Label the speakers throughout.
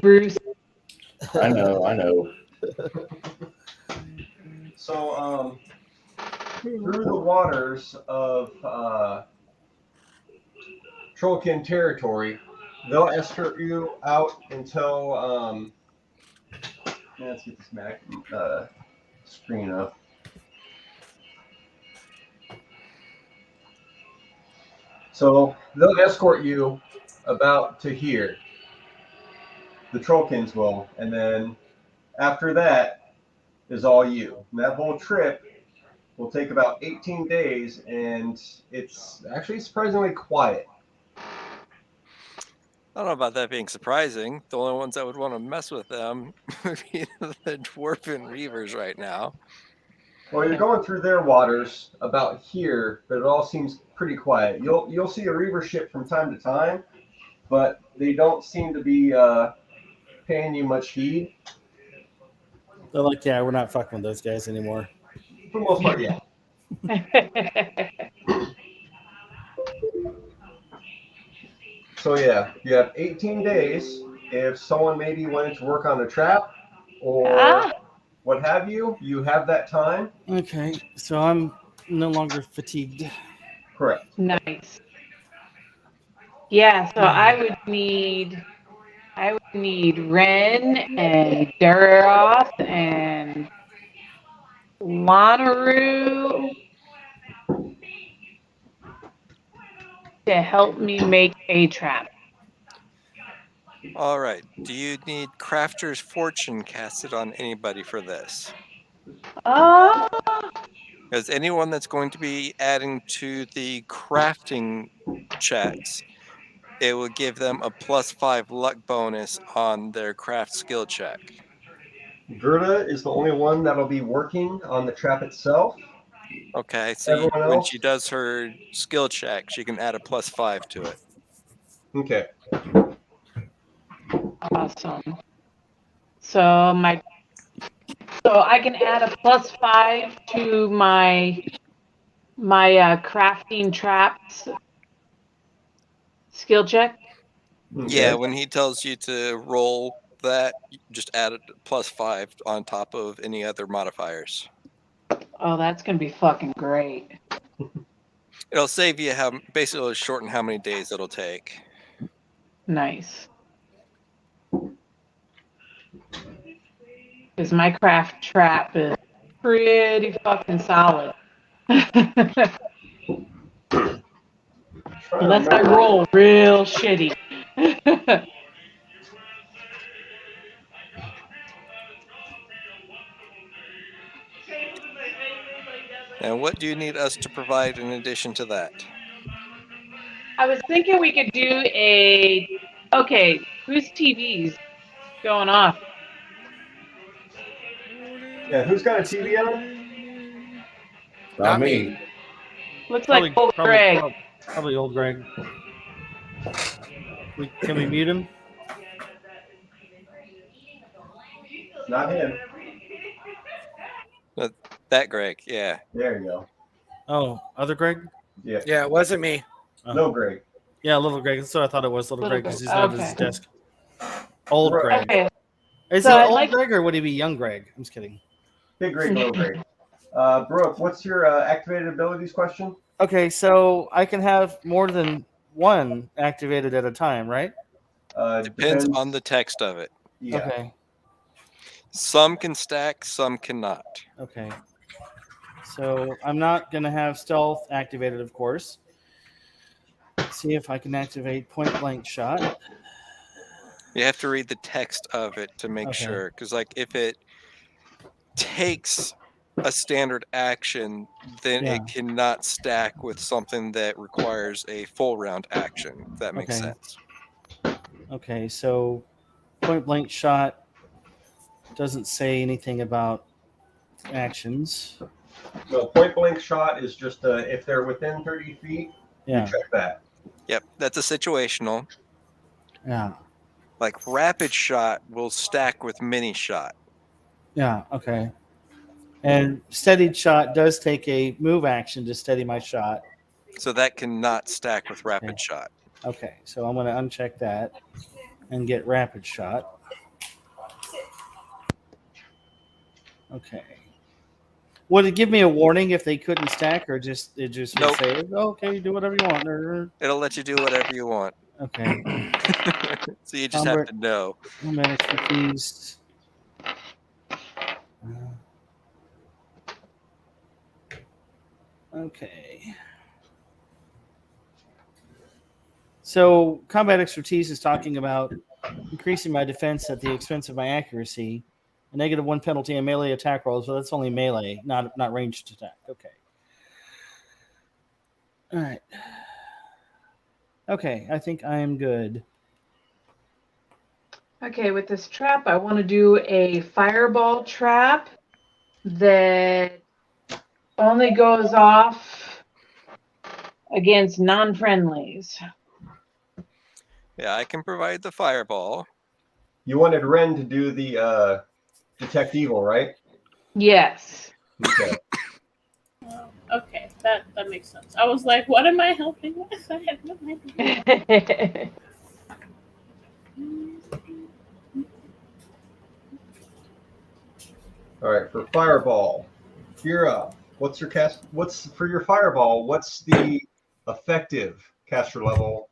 Speaker 1: Bruce.
Speaker 2: I know.
Speaker 3: So, through the waters of Trollkin territory, they'll escort you out until. Let's get this Mac screen up. So they'll escort you about to here. The Trollkins will, and then after that is all you. And that whole trip will take about 18 days, and it's actually surprisingly quiet.
Speaker 4: I don't know about that being surprising. The only ones that would want to mess with them would be the dwarven reavers right now.
Speaker 3: Well, you're going through their waters about here, but it all seems pretty quiet. You'll see a reaver ship from time to time, but they don't seem to be paying you much heed.
Speaker 5: They're like, yeah, we're not fucking with those guys anymore.
Speaker 3: For the most part, yeah. So yeah, you have 18 days. If someone maybe wanted to work on a trap or what have you, you have that time.
Speaker 5: Okay, so I'm no longer fatigued.
Speaker 3: Correct.
Speaker 1: Nice. Yeah, so I would need Ren and Duroth and Lonaru to help me make a trap.
Speaker 4: All right. Do you need Crafter's Fortune casted on anybody for this?
Speaker 1: Oh,
Speaker 4: Because anyone that's going to be adding to the crafting checks, it will give them a +5 luck bonus on their craft skill check.
Speaker 3: Gerda is the only one that'll be working on the trap itself.
Speaker 4: Okay, so
Speaker 3: Everyone
Speaker 4: when
Speaker 3: else?
Speaker 4: she does her skill check, she can add a +5 to it.
Speaker 3: Okay.
Speaker 1: awesome. So I can add a +5 to my crafting traps skill check.
Speaker 3: Okay.
Speaker 4: Yeah, when he tells you to roll that, you just add a +5 on top of any other modifiers.
Speaker 1: Oh, that's gonna be fucking great.
Speaker 4: It'll save you basically it'll shorten how many days it'll take.
Speaker 1: Nice. Because my craft trap is pretty fucking solid. Unless I roll real shitty.
Speaker 4: And what do you need us to provide in addition to that?
Speaker 1: I was thinking we could do okay, whose TV's going off?
Speaker 3: Yeah, who's got a TV on?
Speaker 2: Not me.
Speaker 1: Looks like old Greg.
Speaker 5: Probably old Greg. Can we mute him?
Speaker 3: Not him.
Speaker 4: That Greg, yeah.
Speaker 3: There you go.
Speaker 5: Oh, other Greg?
Speaker 3: Yeah.
Speaker 6: Yeah, it wasn't me.
Speaker 5: Oh.
Speaker 3: No, Greg.
Speaker 5: Yeah, little Greg. That's what I thought it was, little Greg, because he's not at his
Speaker 1: Okay.
Speaker 5: desk. Old Greg.
Speaker 1: Okay.
Speaker 5: Is
Speaker 1: So
Speaker 5: it
Speaker 1: I'd
Speaker 5: old
Speaker 1: like-
Speaker 5: Greg or would he be young Greg? I'm just kidding.
Speaker 3: Big Greg, little Greg. Brooke, what's your activated abilities question?
Speaker 5: Okay, so I can have more than one activated at a time, right?
Speaker 4: Depends on the text of it.
Speaker 3: Yeah.
Speaker 5: Okay.
Speaker 4: Some can stack, some cannot.
Speaker 5: Okay. So I'm not going to have stealth activated, of course. Let's see if I can activate point blank shot.
Speaker 4: You have to read the text of it to make
Speaker 5: Okay.
Speaker 4: sure. Because like if it takes a standard action, then
Speaker 5: Yeah.
Speaker 4: it cannot stack with something that requires a full round action, if that makes
Speaker 5: Okay.
Speaker 4: sense.
Speaker 5: Okay, so point blank shot doesn't say anything about actions.
Speaker 3: No, point blank shot is just if they're within 30 feet,
Speaker 5: Yeah.
Speaker 3: you check that.
Speaker 4: Yep, that's a situational.
Speaker 5: Yeah.
Speaker 4: Like rapid shot will stack with mini shot.
Speaker 5: Yeah. Okay. And steadied shot does take a move action to steady my shot.
Speaker 4: So that cannot stack with rapid
Speaker 5: Okay.
Speaker 4: shot.
Speaker 5: Okay, so I'm going to uncheck that. and get rapid shot. Okay. Would it give me a warning if they couldn't stack, or just it just would
Speaker 4: Nope.
Speaker 5: say, oh, "Okay, do whatever you want"?
Speaker 4: It'll let you do whatever you want.
Speaker 5: Okay.
Speaker 4: So you just have to know.
Speaker 5: Combat expertise. Okay. So combat expertise is talking about increasing my defense at the expense of my accuracy. A -1 penalty on melee attack rolls, but that's only melee, not ranged attack. Okay. All right. Okay, I think I am good.
Speaker 1: Okay, with this trap, I want to do a fireball trap that only goes off against non-friendlies.
Speaker 4: Yeah, I can provide the fireball.
Speaker 3: You wanted Ren to do the detect evil, right?
Speaker 1: Yes.
Speaker 3: Okay.
Speaker 6: Okay, that makes sense. I was like, what am I helping with? I have no idea.
Speaker 3: All right, for fireball, you're up. What's your cast? What's for your fireball? What's the effective caster level?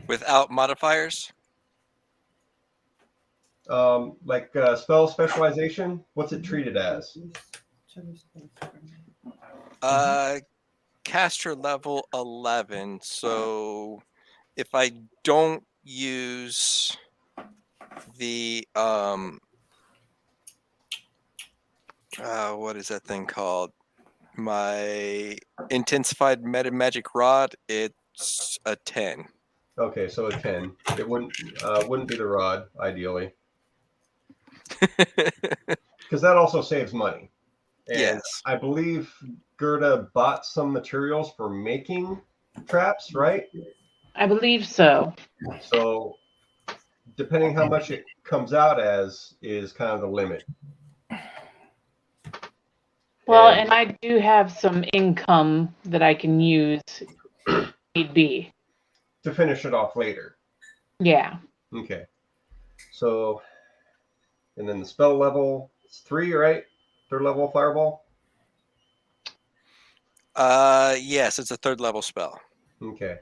Speaker 4: Without modifiers?
Speaker 3: Like spell specialization? What's it treated as?
Speaker 4: Caster level 11. So if I don't use the what is that thing called? My intensified meta magic rod, it's a 10.
Speaker 3: Okay, so a 10. It wouldn't be the rod ideally, because that also saves money. And
Speaker 4: Yes.
Speaker 3: I believe Gerda bought some materials for making traps, right?
Speaker 1: I believe so.
Speaker 3: So depending how much it comes out as is kind of the limit.
Speaker 1: Well, and I do have some income that I can use if need be.
Speaker 3: To finish it off later.
Speaker 1: Yeah.
Speaker 3: Okay. So, and then the spell level, it's 3, right? 3rd level fireball?
Speaker 4: Yes, it's a 3rd level spell.
Speaker 3: Okay.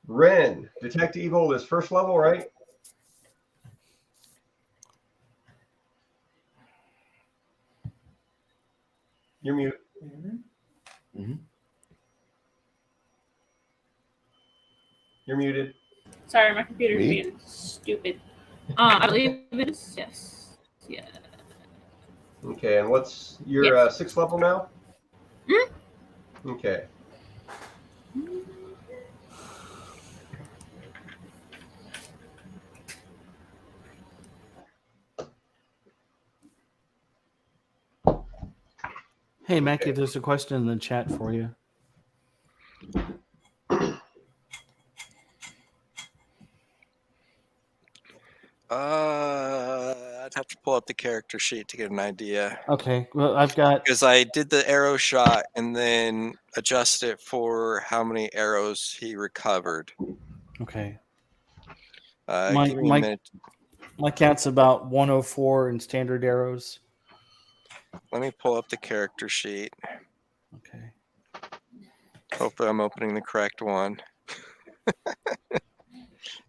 Speaker 3: Ren, detect evil is 1st level, right? You're muted.
Speaker 2: Mm-hmm.
Speaker 3: You're muted.
Speaker 6: Sorry, my computer's
Speaker 2: Me?
Speaker 6: being stupid. I believe it is, yes. Yeah.
Speaker 3: Okay, and what's your
Speaker 6: Yes.
Speaker 3: 6th level now?
Speaker 6: Hmm?
Speaker 3: Okay.
Speaker 5: Hey, Mackie, there's a question in the chat for you.
Speaker 4: I'd have to pull up the character sheet to get an idea.
Speaker 5: Okay, well, I've got.
Speaker 4: Because I did the arrow shot and then adjust it for how many arrows he recovered.
Speaker 5: Okay.
Speaker 4: Give me a minute.
Speaker 5: My count's about 104 in standard arrows.
Speaker 4: Let me pull up the character sheet.
Speaker 5: Okay.
Speaker 4: Hopefully I'm opening the correct one.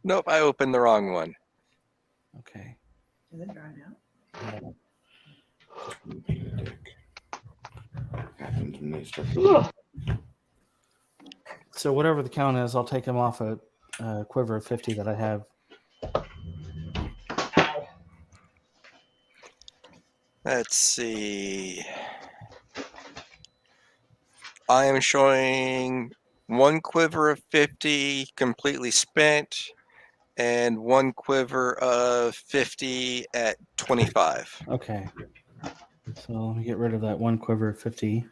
Speaker 4: Nope, I opened the wrong one.
Speaker 5: Okay.
Speaker 7: Is it dry now?
Speaker 2: Happens when they start.
Speaker 5: So whatever the count is, I'll take him off a quiver of 50 that I have.
Speaker 4: Let's see. I am showing 1 quiver of 50 completely spent and 1 quiver of 50 at 25.
Speaker 5: Okay. So let me get rid of that 1 quiver of 50.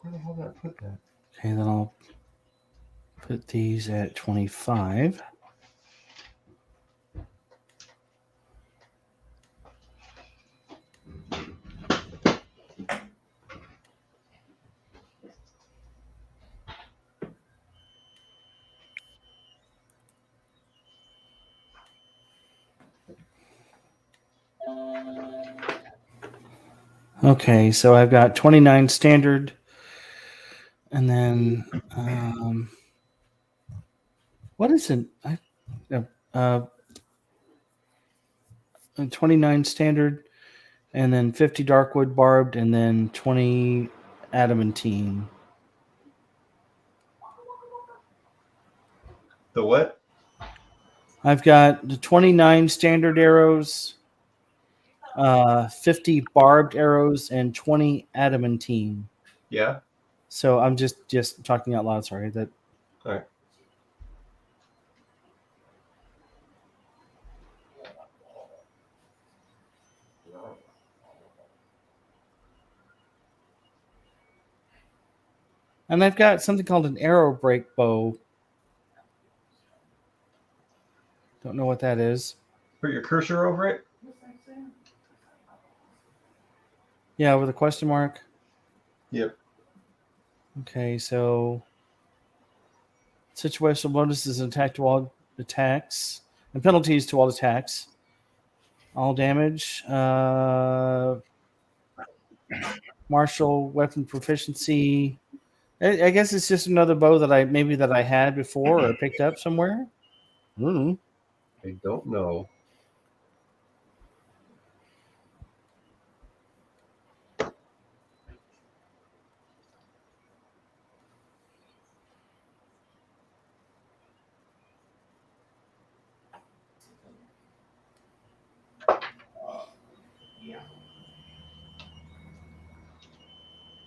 Speaker 3: Where the hell did I put that?
Speaker 5: Okay, then I'll put these at 25. Okay, so I've got 29 standard, and then what is it? 29 standard, and then 50 darkwood barbed, and then 20 adamantine.
Speaker 3: The what?
Speaker 5: I've got the 29 standard arrows, 50 barbed arrows, and 20 adamantine.
Speaker 3: Yeah.
Speaker 5: So I'm just talking out loud. Sorry that.
Speaker 3: All right.
Speaker 5: And I've got something called an arrow break bow. Don't know what that is.
Speaker 3: Put your cursor over it.
Speaker 5: Yeah, with a question mark.
Speaker 3: Yep.
Speaker 5: Okay, so situational bonuses and attack to all attacks and penalties to all attacks. All damage. Martial weapon proficiency. I guess it's just another bow that I had before or picked up somewhere.
Speaker 3: I don't know.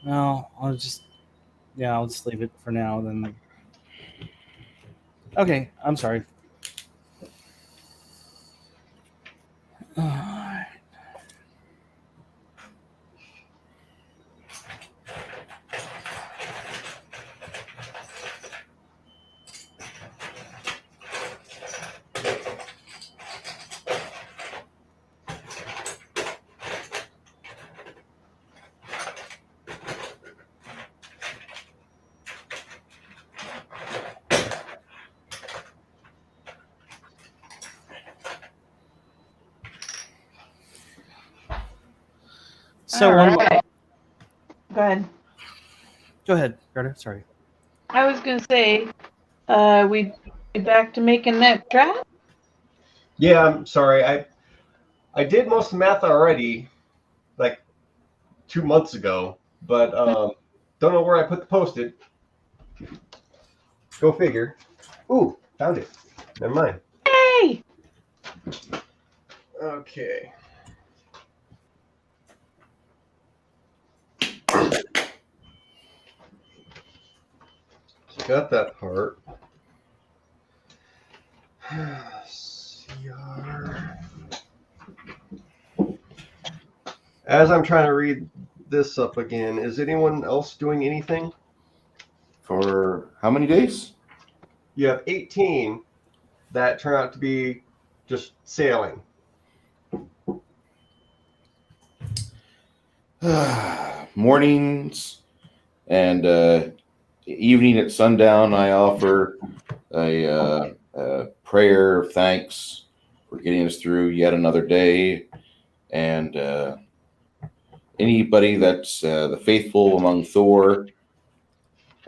Speaker 5: No, I'll just leave it for now. Then. Okay, I'm sorry. So
Speaker 1: All right. Go ahead.
Speaker 5: Go ahead, Gerda. Sorry.
Speaker 1: I was gonna say, we back to making that trap.
Speaker 3: Yeah, I'm sorry. I did most of the math already, like 2 months ago, but don't know where I put the post-it. Go figure. Ooh, found it. Never mind.
Speaker 1: Hey.
Speaker 3: Okay. Got that part. CR. As I'm trying to read this up again, is anyone else doing anything?
Speaker 2: For how many days?
Speaker 3: You have 18 that turn out to be just sailing.
Speaker 2: Mornings and evening at sundown, I offer a prayer of thanks for getting us through yet another day. And anybody that's the faithful among Thor.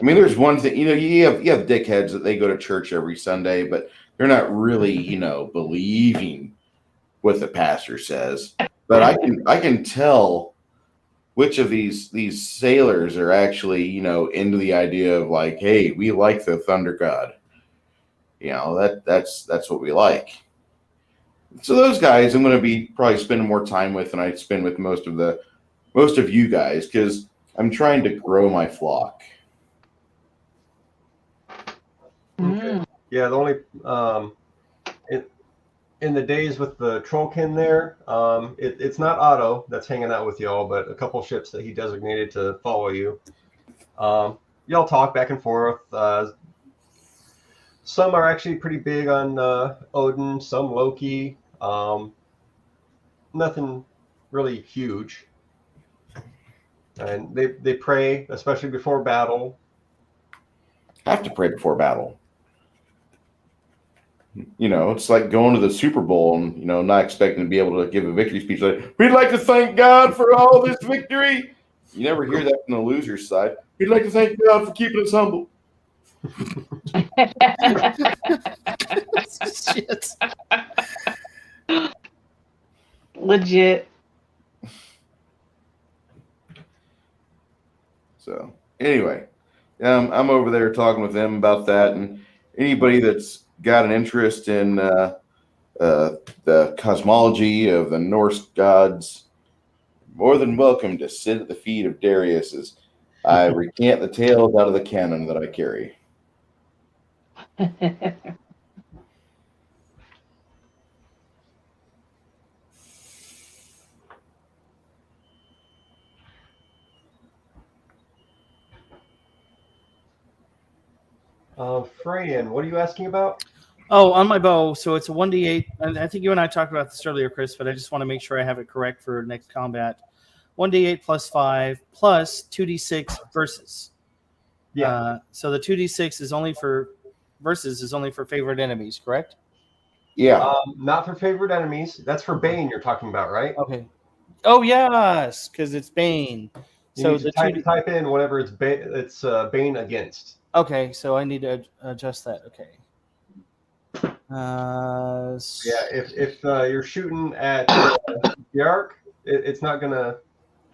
Speaker 2: I mean, there's one thing, you have dickheads that they go to church every Sunday, but they're not really, believing what the pastor says. But I can tell which of these sailors are actually, into the idea of like, hey, we like the Thunder God. That's what we like. So those guys I'm going to be probably spending more time with than I spend with most of you guys, because I'm trying to grow my flock.
Speaker 3: Okay. Yeah, the only in the days with the Trollkin there, it's not Otto that's hanging out with y'all, but a couple ships that he designated to follow you. Y'all talk back and forth. Some are actually pretty big on Odin, some Loki. Nothing really huge. And they pray, especially before battle.
Speaker 2: Have to pray before battle. It's like going to the Super Bowl and not expecting to be able to give a victory speech like, "We'd like to thank God for all this victory." You never hear that from the loser's side. "We'd like to thank God for keeping us humble."
Speaker 5: Shit.
Speaker 1: Legit.
Speaker 2: So anyway, I'm over there talking with them about that, and anybody that's got an interest in the cosmology of the Norse gods, more than welcome to sit at the feet of Darius as I recant the tales out of the canon that I carry.
Speaker 3: Freyan, what are you asking about?
Speaker 5: Oh, on my bow, so it's a 1d8. And I think you and I talked about this earlier, Chris, but I just want to make sure I have it correct for next combat. 1d8 plus 5 plus 2d6 versus.
Speaker 3: Yeah.
Speaker 5: So the 2d6 is only for versus is only for favorite enemies, correct?
Speaker 2: Yeah.
Speaker 3: Not for favorite enemies. That's for Bane you're talking about, right?
Speaker 5: Okay. Oh yes, because it's Bane.
Speaker 3: You
Speaker 5: So
Speaker 3: need
Speaker 5: the
Speaker 3: to type in whatever it's Bane against.
Speaker 5: Okay, so I need to adjust that. Okay.
Speaker 3: Yeah, if you're shooting at the arc, it's not gonna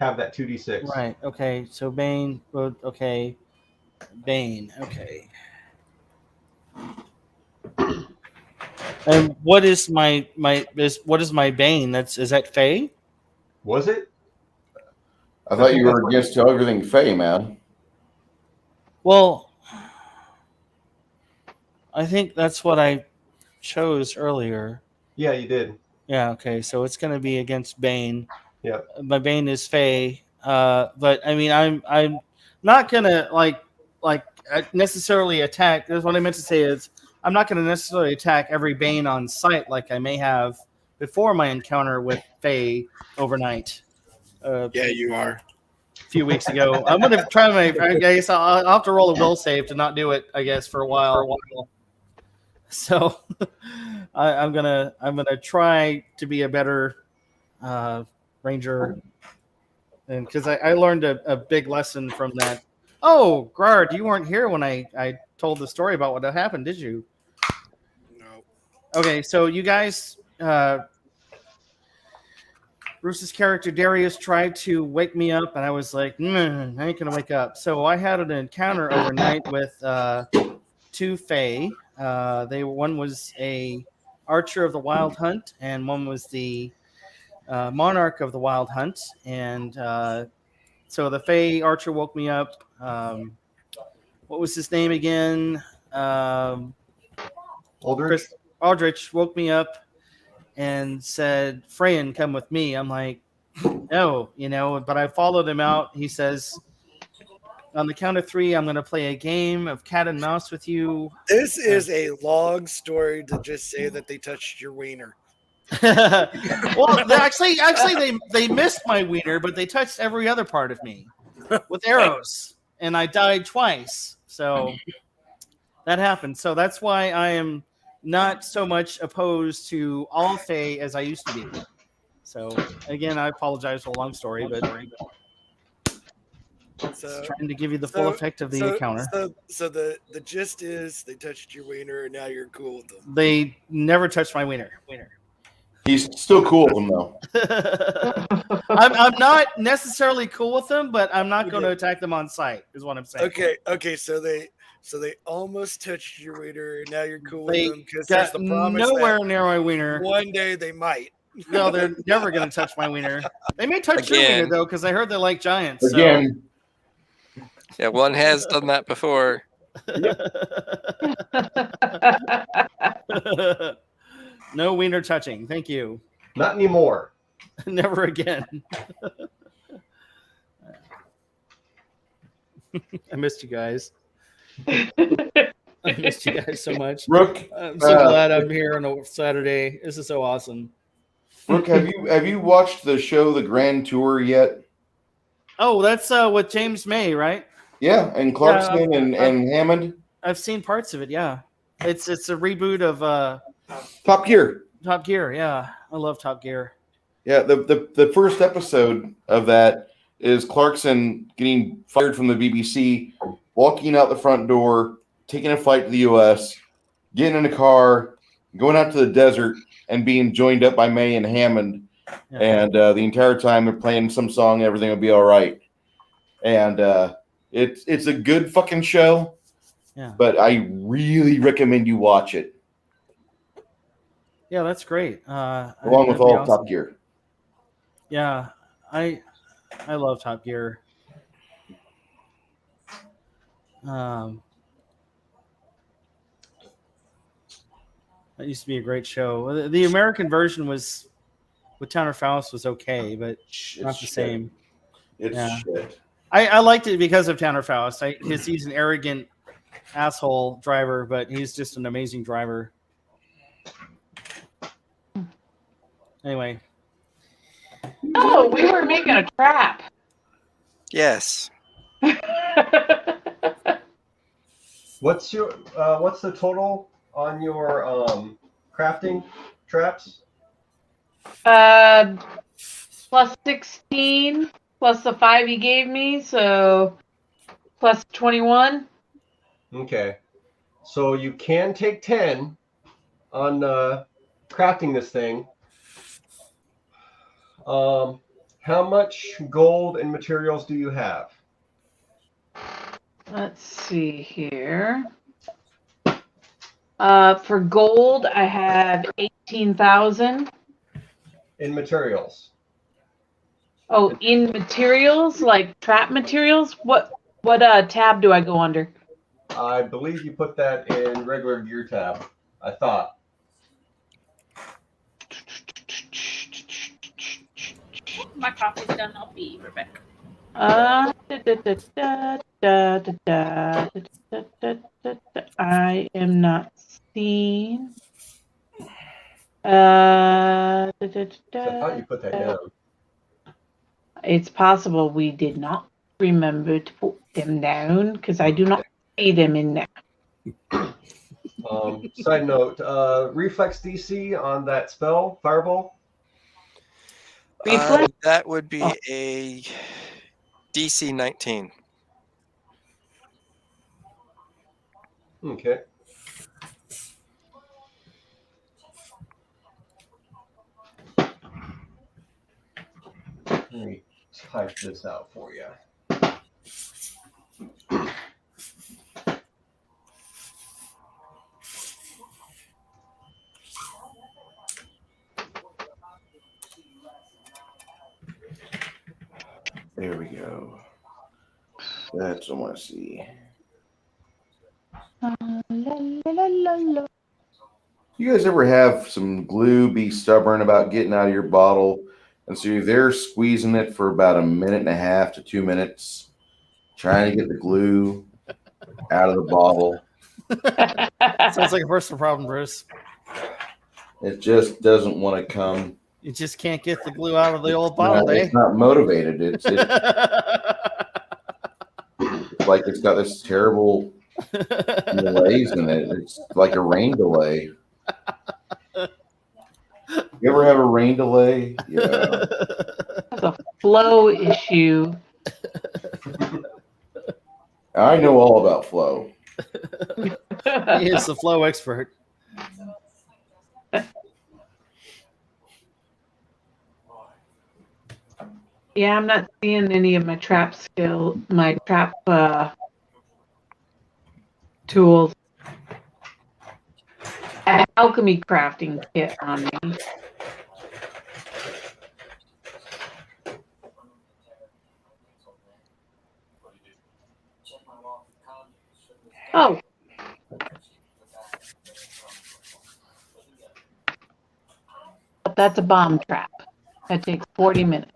Speaker 3: have that 2d6.
Speaker 5: Right. Okay. So Bane. Okay. Bane. Okay. And what is my Bane? Is that Faye?
Speaker 3: Was it?
Speaker 2: I thought you were against everything Faye, man.
Speaker 5: Well, I think that's what I chose earlier.
Speaker 3: Yeah, you did.
Speaker 5: Yeah. Okay. So it's going to be against Bane.
Speaker 3: Yeah.
Speaker 5: My Bane is Faye. But I mean, I'm not gonna necessarily attack. That's what I meant to say is I'm not gonna necessarily attack every Bane on sight like I may have before my encounter with Faye overnight.
Speaker 8: Yeah, you are.
Speaker 5: A few weeks ago. I'm gonna try I guess I'll have to roll a will save to not do it. I guess for a while. So I'm gonna try to be a better ranger, and because I learned a big lesson from that. Oh, Grard, you weren't here when I told the story about what happened, did you?
Speaker 8: No.
Speaker 5: Okay, so you guys, Bruce's character Darius tried to wake me up, and I was like, I ain't gonna wake up. So I had an encounter overnight with two Fae. One was a archer of the Wild Hunt, and one was the monarch of the Wild Hunt. And so the Fae archer woke me up. What was his name again?
Speaker 3: Aldrich.
Speaker 5: Aldrich woke me up and said, "Freyan, come with me." I'm like, no, but I followed him out. He says, on the count of 3, I'm going to play a game of cat and mouse with you.
Speaker 8: This is a long story to just say that they touched your wiener.
Speaker 5: Well, actually, they missed my wiener, but they touched every other part of me with arrows, and I died twice. So that happened. So that's why I am not so much opposed to all Fae as I used to be. So again, I apologize for a long story, but trying to give you the full effect of the encounter.
Speaker 8: So the gist is they touched your wiener, and now you're cool with them.
Speaker 5: They never touched my wiener.
Speaker 2: He's still cool with them, though.
Speaker 5: I'm not necessarily cool with them, but I'm not going to attack them on sight, is what I'm saying.
Speaker 8: Okay. So they almost touched your wiener, and now you're cool with them because
Speaker 5: got
Speaker 8: there's the promise
Speaker 5: nowhere near my wiener.
Speaker 8: One day they might.
Speaker 5: No, they're never going to touch my wiener. They may touch your wiener though, because I heard they like giants.
Speaker 2: Again.
Speaker 5: So.
Speaker 4: Yeah, one has done that before.
Speaker 5: No wiener touching. Thank you.
Speaker 3: Not anymore.
Speaker 5: Never again. I missed you guys. I missed you guys so much.
Speaker 2: Rook,
Speaker 5: I'm so glad I'm here on a Saturday. This is so awesome.
Speaker 2: Rook, have you watched the show The Grand Tour yet?
Speaker 5: Oh, that's with James May, right?
Speaker 2: Yeah, and Clarkson and Hammond.
Speaker 5: I've seen parts of it, yeah. It's a reboot of
Speaker 2: Top Gear.
Speaker 5: Top Gear. Yeah, I love Top Gear.
Speaker 2: Yeah, the first episode of that is Clarkson getting fired from the BBC, walking out the front door, taking a flight to the U.S., getting in a car, going out to the desert, and being joined up by May and Hammond.
Speaker 5: Yeah.
Speaker 2: And the entire time they're playing some song, everything will be all right. And it's a good fucking show.
Speaker 5: Yeah.
Speaker 2: But I really recommend you watch it.
Speaker 5: Yeah, that's great.
Speaker 2: Along with
Speaker 5: that'd be
Speaker 2: all of
Speaker 5: awesome.
Speaker 2: Top Gear.
Speaker 5: Yeah, I love Top Gear. That used to be a great show. The American version was with Tanner Faust was okay, but not the same.
Speaker 2: It's
Speaker 5: Yeah.
Speaker 2: shit.
Speaker 5: I liked it because of Tanner Faust. He's an arrogant asshole driver, but he's just an amazing driver. Anyway.
Speaker 1: Oh, we were making a trap.
Speaker 4: Yes.
Speaker 3: What's the total on your crafting traps?
Speaker 1: Plus 16 plus the 5 you gave me, so plus 21.
Speaker 3: Okay, so you can take 10 on crafting this thing. How much gold and materials do you have?
Speaker 1: Let's see here. For gold, I have 18,000.
Speaker 3: In materials.
Speaker 1: Oh, in materials, like trap materials? What tab do I go under?
Speaker 3: I believe you put that in regular gear tab. I thought.
Speaker 6: My coffee's done. I'll be right back.
Speaker 1: I am not seeing.
Speaker 3: So I thought you put that down.
Speaker 1: It's possible we did not remember to put them down because I do not see them in there.
Speaker 3: Side note, reflex DC on that spell, Fireball?
Speaker 1: Reflex?
Speaker 4: That would be a DC 19.
Speaker 3: Okay. Let me type this out for you.
Speaker 2: There we go. That's what I want to see. You guys ever have some glue be stubborn about getting out of your bottle? And so you're there squeezing it for about 1.5 to 2 minutes, trying to get the glue out of the bottle.
Speaker 5: Sounds like a personal problem, Bruce.
Speaker 2: It just doesn't want to come.
Speaker 5: You just can't get the glue out of the old bottle, eh?
Speaker 2: It's not motivated. It's like it's got this terrible delays in it. It's like a rain delay. You ever have a rain delay? Yeah.
Speaker 1: That's a flow issue.
Speaker 2: I know all about flow.
Speaker 5: He is the flow expert.
Speaker 1: Yeah, I'm not seeing any of my trap tools. An alchemy crafting kit on me. Oh. But that's a bomb trap. That takes 40 minutes.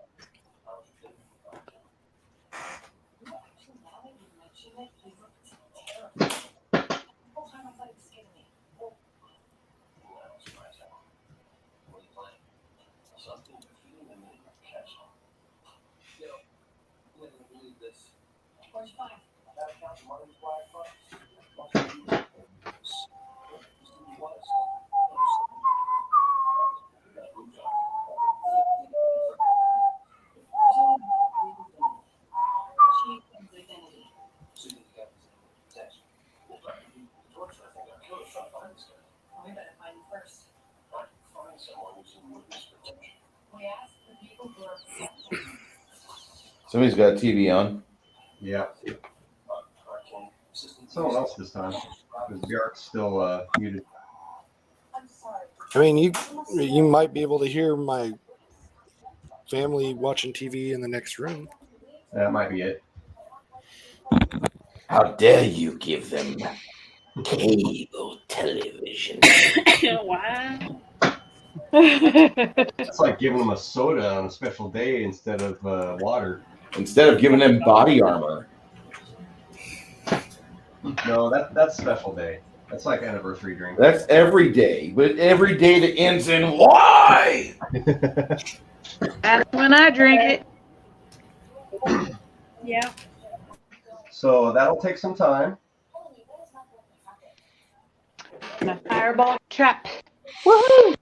Speaker 2: Somebody's got TV on.
Speaker 3: Yeah. Someone else this time. Because Bjork's still muted.
Speaker 8: I mean, you might be able to hear my family watching TV in the next room.
Speaker 3: That might be it.
Speaker 2: How dare you give them cable television?
Speaker 6: Wow.
Speaker 3: It's like giving them a soda on a special day instead of water.
Speaker 2: Instead of giving them body armor.
Speaker 3: No, that's special day. That's like anniversary drink.
Speaker 2: That's every day. But every day that ends in Y.
Speaker 1: That's when I drink it.
Speaker 6: Yeah.
Speaker 3: So that'll take some time.
Speaker 1: My fireball trap. Woohoo!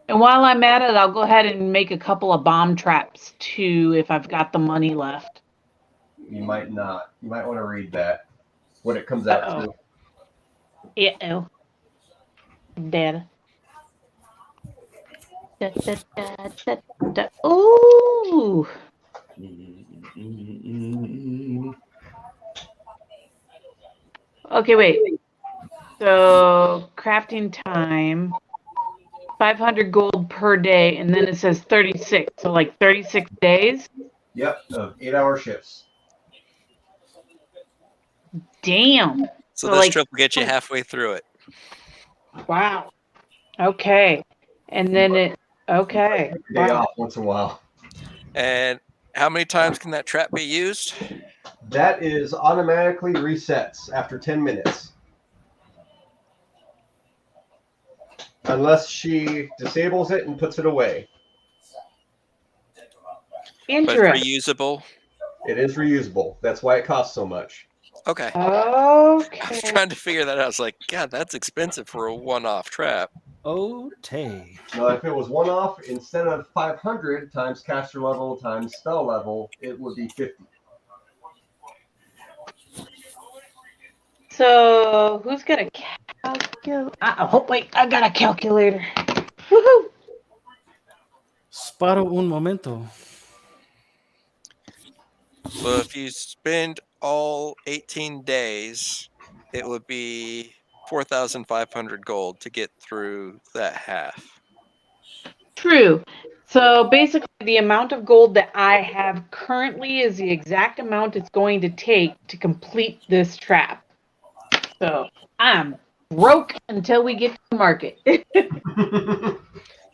Speaker 1: And while I'm at it, I'll go ahead and make a couple of bomb traps too if I've got the money left.
Speaker 3: You might not. You might want to read that. What it comes out to.
Speaker 1: Uh-oh. Dead. Ooh. Okay, wait. So crafting time, 500 gold per day, and then it says 36. So like 36 days.
Speaker 3: Yep, of 8-hour shifts.
Speaker 1: Damn.
Speaker 4: So
Speaker 1: So,
Speaker 4: this
Speaker 1: like-
Speaker 4: trip will get you halfway through it.
Speaker 1: Wow. Okay. And then it. Okay.
Speaker 3: Day
Speaker 1: Wow.
Speaker 3: off once in a while.
Speaker 4: And how many times can that trap be used?
Speaker 3: That is automatically resets after 10 minutes. Unless she disables it and puts it away.
Speaker 4: But
Speaker 1: Interesting.
Speaker 4: reusable.
Speaker 3: It is reusable. That's why it costs so much.
Speaker 4: Okay. I was
Speaker 1: Okay.
Speaker 4: trying to figure that out. I was like, God, that's expensive for a one-off trap.
Speaker 5: Okay.
Speaker 3: Now, if it was one off, instead of 500 times caster level times spell level, it would be 50.
Speaker 1: So who's got a calculator? Oh, wait, I got a calculator. Woohoo!
Speaker 5: Sparo un momento.
Speaker 4: So if you spend all 18 days, it would be 4,500 gold to get through that half.
Speaker 1: True. So basically, the amount of gold that I have currently is the exact amount it's going to take to complete this trap. So I'm broke until we get to the market.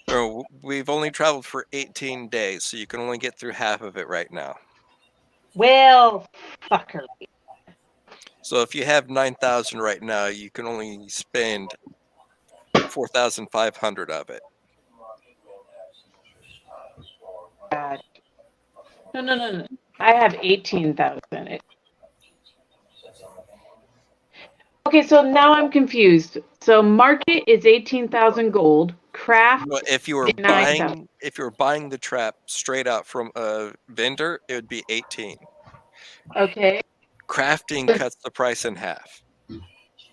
Speaker 4: So we've only traveled for 18 days, so you can only get through half of it right now.
Speaker 1: Well, fucker.
Speaker 4: So if you have 9,000 right now, you can only spend 4,500 of it.
Speaker 1: God. No. I have 18,000. Okay, so now I'm confused. So market is 18,000 gold. Craft.
Speaker 4: But if you were
Speaker 1: 9,000.
Speaker 4: buying the trap straight out from a vendor, it would be 18.
Speaker 1: Okay.
Speaker 4: Crafting cuts the price in half.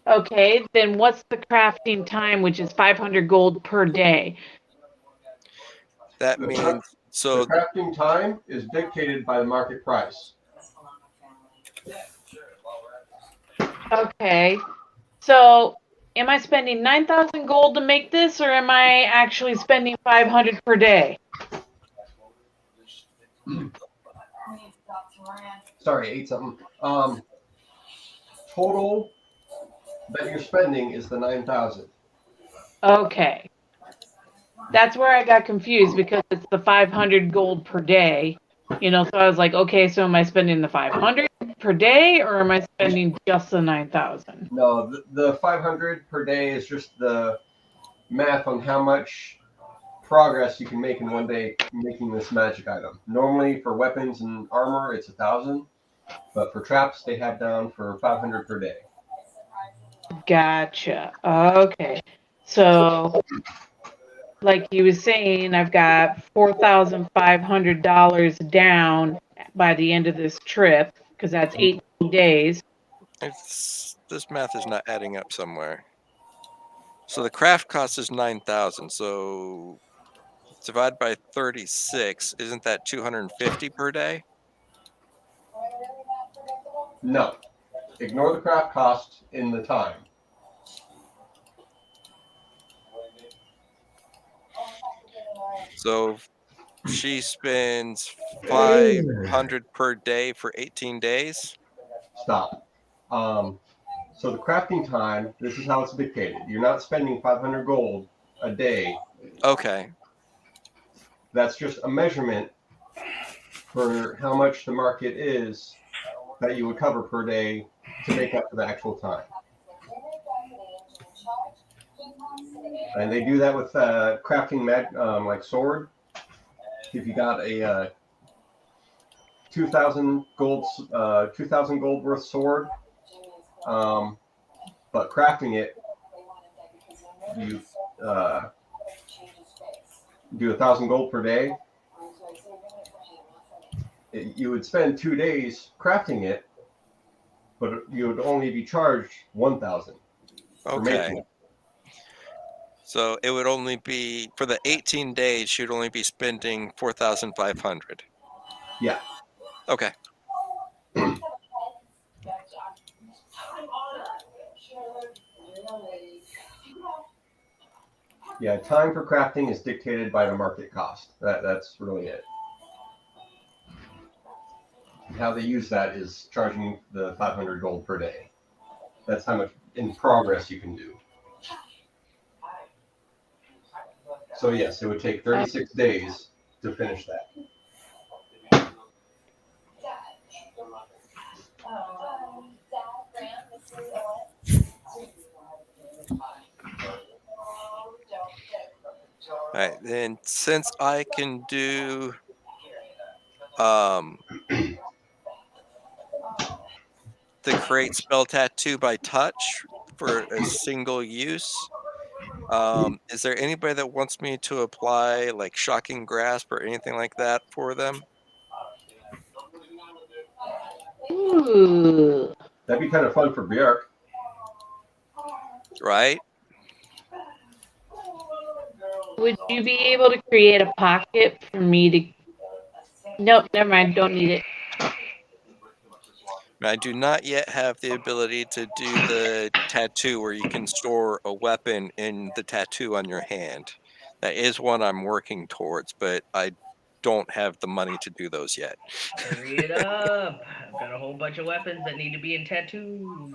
Speaker 1: Okay, then what's the crafting time, which is 500 gold per day?
Speaker 4: That
Speaker 3: The
Speaker 4: means
Speaker 3: The crafting time is dictated by the market price.
Speaker 1: Okay. So am I spending 9,000 gold to make this, or am I actually spending 500 per day?
Speaker 3: Sorry, I ate something. Total that you're spending is the 9,000.
Speaker 1: Okay. That's where I got confused because it's the 500 gold per day. You know, so I was like, okay, so am I spending the 500 per day, or am I spending just the 9,000?
Speaker 3: No, the 500 per day is just the math on how much progress you can make in one day making this magic item. Normally for weapons and armor, it's 1,000, but for traps, they have down for 500 per day.
Speaker 1: Gotcha. Okay. So, like you was saying, I've got $4,500 down by the end of this trip because that's 18 days.
Speaker 4: this math is not adding up somewhere. So the craft cost is 9,000. So divided by 36, isn't that 250 per day?
Speaker 3: No. Ignore the craft cost in the time.
Speaker 4: So she spends 500 per day for 18 days.
Speaker 3: Stop. So the crafting time, this is how it's dictated. You're not spending 500 gold a day.
Speaker 4: Okay.
Speaker 3: That's just a measurement for how much the market is that you would cover per day to make up for the actual time. And they do that with crafting like sword. If you got a 2,000 gold worth sword, but crafting it, you do 1,000 gold per day. You would spend 2 days crafting it, but you would only be charged 1,000 for making
Speaker 4: Okay.
Speaker 3: it.
Speaker 4: So it would only be for the 18 days. You'd only be spending 4,500.
Speaker 3: Yeah.
Speaker 4: Okay.
Speaker 3: Yeah, time for crafting is dictated by the market cost. That's really it. How they use that is charging the 500 gold per day. That's how much in progress you can do. So yes, it would take 36 days to finish that.
Speaker 4: All right. Then since I can do the create spell tattoo by touch for a single use, is there anybody that wants me to apply like shocking grasp or anything like that for them?
Speaker 1: Ooh.
Speaker 3: That'd be kind of fun for Björk.
Speaker 4: Right?
Speaker 1: Would you be able to create a pocket for me to? Nope, never mind. Don't need it.
Speaker 4: I do not yet have the ability to do the tattoo where you can store a weapon in the tattoo on your hand. That is one I'm working towards, but I don't have the money to do those yet.
Speaker 9: Hurry it up. I've got a whole bunch of weapons that need to be in tattoos.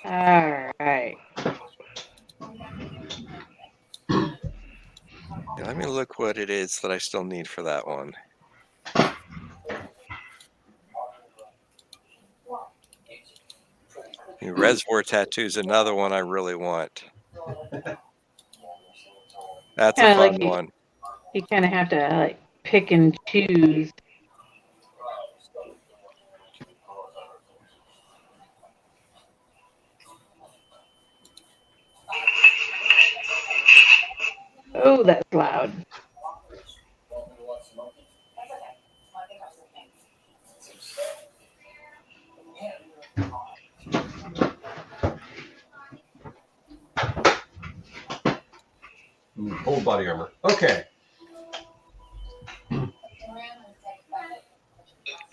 Speaker 1: All right.
Speaker 4: Yeah, let me look what it is that I still need for that one. Reservoir tattoo is another one I really want. That's a
Speaker 1: Kinda
Speaker 4: fun
Speaker 1: like
Speaker 4: one.
Speaker 1: you kind of have to like pick and choose. Oh, that's loud.
Speaker 3: Full body armor. Okay.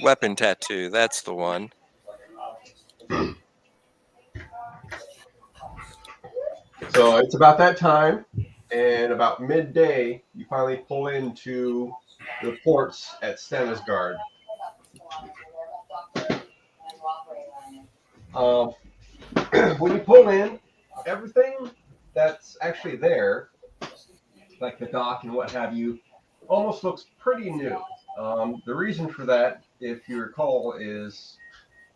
Speaker 4: Weapon tattoo, that's the one.
Speaker 3: So it's about that time, and about midday, you finally pull into the ports at Stennisgard. When you pull in, everything that's actually there, like the dock and what have you, almost looks pretty new. The reason for that, if you recall, is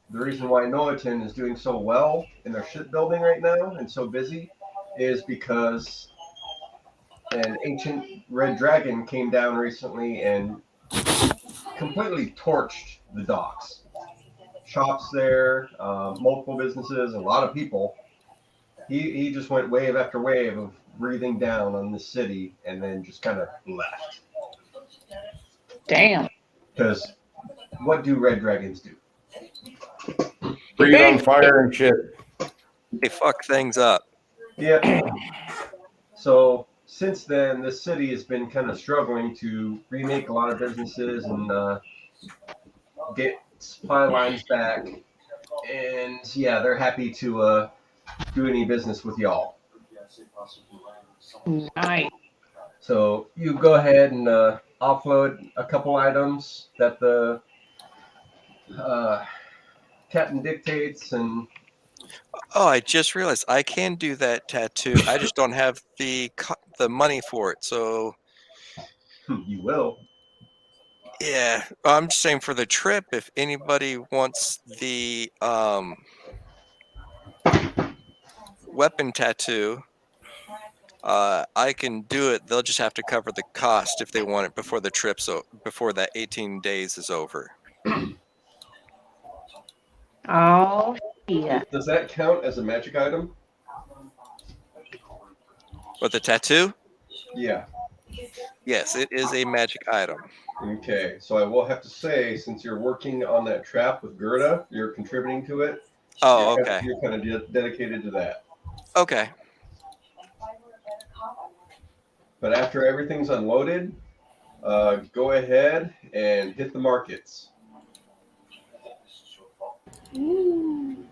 Speaker 3: the reason why Noaton is doing so well in their shipbuilding right now and so busy is because an ancient red dragon came down recently and completely torched the docks. Shops there, multiple businesses, a lot of people. He just went wave after wave of breathing down on the city and then just kind of left.
Speaker 1: Damn.
Speaker 3: Because what do red dragons do?
Speaker 2: Breathe on fire and shit.
Speaker 4: They fuck things up.
Speaker 3: Yeah. So since then, this city has been kind of struggling to remake a lot of businesses and get supply lines back. And yeah, they're happy to do any business with y'all.
Speaker 1: Nice.
Speaker 3: So you go ahead and offload a couple items that the captain dictates, and
Speaker 4: Oh, I just realized I can do that tattoo. I just don't have the money for it. So
Speaker 3: you will.
Speaker 4: yeah, I'm just saying for the trip, if anybody wants the weapon tattoo, I can do it. They'll just have to cover the cost if they want it before the trip, so before that 18 days is over.
Speaker 1: Oh, yeah.
Speaker 3: Does that count as a magic item?
Speaker 4: But the tattoo?
Speaker 3: Yeah.
Speaker 4: Yes, it is a magic item.
Speaker 3: Okay, so I will have to say, since you're working on that trap with Gerda, you're contributing to it.
Speaker 4: Oh, okay.
Speaker 3: You're kind of dedicated to that.
Speaker 4: Okay.
Speaker 3: But after everything's unloaded, go ahead and hit the markets. You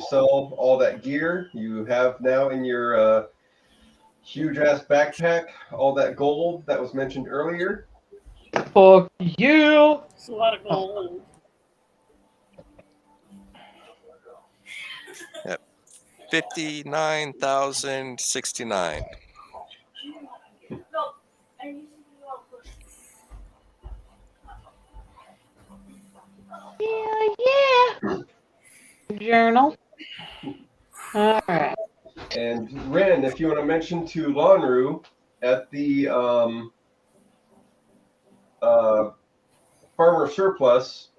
Speaker 3: sell all that gear you have now in your huge ass backpack, all that gold that was mentioned earlier.
Speaker 1: Fuck you.
Speaker 6: It's a lot of gold.
Speaker 4: Yep. 59,069.
Speaker 1: Yeah. Journal. All right.
Speaker 3: And Ren, if you want to mention to Lonru at the farmer surplus,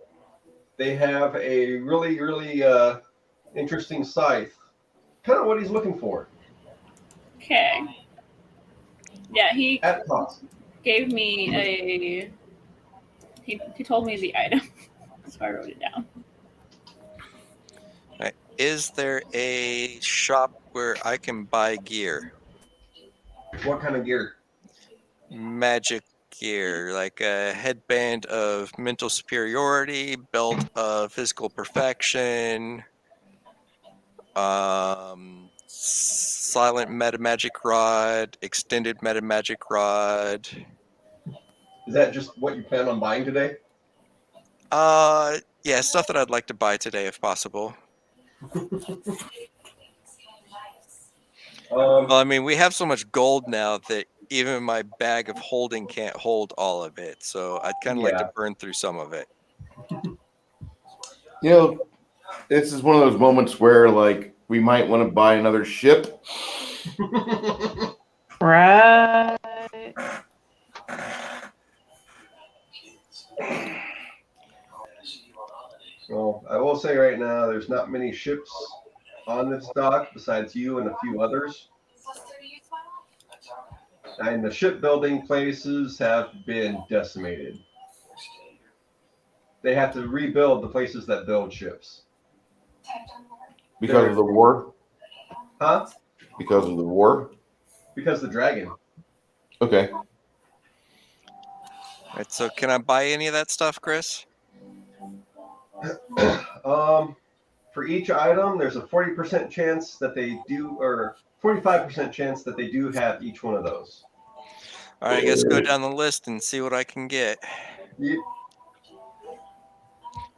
Speaker 3: they have a really interesting scythe. Kind of what he's looking for.
Speaker 6: Okay. Yeah, he
Speaker 3: At cost.
Speaker 6: gave me a. He told me the item, so I wrote it down.
Speaker 4: Right. Is there a shop where I can buy gear?
Speaker 3: What kind of gear?
Speaker 4: Magic gear, like a headband of mental superiority, belt of physical perfection, silent meta magic rod, extended meta magic rod.
Speaker 3: Is that just what you plan on buying today?
Speaker 4: Yeah, stuff that I'd like to buy today if possible. Well, I mean, we have so much gold now that even my bag of holding can't hold all of it. So I'd kind of like to burn through some of it.
Speaker 2: You know, this is one of those moments where, like, we might want to buy another ship.
Speaker 1: Right.
Speaker 3: Well, I will say right now, there's not many ships on this dock besides you and a few others. And the shipbuilding places have been decimated. They have to rebuild the places that build ships.
Speaker 2: Because of the war?
Speaker 3: Huh?
Speaker 2: Because of the war?
Speaker 3: Because the dragon.
Speaker 2: Okay.
Speaker 4: All right, so can I buy any of that stuff, Chris?
Speaker 3: For each item, there's a 40% chance that they do, or 45% chance that they do have each one of those.
Speaker 4: All right, I guess go down the list and see what I can get.
Speaker 3: Yep.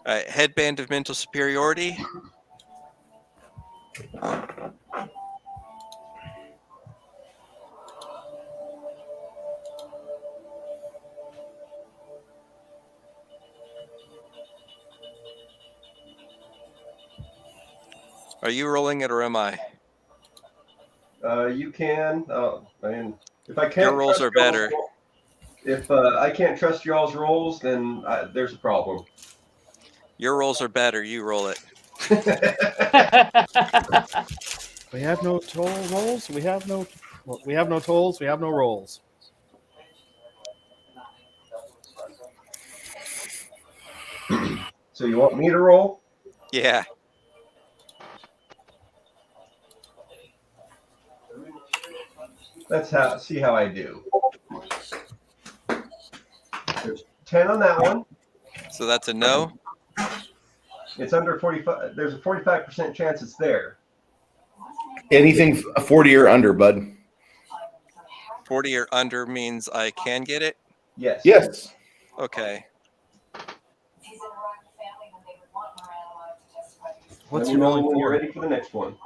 Speaker 4: All right, headband of mental superiority. Are you rolling it or am I?
Speaker 3: You can. And if I can't,
Speaker 4: Your rolls are better.
Speaker 3: If I can't trust y'all's rolls, then there's a problem.
Speaker 4: Your rolls are better. You roll it.
Speaker 5: We have no toll rolls. We have no tolls. We have no rolls.
Speaker 3: So you want me to roll?
Speaker 4: Yeah.
Speaker 3: Let's see how I do. There's 10 on that one.
Speaker 4: So that's a no.
Speaker 3: It's under 45. There's a 45% chance it's there.
Speaker 2: Anything 40 or under, bud.
Speaker 4: 40 or under means I can get it.
Speaker 3: Yes.
Speaker 2: Yes.
Speaker 4: Okay.
Speaker 5: What's
Speaker 3: Let me
Speaker 5: your
Speaker 3: know
Speaker 5: rolling
Speaker 3: when you're
Speaker 5: for?
Speaker 3: ready for the next one.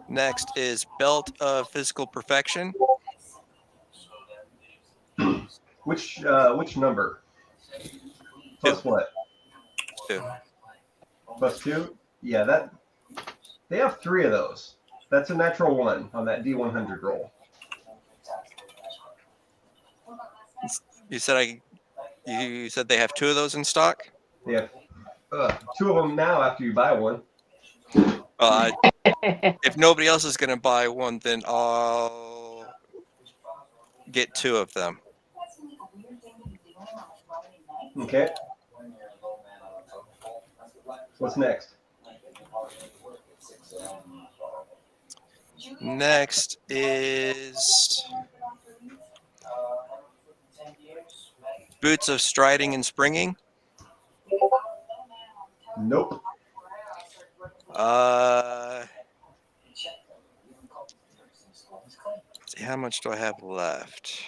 Speaker 4: Next is belt of physical perfection.
Speaker 3: Which number? Plus what?
Speaker 4: 2.
Speaker 3: Plus 2? Yeah, that they have 3 of those. That's a natural 1 on that D100 roll.
Speaker 4: You said you said they have 2 of those in stock.
Speaker 3: They have 2 of them now after you buy one.
Speaker 4: If nobody else is going to buy one, then I'll get 2 of them.
Speaker 3: Okay. What's next?
Speaker 4: Next is boots of striding and springing.
Speaker 3: Nope.
Speaker 4: See, how much do I have left?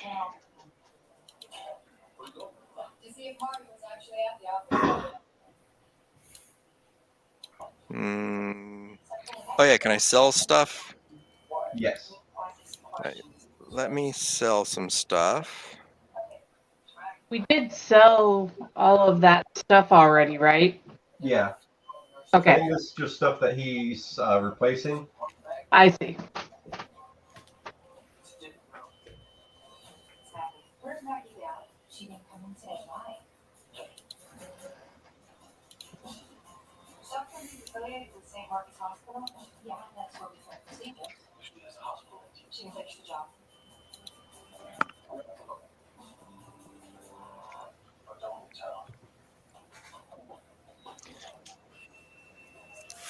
Speaker 4: Oh yeah, can I sell stuff?
Speaker 3: Yes.
Speaker 4: Right. Let me sell some stuff.
Speaker 1: We did sell all of that stuff already, right?
Speaker 3: Yeah. I
Speaker 1: Okay,
Speaker 3: think this is just stuff that he's replacing.
Speaker 1: I see.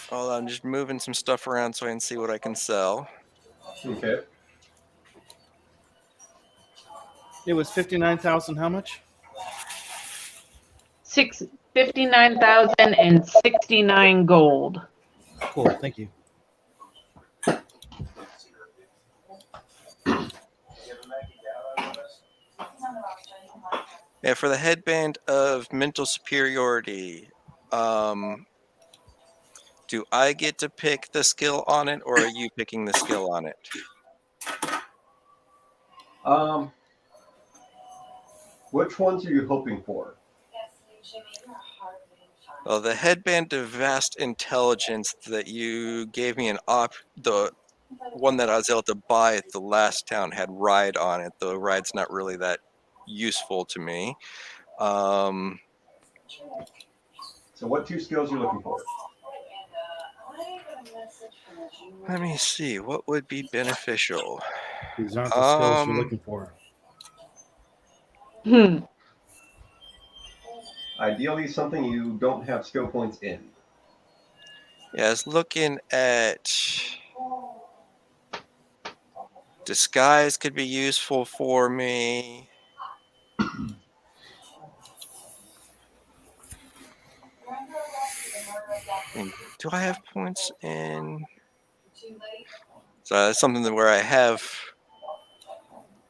Speaker 4: Hold on, I'm just moving some stuff around so I can see what I can sell.
Speaker 3: Okay.
Speaker 5: It was 59,000. How much?
Speaker 1: 59,069 gold.
Speaker 5: Cool. Thank you.
Speaker 4: Yeah, for the headband of mental superiority, do I get to pick the skill on it, or are you picking the skill on it?
Speaker 3: Which ones are you hoping for?
Speaker 4: Well, the headband of vast intelligence that you gave me the one that I was able to buy at the last town had ride on it. The ride's not really that useful to me.
Speaker 3: So what 2 skills are you looking for?
Speaker 4: Let me see, what would be beneficial?
Speaker 5: These aren't the skills you're looking for.
Speaker 3: Ideally, something you don't have skill points in.
Speaker 4: Yeah, I was looking at disguise could be useful for me. Do I have points in? So that's something where I'm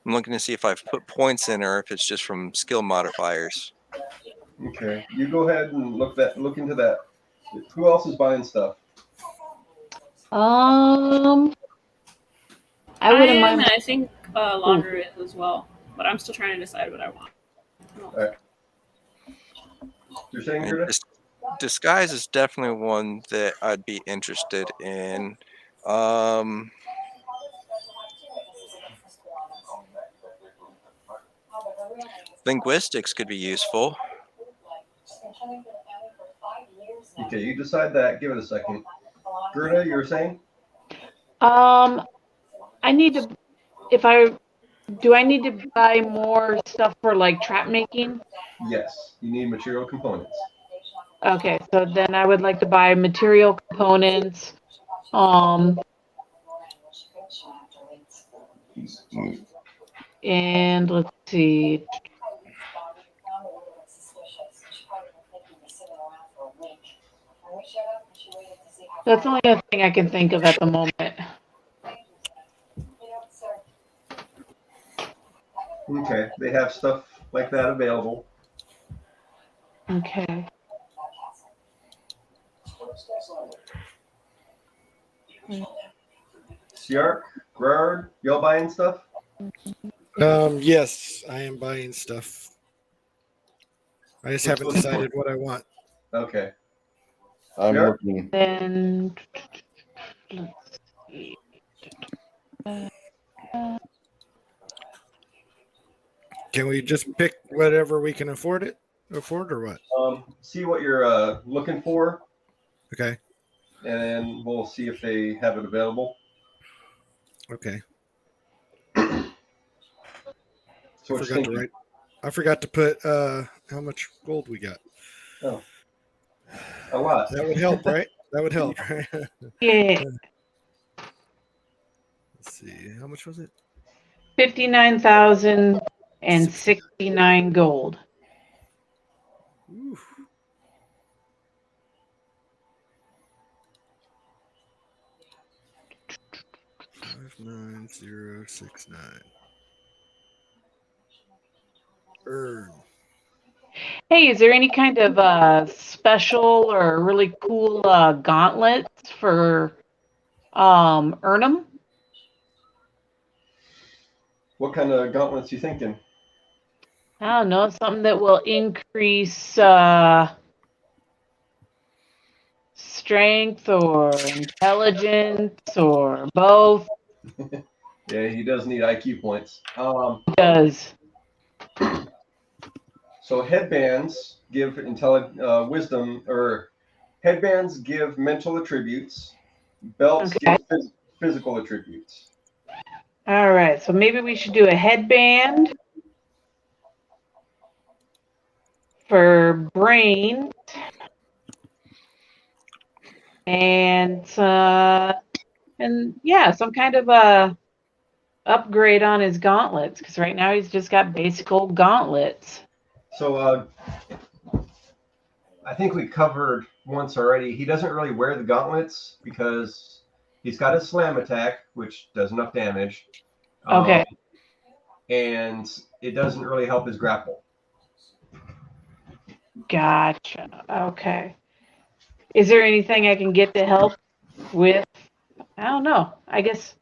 Speaker 4: looking to see if I've put points in or if it's just from skill modifiers.
Speaker 3: Okay. You go ahead and look into that. Who else is buying stuff?
Speaker 1: I
Speaker 6: I
Speaker 1: wouldn't
Speaker 6: am,
Speaker 1: mind.
Speaker 6: and I think Laundry is as well. But I'm still trying to decide what I want.
Speaker 3: All right. You're saying, Gerda?
Speaker 4: Disguise is definitely one that I'd be interested in. Linguistics could be useful.
Speaker 3: Okay, you decide that. Give it a second. Gerda, you were saying?
Speaker 1: I need to. Do I need to buy more stuff for like trap making?
Speaker 3: Yes. You need material components.
Speaker 1: Okay, so then I would like to buy material components Um, and let's see. That's the only other thing I can think of at the moment.
Speaker 3: Okay, they have stuff like that available.
Speaker 1: Okay.
Speaker 3: Siark, Gerard, y'all buying stuff?
Speaker 8: Yes, I am buying stuff. I just haven't decided what I want.
Speaker 3: Okay.
Speaker 2: I'm
Speaker 3: Sure.
Speaker 2: looking.
Speaker 1: Then let's see.
Speaker 8: Can we just pick whatever we can afford or what?
Speaker 3: See what you're looking for,
Speaker 8: Okay.
Speaker 3: and then we'll see if they have it available.
Speaker 8: Okay.
Speaker 3: So
Speaker 8: I forgot to put how much gold we got.
Speaker 3: Oh, a lot.
Speaker 8: That would help, right? That would help, right?
Speaker 1: Yeah.
Speaker 8: Let's see. How much was it?
Speaker 1: 59,069 gold.
Speaker 8: Ooh. $59069. Earn.
Speaker 1: Hey, is there any kind of special or really cool gauntlets for Urnham?
Speaker 3: What kind of gauntlets you thinking?
Speaker 1: I don't know, something that will increase strength or intelligence or both.
Speaker 3: Yeah, he does need IQ points.
Speaker 1: Does.
Speaker 3: So headbands give wisdom, or headbands give mental attributes. Belts
Speaker 1: Okay.
Speaker 3: give physical attributes.
Speaker 1: All right, so maybe we should do a headband for brain and yeah, some kind of a upgrade on his gauntlets, because right now he's just got basic old gauntlets.
Speaker 3: So I think we covered once already. He doesn't really wear the gauntlets because he's got a slam attack, which does enough damage.
Speaker 1: Okay.
Speaker 3: And it doesn't really help his grapple.
Speaker 1: Gotcha. Okay. Is there anything I can get to help with? I don't know. I guess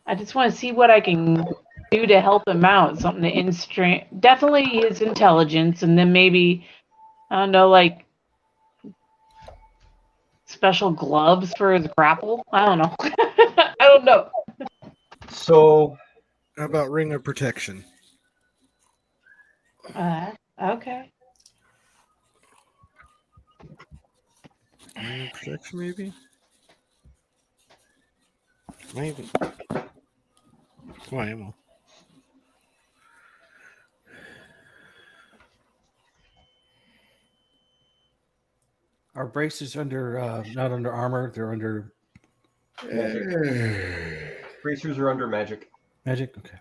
Speaker 1: I just want to see what I can do to help him out. Something to definitely his intelligence, and then maybe, I don't know, like special gloves for his grapple. I don't know. I don't know.
Speaker 3: So
Speaker 8: how about ring of protection?
Speaker 1: Okay.
Speaker 8: Ring of protection, maybe? Maybe. Oh, ammo.
Speaker 5: Our bracers under not under armor, they're under
Speaker 3: magic. Bracers are under magic.
Speaker 5: Magic? Okay.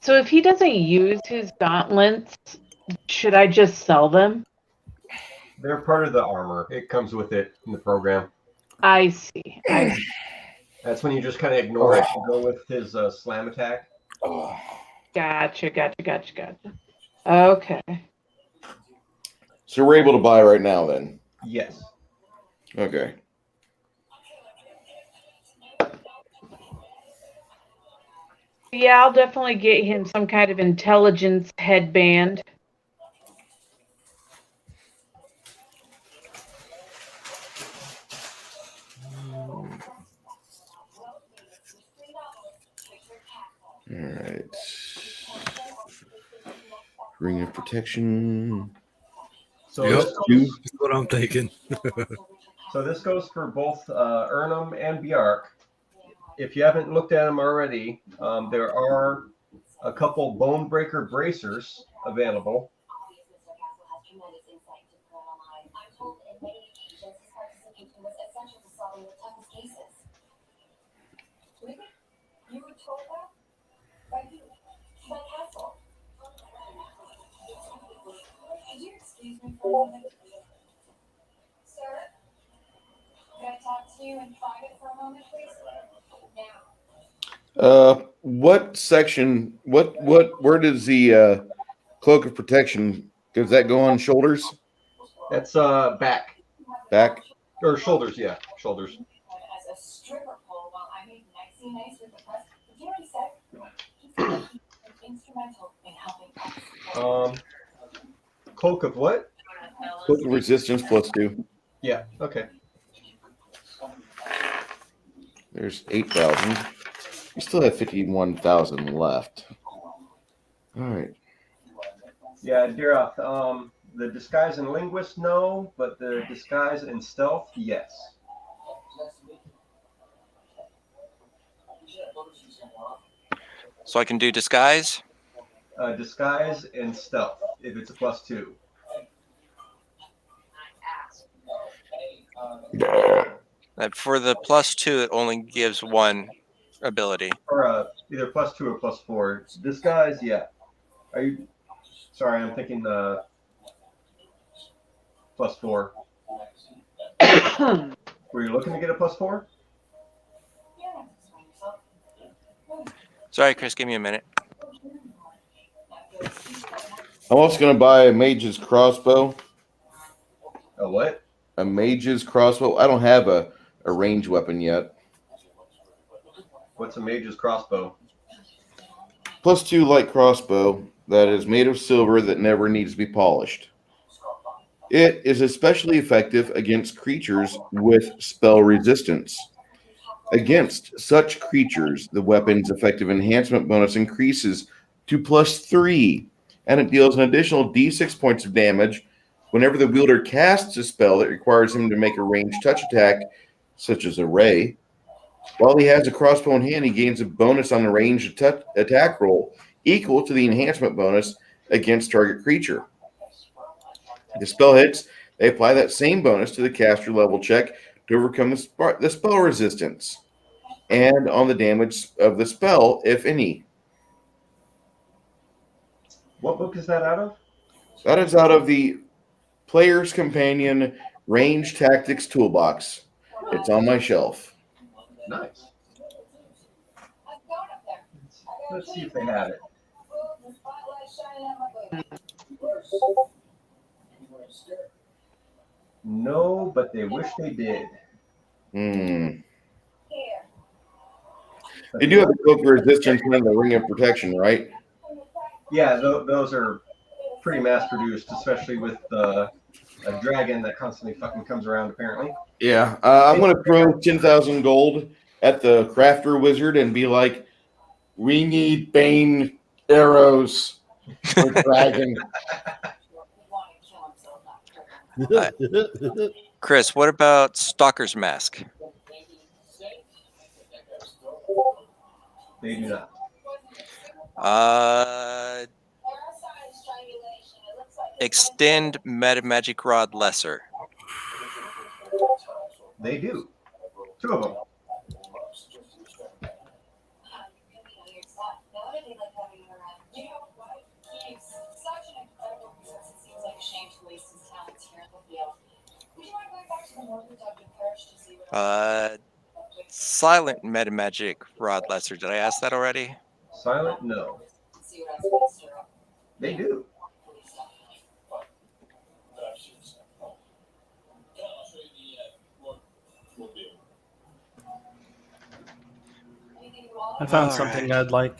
Speaker 1: So if he doesn't use his gauntlets, should I just sell them?
Speaker 3: They're part of the armor. It comes with it in the program.
Speaker 1: I see.
Speaker 3: That's when you just kind of ignore it and go with his slam attack.
Speaker 1: Gotcha. Okay.
Speaker 2: So we're able to buy right now then?
Speaker 3: Yes.
Speaker 2: Okay.
Speaker 1: Yeah, I'll definitely get him some kind of intelligence headband.
Speaker 2: All right. Ring of protection.
Speaker 3: So
Speaker 8: yep, that's what I'm thinking.
Speaker 3: So this goes for both Urnham and Bjark. If you haven't looked at them already, there are a couple bone breaker bracers available.
Speaker 2: What section? Where does the cloak of protection? Does that go on shoulders?
Speaker 3: That's back
Speaker 2: Back?
Speaker 3: or shoulders. Yeah, shoulders. Cloak of what?
Speaker 2: Cloak of resistance +2.
Speaker 3: Yeah. Okay.
Speaker 2: There's 8,000. You still have 51,000 left. All right.
Speaker 3: Yeah, Deroth. The disguise and linguist, no, but the disguise and stealth, yes.
Speaker 4: So I can do disguise.
Speaker 3: Disguise and stealth, if it's a +2.
Speaker 4: For the +2, it only gives one ability.
Speaker 3: Or either +2 or +4. Disguise, yeah. Are you? Sorry, I'm thinking the +4. Were you looking to get a +4?
Speaker 4: Sorry, Chris, give me a minute.
Speaker 2: I'm also going to buy a mage's crossbow.
Speaker 3: A what?
Speaker 2: A mage's crossbow. I don't have a ranged weapon yet.
Speaker 3: What's a mage's crossbow?
Speaker 2: +2 light crossbow that is made of silver that never needs to be polished. It is especially effective against creatures with spell resistance. Against such creatures, the weapon's effective enhancement bonus increases to +3, and it deals an additional d6 points of damage whenever the wielder casts a spell that requires him to make a ranged touch attack, such as a ray. While he has a crossbow in hand, he gains a bonus on the ranged attack roll equal to the enhancement bonus against target creature. If the spell hits, they apply that same bonus to the caster level check to overcome the spell resistance and on the damage of the spell, if any.
Speaker 3: What book is that out of?
Speaker 2: That is out of the Player's Companion Range Tactics Toolbox. It's on my shelf.
Speaker 3: Nice. Let's see if they have it. No, but they wish they did.
Speaker 2: They do have the cloak of resistance and the ring of protection, right?
Speaker 3: Yeah, those are pretty mass produced, especially with a dragon that constantly fucking comes around, apparently.
Speaker 2: Yeah. I'm going to throw 10,000 gold at the crafter wizard and be like, we need Bane arrows for dragon.
Speaker 4: Chris, what about Stalker's Mask?
Speaker 3: They do not.
Speaker 4: Extend Meta Magic Rod Lesser.
Speaker 3: They do. 2 of them.
Speaker 4: Silent Meta Magic Rod Lesser. Did I ask that already?
Speaker 3: Silent, no. They do.
Speaker 5: I found something I'd like.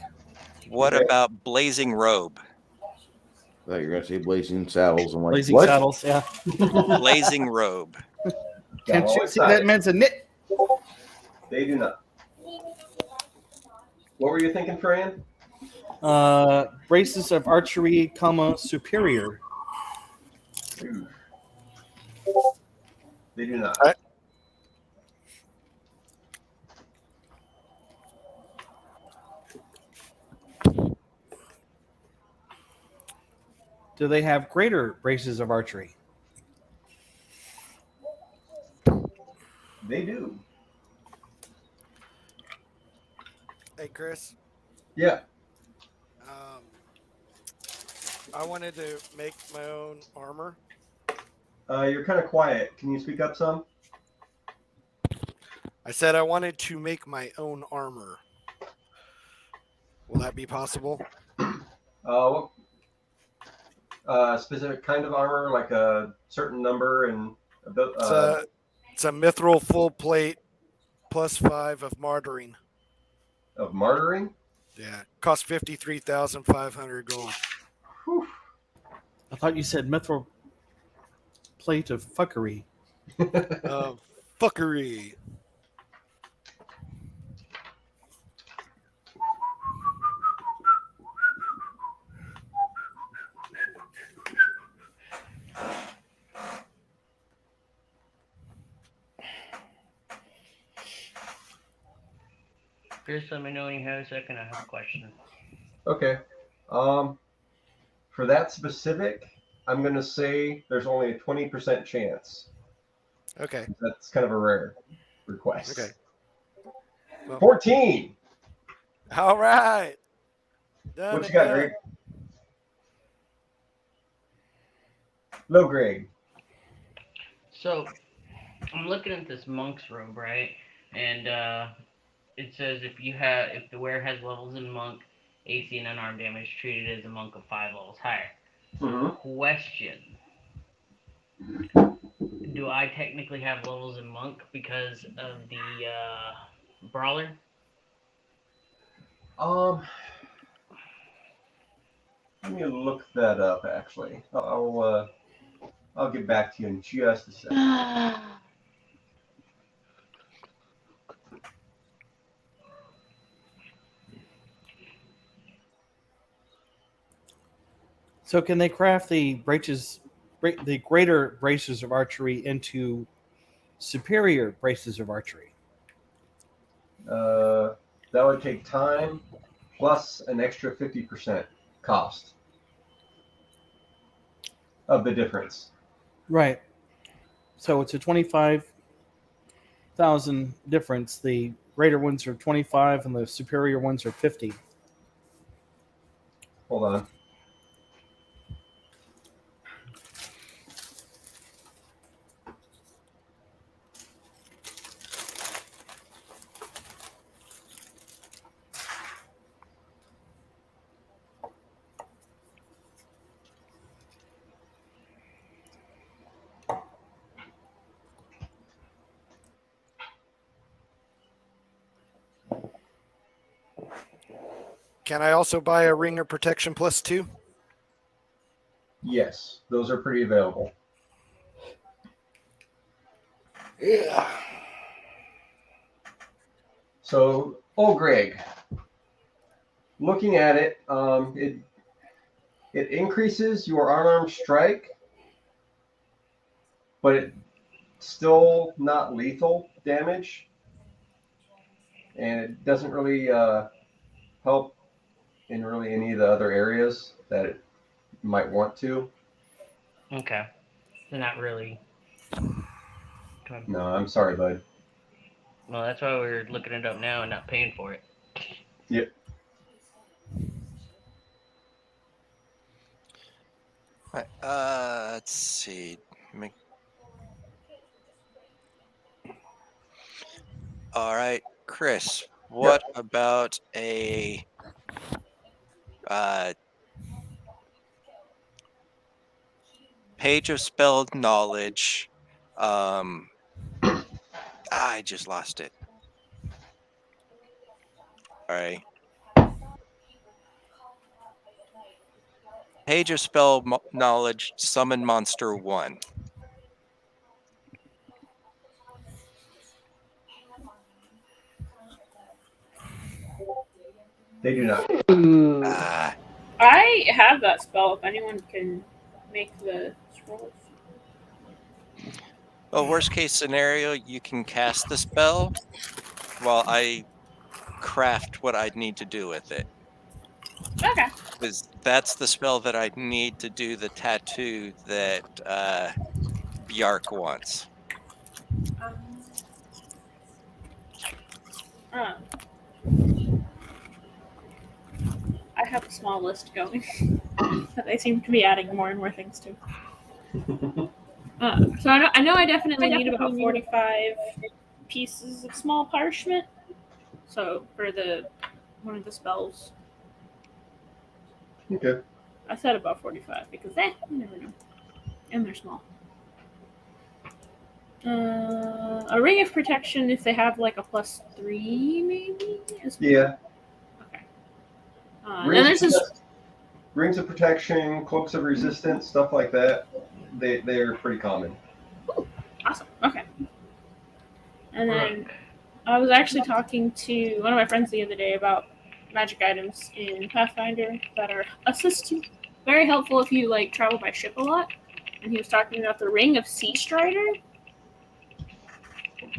Speaker 4: What about Blazing Robe?
Speaker 2: I thought you were going to say Blazing Saddles. I'm like,
Speaker 5: Blazing
Speaker 2: what?
Speaker 5: Saddles, yeah.
Speaker 4: Blazing Robe.
Speaker 5: Can't you see that man's a knit?
Speaker 3: They do not. What were you thinking, Fran?
Speaker 5: Braces of archery, superior.
Speaker 3: Ooh. They do not.
Speaker 5: Do they have greater braces of archery?
Speaker 3: They do.
Speaker 8: Hey, Chris.
Speaker 3: Yeah.
Speaker 8: I wanted to make my own armor.
Speaker 3: You're kind of quiet. Can you speak up some?
Speaker 8: I said I wanted to make my own armor. Will that be possible?
Speaker 3: What specific kind of armor, like a certain number and
Speaker 8: It's a mithril full plate +5 of martyring.
Speaker 3: of martyring?
Speaker 8: Yeah, cost 53,500 gold.
Speaker 3: Whew.
Speaker 5: I thought you said mithril plate of fuckery.
Speaker 8: Fuckery.
Speaker 9: Chris, let me know when you have a second. I have a question.
Speaker 3: Okay. For that specific, I'm going to say there's only a 20% chance.
Speaker 8: Okay.
Speaker 3: That's kind of a rare request.
Speaker 8: Okay. Well,
Speaker 3: 14.
Speaker 8: all right. Done
Speaker 3: What
Speaker 8: it,
Speaker 3: you got,
Speaker 8: done.
Speaker 3: Greg? Low Greg.
Speaker 9: So, I'm looking at this monk's robe, right? And it says if the wearer has levels in monk, AC and unarmed damage, treated as a monk of 5 levels higher.
Speaker 3: Mm-hmm.
Speaker 9: Question: do I technically have levels in monk because of the brawler?
Speaker 3: Let me look that up. Actually, I'll get back to you in just a second.
Speaker 5: So can they craft the greater braces of archery into superior braces of archery?
Speaker 3: That would take time plus an extra 50% cost of the difference.
Speaker 5: Right. So it's a 25,000 difference. The greater ones are 25 and the superior ones are 50.
Speaker 3: Hold on.
Speaker 8: Can I also buy a ring of protection +2?
Speaker 3: Yes, those are pretty available.
Speaker 8: Yeah.
Speaker 3: So, Greg, looking at it, it increases your unarmed strike, but it's still not lethal damage, and it doesn't really help in really any of the other areas that it might want to.
Speaker 9: Okay, they're not really.
Speaker 3: No, I'm sorry, bud.
Speaker 9: Well, that's why we're looking it up now and not paying for it.
Speaker 3: Yep.
Speaker 4: Right, let's see. All right, Chris. What about a page of spelled knowledge? I just lost it. All right. Page of spell knowledge. Summon monster 1.
Speaker 3: They do not.
Speaker 6: I have that spell if anyone can make the scrolls.
Speaker 4: Well, worst case scenario, you can cast the spell while I craft what I'd need to do with it.
Speaker 6: Okay.
Speaker 4: Because that's the spell that I'd need to do the tattoo that Bjark wants.
Speaker 6: Uh, I have a small list going that I seem to be adding more and more things to. So I know I definitely need about 45 pieces of small parchment. So for one of the spells,
Speaker 3: Okay.
Speaker 6: I said about 45 because you never know, and they're small. A ring of protection if they have like a +3 maybe.
Speaker 3: Yeah.
Speaker 6: Okay. Then there's this.
Speaker 3: Rings of protection, cloaks of resistance, stuff like that. They're pretty common.
Speaker 6: Awesome. Okay. And then I was actually talking to one of my friends the other day about magic items in Pathfinder that are very helpful if you like travel by ship a lot. And he was talking about the Ring of Sea Strider,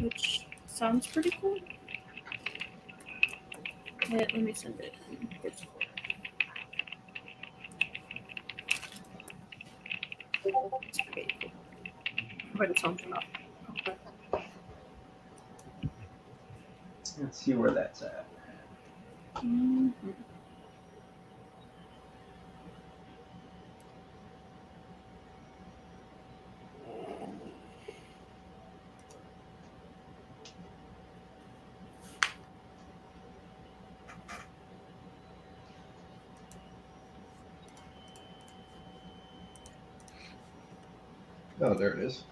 Speaker 6: which sounds pretty cool. Let me send it. It's pretty cool. But it's something enough. Okay.
Speaker 3: Let's see where that's at.
Speaker 6: Mm-hmm.
Speaker 3: Oh, there it is.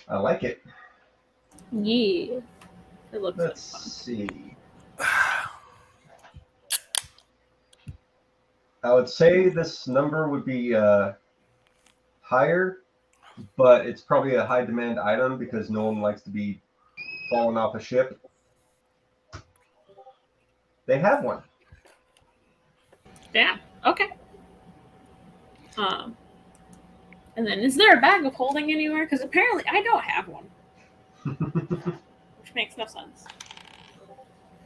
Speaker 3: I like it.
Speaker 6: Yeah. It looks
Speaker 3: Let's
Speaker 6: like fun.
Speaker 3: see. I would say this number would be higher, but it's probably a high demand item because no one likes to be falling off a ship. They have one.
Speaker 6: Damn. Okay. And then is there a bag of holding anywhere? Because apparently I don't have one. Which makes no sense.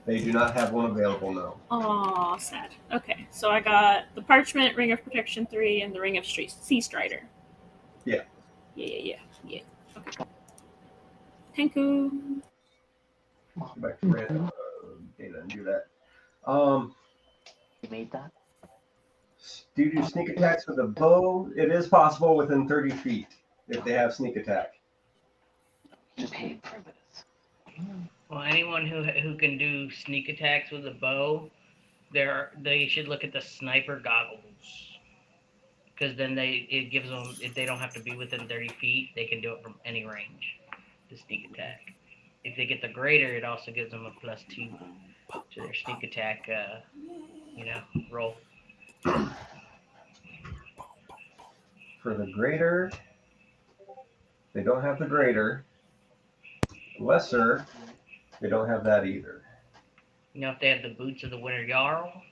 Speaker 3: They do not have one available now.
Speaker 6: Aw, sad. Okay, so I got the Parchment, Ring of Protection 3, and the Ring of Sea Strider.
Speaker 3: Yeah.
Speaker 6: Yeah. Okay. Thank you.
Speaker 3: Go back to data and do that.
Speaker 10: You made that?
Speaker 3: Do you do sneak attacks with a bow? It is possible within 30 feet if they have sneak attack.
Speaker 10: You paid for this.
Speaker 9: Well, anyone who can do sneak attacks with a bow, they should look at the sniper goggles, because then it gives them, if they don't have to be within 30 feet, they can do it from any range. The sneak attack. If they get the greater, it also gives them a +2 to their sneak attack. Roll.
Speaker 3: For the greater, they don't have the greater. Lesser, they don't have that either.
Speaker 9: You know, if they have the boots of the Winter Jarl.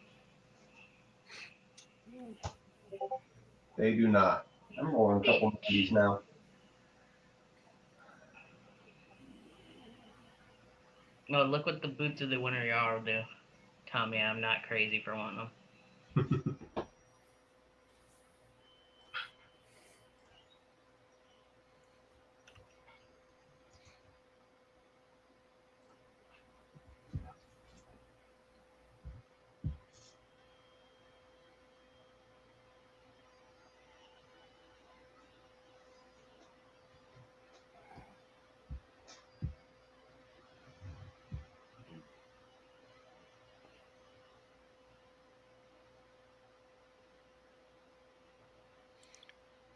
Speaker 3: They do not. I'm rolling a couple of these now.
Speaker 9: No, look what the boots of the Winter Jarl do. Tell me I'm not crazy for wanting them.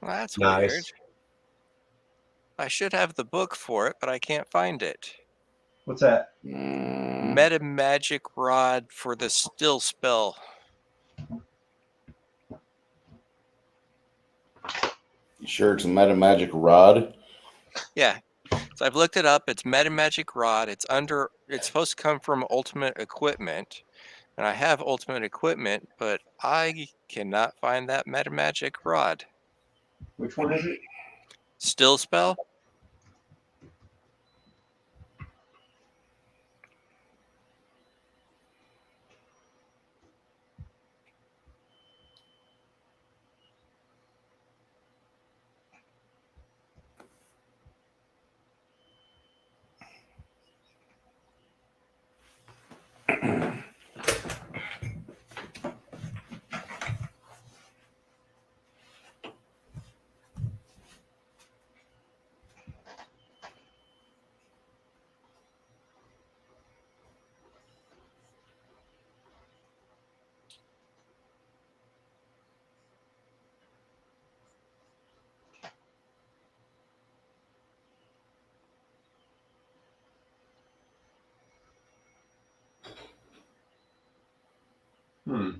Speaker 4: Well, that's
Speaker 3: Nice.
Speaker 4: weird. I should have the book for it, but I can't find it.
Speaker 3: What's that?
Speaker 4: Meta Magic Rod for the Still spell.
Speaker 2: You sure it's a meta magic rod?
Speaker 4: Yeah. So I've looked it up. It's Meta Magic Rod. It's supposed to come from Ultimate Equipment. And I have Ultimate Equipment, but I cannot find that Meta Magic Rod.
Speaker 3: Which one is it?
Speaker 4: Still spell?
Speaker 3: Hmm.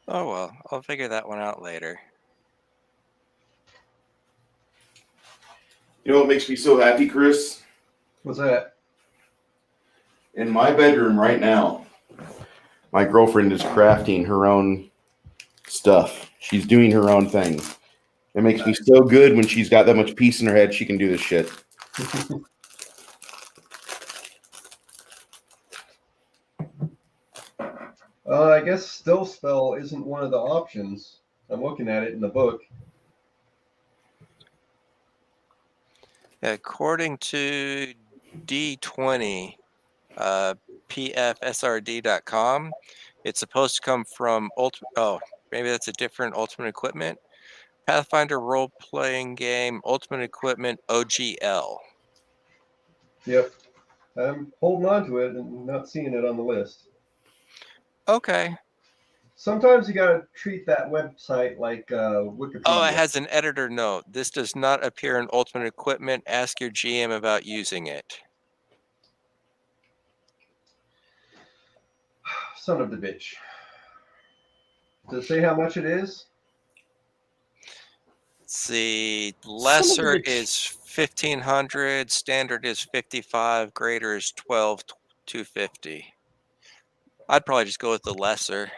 Speaker 4: Oh well, I'll figure that one out later.
Speaker 2: You know what makes me so happy, Chris?
Speaker 3: What's that?
Speaker 2: In my bedroom right now, my girlfriend is crafting her own stuff. She's doing her own thing. It makes me so good when she's got that much peace in her head she can do this shit.
Speaker 3: I guess still spell isn't one of the options. I'm looking at it in the book.
Speaker 4: According to D20, pfsrd.com, it's supposed to come from Oh, maybe that's a different Ultimate Equipment. Pathfinder role-playing game, Ultimate Equipment OGL.
Speaker 3: Yep. I'm holding on to it and not seeing it on the list.
Speaker 4: Okay.
Speaker 3: Sometimes you gotta treat that website like Wikipedia.
Speaker 4: Oh, it has an editor note. This does not appear in Ultimate Equipment. Ask your GM about using it.
Speaker 3: Son of the bitch. Does it say how much it is?
Speaker 4: Let's see, lesser is 1500, standard is 55, greater is 12,250. I'd probably just go with the lesser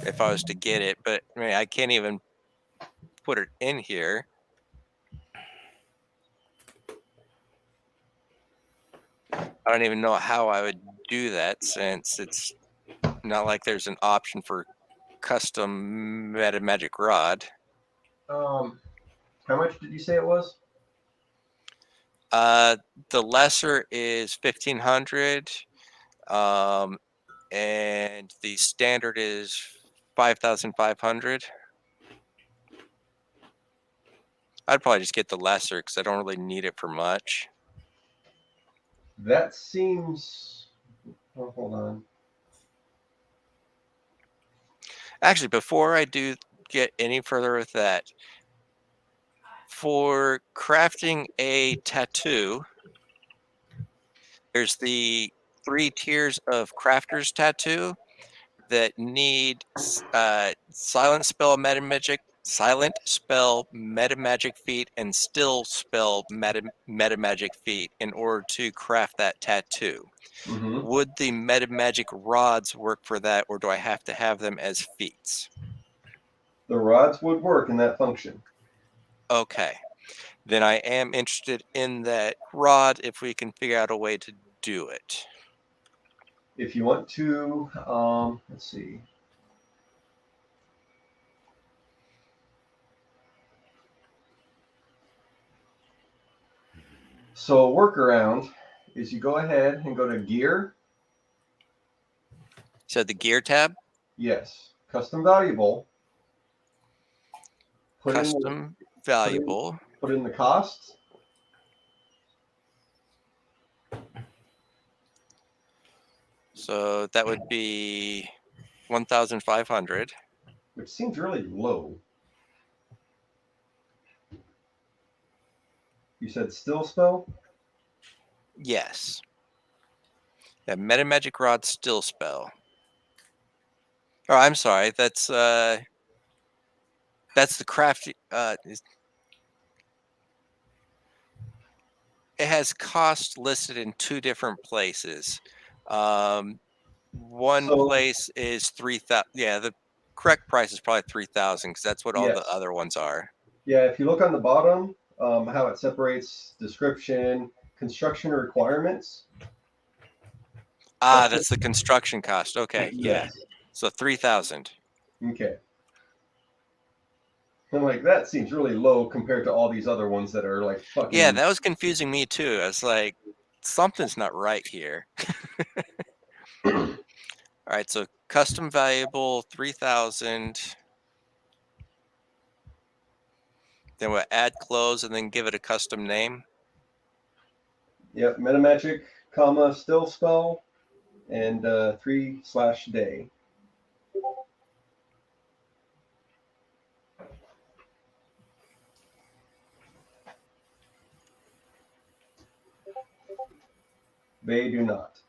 Speaker 4: if I was to get it, but I mean, I can't even put it in here. I don't even know how I would do that since it's not like there's an option for custom meta magic rod.
Speaker 3: How much did you say it was?
Speaker 4: The lesser is 1500, and the standard is 5,500. I'd probably just get the lesser because I don't really need it for much.
Speaker 3: That seems. Oh, hold on.
Speaker 4: Actually, before I do get any further with that, for crafting a tattoo, there's the 3 tiers of crafter's tattoo that need silent spell metamagic feat, and still spell metamagic feat in order to craft that tattoo.
Speaker 3: Mm-hmm.
Speaker 4: Would the metamagic rods work for that, or do I have to have them as feats?
Speaker 3: The rods would work in that function.
Speaker 4: Okay, then I am interested in that rod if we can figure out a way to do it.
Speaker 3: If you want to, let's see. So a workaround is you go ahead and go to Gear.
Speaker 4: So the gear tab?
Speaker 3: Yes. Custom Valuable.
Speaker 4: Custom valuable.
Speaker 3: Put in the costs.
Speaker 4: So that would be 1,500.
Speaker 3: Which seems really low. You said still spell?
Speaker 4: Yes. That metamagic rod still spell. Oh, I'm sorry. That's the craft. It has cost listed in 2 different places. One
Speaker 3: So-
Speaker 4: place is 3,000. Yeah, the correct price is probably 3,000 because that's what all the
Speaker 3: Yes.
Speaker 4: other ones are.
Speaker 3: Yeah, if you look on the bottom, how it separates description, construction requirements.
Speaker 4: That's the construction cost. Okay, yeah.
Speaker 3: Yes.
Speaker 4: So 3,000.
Speaker 3: Okay. I'm like, that seems really low compared to all these other ones that are like fucking.
Speaker 4: Yeah, that was confusing me too. I was like, something's not right here. All right, so custom valuable 3,000. Then we'll add clothes and then give it a custom name.
Speaker 3: Yep, metamagic, comma, still spell, and 3/day. They do not.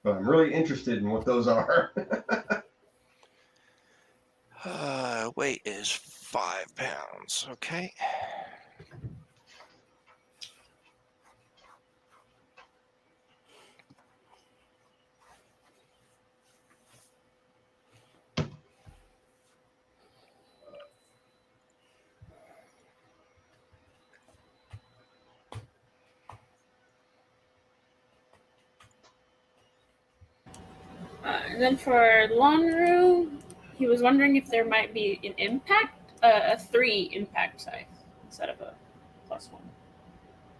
Speaker 3: But I'm really interested in what those are.
Speaker 4: Weight is 5 pounds. Okay.
Speaker 6: And then for Lonru, he was wondering if there might be an impact, a 3 impact size instead of a +1.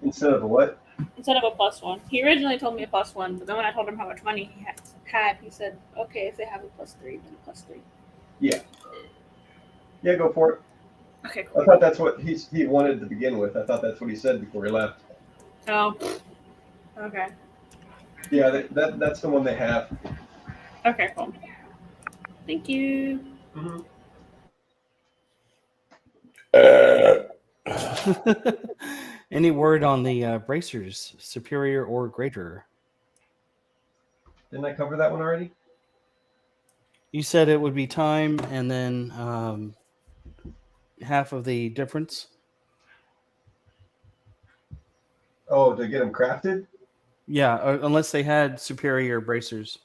Speaker 3: Instead of a what?
Speaker 6: Instead of a +1. He originally told me a +1, but then when I told him how much money he had, he said, okay, if they have a +3, then a +3.
Speaker 3: Yeah. Yeah, go for it.
Speaker 6: Okay, cool.
Speaker 3: I thought that's what he wanted to begin with. I thought that's what he said before he left.
Speaker 6: Oh, okay.
Speaker 3: Yeah, that's the one they have.
Speaker 6: Okay, cool. Thank you.
Speaker 3: Mm-hmm.
Speaker 5: Any word on the bracers, superior or greater?
Speaker 3: Didn't I cover that one already?
Speaker 5: You said it would be time and then half of the difference.
Speaker 3: Oh, to get them crafted?
Speaker 5: Yeah, unless they had superior bracers.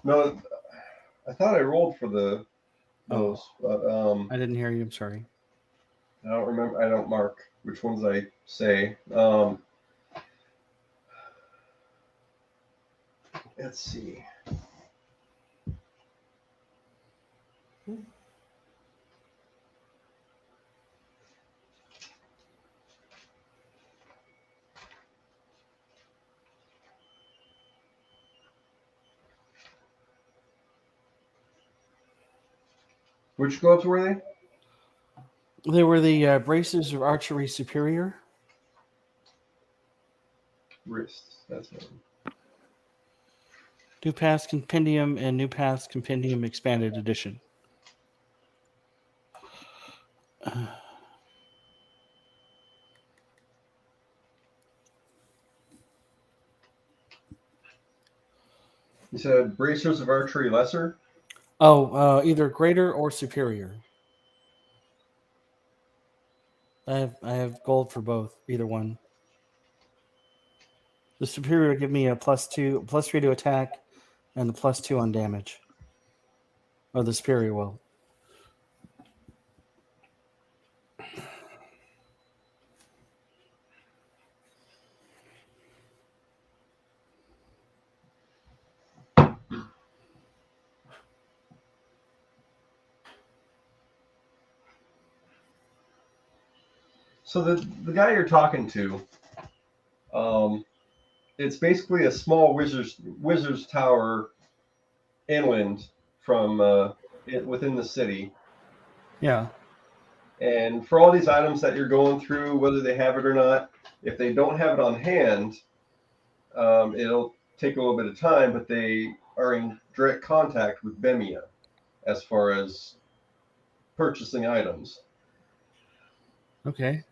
Speaker 3: No, I thought I rolled for those, but
Speaker 5: I didn't hear you. I'm sorry.
Speaker 3: I don't remember. I don't mark which ones I say. Let's see. Which gloves were they?
Speaker 5: They were the bracers of archery superior.
Speaker 3: Wrists. That's one.
Speaker 5: New Path Compendium and New Path Compendium Expanded Edition.
Speaker 3: You said bracers of archery lesser?
Speaker 5: Either greater or superior. I have gold for both, either one. The superior will give me a +3 to attack, and the +2 on damage. Or the superior will.
Speaker 3: So the guy you're talking to, it's basically a small wizard's tower inland from within the city.
Speaker 5: Yeah.
Speaker 3: And for all these items that you're going through, whether they have it or not, if they don't have it on hand, it'll take a little bit of time, but they are in direct contact with Bemia as far as purchasing items.
Speaker 5: Okay.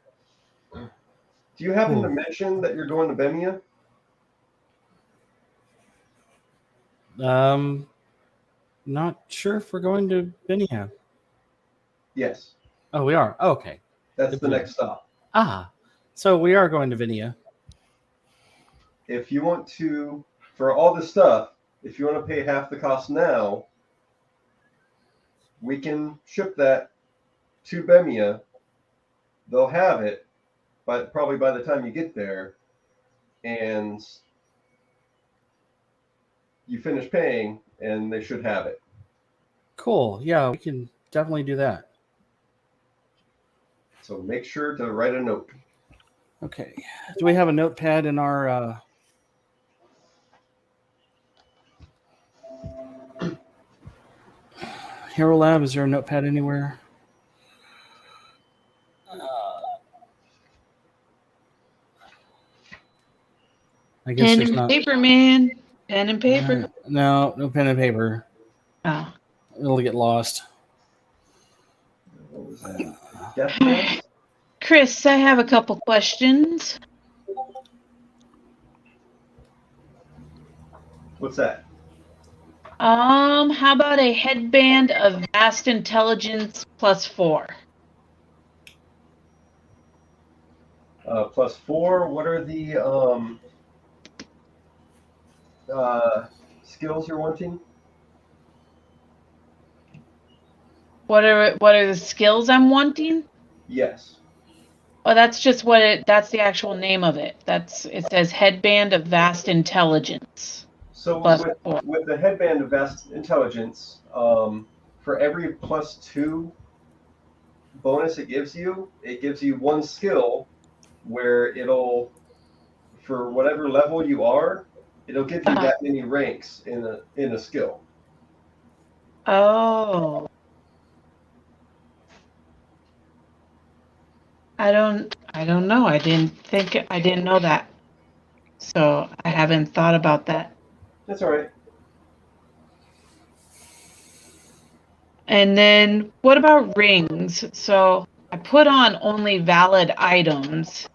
Speaker 3: Do you happen to
Speaker 5: Cool.
Speaker 3: mention that you're going to Bemia?
Speaker 5: Not sure if we're going to Benia.
Speaker 3: Yes.
Speaker 5: Oh, we are. Oh, okay.
Speaker 3: That's
Speaker 5: Good
Speaker 3: the
Speaker 5: to know.
Speaker 3: next stop.
Speaker 5: So we are going to Vinia.
Speaker 3: If you want to, for all this stuff, if you want to pay half the cost now, we can ship that to Bemia. They'll have it, but probably by the time you get there, and you finish paying, and they should have it.
Speaker 5: Cool. Yeah, we can definitely do that.
Speaker 3: So make sure to write a note.
Speaker 5: Okay. Do we have a notepad in our Hero Lab? Is there a notepad anywhere? I guess
Speaker 1: Pen
Speaker 5: there's
Speaker 1: and
Speaker 5: not.
Speaker 1: paper, man. Pen and paper.
Speaker 5: No pen and paper.
Speaker 1: Oh.
Speaker 5: It'll get lost.
Speaker 3: Death mask?
Speaker 1: Chris, I have a couple questions.
Speaker 3: What's that?
Speaker 1: How about a headband of vast intelligence +4?
Speaker 3: +4. What are the skills you're wanting?
Speaker 1: What are the skills I'm wanting?
Speaker 3: Yes.
Speaker 1: Oh, that's just that's the actual name of it. It says headband of vast intelligence.
Speaker 3: So
Speaker 1: +4.
Speaker 3: with the headband of vast intelligence, for every +2 bonus it gives you one skill where it'll, for whatever level you are, it'll give you that many ranks in a skill.
Speaker 1: Oh. I don't know. I didn't know that. So I haven't thought about that.
Speaker 3: That's all right.
Speaker 1: And then what about rings? So I put on only valid items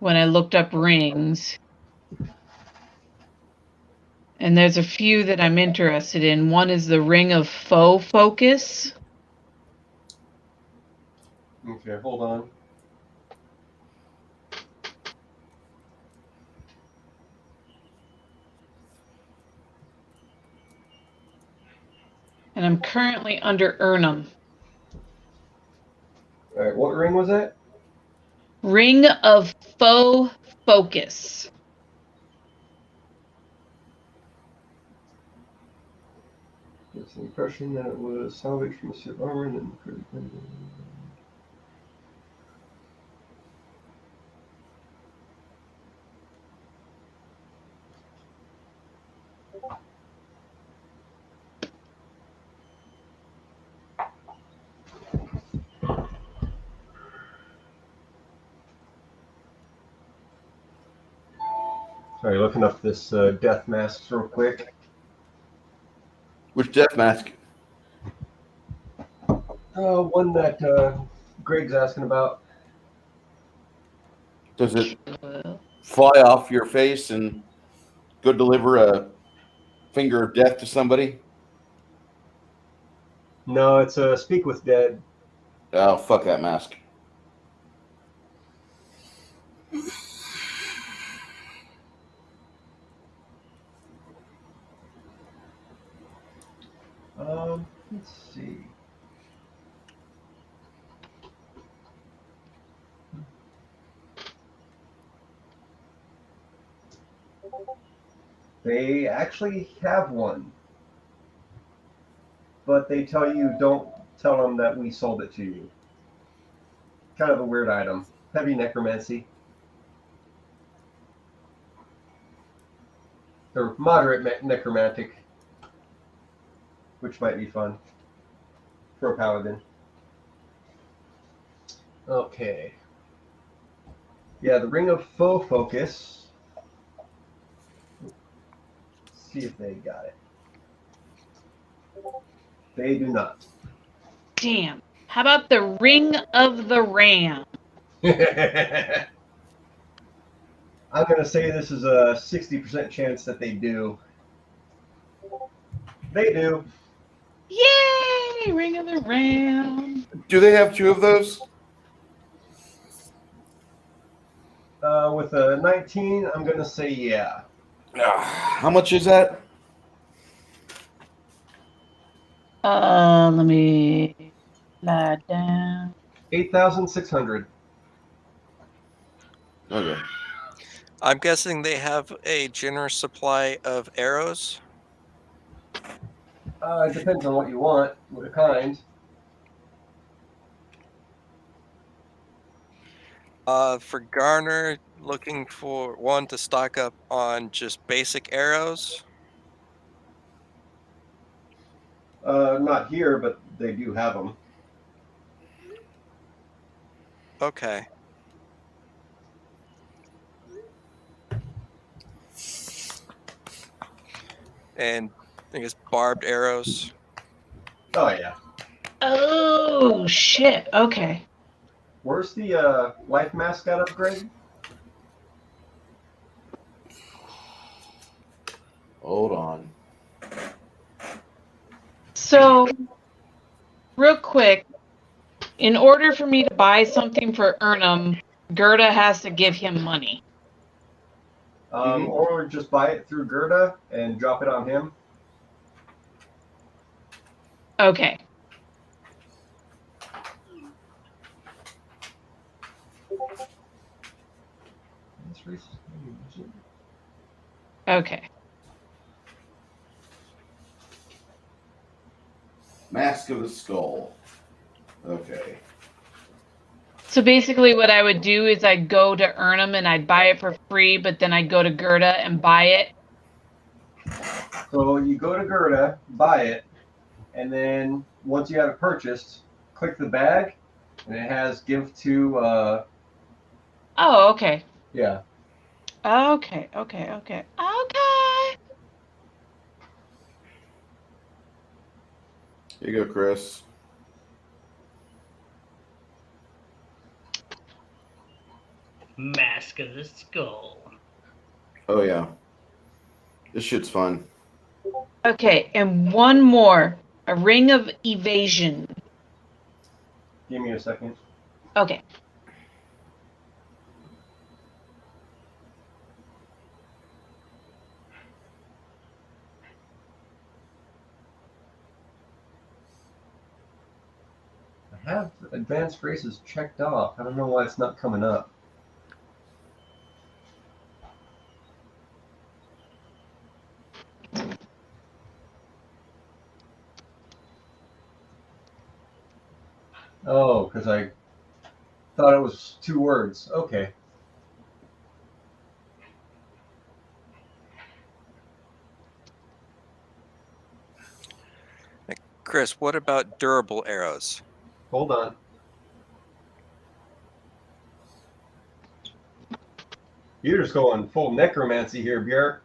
Speaker 1: when I looked up rings. And there's a few that I'm interested in. One is the Ring of Faux Focus.
Speaker 3: Okay, hold on.
Speaker 1: And I'm currently under Urnum.
Speaker 3: All right, what ring was that?
Speaker 1: Ring of Faux Focus.
Speaker 3: Gives the impression that it was salvaged from a suit of armor and then. Sorry, looking up this death masks real quick.
Speaker 2: Which death mask?
Speaker 3: One that Greg's asking about.
Speaker 2: Does it fly off your face and go deliver a finger of death to somebody?
Speaker 3: No, it's a Speak with Dead.
Speaker 2: Oh, fuck that mask.
Speaker 3: Let's see. They actually have one, but they tell you don't tell them that we sold it to you. Kind of a weird item. Heavy necromancy. Or moderate necromantic, which might be fun for a paladin. Okay. Yeah, the Ring of Faux Focus. Let's see if they got it. They do not.
Speaker 1: Damn. How about the Ring of the Ram?
Speaker 3: I'm going to say this is a 60% chance that they do. They do.
Speaker 1: Yay! Ring of the Ram.
Speaker 2: Do they have two of those?
Speaker 3: With a 19, I'm going to say yeah.
Speaker 2: How much is that?
Speaker 1: Let me lie down.
Speaker 3: 8,600.
Speaker 2: Okay.
Speaker 4: I'm guessing they have a generous supply of arrows.
Speaker 3: It depends on what you want, what kind.
Speaker 4: For Garner, looking for one to stock up on just basic arrows.
Speaker 3: Not here, but they do have them.
Speaker 4: Okay. And I guess barbed arrows.
Speaker 3: Oh, yeah.
Speaker 1: Oh, shit. Okay.
Speaker 3: Where's the life mascot upgrade?
Speaker 2: Hold on.
Speaker 1: So, real quick, in order for me to buy something for Ernum, Gerda has to give him money.
Speaker 3: Or just buy it through Gerda and drop it on him.
Speaker 1: Okay. Okay.
Speaker 2: Mask of the Skull. Okay.
Speaker 1: So basically what I would do is I'd go to Ernum and I'd buy it for free, but then I'd go to Gerda and buy it.
Speaker 3: So you go to Gerda, buy it, and then once you have it purchased, click the bag, and it has give to,
Speaker 1: Oh, okay.
Speaker 3: yeah.
Speaker 1: Okay. Okay.
Speaker 2: Here you go, Chris.
Speaker 9: Mask of the Skull.
Speaker 2: Oh, yeah. This shit's fun.
Speaker 1: Okay, and one more. A ring of evasion.
Speaker 3: Give me a second.
Speaker 1: Okay.
Speaker 3: I have advanced races checked off. I don't know why it's not coming up. Oh, because I thought it was 2 words. Okay.
Speaker 4: Chris, what about durable arrows?
Speaker 3: Hold on. You're just going full necromancy here, Björk.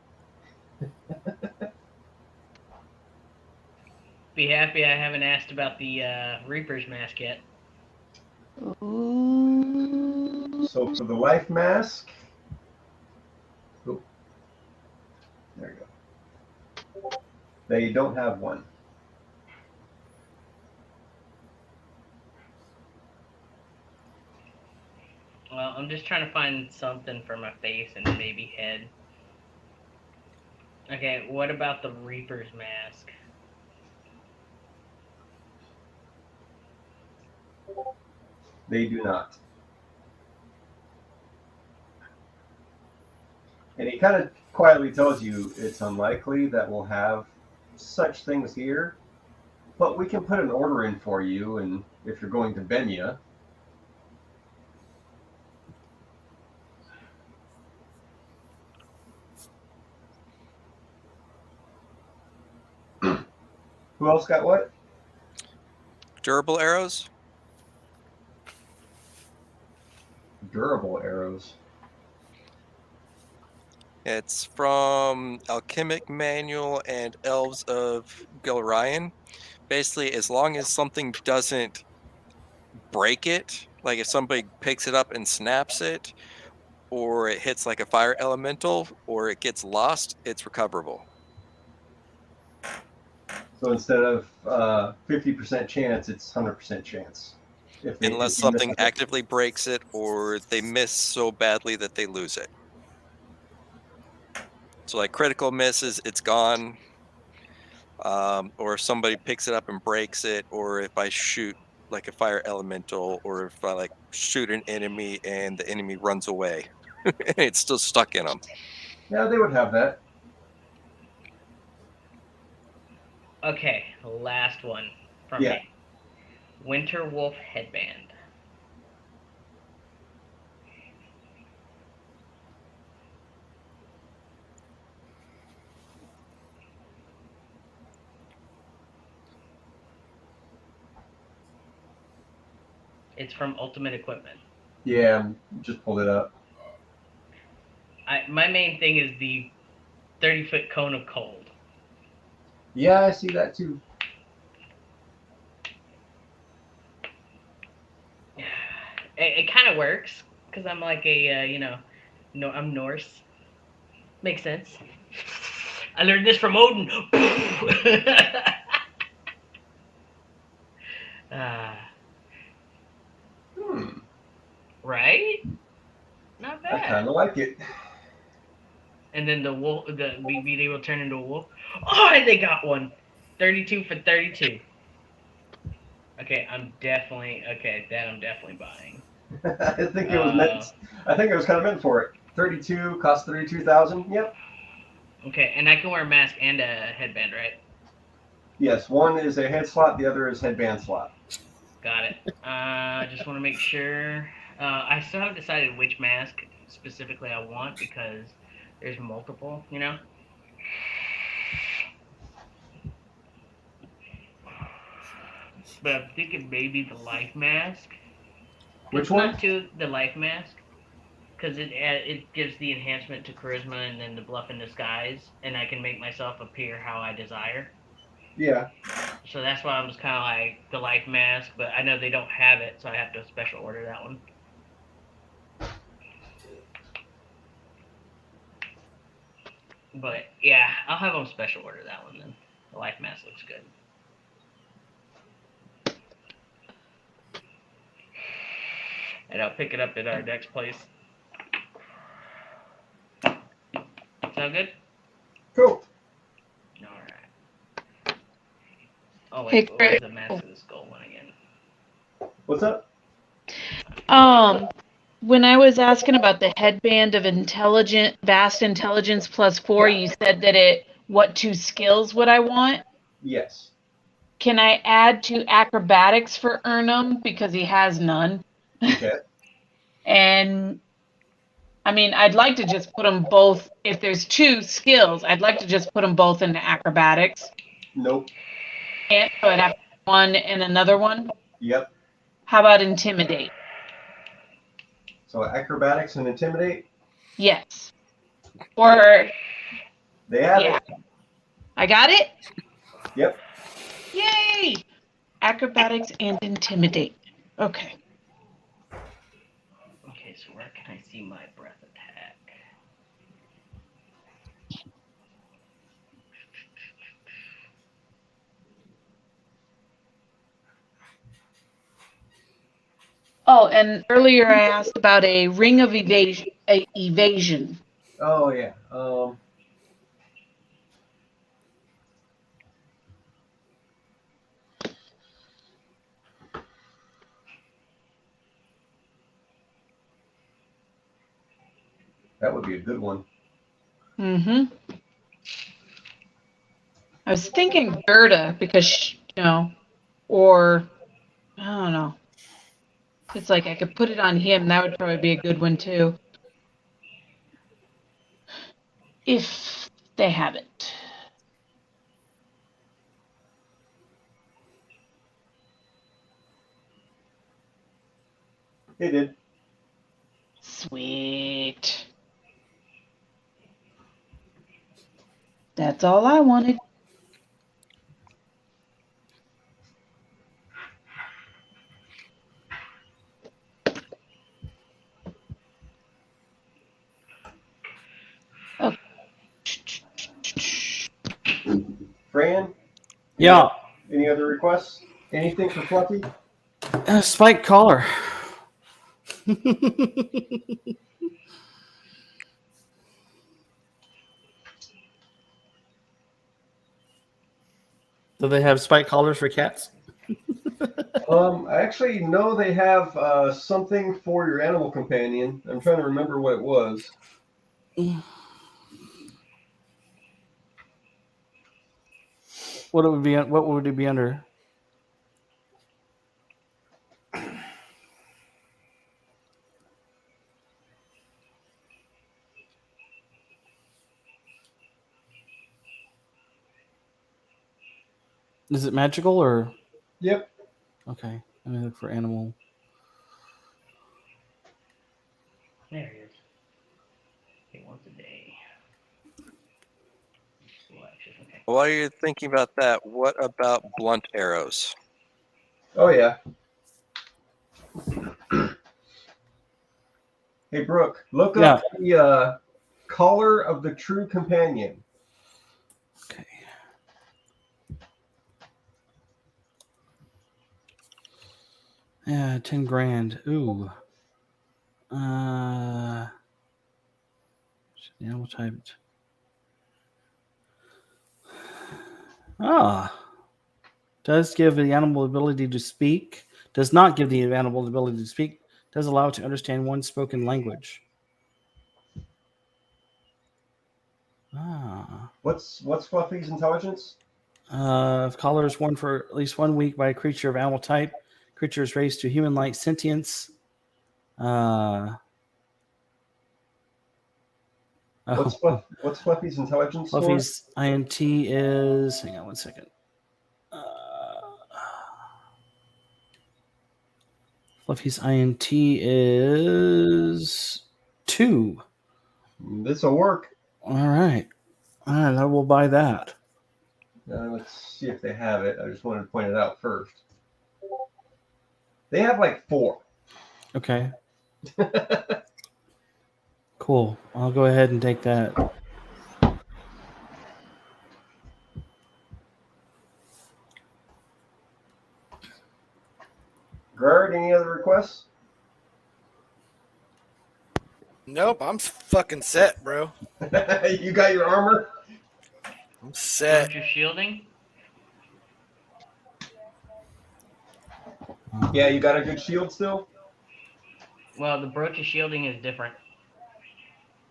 Speaker 9: Be happy I haven't asked about the Reaper's Mask yet.
Speaker 3: So for the life mask, oh, there you go. They don't have one.
Speaker 9: Well, I'm just trying to find something for my face and maybe head. Okay, what about the Reaper's Mask?
Speaker 3: They do not. And he kind of quietly tells you it's unlikely that we'll have such things here, but we can put an order in for you, and if you're going to Benya. Who else got what?
Speaker 4: Durable arrows?
Speaker 3: Durable arrows.
Speaker 4: It's from Alchemic Manual and Elves of Gilrayan. Basically, as long as something doesn't break it, like if somebody picks it up and snaps it, or it hits like a fire elemental, or it gets lost, it's recoverable.
Speaker 3: So instead of 50% chance, it's 100% chance. If
Speaker 4: Unless
Speaker 3: you miss
Speaker 4: something
Speaker 3: it.
Speaker 4: actively breaks it, or they miss so badly that they lose it. So like critical misses, it's gone. Or if somebody picks it up and breaks it, or if I shoot like a fire elemental, or if I like shoot an enemy and the enemy runs away, it's still stuck in them.
Speaker 3: Yeah, they would have that.
Speaker 9: Okay, last one from
Speaker 3: Yeah.
Speaker 9: me. Winter Wolf Headband. It's from Ultimate Equipment.
Speaker 3: Yeah, just pulled it up.
Speaker 9: My main thing is the 30-foot cone of cold.
Speaker 3: Yeah, I see that too.
Speaker 9: It kind of works because I'm like a no, I'm Norse. Makes sense. I learned this from Odin. Ah,
Speaker 3: Hmm.
Speaker 9: right? Not
Speaker 3: I
Speaker 9: bad.
Speaker 3: kind of like it.
Speaker 9: And then the wolf, the BB, will turn into a wolf. Oh, and they got one. 32 for 32. Okay, I'm definitely that I'm definitely buying.
Speaker 3: I think it was meant. I think it was kind of meant for it. 32 cost 32,000. Yep.
Speaker 9: Okay, and I can wear a mask and a headband, right?
Speaker 3: Yes, one is a head slot, the other is headband slot.
Speaker 9: Got it. I just want to make sure. I still haven't decided which mask specifically I want because there's multiple, But I'm thinking maybe the life mask.
Speaker 3: Which one?
Speaker 9: Not too the life mask, because it gives the enhancement to charisma and then the bluff in disguise, and I can make myself appear how I desire.
Speaker 3: Yeah.
Speaker 9: So that's why I'm just kind of like the life mask, but I know they don't have it, so I have to special order that one. But yeah, I'll have them special order that one then. The life mask looks good. And I'll pick it up at our next place. Sound good?
Speaker 3: Cool.
Speaker 9: Alright. Oh
Speaker 1: Hey,
Speaker 9: wait, what was
Speaker 1: Chris.
Speaker 9: the Mask of the Skull one again?
Speaker 3: What's up?
Speaker 1: When I was asking about the headband of vast intelligence +4, you said that what 2 skills would I want?
Speaker 3: Yes.
Speaker 1: Can I add to acrobatics for Ernum because he has none?
Speaker 3: Okay.
Speaker 1: And I mean, I'd like to just put them both. If there's 2 skills, I'd like to just put them both into acrobatics.
Speaker 3: Nope.
Speaker 1: And so I'd have one and another one.
Speaker 3: Yep.
Speaker 1: How about intimidate?
Speaker 3: So acrobatics and intimidate.
Speaker 1: Yes. Or
Speaker 3: They have
Speaker 1: yeah,
Speaker 3: it.
Speaker 1: I got it.
Speaker 3: Yep.
Speaker 1: Yay! Acrobatics and intimidate. Okay.
Speaker 9: Okay, so where can I see my breath attack?
Speaker 1: Oh, and earlier I asked about a ring of evasion.
Speaker 3: Oh yeah. That would be a good one.
Speaker 1: Mm-hmm. I was thinking Gerda because, or I don't know. It's like I could put it on him. That would probably be a good one too. If they have it.
Speaker 3: They did.
Speaker 1: Sweet. That's all I wanted. Oh.
Speaker 3: Fran?
Speaker 5: Yeah.
Speaker 3: Any other requests? Anything for Fluffy?
Speaker 5: Spike collar. Do they have spike collars for cats?
Speaker 3: I actually know they have something for your animal companion. I'm trying to remember what it was.
Speaker 5: What would it be under? Is it magical or?
Speaker 3: Yep.
Speaker 5: Okay, let me look for animal.
Speaker 9: There it is. Okay, once a day. Okay.
Speaker 4: While you're thinking about that, what about blunt arrows?
Speaker 3: Oh yeah. Hey, Brooke, look
Speaker 5: Yeah.
Speaker 3: up the collar of the true companion.
Speaker 5: Okay. Yeah, 10 grand. Ooh. Animal type. Does give the animal ability to speak. Does not give the animal the ability to speak. Does allow it to understand one spoken language.
Speaker 3: What's Fluffy's intelligence?
Speaker 5: If collar is worn for at least 1 week by a creature of animal type, creature is raised to human-like sentience.
Speaker 3: What's Fluffy's intelligence score?
Speaker 5: Fluffy's INT is. Hang on 1 second. Fluffy's INT is 2.
Speaker 3: This will work.
Speaker 5: All right. I will buy that.
Speaker 3: Let's see if they have it. I just wanted to point it out first. They have like 4.
Speaker 5: Okay. Cool. I'll go ahead and take that.
Speaker 3: Gerard, any other requests?
Speaker 8: Nope, I'm fucking set, bro.
Speaker 3: You got your armor?
Speaker 8: I'm set.
Speaker 9: Aren't you shielding?
Speaker 3: Yeah, you got a good shield still?
Speaker 9: Well, the brooch of shielding is different.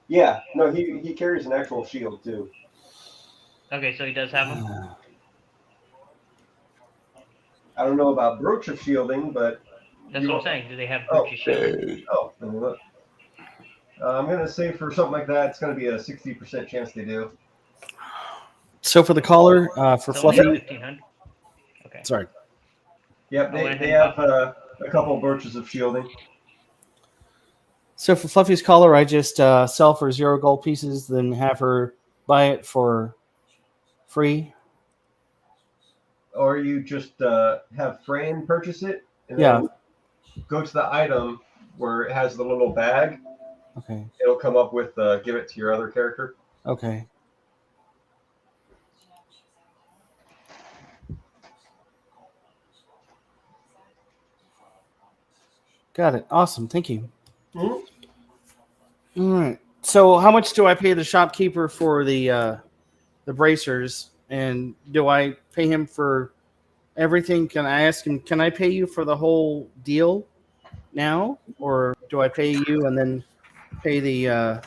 Speaker 3: Yeah, no, he carries an actual shield too.
Speaker 9: Okay, so he does have them?
Speaker 3: I don't know about brooch of shielding, but...
Speaker 9: That's what I'm saying. Do they have brooch of shielding?
Speaker 3: Oh, let me look. I'm going to say for something like that, it's going to be a 60% chance they do.
Speaker 5: So for the collar, for
Speaker 9: So
Speaker 5: Fluffy...
Speaker 9: 1,500. Okay.
Speaker 5: Sorry.
Speaker 3: Yep, they have a couple brooches of shielding.
Speaker 5: So for Fluffy's collar, I just sell for 0 gold pieces, then have her buy it for free.
Speaker 3: Or you just have Fran purchase it, and
Speaker 5: Yeah.
Speaker 3: then go to the item where it has the little bag.
Speaker 5: Okay.
Speaker 3: It'll come up with give it to your other character.
Speaker 5: Okay. Got it. Awesome. Thank you.
Speaker 3: Mm-hmm.
Speaker 5: All right. So how much do I pay the shopkeeper for the bracers, and do I pay him for everything? Can I ask him, can I pay you for the whole deal now, or do I pay you and then pay the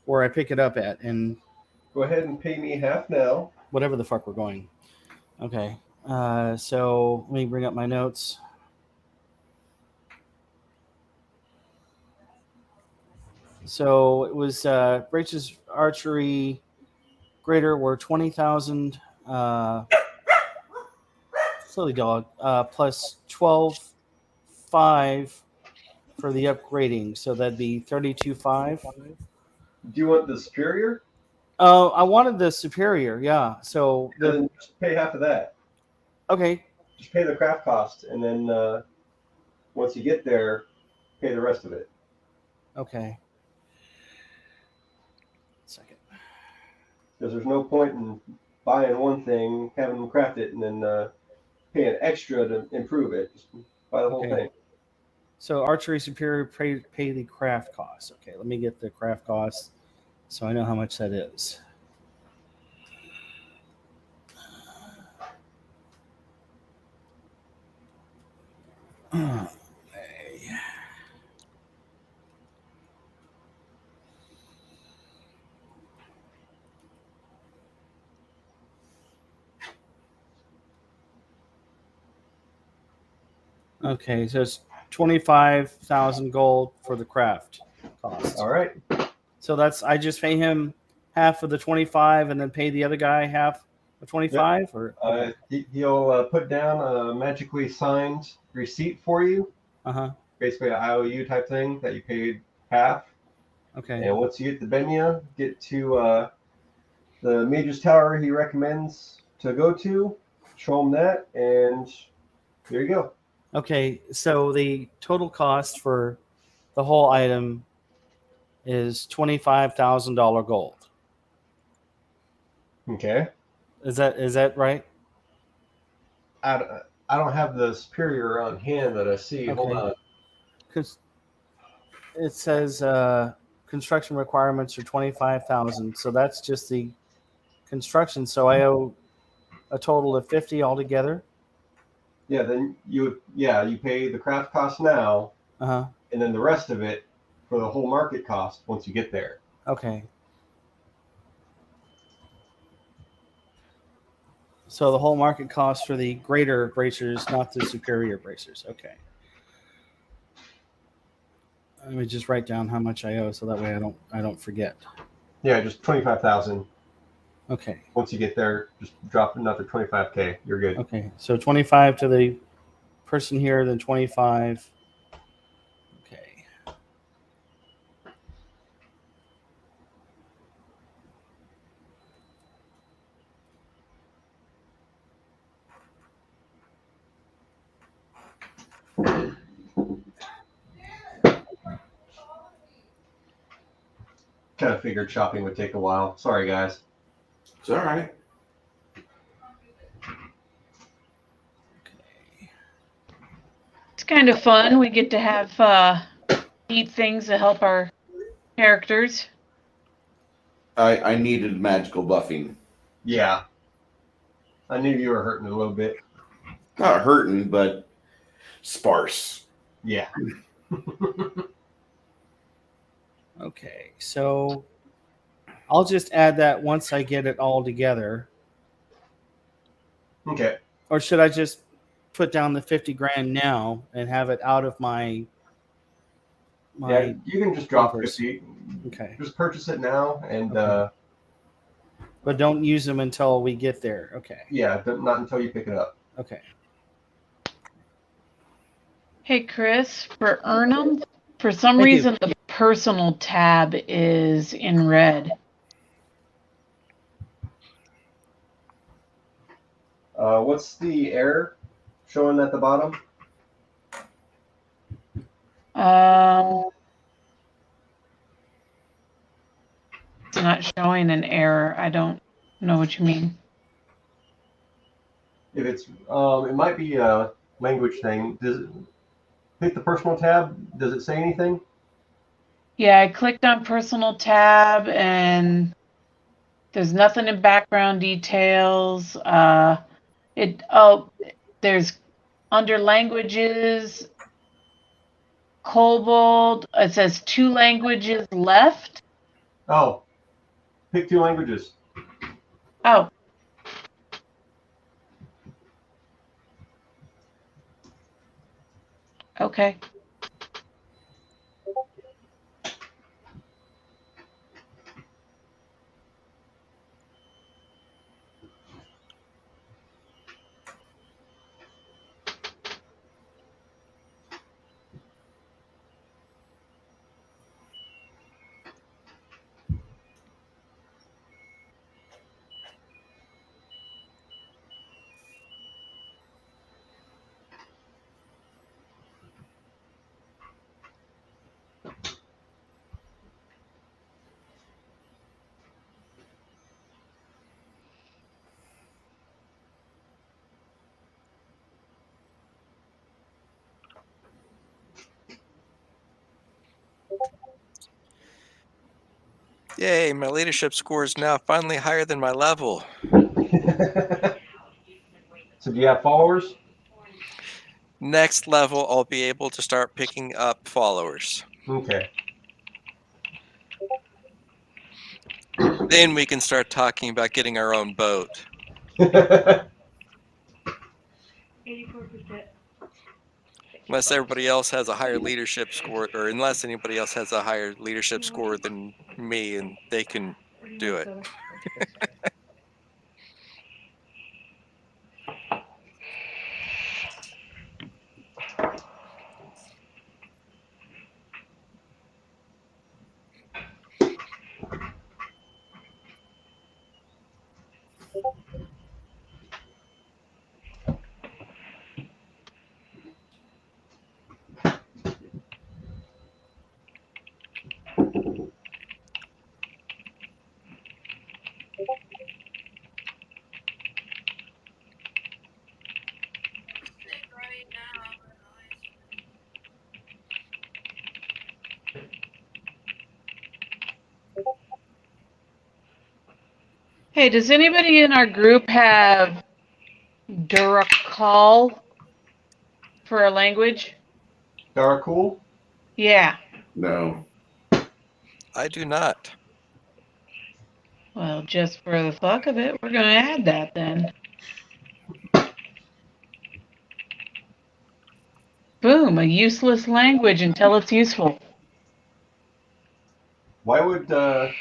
Speaker 5: where I pick it up at, and
Speaker 3: Go ahead and pay me half now.
Speaker 5: whatever the fuck we're going? Okay. So let me bring up my notes. So it was Rachel's archery greater were 20,000 silly dog plus 12,500 for the upgrading, so that'd be 32,500.
Speaker 3: Do you want the superior?
Speaker 5: I wanted the superior, yeah. So
Speaker 3: Then just pay half of that.
Speaker 5: Okay.
Speaker 3: Just pay the craft cost, and then once you get there, pay the rest of it.
Speaker 5: Okay. Second.
Speaker 3: Because there's no point in buying one thing, having them craft it, and then paying extra to improve it. Just buy the whole thing.
Speaker 5: So archery superior pay the craft cost. Okay, let me get the craft cost so I know how much that is. Okay, so it's 25,000 gold for the craft cost.
Speaker 3: All right.
Speaker 5: So that's, I just pay him half of the 25 and then pay the other guy half of 25? Yep. Or okay.
Speaker 3: He'll put down a magically signed receipt for you.
Speaker 5: Uh-huh.
Speaker 3: Basically an IOU type thing that you paid half.
Speaker 5: Okay.
Speaker 3: And once you get to Benya, get to the Mage's Tower he recommends to go to, show him that, and there you go.
Speaker 5: Okay, so the total cost for the whole item is $25,000 gold.
Speaker 3: Okay.
Speaker 5: Is that right?
Speaker 3: I don't have the superior on hand that I see. Hold
Speaker 5: Okay.
Speaker 3: on.
Speaker 5: Because it says construction requirements are 25,000, so that's just the construction. So I owe a total of 50 altogether.
Speaker 3: Yeah, then you pay the craft cost now,
Speaker 5: Uh-huh.
Speaker 3: and then the rest of it for the whole market cost once you get there.
Speaker 5: Okay. So the whole market cost for the greater bracers, not the superior bracers. Okay. Let me just write down how much I owe, so that way I don't forget.
Speaker 3: Yeah, just 25,000.
Speaker 5: Okay.
Speaker 3: Once you get there, just drop another 25K. You're good.
Speaker 5: Okay. So 25 to the person here, then 25. Okay.
Speaker 3: Kind of figured shopping would take a while. Sorry, guys.
Speaker 2: It's all right.
Speaker 1: It's kind of fun. We get to have neat things to help our characters.
Speaker 2: I needed magical buffing.
Speaker 3: Yeah. I knew you were hurting a little bit.
Speaker 2: Not hurting, but sparse.
Speaker 3: Yeah.
Speaker 5: Okay. So I'll just add that once I get it all together.
Speaker 3: Okay.
Speaker 5: Or should I just put down the 50 grand now and have it out of my
Speaker 3: Yeah, you can just drop
Speaker 5: bumpers?
Speaker 3: 50.
Speaker 5: Okay.
Speaker 3: Just purchase it now, and
Speaker 5: Okay. But don't use them until we get there. Okay.
Speaker 3: yeah, not until you pick it up.
Speaker 5: Okay.
Speaker 1: Hey, Chris, for Earnum, for some
Speaker 5: Thank you.
Speaker 1: reason the personal tab is in red.
Speaker 3: What's the error showing at the bottom?
Speaker 1: It's not showing an error. I don't know what you mean.
Speaker 3: If it's, it might be a language thing. Does it hit the personal tab? Does it say anything?
Speaker 1: Yeah, I clicked on personal tab and there's nothing in background details. There's under languages, Kobold. It says 2 languages left.
Speaker 3: Oh, pick 2 languages.
Speaker 1: Oh. Okay.
Speaker 4: Yay, my leadership score is now finally higher than my level.
Speaker 3: So do you have followers?
Speaker 4: Next level, I'll be able to start picking up followers.
Speaker 3: Okay.
Speaker 4: Then we can start talking about getting our own boat.
Speaker 6: 84%.
Speaker 4: Unless everybody else has a higher leadership score, or unless anybody else has a higher leadership score than me, and they can do it.
Speaker 1: Hey, does anybody in our group have Durakal for a language?
Speaker 3: Darakul?
Speaker 1: Yeah.
Speaker 2: No.
Speaker 4: I do not.
Speaker 1: Well, just for the fuck of it, we're going to add that then. Boom, a useless language until it's useful.
Speaker 3: Why would that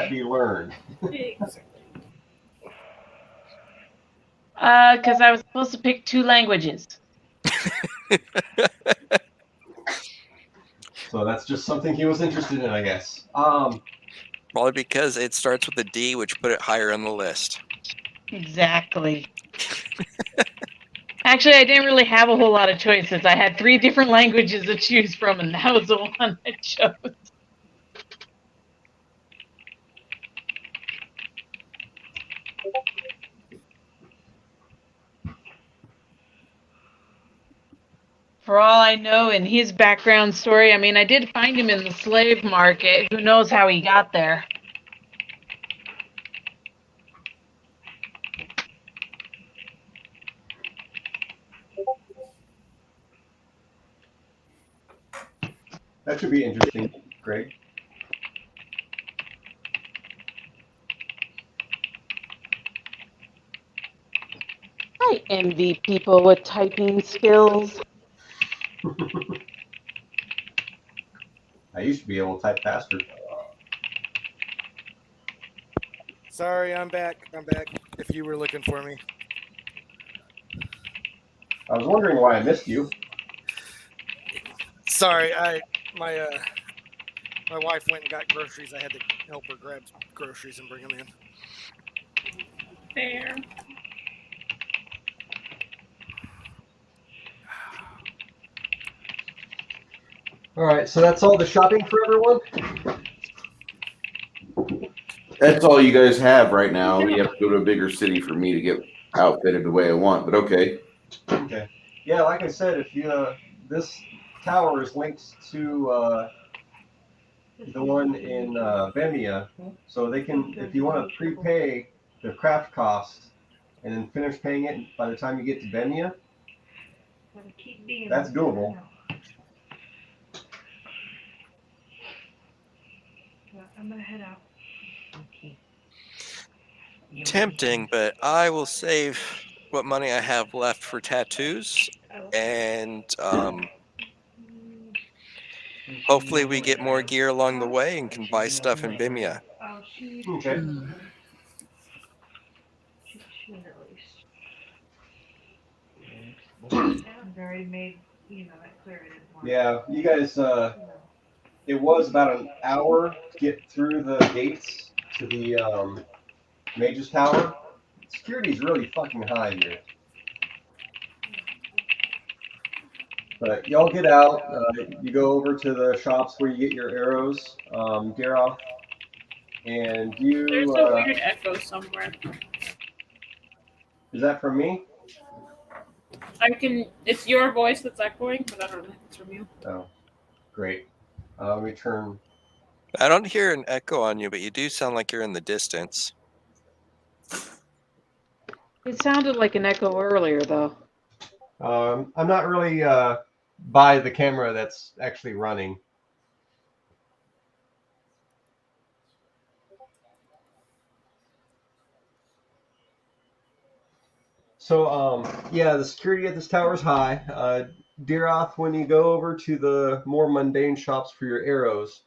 Speaker 3: be learned?
Speaker 1: Because I was supposed to pick 2 languages.
Speaker 3: So that's just something he was interested in, I guess.
Speaker 4: Probably because it starts with a D, which put it higher on the list.
Speaker 1: Exactly. Actually, I didn't really have a whole lot of choices. I had 3 different languages to choose from, and that was the one I chose. For all I know, in his background story, I mean, I did find him in the slave market. Who knows how he got there?
Speaker 3: That should be interesting, Greg.
Speaker 1: I envy people with typing skills.
Speaker 3: I used to be able to type faster.
Speaker 8: Sorry, I'm back. I'm back. If you were looking for me.
Speaker 3: I was wondering why I missed you.
Speaker 8: Sorry, my wife went and got groceries. I had to help her grab groceries and bring them in.
Speaker 6: Fair.
Speaker 3: All right, so that's all the shopping for everyone?
Speaker 2: That's all you guys have right now. You have to go to a bigger city for me to get outfitted the way I want, but okay.
Speaker 3: Okay. Yeah, like I said, if you this tower is linked to the one in Vemia, so they can, if you want to prepay the craft cost and then finish paying it by the time you get to Vemia, that's doable.
Speaker 10: I'm gonna head out. Okay.
Speaker 4: Tempting, but I will save what money I have left for tattoos, and hopefully we get more gear along the way and can buy stuff in Bimia.
Speaker 3: Okay.
Speaker 10: Very made, it clear.
Speaker 3: Yeah, you guys, it was about an hour to get through the gates to the Mage's Tower. Security's really fucking high here. But y'all get out. You go over to the shops where you get your arrows, Daroff, and you.
Speaker 6: There's a weird echo somewhere.
Speaker 3: Is that from me?
Speaker 6: It's your voice that's echoing, but I don't know if it's from you.
Speaker 3: Oh, great. Let me turn.
Speaker 4: I don't hear an echo on you, but you do sound like you're in the distance.
Speaker 1: It sounded like an echo earlier, though.
Speaker 3: I'm not really by the camera that's actually running. So, yeah, the security at this tower is high. Diroth, when you go over to the more mundane shops for your arrows,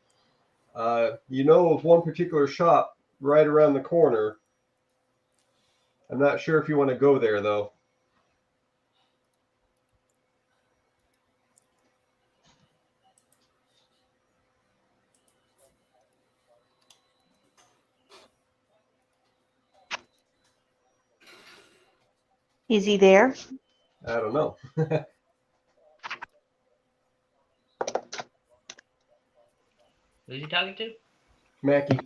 Speaker 3: you know of one particular shop right around the corner. I'm not sure if you want to go there, though.
Speaker 1: Is he there?
Speaker 3: I don't know.
Speaker 9: Who's he talking to?
Speaker 3: Mackie.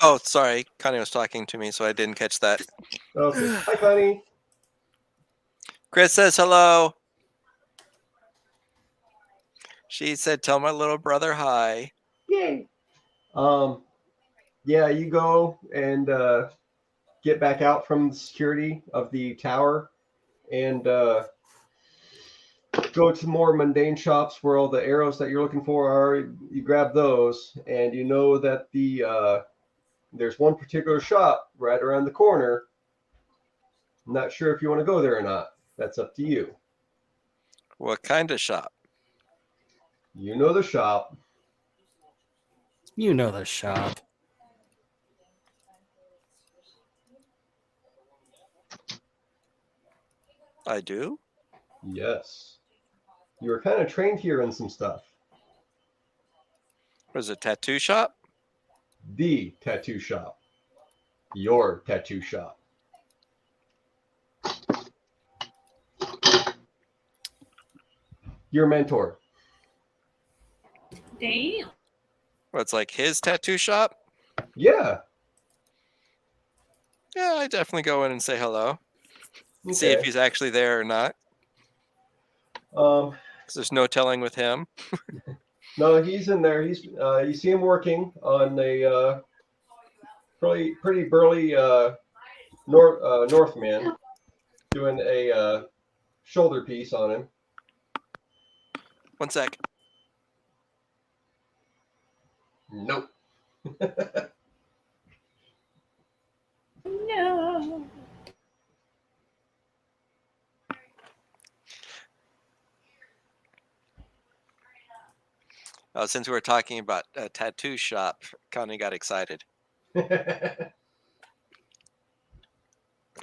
Speaker 4: Oh, sorry. Connie was talking to me, so I didn't catch that.
Speaker 3: Okay. Hi, Connie.
Speaker 4: Chris says hello. She said, tell my little brother hi.
Speaker 3: Yay. Yeah, you go and get back out from the security of the tower and go to more mundane shops where all the arrows that you're looking for are. You grab those, and you know that there's one particular shop right around the corner. I'm not sure if you want to go there or not. That's up to you.
Speaker 4: What kind of shop?
Speaker 3: You know the shop.
Speaker 5: You know the shop.
Speaker 4: I do?
Speaker 3: Yes. You were kind of trained here in some stuff.
Speaker 4: Was it a tattoo shop?
Speaker 3: The tattoo shop. Your tattoo shop. Your mentor.
Speaker 6: Damn.
Speaker 4: Well, it's like his tattoo shop?
Speaker 3: Yeah.
Speaker 4: Yeah, I definitely go in and say hello. See if
Speaker 3: Okay.
Speaker 4: he's actually there or not.
Speaker 3: Um,
Speaker 4: Because there's no telling with him.
Speaker 3: no, he's in there. He's you see him working on a pretty burly Northman doing a shoulder piece on him.
Speaker 4: One sec.
Speaker 3: Nope.
Speaker 6: No.
Speaker 4: Since we were talking about a tattoo shop, Connie got excited. All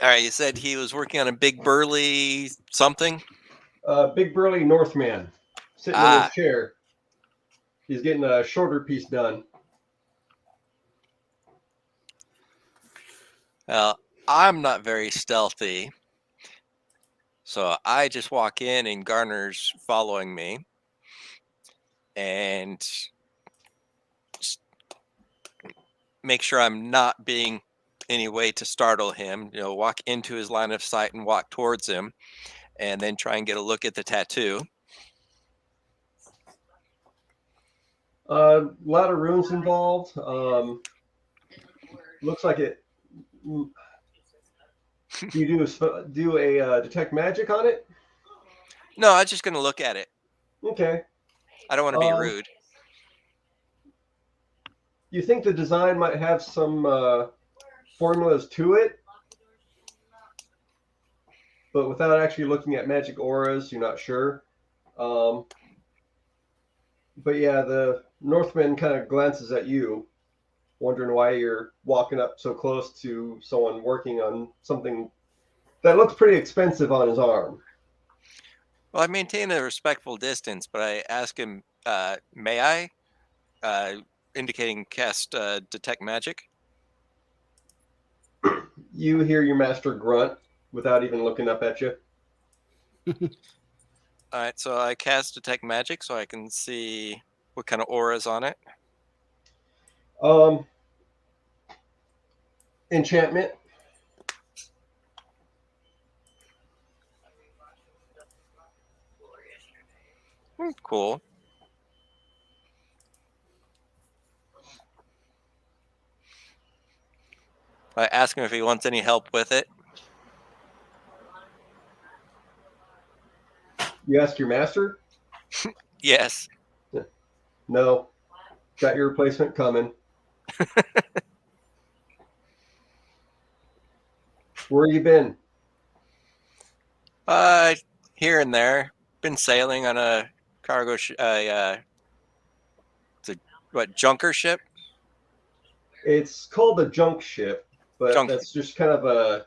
Speaker 4: right, you said he was working on a big burly something?
Speaker 3: Big burly Northman sitting in his chair. He's getting a shoulder piece done.
Speaker 4: Well, I'm not very stealthy. So I just walk in and Garner's following me. And just make sure I'm not being any way to startle him. You know, walk into his line of sight and walk towards him. And then try and get a look at the tattoo.
Speaker 3: A lot of runes involved. Looks like it. Do you do a detect magic on it?
Speaker 4: No, I'm just going to look at it.
Speaker 3: Okay.
Speaker 4: I don't want to be rude.
Speaker 3: You think the design might have some formulas to it, but without actually looking at magic auras, you're not sure. But yeah, the Northman kind of glances at you, wondering why you're walking up so close to someone working on something that looks pretty expensive on his arm.
Speaker 4: Well, I maintain a respectful distance, but I ask him, may I? Indicating cast detect magic.
Speaker 3: You hear your master grunt without even looking up at you.
Speaker 4: All right, so I cast detect magic so I can see what kind of aura is on it.
Speaker 3: Enchantment.
Speaker 4: Cool. I ask him if he wants any help with it.
Speaker 3: You ask your master?
Speaker 4: Yes.
Speaker 3: No. Got your replacement coming. Where you been?
Speaker 4: Here and there. Been sailing on a cargo it's a junker ship?
Speaker 3: It's called a junk ship, but that's just kind of a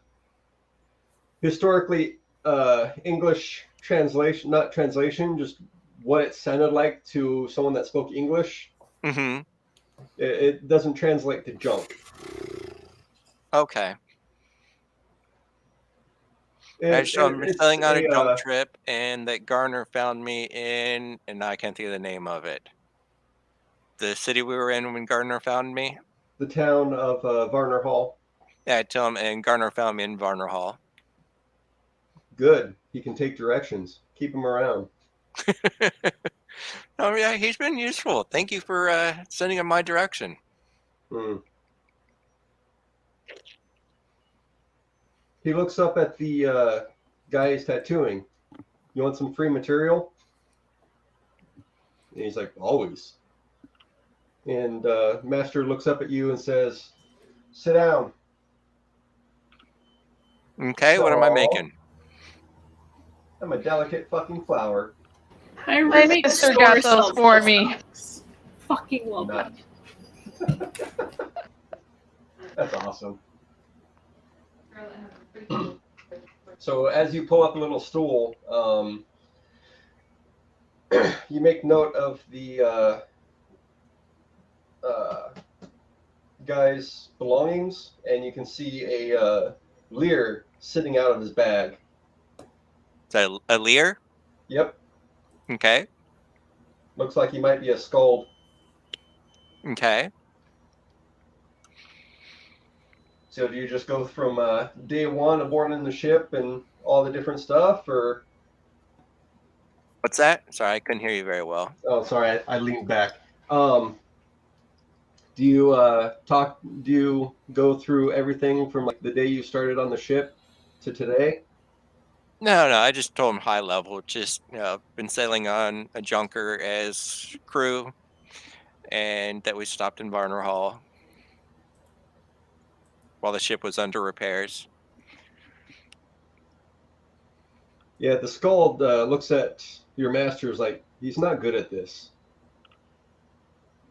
Speaker 3: historically English translation, not translation, just what it sounded like to someone that spoke English.
Speaker 4: Mm-hmm.
Speaker 3: It doesn't translate to junk.
Speaker 4: Okay. I'm sailing on a junk trip, and that Garner found me in, and I can't think of the name of it. the city we were in when Gardner found me?
Speaker 3: The town of Varner Hall.
Speaker 4: Yeah, I tell him, and Gardner found me in Varner Hall.
Speaker 3: Good. He can take directions. Keep him around.
Speaker 4: Oh yeah, he's been useful. Thank you for sending him my direction.
Speaker 3: Hmm. He looks up at the guy he's tattooing. You want some free material? And he's like, always. And Master looks up at you and says, sit down.
Speaker 4: Okay, what am I making?
Speaker 3: I'm a delicate fucking flower.
Speaker 6: My
Speaker 1: My
Speaker 6: roommate
Speaker 1: sister
Speaker 6: store
Speaker 1: got those
Speaker 6: sells
Speaker 1: for
Speaker 6: those
Speaker 1: me.
Speaker 6: products. Fucking love
Speaker 3: Nice.
Speaker 6: them.
Speaker 3: That's awesome. So as you pull up a little stool, you make note of the guy's belongings, and you can see a leer sitting out of his bag.
Speaker 4: Is that a leer?
Speaker 3: Yep,
Speaker 4: Okay.
Speaker 3: looks like he might be a skald.
Speaker 4: Okay.
Speaker 3: So do you just go from day one aboard in the ship and all the different stuff, or?
Speaker 4: What's that? Sorry, I couldn't hear you very well.
Speaker 3: Oh, sorry, I leaned back. Do you Do you go through everything from like the day you started on the ship to today?
Speaker 4: No, I just told him high level. Just been sailing on a junker as crew, and that we stopped in Varner Hall while the ship was under repairs.
Speaker 3: Yeah, the skald looks at your master is like, he's not good at this.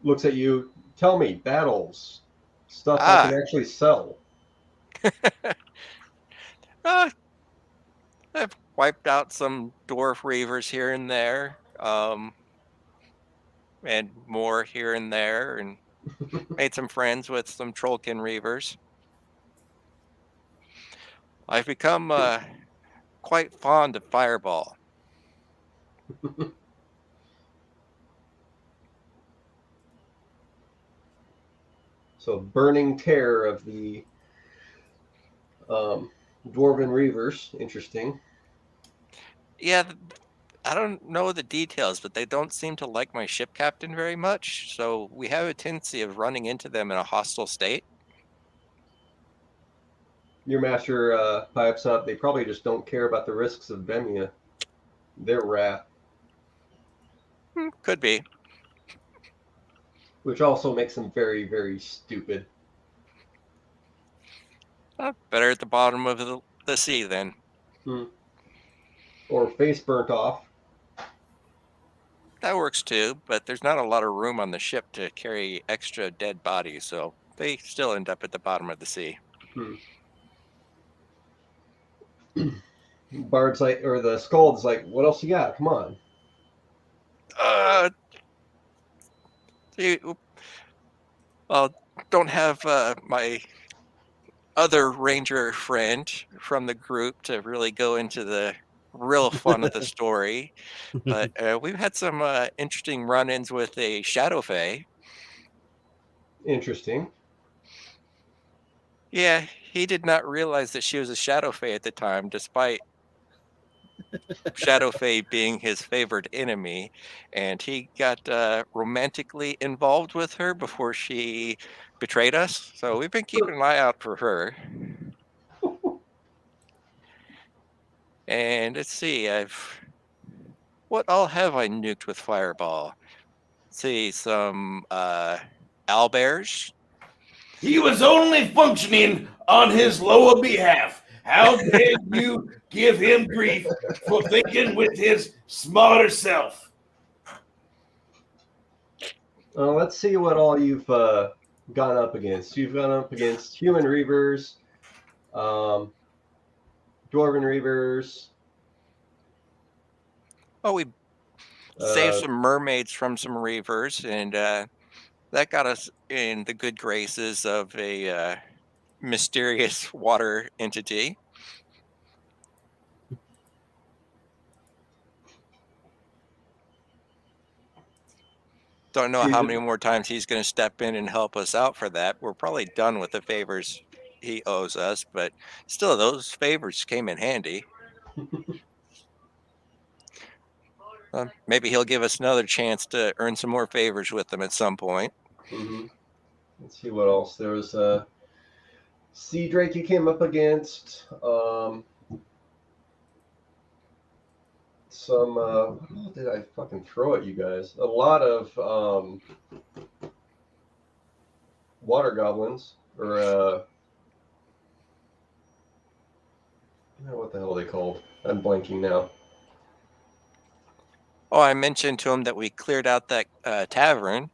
Speaker 3: Looks at you, tell me, battles, stuff I can actually sell.
Speaker 4: I've wiped out some dwarf reavers here and there, and more here and there, and made some friends with some trollkin reavers. I've become quite fond of Fireball.
Speaker 3: So burning terror of the dwarven reavers. Interesting.
Speaker 4: Yeah, I don't know the details, but they don't seem to like my ship captain very much, so we have a tendency of running into them in a hostile state.
Speaker 3: Your master pipes up. They probably just don't care about the risks of Vemia. Their wrath.
Speaker 4: Could be.
Speaker 3: Which also makes them very, very stupid.
Speaker 4: Better at the bottom of the sea then.
Speaker 3: Or face burnt off.
Speaker 4: That works too, but there's not a lot of room on the ship to carry extra dead bodies, so they still end up at the bottom of the sea.
Speaker 3: Bard's like, or the skald's like, what else you got? Come on.
Speaker 4: Well, don't have my other ranger friend from the group to really go into the real fun of the story, but we've had some interesting run-ins with a shadow fae.
Speaker 3: Interesting.
Speaker 4: Yeah, he did not realize that she was a shadow fae at the time, despite shadow fae being his favorite enemy, and he got romantically involved with her before she betrayed us. So we've been keeping an eye out for her. And let's see, what all have I nuked with Fireball? Let's see, some owlbears.
Speaker 11: He was only functioning on his lower behalf. How dare you give him grief for thinking with his smarter self?
Speaker 3: Let's see what all you've gone up against. You've gone up against human reavers, dwarven reavers.
Speaker 4: Oh, we saved some mermaids from some reavers, and that got us in the good graces of a mysterious water entity. Don't know how many more times he's going to step in and help us out for that. We're probably done with the favors he owes us, but still, those favors came in handy. Maybe he'll give us another chance to earn some more favors with them at some point.
Speaker 3: Mm-hmm. Let's see what else. There was a sea drake you came up against. Some what all did I fucking throw at you guys? A lot of water goblins, or what the hell are they called? I'm blanking now.
Speaker 4: Oh, I mentioned to him that we cleared out that tavern.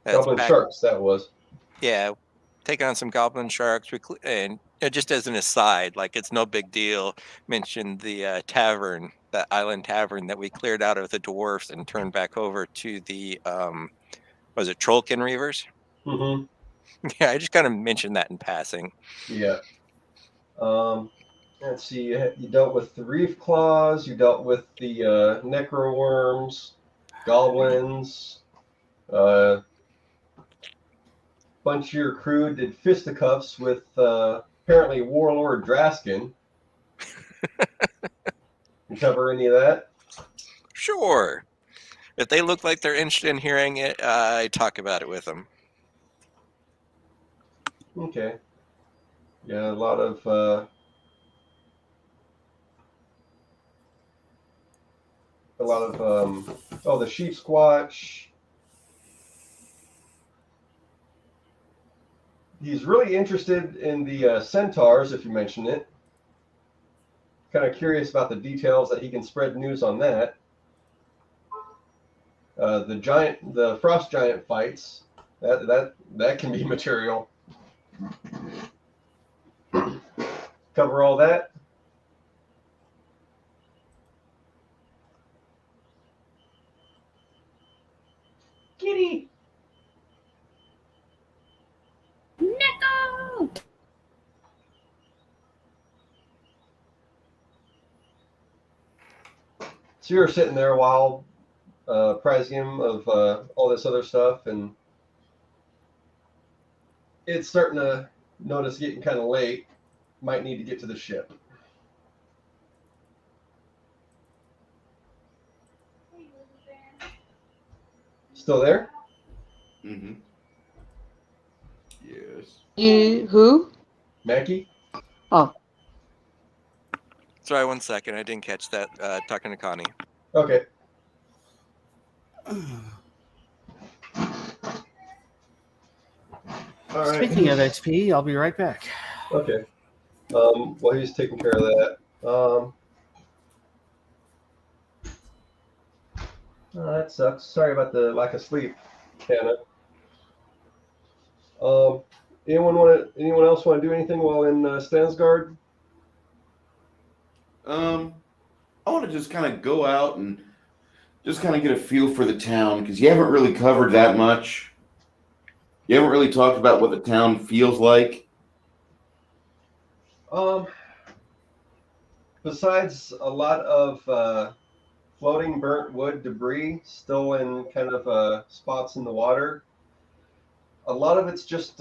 Speaker 3: Goblin sharks, that was.
Speaker 4: Yeah, taking on some goblin sharks. And just as an aside, like it's no big deal. Mentioned the tavern, that island tavern that we cleared out of the dwarfs and turned back over to the was it Trollkin Reavers?
Speaker 3: Mm-hmm.
Speaker 4: Yeah, I just kind of mentioned that in passing.
Speaker 3: Yeah. Let's see. You dealt with the reef claws. You dealt with the necro worms, goblins. Bunch of your crew did fisticuffs with apparently Warlord Draskin. You cover any of that?
Speaker 4: Sure. If they look like they're interested in hearing it, I talk about it with them.
Speaker 3: Okay. Yeah, a lot of the sheep squatch. He's really interested in the centaurs, if you mention it. Kind of curious about the details that he can spread news on that. The frost giant fights. That can be material. Cover all that. Kitty.
Speaker 6: Nico!
Speaker 3: So you're sitting there while apprising him of all this other stuff, and it's starting to notice getting kind of late. Might need to get to the ship. Still there?
Speaker 2: Mm-hmm. Yes.
Speaker 1: You who?
Speaker 3: Mackie?
Speaker 1: Oh.
Speaker 4: Sorry, 1 second. I didn't catch that. Talking to Connie.
Speaker 3: Okay. All right.
Speaker 5: Speaking of XP, I'll be right back.
Speaker 3: Okay. While he's taking care of that, that sucks. Sorry about the lack of sleep, Hannah. Anyone else want to do anything while in Stansgard?
Speaker 2: I want to just kind of go out and just kind of get a feel for the town, because you haven't really covered that much. You haven't really talked about what the town feels like.
Speaker 3: Besides a lot of floating burnt wood debris still in kind of spots in the water, a lot of it's just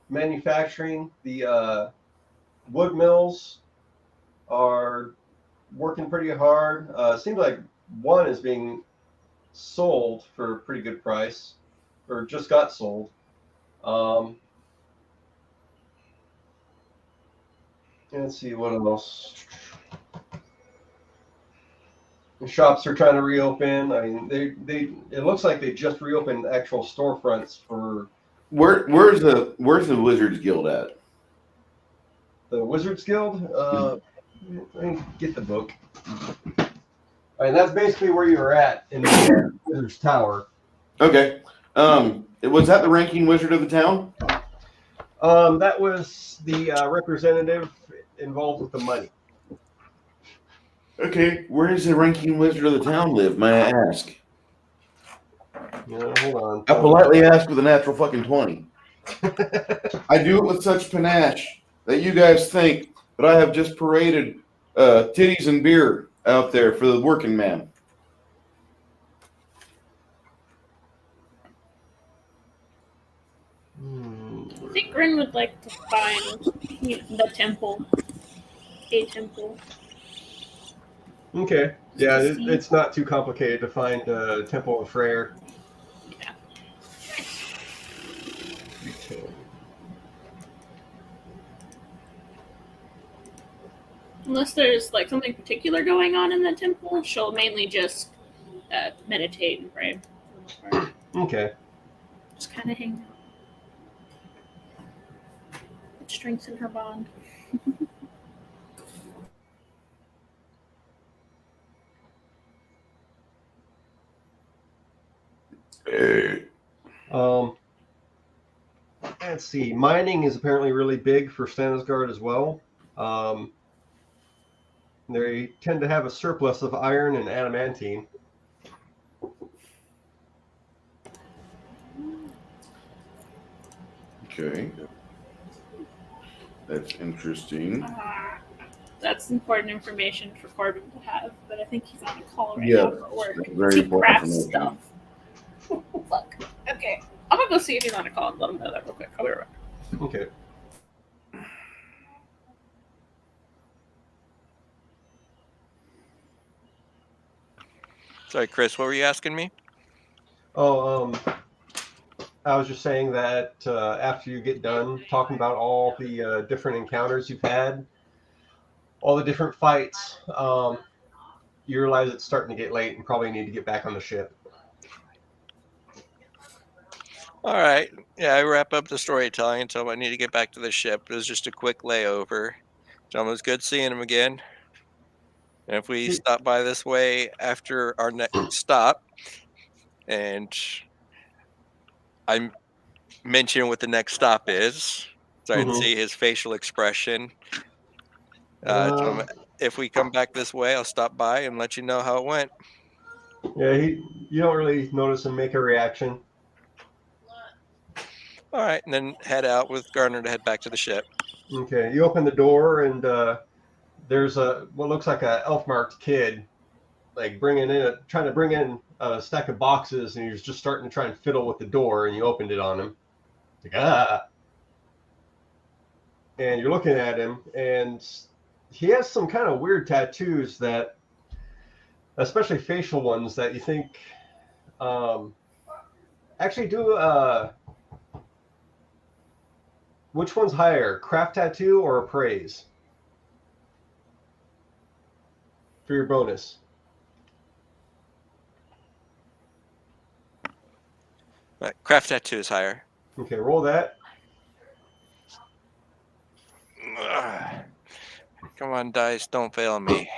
Speaker 3: manufacturing. The wood mills are working pretty hard. Seems like one is being sold for a pretty good price, or just got sold. Let's see what else. The shops are trying to reopen. I mean, it looks like they just reopened actual storefronts for.
Speaker 2: Where's the Wizards Guild at?
Speaker 3: The Wizards Guild. Let me get the book. All right, that's basically where you were at in the Wizards Tower.
Speaker 2: Okay. Was that the ranking wizard of the town?
Speaker 3: That was the representative involved with the money.
Speaker 2: Okay. Where does the ranking wizard of the town live, may I ask?
Speaker 3: Yeah, hold on.
Speaker 2: I politely ask with a natural fucking 20. I do it with such panache that you guys think that I have just paraded titties and beer out there for the working man.
Speaker 6: I think Grin would like to find the temple. A temple.
Speaker 3: Okay. Yeah,
Speaker 6: To see.
Speaker 3: it's not too complicated to find Temple of Freyr.
Speaker 6: Yeah.
Speaker 3: 310.
Speaker 6: Unless there's like something particular going on in the temple, she'll mainly just meditate and pray. For the most part.
Speaker 3: Okay.
Speaker 6: Just kind of hang out. It strengthens her bond.
Speaker 3: Let's see. Mining is apparently really big for Stannisgard as well. They tend to have a surplus of iron and adamantine.
Speaker 2: Okay. That's interesting.
Speaker 6: That's important information for Corbin to have, but I think he's on a call right
Speaker 2: Yeah,
Speaker 6: now for work.
Speaker 2: very
Speaker 6: He
Speaker 2: important
Speaker 6: crafts
Speaker 2: information.
Speaker 6: stuff. Fuck. Okay. I'm gonna go see if he's on a call and let him know that real quick. I'll be right back.
Speaker 3: Okay.
Speaker 4: Sorry, Chris, what were you asking me?
Speaker 3: Oh, I was just saying that after you get done talking about all the different encounters you've had, all the different fights, you realize it's starting to get late and probably need to get back on the ship.
Speaker 4: All right. Yeah, I wrap up the storytelling and tell him I need to get back to the ship. It was just a quick layover. Tell him it was good seeing him again. And if we stop by this way after our next stop, and I mention what the next stop is, so I can see his facial expression. Tell him if we come back this way, I'll stop by and let you know how it went.
Speaker 3: Yeah, you don't really notice him make a reaction.
Speaker 4: All right, and then head out with Garner to head back to the ship.
Speaker 3: Okay, you open the door and there's what looks like a elf-marked kid, like trying to bring in a stack of boxes, and he's just starting to try and fiddle with the door, and you opened it on him. Like, and you're looking at him, and he has some kind of weird tattoos that, especially facial ones, that you think actually do. Which one's higher, craft tattoo or appraise? For your bonus.
Speaker 4: Right, craft tattoo is higher.
Speaker 3: Okay, roll that.
Speaker 4: Ugh. Come on, dice, don't fail me.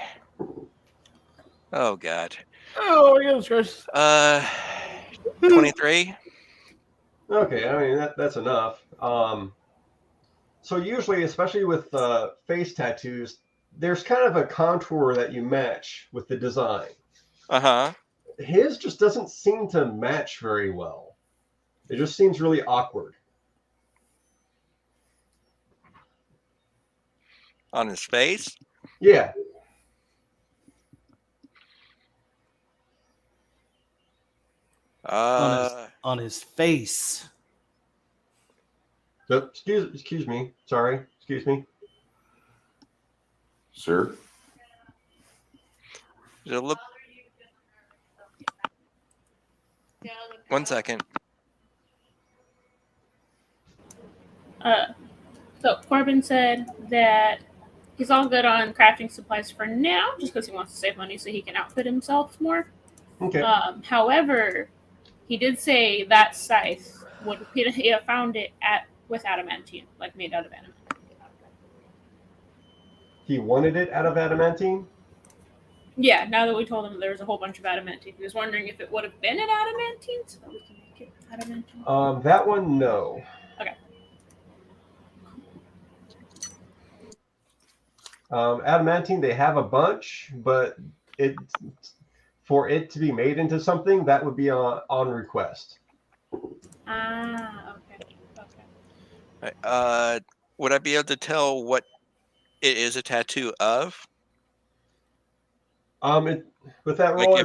Speaker 4: Oh God.
Speaker 5: Oh, my goodness, Chris.
Speaker 4: 23.
Speaker 3: Okay, I mean that's enough. So usually, especially with face tattoos, there's kind of a contour that you match with the design.
Speaker 4: Uh-huh.
Speaker 3: His just doesn't seem to match very well. It just seems really awkward.
Speaker 4: On his face?
Speaker 3: Yeah.
Speaker 5: On his face.
Speaker 3: So, excuse me. Sorry. Excuse me.
Speaker 2: Sir?
Speaker 4: Does it look... One second.
Speaker 6: So Corbin said that he's all good on crafting supplies for now, just because he wants to save money so he can outfit himself more.
Speaker 3: Okay.
Speaker 6: However, he did say that scythe he found it with adamantine, like made out of adamantine.
Speaker 3: He wanted it out of adamantine?
Speaker 6: Yeah, now that we told him there's a whole bunch of adamantine, he was wondering if it would have been an adamantine, so that we can make it adamantine.
Speaker 3: That one, no.
Speaker 6: Okay.
Speaker 3: Adamantine, they have a bunch, but for it to be made into something, that would be on request.
Speaker 6: Ah, okay.
Speaker 4: Would I be able to tell what it is a tattoo of?
Speaker 3: With that roll,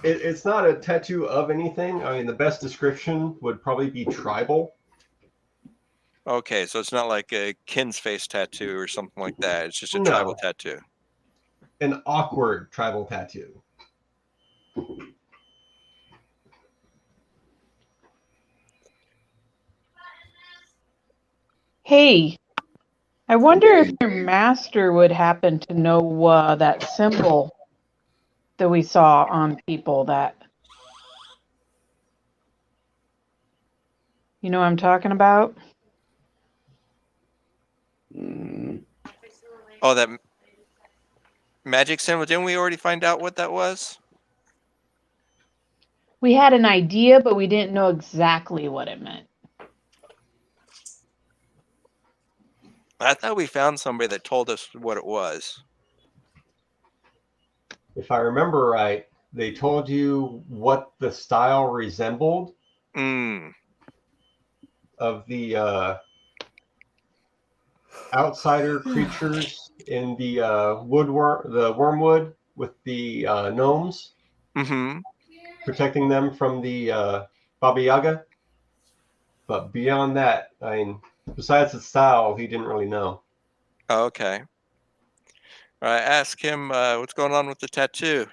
Speaker 3: it's not a tattoo of anything. I mean, the best description would probably be tribal.
Speaker 4: Okay, so it's not like a kin's face tattoo or something like that. It's just a
Speaker 3: No.
Speaker 4: tribal tattoo.
Speaker 3: An awkward tribal tattoo.
Speaker 1: Hey, I wonder if your master would happen to know that symbol that we saw on people that. You know what I'm talking about?
Speaker 4: Oh, that magic symbol. Didn't we already find out what that was?
Speaker 1: We had an idea, but we didn't know exactly what it meant.
Speaker 4: I thought we found somebody that told us what it was.
Speaker 3: If I remember right, they told you what the style resembled of the outsider creatures in the wormwood with the gnomes, protecting them from the Baba Yaga. But beyond that, I mean, besides the style, he didn't really know.
Speaker 4: Oh, okay. All right, ask him what's going on with the tattoo.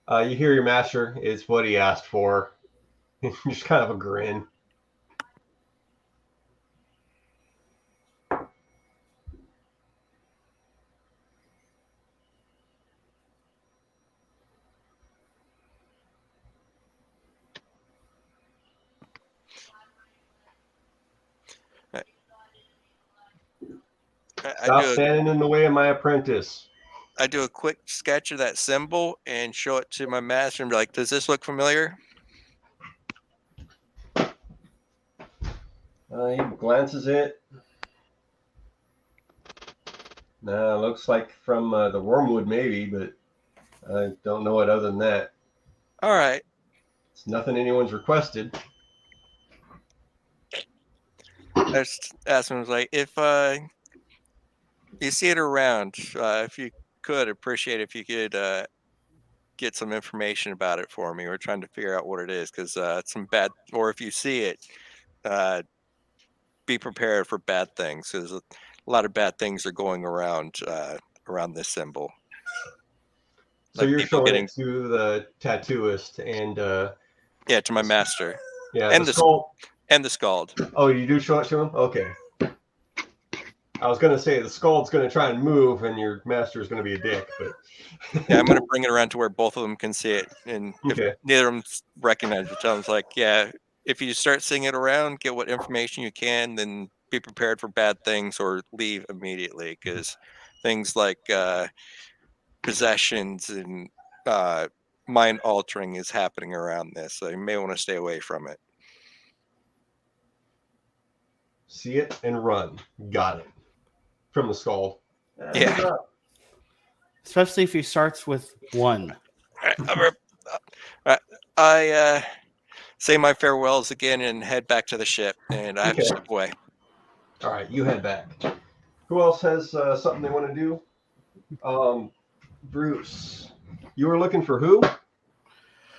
Speaker 3: You hear your master is what he asked for. Just kind of a grin. Stop standing in the way of my apprentice.
Speaker 4: I do a quick sketch of that symbol and show it to my master and be like, does this look familiar?
Speaker 3: He glances it. Looks like from the wormwood maybe, but I don't know it other than that.
Speaker 4: All right.
Speaker 3: It's nothing anyone's requested.
Speaker 4: I just asked him, like, if you see it around, if you could, appreciate if you could get some information about it for me. We're trying to figure out what it is, because some bad, or if you see it, be prepared for bad things, because a lot of bad things are going around around this symbol.
Speaker 3: So you're showing it to the tattooist and
Speaker 4: yeah, to my master.
Speaker 3: Yeah,
Speaker 4: and
Speaker 3: the skull
Speaker 4: and the scald.
Speaker 3: Oh, you do show it to him? Okay. I was gonna say the skull's gonna try and move, and your master's gonna be a dick, but
Speaker 4: yeah, I'm gonna bring it around to where both of them can see it, and if neither of them recognize it, tell them, like, yeah, if you start seeing it around, get what information you can, then be prepared for bad things or leave immediately, because things like possessions and mind altering is happening around this, so you may want to stay away from it.
Speaker 3: See it and run. Got it. From the skull.
Speaker 4: Yeah.
Speaker 5: Especially if he starts with 1.
Speaker 4: I say my farewells again and head back to the ship, and I have to step away.
Speaker 3: All right, you head back. Who else has something they want to do? Bruce, you were looking for who?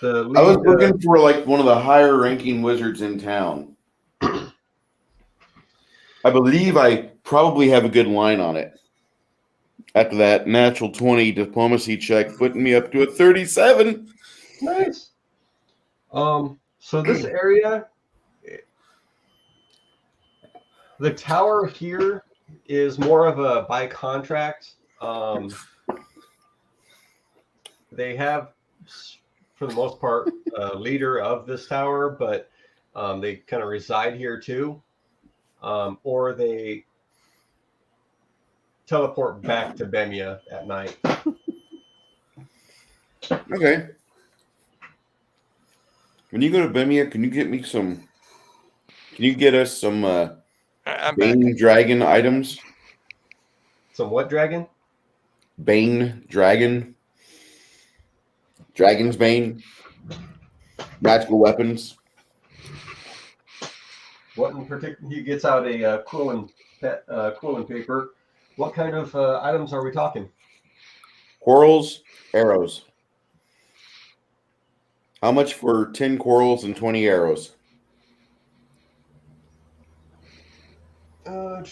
Speaker 3: The lead,
Speaker 2: I was looking for like one of the higher ranking wizards in town. I believe I probably have a good line on it. After that natural 20 diplomacy check, putting me up to a 37.
Speaker 3: Nice. So this area, the tower here is more of a by contract. They have, for the most part, a leader of this tower, but they kind of reside here too. Or they teleport back to Bemia at night.
Speaker 2: Okay. When you go to Bemia, can you get me some? Can you get us some Bane Dragon items?
Speaker 3: Some what dragon?
Speaker 2: Bane Dragon. Dragon's Bane. Magical weapons.
Speaker 3: What in particular? He gets out a quilling paper. What kind of items are we talking?
Speaker 2: Quarrels, arrows. How much for 10 quarrels and 20 arrows?
Speaker 3: Well,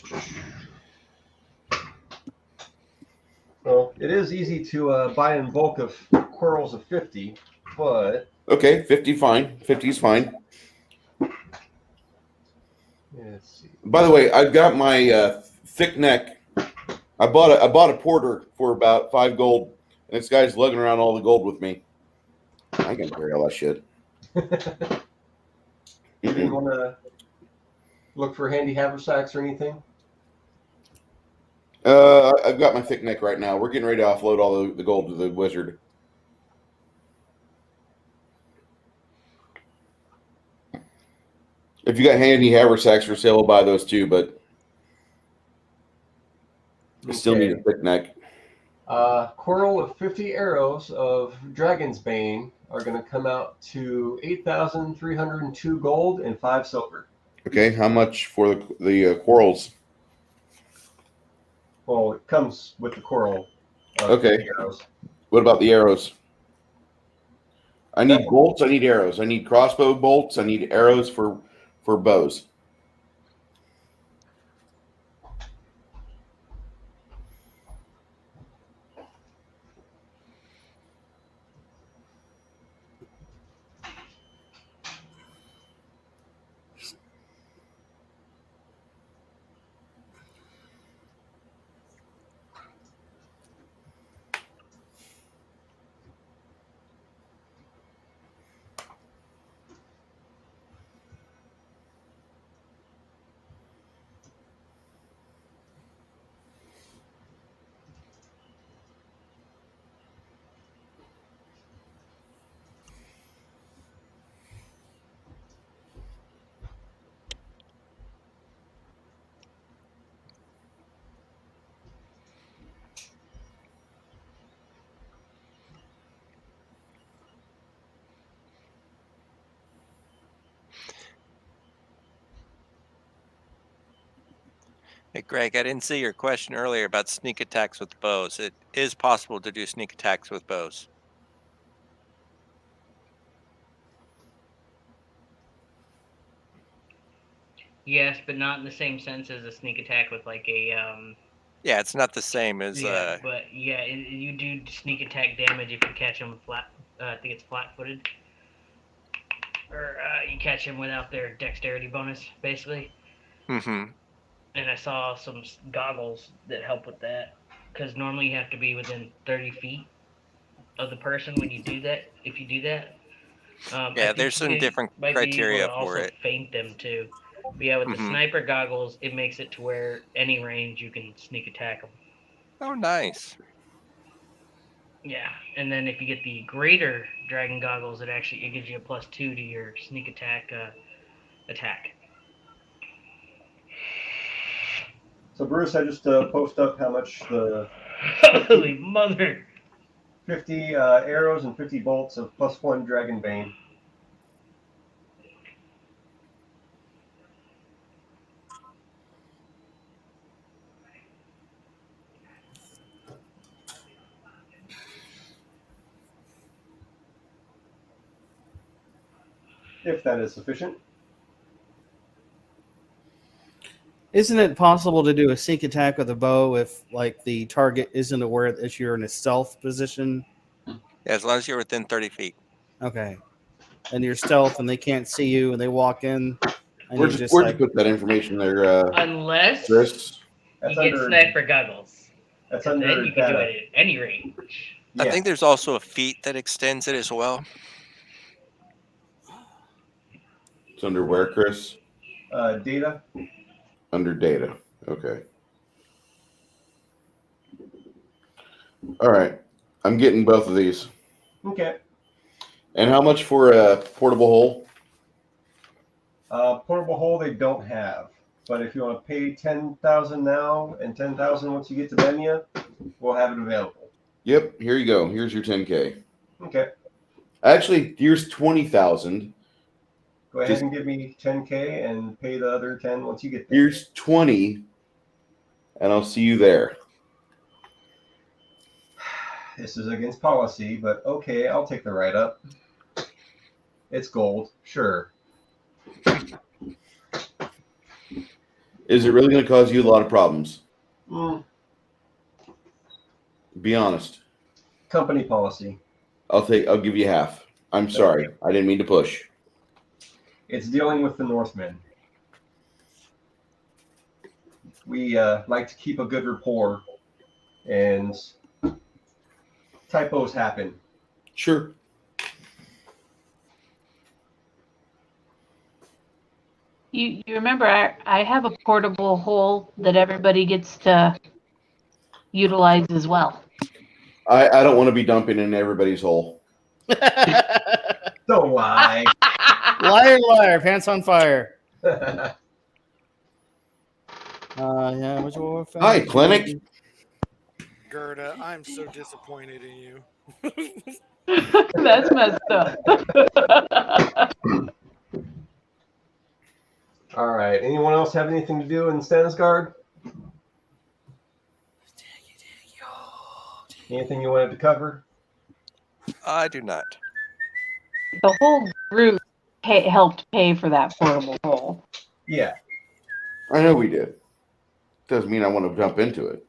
Speaker 3: it is easy to buy in bulk of quarrels of 50, but
Speaker 2: Okay, 50 fine. 50 is fine.
Speaker 3: let's see.
Speaker 2: By the way, I've got my thick neck. I bought a porter for about 5 gold, and this guy's lugging around all the gold with me. I can carry all that shit.
Speaker 3: You didn't want to look for handy haversacks or anything?
Speaker 2: I've got my thick neck right now. We're getting ready to offload all the gold to the wizard. If you got handy haversacks for sale, I'll buy those too, but I still need a thick neck.
Speaker 3: Quarrel of 50 arrows of Dragon's Bane are going to come out to 8,302 gold and 5 silver.
Speaker 2: Okay, how much for the quarrels?
Speaker 3: Well, it comes with the quarrel of
Speaker 2: Okay.
Speaker 3: 50 arrows.
Speaker 2: What about the arrows? I need bolts. I need arrows. I need crossbow bolts. I need arrows for bows.
Speaker 4: Hey, Greg, I didn't see your question earlier about sneak attacks with bows. It is possible to do sneak attacks with bows.
Speaker 9: Yes, but not in the same sense as a sneak attack with like a
Speaker 4: Yeah, it's not the same as
Speaker 9: yeah, but yeah, you do sneak attack damage if you catch them flat. I think it's flat-footed, or you catch them without their dexterity bonus, basically.
Speaker 4: Mm-hmm.
Speaker 9: And I saw some goggles that help with that, because normally you have to be within 30 feet of the person when you do that. If you do that,
Speaker 4: Yeah,
Speaker 9: I
Speaker 4: there's
Speaker 9: think
Speaker 4: some
Speaker 9: you
Speaker 4: different
Speaker 9: might be able
Speaker 4: criteria
Speaker 9: to
Speaker 4: for
Speaker 9: also
Speaker 4: it.
Speaker 9: feint them too. But yeah, with the
Speaker 4: Mm-hmm.
Speaker 9: sniper goggles, it makes it to where any range you can sneak attack them.
Speaker 4: Oh, nice.
Speaker 9: Yeah, and then if you get the greater dragon goggles, it gives you a +2 to your sneak attack attack.
Speaker 3: So, Bruce, I just post up how much the
Speaker 9: Holy mother!
Speaker 3: 50 arrows and 50 bolts of +1 Dragon Bane. If that is sufficient.
Speaker 5: Isn't it possible to do a sneak attack with a bow if, like, the target isn't aware that you're in a stealth position?
Speaker 4: Yeah, as long as you're within 30 feet.
Speaker 5: Okay. And you're stealth and they can't see you and they walk in and
Speaker 2: Where'd
Speaker 5: you just
Speaker 2: you put that information there,
Speaker 9: Unless
Speaker 2: Chris?
Speaker 9: you get sniper goggles.
Speaker 3: That's
Speaker 9: And
Speaker 3: under
Speaker 9: then you can do
Speaker 3: data.
Speaker 9: it at any range.
Speaker 4: I think there's also a feat that extends it as well.
Speaker 2: It's under where, Chris?
Speaker 3: Data.
Speaker 2: Under data. Okay. All right. I'm getting both of these.
Speaker 3: Okay.
Speaker 2: And how much for a portable hole?
Speaker 3: Portable hole they don't have, but if you want to pay 10,000 now and 10,000 once you get to Benya, we'll have it available.
Speaker 2: Yep. Here you go. Here's your 10K.
Speaker 3: Okay.
Speaker 2: Actually, here's 20,000.
Speaker 3: Go ahead and give me 10K and pay the other 10 once you get there.
Speaker 2: Here's 20, and I'll see you there.
Speaker 3: This is against policy, but okay, I'll take the write-up. It's gold, sure.
Speaker 2: Is it really going to cause you a lot of problems?
Speaker 3: Mm,
Speaker 2: Be honest.
Speaker 3: company policy.
Speaker 2: I'll give you half. I'm sorry. I didn't mean to push.
Speaker 3: It's dealing with the Northmen. We like to keep a good rapport, and typos happen.
Speaker 2: Sure.
Speaker 1: You remember I have a portable hole that everybody gets to utilize as well.
Speaker 2: I don't want to be dumping in everybody's hole.
Speaker 3: Don't lie.
Speaker 5: Liar, liar, pants on fire. Yeah, which one?
Speaker 2: Hi, clinic.
Speaker 8: Gerda, I'm so disappointed in you.
Speaker 1: That's messed up.
Speaker 3: All right. Anyone else have anything to do in Stansgard? Anything you wanted to cover?
Speaker 4: I do not.
Speaker 1: The whole group helped pay for that portable hole.
Speaker 3: Yeah.
Speaker 2: I know we did. Doesn't mean I want to jump into it.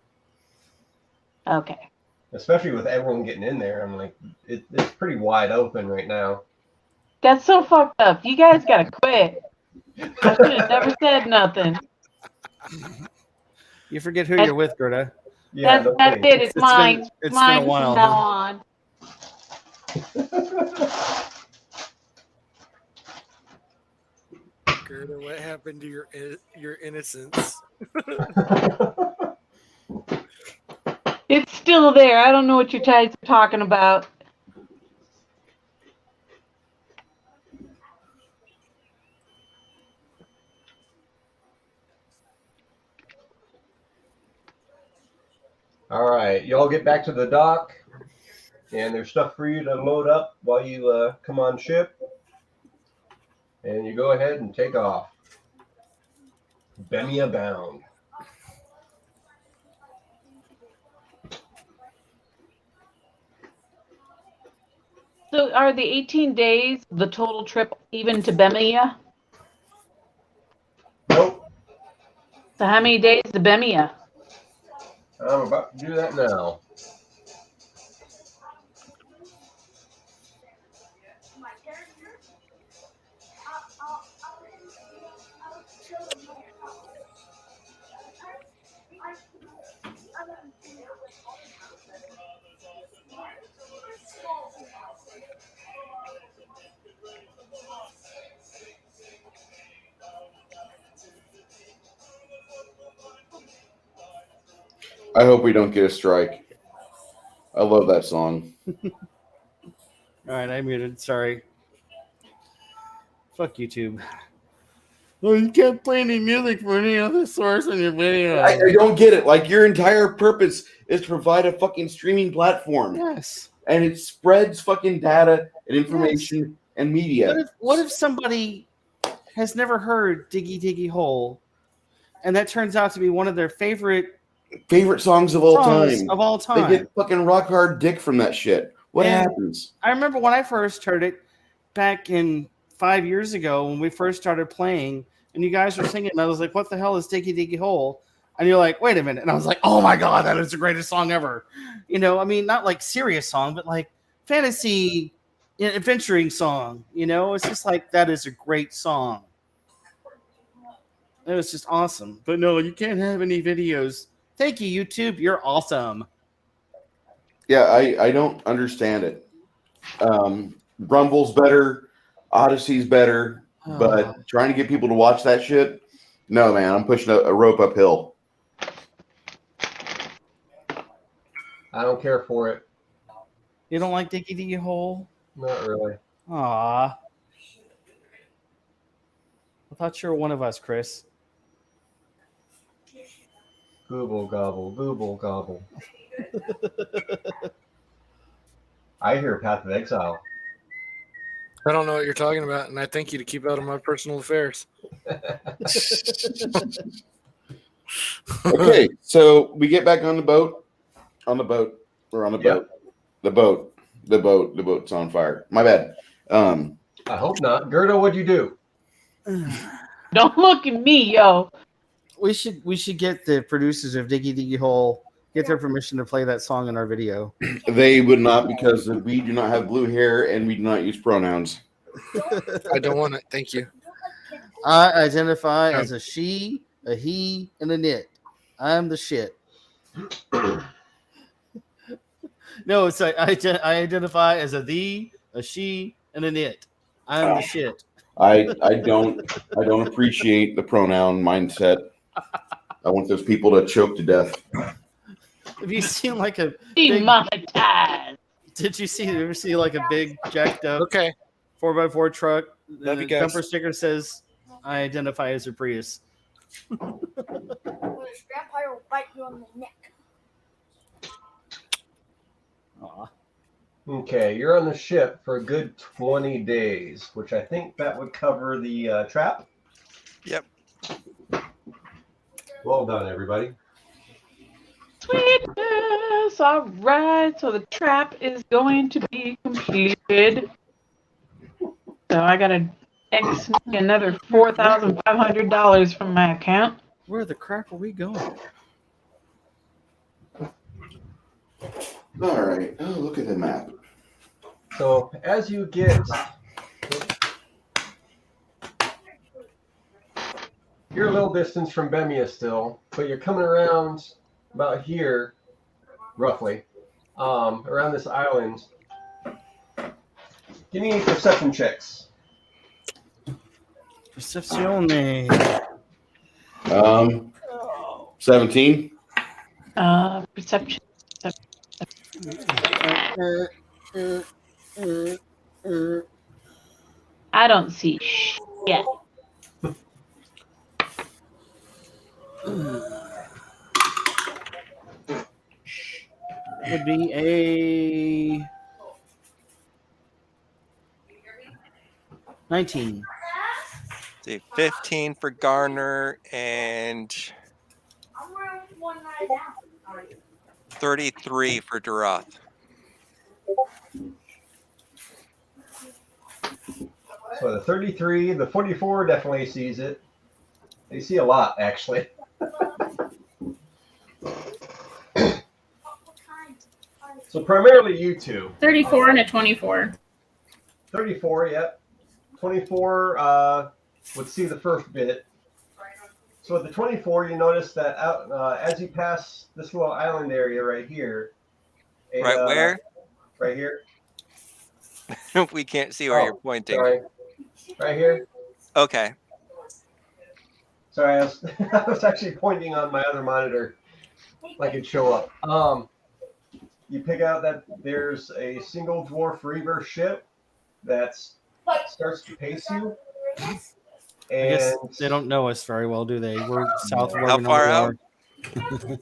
Speaker 1: Okay.
Speaker 3: Especially with everyone getting in there. I'm like, it's pretty wide open right now.
Speaker 1: That's so fucked up. You guys gotta quit. I should have never said nothing.
Speaker 5: You forget who you're with, Gerda.
Speaker 3: Yeah,
Speaker 1: That's it. It's mine.
Speaker 5: It's
Speaker 1: mine
Speaker 5: been a while.
Speaker 1: from now on.
Speaker 8: Gerda, what happened to your innocence?
Speaker 1: It's still there. I don't know what you guys are talking about.
Speaker 3: All right. Y'all get back to the dock, and there's stuff for you to load up while you come on ship. And you go ahead and take off. Bemia bound.
Speaker 1: So are the 18 days the total trip even to Bemia?
Speaker 3: Nope.
Speaker 1: So how many days to Bemia?
Speaker 3: I'm about to do that now.
Speaker 2: I hope we don't get a strike. I love that song.
Speaker 5: All right, I muted. Sorry. Fuck YouTube. Oh, you can't play any music for any other source on your video.
Speaker 2: I don't get it. Like, your entire purpose is to provide a fucking streaming platform.
Speaker 5: Yes.
Speaker 2: And it spreads fucking data and information and media.
Speaker 5: What if somebody has never heard Diggy Diggy Hole, and that turns out to be one of their favorite
Speaker 2: songs of all
Speaker 5: songs
Speaker 2: time.
Speaker 5: of all time.
Speaker 2: They get fucking rock hard dick from that shit. What happens?
Speaker 5: I remember when I first heard it back in 5 years ago when we first started playing, and you guys were singing, and I was like, what the hell is Diggy Diggy Hole? And you're like, wait a minute. And I was like, oh my God, that is the greatest song ever. You know, I mean, not like serious song, but like fantasy adventuring song. You know, it's just like, that is a great song. It was just awesome. But no, you can't have any videos. Thank you, YouTube. You're awesome.
Speaker 2: Yeah, I don't understand it. Rumble's better. Odyssey's better. But trying to get people to watch that shit, no, man. I'm pushing a rope uphill.
Speaker 3: I don't care for it.
Speaker 5: You don't like Diggy Diggy Hole?
Speaker 3: Not really.
Speaker 5: Aw. I thought you were one of us, Chris.
Speaker 3: Gooble gobble, gooble gobble. I hear Path of Exile.
Speaker 8: I don't know what you're talking about, and I thank you to keep out of my personal affairs.
Speaker 2: Okay, so we get back on the boat. On the boat. We're on the boat. The boat. The boat's on fire. My bad.
Speaker 3: I hope not. Gerda, what'd you do?
Speaker 1: Don't look at me, yo.
Speaker 5: We should get the producers of Diggy Diggy Hole, get their permission to play that song in our video.
Speaker 2: They would not, because we do not have blue hair and we do not use pronouns.
Speaker 8: I don't want it. Thank you.
Speaker 5: I identify as a she, a he, and a knit. I'm the shit. No, it's like I identify as a thee, a she, and a knit. I'm the shit.
Speaker 2: I don't appreciate the pronoun mindset. I want those people to choke to death.
Speaker 5: Have you seen like a
Speaker 1: Demonetized.
Speaker 5: Did you ever see like a big jacked up
Speaker 8: Okay.
Speaker 5: 4x4 truck?
Speaker 8: Love
Speaker 5: The
Speaker 8: you guys.
Speaker 5: bumper sticker says, "I identify as a Prius."
Speaker 12: Grandpa will bite you on the neck.
Speaker 5: Aw.
Speaker 3: Okay, you're on the ship for a good 20 days, which I think that would cover the trap.
Speaker 4: Yep.
Speaker 3: Well done, everybody.
Speaker 1: Sweetness. All right. So the trap is going to be completed. So I got to X me another $4,500 from my account.
Speaker 5: Where the crap are we going?
Speaker 2: All right. Oh, look at the map.
Speaker 3: So as you get, you're a little distance from Bemia still, but you're coming around about here, roughly, around this island. Give me perception checks.
Speaker 5: Percepzione.
Speaker 2: 17.
Speaker 1: Perception. I don't see shit.
Speaker 5: Would be a 19.
Speaker 4: See, 15 for Garner and 33 for Duroth.
Speaker 3: So the 33, the 44 definitely sees it. They see a lot, actually. So primarily you two.
Speaker 6: 34 and a 24.
Speaker 3: 34, yep. 24 would see the first bit. So at the 24, you notice that out, as you pass this little island area right here.
Speaker 4: Right where?
Speaker 3: Right here.
Speaker 4: We can't see where you're pointing.
Speaker 3: Sorry. Right here.
Speaker 4: Okay.
Speaker 3: Sorry, I was actually pointing on my other monitor like it'd show up. You pick out that there's a single dwarf reaver ship that starts to pace you.
Speaker 5: I guess
Speaker 3: And
Speaker 5: they don't know us very well, do they? We're south of where
Speaker 4: How
Speaker 5: we
Speaker 4: far
Speaker 5: normally
Speaker 4: out?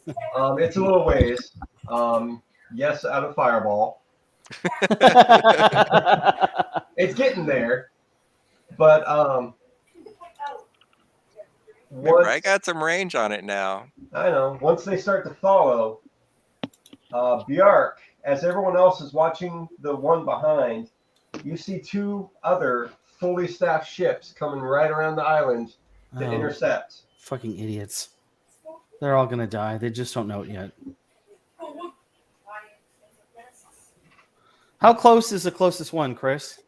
Speaker 3: it's a little ways. Yes, out of Fireball.
Speaker 5: are.
Speaker 3: It's getting there. But
Speaker 4: Remember, I got some range on it now.
Speaker 3: I know. Once they start to follow, Bjark, as everyone else is watching the one behind, you see two other fully staffed ships coming right around the island to
Speaker 5: Oh.
Speaker 3: intercept.
Speaker 5: Fucking idiots. They're all going to die. They just don't know it yet. How close is the closest one, Chris?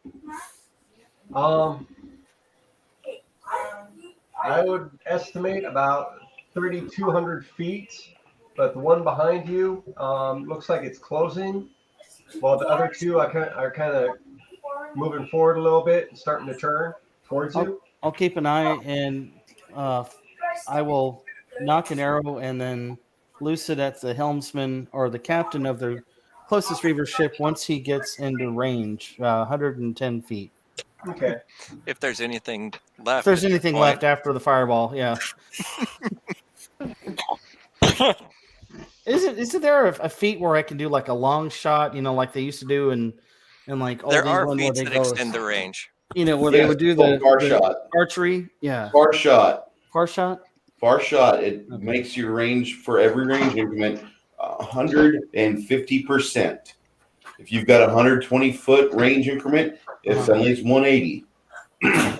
Speaker 3: I would estimate about 3,200 feet, but the one behind you looks like it's closing, while the other two are kind of moving forward a little bit and starting to turn towards you.
Speaker 5: I'll keep an eye, and I will knock an arrow and then loose it at the helmsman or the captain of the closest reaver ship once he gets into range, 110 feet.
Speaker 3: Okay.
Speaker 4: If there's anything left.
Speaker 5: If there's
Speaker 4: at this
Speaker 5: anything
Speaker 4: point.
Speaker 5: left after the fireball, yeah. Isn't there a feat where I can do like a long shot, like they used to do in like old
Speaker 4: There are
Speaker 5: England where
Speaker 4: feats
Speaker 5: they
Speaker 4: that
Speaker 5: go,
Speaker 4: extend the range.
Speaker 5: where they would do the
Speaker 2: far shot.
Speaker 5: archery, yeah.
Speaker 2: Far shot.
Speaker 5: Far shot.
Speaker 2: Far shot. It makes your range for every range increment 150%. If you've got a 120-foot range increment, it's at least 180.
Speaker 3: And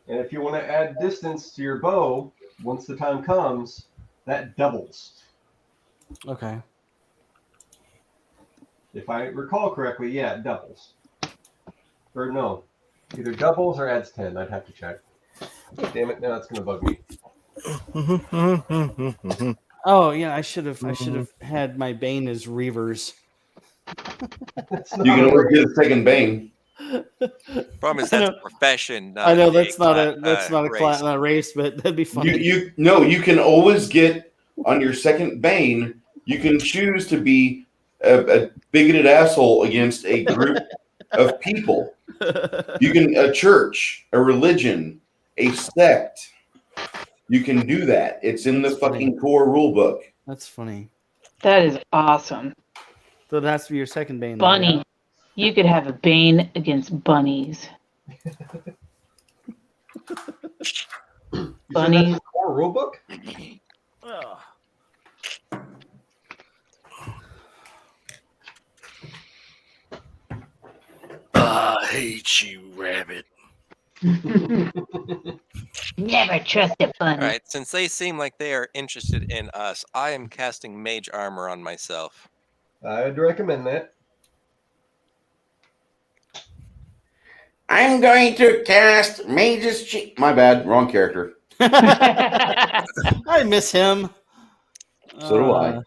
Speaker 3: if you want to add distance to your bow, once the time comes, that doubles.
Speaker 5: Okay.
Speaker 3: If I recall correctly, yeah, it doubles. Or no, either doubles or adds 10. I'd have to check. Damn it! Now it's gonna bug me.
Speaker 5: Oh yeah, I should have had my Bane as Reavers.
Speaker 3: It's
Speaker 2: You can
Speaker 3: not
Speaker 2: always get a second Bane.
Speaker 4: Problem is
Speaker 5: I
Speaker 4: that's
Speaker 5: know.
Speaker 4: a profession. Not
Speaker 5: I know
Speaker 4: a
Speaker 5: that's not
Speaker 4: cla-
Speaker 5: a
Speaker 4: race.
Speaker 5: class, not a race, but that'd be funny.
Speaker 2: You can always get on your second Bane. You can choose to be a bigoted asshole against a group of people. You can a church, a religion, a sect. You can do that. It's in the
Speaker 5: That's funny.
Speaker 2: fucking core rule book.
Speaker 5: That's funny.
Speaker 1: That is awesome.
Speaker 5: So it has to be your second Bane.
Speaker 1: Bunny.
Speaker 5: Then,
Speaker 1: You could have a Bane against bunnies.
Speaker 3: You said
Speaker 1: Bunny.
Speaker 3: that's the core rule book?
Speaker 5: yeah?
Speaker 8: I hate you, rabbit.
Speaker 1: Never trust a bunny.
Speaker 4: All right, since they seem like they are interested in us, I am casting mage armor on myself.
Speaker 3: I'd recommend that.
Speaker 2: I'm going to cast Mage's Cheek. My bad, wrong character.
Speaker 5: I miss him.
Speaker 2: So do I.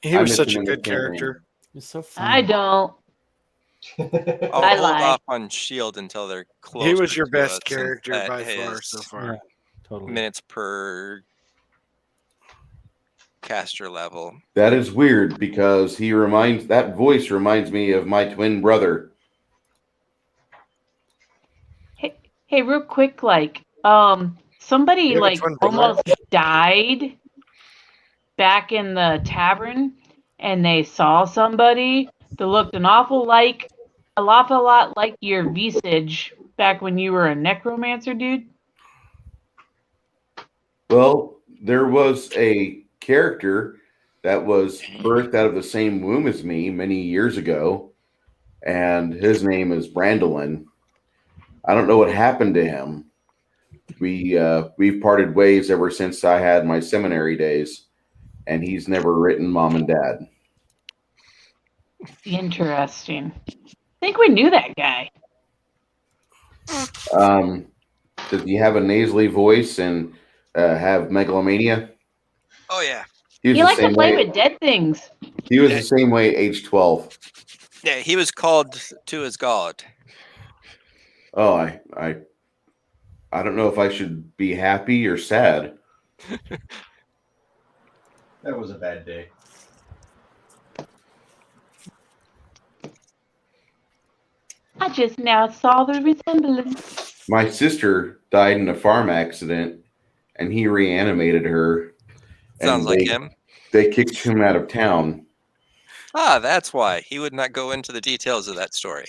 Speaker 8: He
Speaker 2: I
Speaker 8: was
Speaker 2: miss
Speaker 8: such
Speaker 2: him
Speaker 8: a
Speaker 2: in
Speaker 8: good
Speaker 2: this campaign.
Speaker 8: character.
Speaker 5: It's so funny.
Speaker 1: I don't.
Speaker 4: I'll
Speaker 1: I
Speaker 4: hold
Speaker 1: lied.
Speaker 4: off on shield until they're close.
Speaker 8: He was your best character by far so far.
Speaker 5: Yeah, totally.
Speaker 4: Minutes per caster level.
Speaker 2: That is weird because that voice reminds me of my twin brother.
Speaker 1: Hey, real quick, somebody
Speaker 8: You have a
Speaker 1: like
Speaker 8: twin brother?
Speaker 1: almost died back in the tavern, and they saw somebody that looked an awful lot like your visage back when you were a necromancer, dude.
Speaker 2: Well, there was a character that was birthed out of the same womb as me many years ago, and his name is Brandolin. I don't know what happened to him. We've parted ways ever since I had my seminary days, and he's never written Mom and Dad.
Speaker 1: Interesting. I think we knew that guy.
Speaker 2: Does he have a nasally voice and have megalomania?
Speaker 4: Oh yeah.
Speaker 1: He likes to play with dead things.
Speaker 2: He was the same way, age 12.
Speaker 4: Yeah, he was called to his god.
Speaker 2: Oh, I don't know if I should be happy or sad.
Speaker 3: That was a bad day.
Speaker 1: I just now saw the resemblance.
Speaker 2: My sister died in a farm accident, and he reanimated her.
Speaker 4: Sounds like him.
Speaker 2: They kicked him out of town.
Speaker 4: Ah, that's why. He would not go into the details of that story.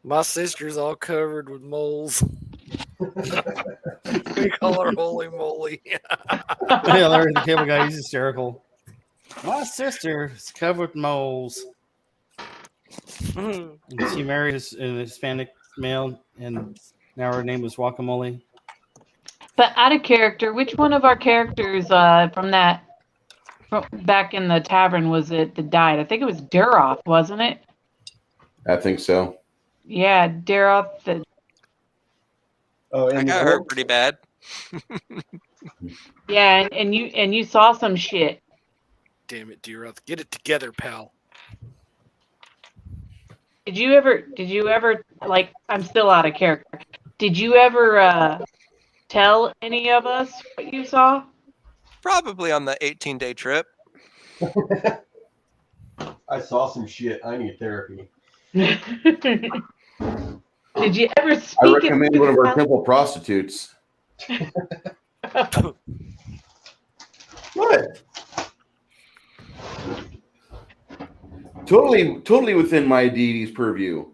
Speaker 8: My sister's all covered with moles. We call her Holy Moly.
Speaker 5: Yeah, Larry the Cable Guy, he's hysterical. My sister is covered with moles. And she married an Hispanic male, and now her name was Guacamole.
Speaker 1: But out of character, which one of our characters from back in the tavern was it that died? I think it was Duroth, wasn't it?
Speaker 2: I think so.
Speaker 1: Yeah, Duroth.
Speaker 3: Oh,
Speaker 4: I got hurt pretty bad.
Speaker 1: Yeah, and you saw some shit.
Speaker 8: Damn it, Deeroth. Get it together, pal.
Speaker 1: Did you ever like? I'm still out of character. Did you ever tell any of us what you saw?
Speaker 4: Probably on the 18-day trip.
Speaker 3: I saw some shit. I need therapy.
Speaker 1: Did you ever speak?
Speaker 2: I recommend one of our temple prostitutes. What? Totally within my deity's purview.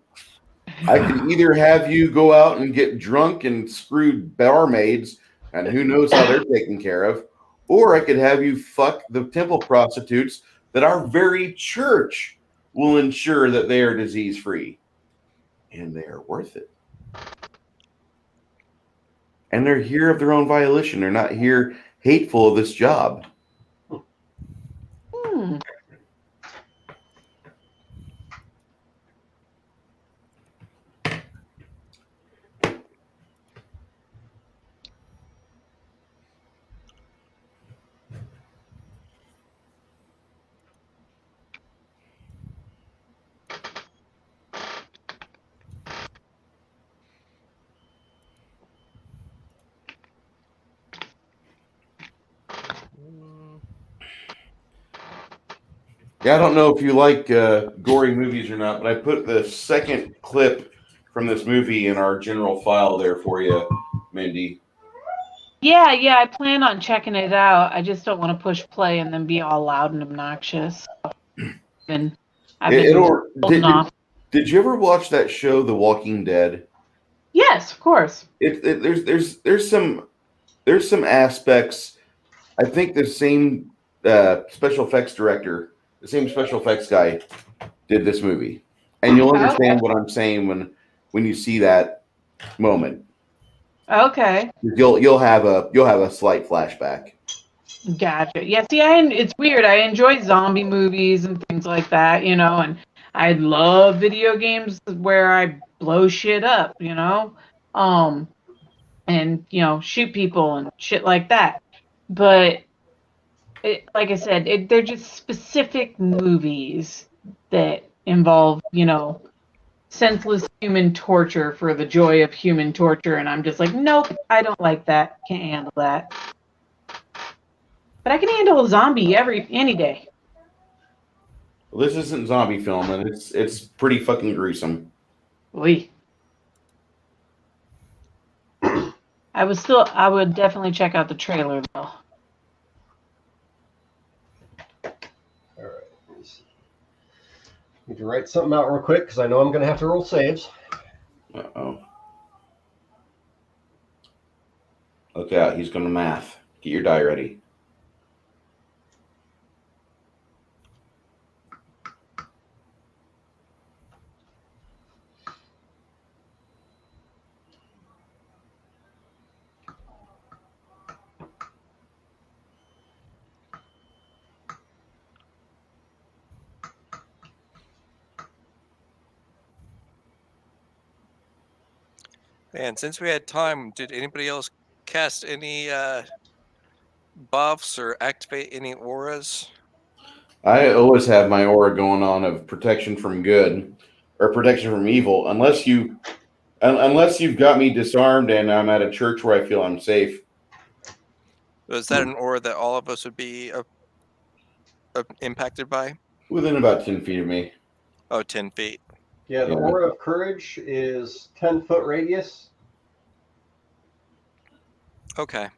Speaker 2: I could either have you go out and get drunk and screw barmaids, and who knows how they're taken care of, or I could have you fuck the temple prostitutes that our very church will ensure that they are disease-free. And they are worth it. and they're here of their own volition. They're not here hateful of this job.
Speaker 1: Hmm.
Speaker 2: Yeah, I don't know if you like gory movies or not, but I put the second clip from this movie in our general file there for you, Mindy.
Speaker 1: Yeah, I plan on checking it out. I just don't want to push play and then be all loud and obnoxious. And I've been holding off.
Speaker 2: Did you ever watch that show, The Walking Dead?
Speaker 1: Yes, of course.
Speaker 2: There's some aspects. I think the same special effects director, the same special effects guy, did this movie, and you'll understand what I'm saying when you see that moment.
Speaker 1: Okay.
Speaker 2: You'll have a slight flashback.
Speaker 1: Gotcha. Yeah, see, it's weird. I enjoy zombie movies and things like that, and I love video games where I blow shit up, and, shoot people and shit like that. But, like I said, they're just specific movies that involve, senseless human torture for the joy of human torture. And I'm just like, nope, I don't like that. Can't handle that. But I can handle a zombie any day.
Speaker 2: Well, this isn't zombie film, and it's pretty fucking gruesome.
Speaker 1: Oy. I would definitely check out the trailer though.
Speaker 3: All right. Need to write something out real quick because I know I'm going to have to roll saves.
Speaker 2: Uh-oh. Look out, he's going to math. Get your die ready.
Speaker 4: And since we had time, did anybody else cast any buffs or activate any auras?
Speaker 2: I always have my aura going on of protection from good or protection from evil, unless you've got me disarmed and I'm at a church where I feel I'm safe.
Speaker 4: Was that an aura that all of us would be impacted by?
Speaker 2: Within about 10 feet of me.
Speaker 4: Oh, 10 feet.
Speaker 3: Yeah, the aura of courage is 10-foot radius.
Speaker 4: Okay.
Speaker 3: If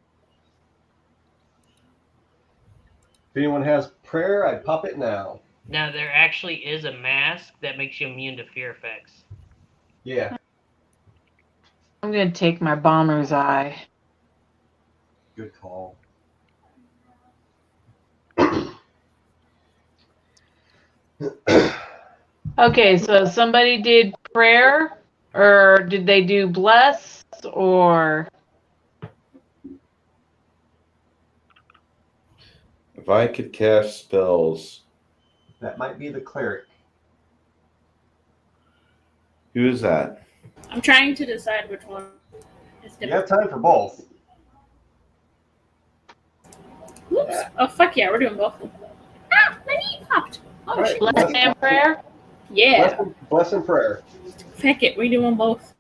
Speaker 3: anyone has prayer, I'd pop it now.
Speaker 9: Now, there actually is a mask that makes you immune to fear effects.
Speaker 3: Yeah.
Speaker 1: I'm going to take my bomber's eye.
Speaker 3: Good call.
Speaker 1: Okay, so somebody did prayer, or did they do bless, or?
Speaker 2: If I could cast spells.
Speaker 3: That might be the cleric.
Speaker 2: Who is that?
Speaker 6: I'm trying to decide which one is
Speaker 3: You have time for both.
Speaker 6: Oops. Oh, fuck yeah, we're doing both. Ah, my knee popped. Oh,
Speaker 3: right,
Speaker 6: shit.
Speaker 1: Bless and prayer?
Speaker 6: Yeah.
Speaker 3: Bless and prayer.
Speaker 6: Heck it, we're doing both.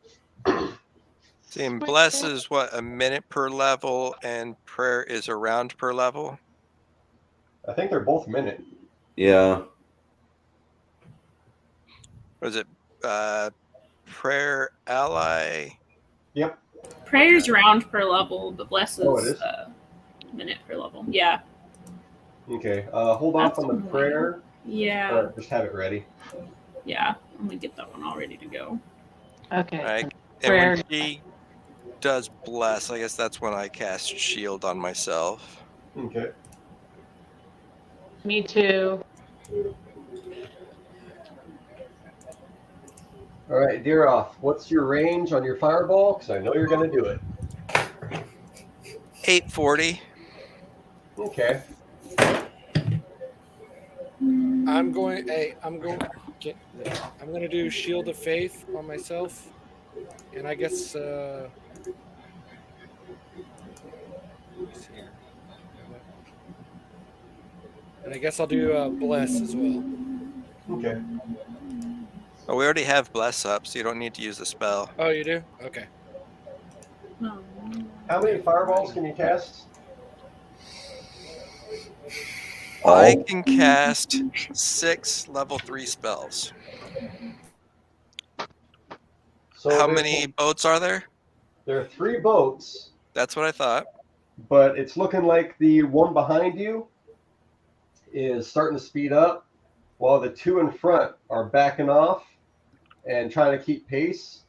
Speaker 4: See, and bless is what, a minute per level, and prayer is a round per level?
Speaker 3: I think they're both minute.
Speaker 2: Yeah.
Speaker 4: Was it prayer ally?
Speaker 3: Yep.
Speaker 6: Prayer's round per level, but bless
Speaker 3: Oh, it
Speaker 6: is
Speaker 3: is?
Speaker 6: minute per level. Yeah.
Speaker 3: Okay. Hold off
Speaker 6: That's
Speaker 3: on the
Speaker 6: annoying.
Speaker 3: prayer.
Speaker 6: Yeah.
Speaker 3: Or just have it ready.
Speaker 6: Yeah. I'm gonna get that one all ready to go.
Speaker 1: Okay.
Speaker 4: Right. And
Speaker 1: Prayer.
Speaker 4: when she does bless, I guess that's when I cast shield on myself.
Speaker 3: Okay.
Speaker 1: Me too.
Speaker 3: All right, Deeroff, what's your range on your fireball? Because I know you're going to do it.
Speaker 4: 840.
Speaker 3: Okay.
Speaker 8: I'm going to do Shield of Faith on myself, and I guess let me see here. Have that. And I guess I'll do Bless as well.
Speaker 3: Okay.
Speaker 4: Oh, we already have Bless up, so you don't need to use the spell.
Speaker 8: Oh, you do? Okay.
Speaker 3: How many fireballs can you cast?
Speaker 4: I
Speaker 2: All.
Speaker 4: can cast 6 level 3 spells.
Speaker 3: So
Speaker 4: How many boats are there?
Speaker 3: there are 3 boats,
Speaker 4: That's what I thought.
Speaker 3: but it's looking like the one behind you is starting to speed up, while the 2 in front are backing off and trying to keep pace.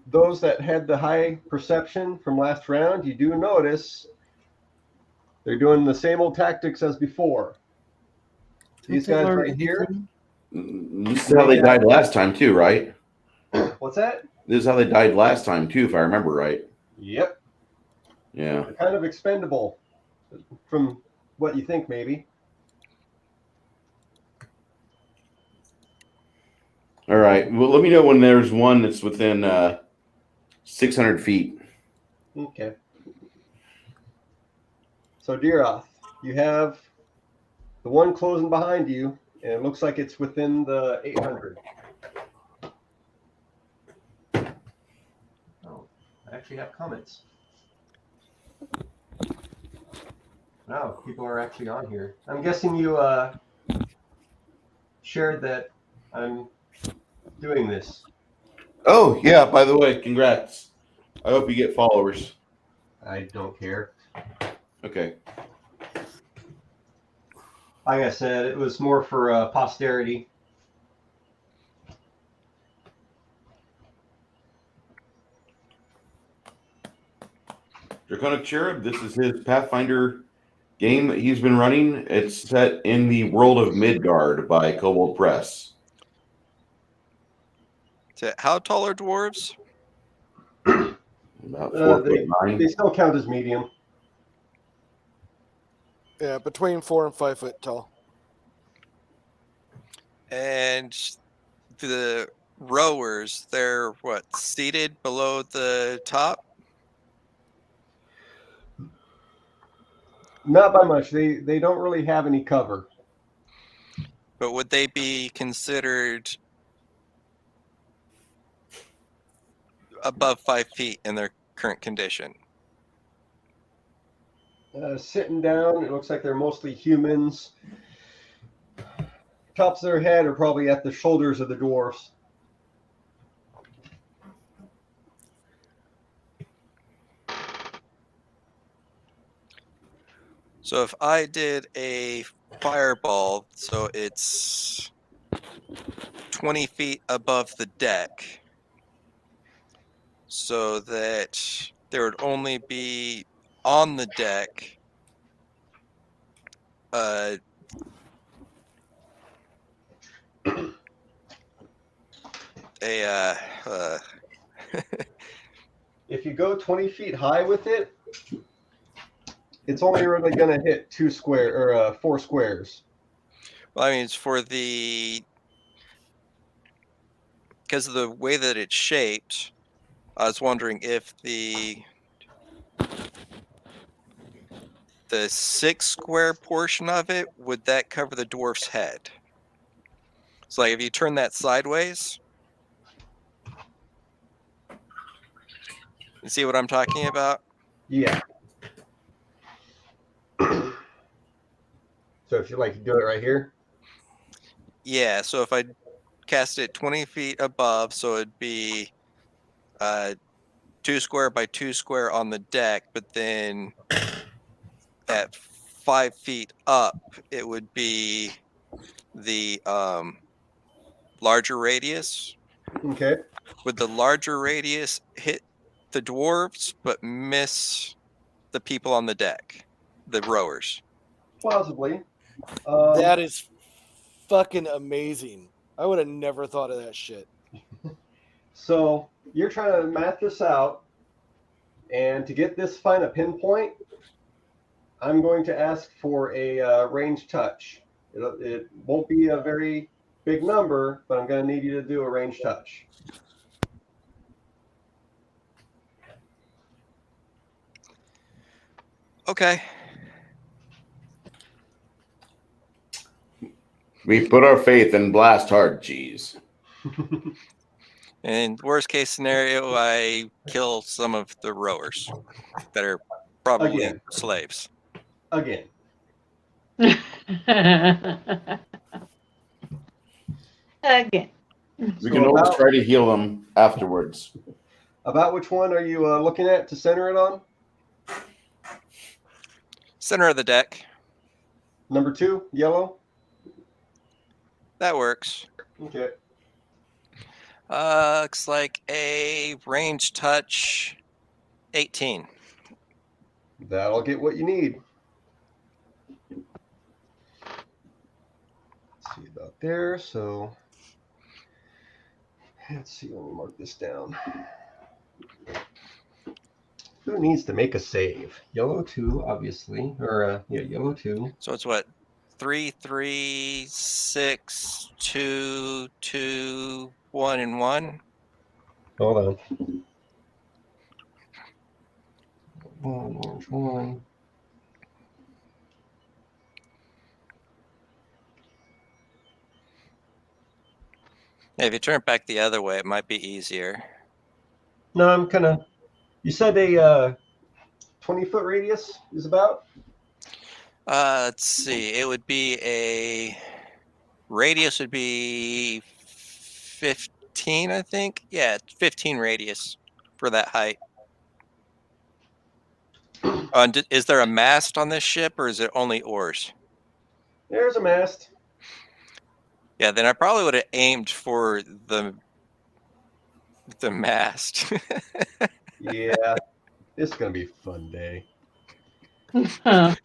Speaker 3: Those that had the high perception from last round, you do notice they're doing the same old tactics as before. These guys right here.
Speaker 2: This is how they died last time too, right?
Speaker 3: What's that?
Speaker 2: This is how they died last time too, if I remember right.
Speaker 3: Yep.
Speaker 2: Yeah.
Speaker 3: They're kind of expendable from what you think, maybe.
Speaker 2: All right. Well, let me know when there's one that's within 600 feet.
Speaker 3: Okay. So, Deeroth, you have the one closing behind you, and it looks like it's within the 800. Oh, I actually have comments. Wow, people are actually on here. I'm guessing you shared that I'm doing this.
Speaker 2: Oh, yeah. By the way, congrats. I hope you get followers.
Speaker 3: I don't care.
Speaker 2: Okay.
Speaker 3: Like I said, it was more for posterity.
Speaker 2: Draconic Cherub, this is his Pathfinder game that he's been running. It's set in the world of Midgard by Kobold Press.
Speaker 4: How tall are dwarves?
Speaker 2: About 4'9".
Speaker 3: They still count as medium.
Speaker 8: Yeah, between 4 and 5 foot tall.
Speaker 4: And the rowers, they're what, seated below the top?
Speaker 3: Not by much. They don't really have any cover.
Speaker 4: But would they be considered above 5 feet in their current condition?
Speaker 3: Sitting down, it looks like they're mostly humans. Tops of their head are probably at the shoulders of the dwarfs.
Speaker 4: So if I did a fireball, so it's 20 feet above the deck, so that there would only be on the deck
Speaker 3: If you go 20 feet high with it, it's only really going to hit 4 squares.
Speaker 4: well, I mean, it's for because of the way that it's shaped. I was wondering if the 6 square portion of it, would that cover the dwarf's head? So like if you turn that sideways, you see what I'm talking about?
Speaker 3: Yeah. So if you do it right here.
Speaker 4: Yeah, so if I cast it 20 feet above, so it'd be 2 square by 2 square on the deck, but then at 5 feet up, it would be the larger radius.
Speaker 3: Okay.
Speaker 4: Would the larger radius hit the dwarves but miss the people on the deck, the rowers?
Speaker 3: Plausibly.
Speaker 8: That is fucking amazing. I would have never thought of that shit.
Speaker 3: So you're trying to math this out. And to get this find a pinpoint, I'm going to ask for a range touch. It won't be a very big number, but I'm going to need you to do a range touch.
Speaker 4: Okay.
Speaker 2: We put our faith in blast hard cheese.
Speaker 4: And worst case scenario, I kill some of the rowers that are probably
Speaker 3: Again.
Speaker 4: slaves.
Speaker 3: Again.
Speaker 1: Again.
Speaker 2: We can always try to heal them afterwards.
Speaker 3: About which one are you looking at to center it on?
Speaker 4: Center of the deck.
Speaker 3: Number 2, yellow.
Speaker 4: That works.
Speaker 3: Okay.
Speaker 4: Looks like a range touch 18.
Speaker 3: That'll get what you need. Let's see about there. So let's see. Let me mark this down. Who needs to make a save? Yellow 2, obviously, or yeah, yellow 2.
Speaker 4: So it's what? 3, 3, 6, 2, 2, 1, and 1.
Speaker 3: Hold on. Orange 1.
Speaker 4: If you turn it back the other way, it might be easier.
Speaker 3: No, I'm kind of. You said a 20-foot radius is about.
Speaker 4: Let's see. It would be a radius would be 15, I think. Yeah, 15 radius for that height. Is there a mast on this ship, or is it only oars?
Speaker 3: There's a mast.
Speaker 4: Yeah, then I probably would have aimed for the mast.
Speaker 3: Yeah, it's gonna be a fun day. She said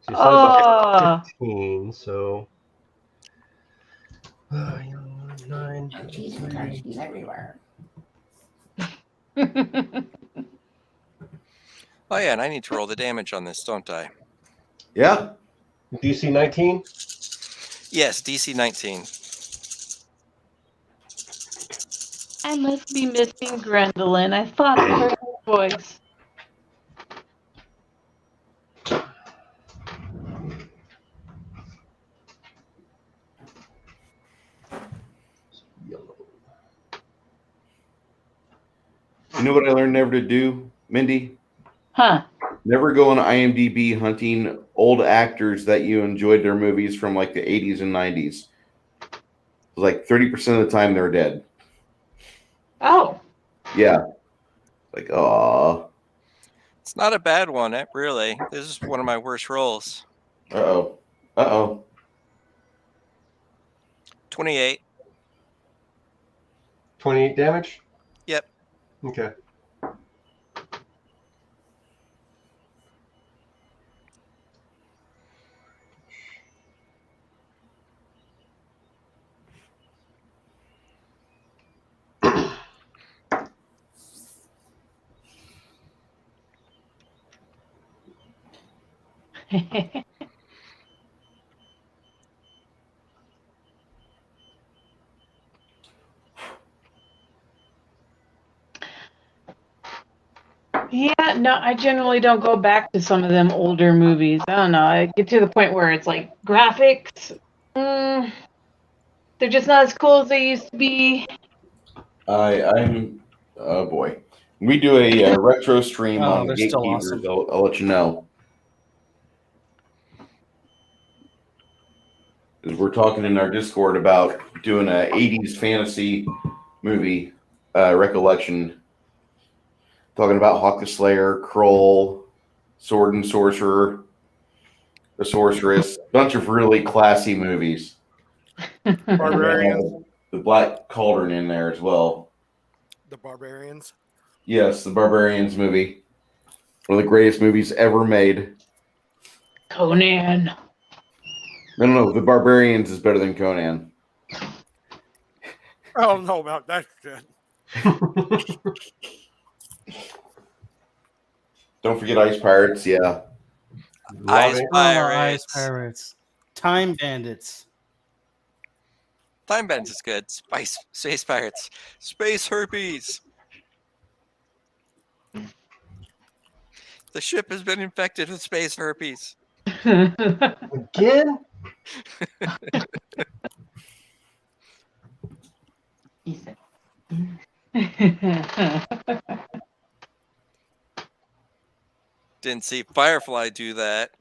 Speaker 3: about 15, so 9.
Speaker 7: Jesus Christ, he's everywhere.
Speaker 4: Oh yeah, and I need to roll the damage on this, don't I?
Speaker 2: Yeah.
Speaker 3: DC 19?
Speaker 4: Yes, DC 19.
Speaker 1: I must be missing Gwendolyn. I thought I heard her voice.
Speaker 2: You know what I learned never to do, Mindy?
Speaker 1: Huh?
Speaker 2: Never go on IMDb hunting old actors that you enjoyed their movies from like the 80s and 90s. Like 30% of the time they're dead.
Speaker 1: Oh.
Speaker 2: Yeah. Like, aw.
Speaker 4: It's not a bad one, really. This is one of my worst rolls.
Speaker 2: Uh-oh. Uh-oh.
Speaker 4: 28.
Speaker 3: 28 damage?
Speaker 4: Yep.
Speaker 3: Okay.
Speaker 1: Yeah, no, I generally don't go back to some of them older movies. I don't know. I get to the point where it's like graphics, they're just not as cool as they used to be.
Speaker 2: I'm oh boy. We do a retro stream on
Speaker 5: they're
Speaker 2: Gatekeepers.
Speaker 5: still awesome.
Speaker 2: I'll let you know. Because we're talking in our Discord about doing a 80s fantasy movie recollection. Talking about Hawk the Slayer, Kroll, Sword and Sorcerer, The Sorceress. Bunch of really classy movies.
Speaker 8: Barbarians.
Speaker 2: The Black Cauldron in there as well.
Speaker 8: The Barbarians.
Speaker 2: Yes, the Barbarians movie. One of the greatest movies ever made.
Speaker 1: Conan.
Speaker 2: No, the Barbarians is better than Conan.
Speaker 8: I don't know about that shit.
Speaker 2: Don't forget Ice Pirates. Yeah.
Speaker 3: Love
Speaker 4: Ice
Speaker 3: it.
Speaker 5: Oh, Ice
Speaker 4: Pirates.
Speaker 5: Pirates. Time Bandits.
Speaker 4: Time Bandits is good. Space Pirates. Space Herpes. The ship has been infected with space herpes.
Speaker 3: Again?
Speaker 4: Didn't see Firefly do that.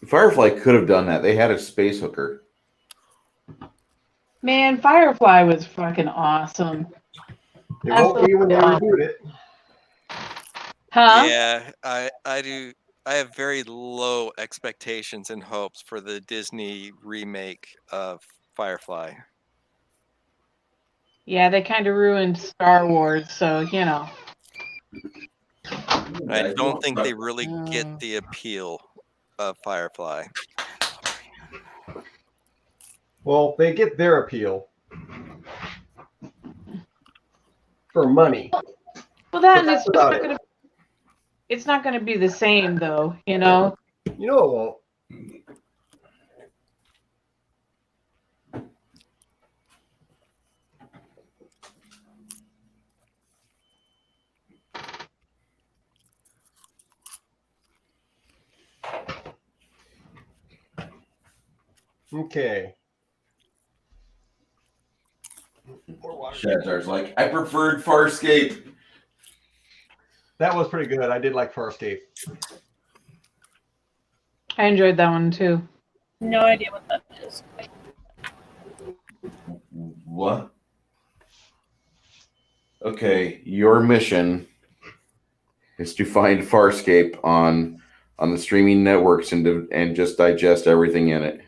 Speaker 2: Firefly could have done that. They had a space hooker.
Speaker 1: Man, Firefly was fucking awesome.
Speaker 3: It won't be when they reboot it.
Speaker 1: Huh?
Speaker 4: Yeah, I do. I have very low expectations and hopes for the Disney remake of Firefly.
Speaker 1: Yeah, they kind of ruined Star Wars, so you know.
Speaker 4: I don't think they really get the appeal of Firefly.
Speaker 3: Well, they get their appeal for money.
Speaker 1: Well, that
Speaker 3: But
Speaker 1: and
Speaker 3: that's
Speaker 1: it's
Speaker 3: about
Speaker 1: not
Speaker 3: it.
Speaker 1: gonna. It's not gonna be the same, though. You know.
Speaker 3: You know it won't. Okay.
Speaker 2: Shadzar's like, I preferred Farscape.
Speaker 3: That was pretty good. I did like Farscape.
Speaker 1: I enjoyed that one too.
Speaker 6: No idea what that is.
Speaker 2: What? Okay, your mission is to find Farscape on the streaming networks and just digest everything in it.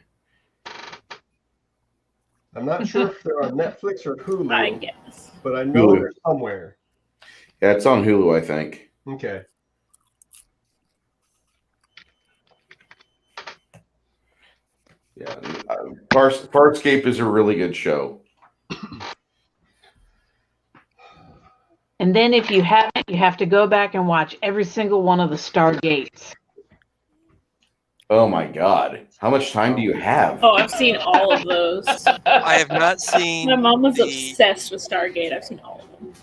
Speaker 3: I'm not sure if they're on Netflix or Hulu.
Speaker 6: I guess.
Speaker 3: But I know
Speaker 2: Hulu.
Speaker 3: they're somewhere.
Speaker 2: Yeah, it's on Hulu, I think.
Speaker 3: Okay.
Speaker 2: Yeah, Farscape is a really good show.
Speaker 1: And then if you haven't, you have to go back and watch every single one of the Stargates.
Speaker 2: Oh my God. How much time do you have?
Speaker 6: Oh, I've seen all of those.
Speaker 4: I have not seen.
Speaker 6: My mom was
Speaker 4: the-
Speaker 6: obsessed with Stargate. I've seen all of them.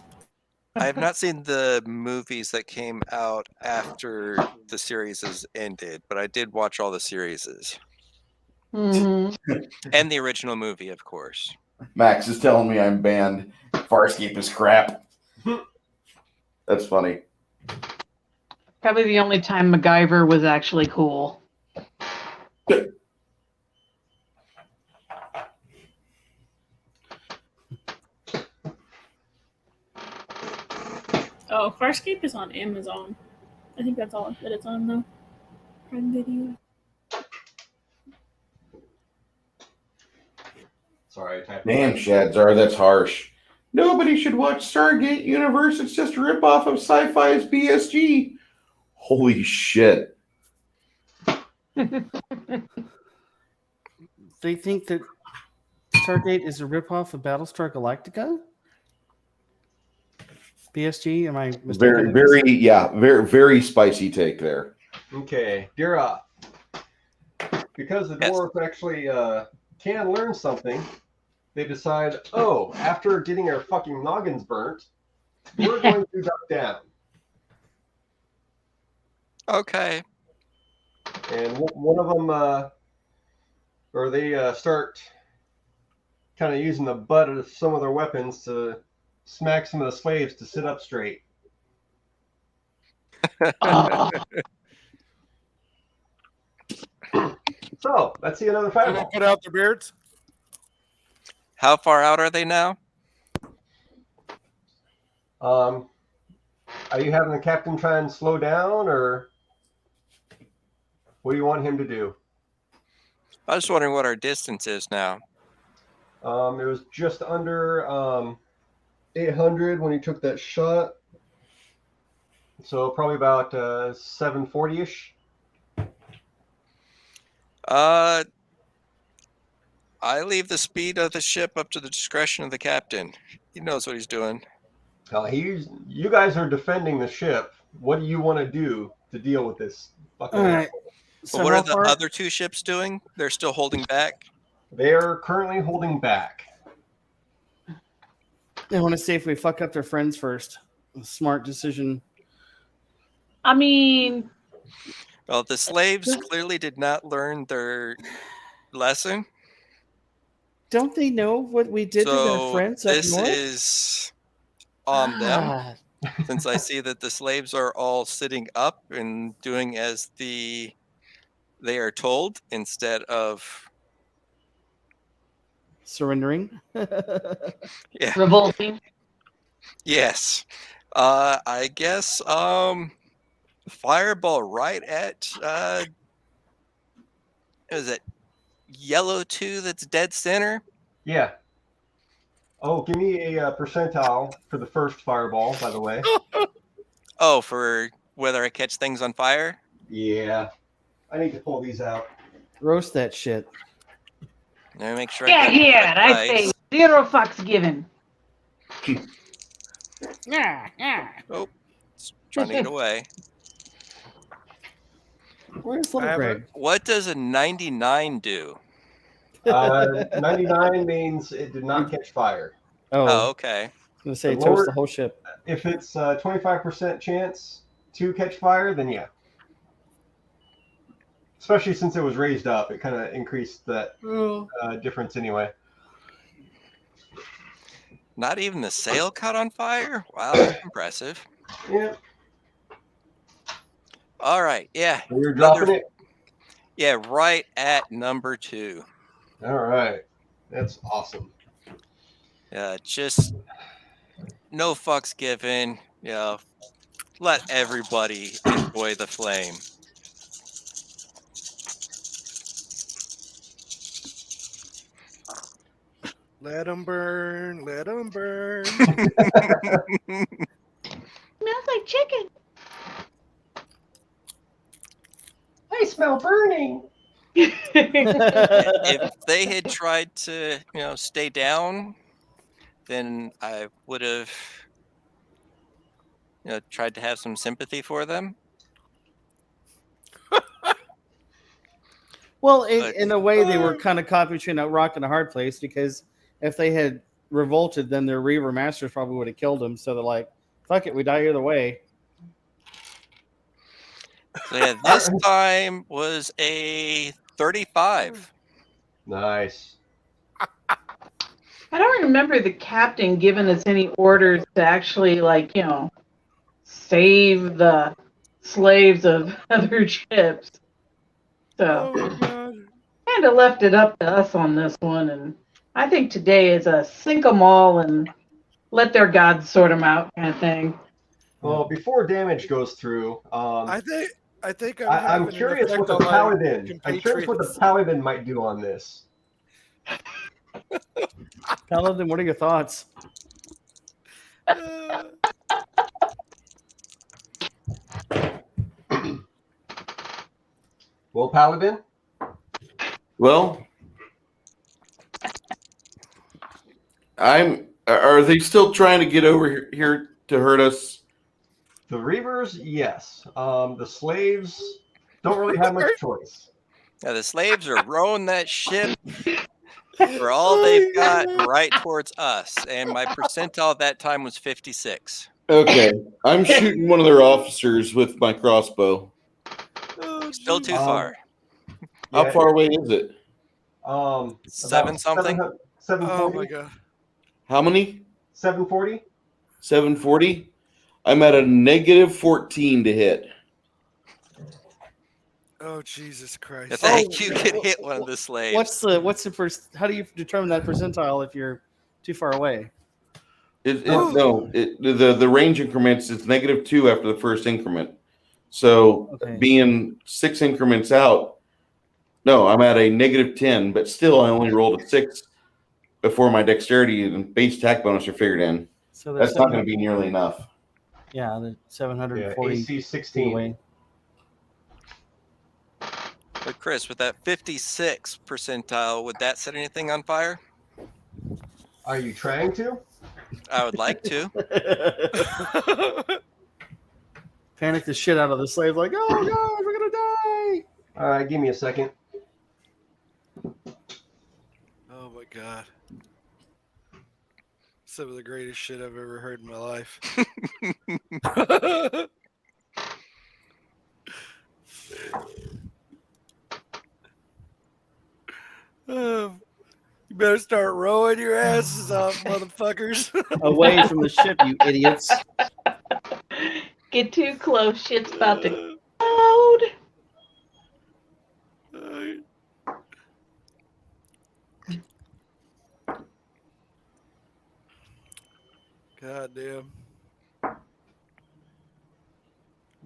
Speaker 4: I have not seen the movies that came out after the series has ended, but I did watch all the series
Speaker 1: Mm-hmm.
Speaker 4: and the original movie, of course.
Speaker 2: Max is telling me I'm banned. Farscape is crap. That's funny.
Speaker 1: Probably the only time MacGyver was actually cool.
Speaker 6: Oh, Farscape is on Amazon. I think that's all that it's on though. Prime Video.
Speaker 3: Sorry, I typed.
Speaker 2: Damn, Shadzar, that's harsh. Nobody should watch Stargate Universe. It's just a ripoff of Sci-Fi's BSG. Holy shit.
Speaker 5: They think that Stargate is a ripoff of Battlestar Galactica? BSG? Am I mistaken?
Speaker 2: Very spicy take there.
Speaker 3: Okay, Dira. Because the dwarves actually can learn something, they decide, oh, after getting our fucking noggins burnt, we're going to duck down.
Speaker 4: Okay.
Speaker 3: And one of them, or they start kind of using the butt of some of their weapons to smack some of the slaves to sit up straight. So let's see another fireball.
Speaker 8: Put out their beards.
Speaker 4: How far out are they now?
Speaker 3: Are you having the captain try and slow down, or what do you want him to do?
Speaker 4: I was wondering what our distance is now.
Speaker 3: It was just under 800 when he took that shot. So probably about 740-ish.
Speaker 4: I leave the speed of the ship up to the discretion of the captain. He knows what he's doing.
Speaker 3: You guys are defending the ship. What do you want to do to deal with this fucking
Speaker 5: All right.
Speaker 3: asshole?
Speaker 5: So
Speaker 4: But what
Speaker 5: how
Speaker 4: are the
Speaker 5: far?
Speaker 4: other two ships doing? They're still holding back.
Speaker 3: They are currently holding back.
Speaker 5: They want to see if we fuck up their friends first. A smart decision.
Speaker 1: I mean,
Speaker 4: Well, the slaves clearly did not learn their lesson.
Speaker 5: Don't they know what we did to their
Speaker 4: So
Speaker 5: friends up
Speaker 4: this
Speaker 5: north?
Speaker 4: is on them.
Speaker 5: God.
Speaker 4: Since I see that the slaves are all sitting up and doing as they are told instead of
Speaker 5: Surrendering.
Speaker 4: yeah.
Speaker 1: revolting.
Speaker 4: Yes. I guess fireball right at is it yellow 2 that's dead center?
Speaker 3: Yeah. Oh, give me a percentile for the first fireball, by the way.
Speaker 4: Oh, for whether I catch things on fire?
Speaker 3: Yeah. I need to pull these out.
Speaker 5: Roast that shit.
Speaker 4: Let me make sure
Speaker 1: Yeah,
Speaker 4: I got the
Speaker 1: yeah.
Speaker 4: correct
Speaker 1: I say
Speaker 4: dice.
Speaker 1: 0 fucks given.
Speaker 6: Yeah.
Speaker 4: Oh, it's trying to get away.
Speaker 5: Where's little Greg?
Speaker 4: What does a 99 do?
Speaker 3: 99 means it did not catch fire.
Speaker 4: Oh,
Speaker 5: Oh,
Speaker 4: okay.
Speaker 5: I was gonna say
Speaker 3: The
Speaker 5: toast
Speaker 3: lower-
Speaker 5: the whole ship.
Speaker 3: If it's 25% chance to catch fire, then yeah. Especially since it was raised up, it kind of increased that difference anyway.
Speaker 4: Not even the sail caught on fire? Wow, that's impressive.
Speaker 3: Yeah.
Speaker 4: All right, yeah.
Speaker 3: So you're dropping it?
Speaker 4: Yeah, right at number 2.
Speaker 3: All right. That's awesome.
Speaker 4: Just no fucks given. Let everybody enjoy the flame.
Speaker 8: Let them burn. Let them burn.
Speaker 1: Smells like chicken.
Speaker 3: I smell burning.
Speaker 4: If they had tried to, stay down, then I would have, tried to have some sympathy for them.
Speaker 5: Well, in a way, they were kind of caught between a rock and a hard place because if they had revolted, then their Reaver Masters probably would have killed them. So they're like, fuck it, we die either way.
Speaker 4: So yeah, this time was a 35.
Speaker 3: Nice.
Speaker 1: I don't remember the captain giving us any orders to actually, save the slaves of other ships. So, kind of left it up to us on this one. And I think today is a sink 'em all and let their gods sort them out kind of thing.
Speaker 3: Well, before damage goes through,
Speaker 8: I think
Speaker 3: I'm curious what the paladin. I'm curious what the paladin might do on this.
Speaker 5: Paladin, what are your thoughts?
Speaker 3: Well, paladin.
Speaker 2: Well, are they still trying to get over here to hurt us?
Speaker 3: The Reavers, yes. The slaves don't really have much choice.
Speaker 4: Yeah, the slaves are rowing that ship for all they've got right towards us. And my percentile at that time was 56.
Speaker 2: Okay. I'm shooting one of their officers with my crossbow.
Speaker 4: Still too far.
Speaker 2: How far away is it?
Speaker 4: 7 something?
Speaker 3: 740.
Speaker 8: Oh my god.
Speaker 2: How many?
Speaker 3: 740.
Speaker 2: 740? I'm at a -14 to hit.
Speaker 8: Oh Jesus Christ!
Speaker 4: I think you could hit one of the slaves.
Speaker 5: What's the first? How do you determine that percentile if you're too far away?
Speaker 2: The range increments is -2 after the first increment. So being 6 increments out, no, I'm at a -10, but still I only rolled a 6 before my dexterity and base attack bonus are figured in.
Speaker 5: So
Speaker 2: that's not going to be nearly enough.
Speaker 5: Yeah, the 740
Speaker 3: AC 16
Speaker 5: away.
Speaker 4: But Chris, with that 56 percentile, would that set anything on fire?
Speaker 3: Are you trying to?
Speaker 4: I would like to.
Speaker 5: Panic the shit out of the slave, like, oh god, we're gonna die.
Speaker 3: All right, give me a second.
Speaker 8: Oh my god. Some of the greatest shit I've ever heard in my life. You better start rowing your asses off, motherfuckers.
Speaker 5: Away from the ship, you idiots.
Speaker 1: Get too close, shit's about to explode.
Speaker 8: God damn.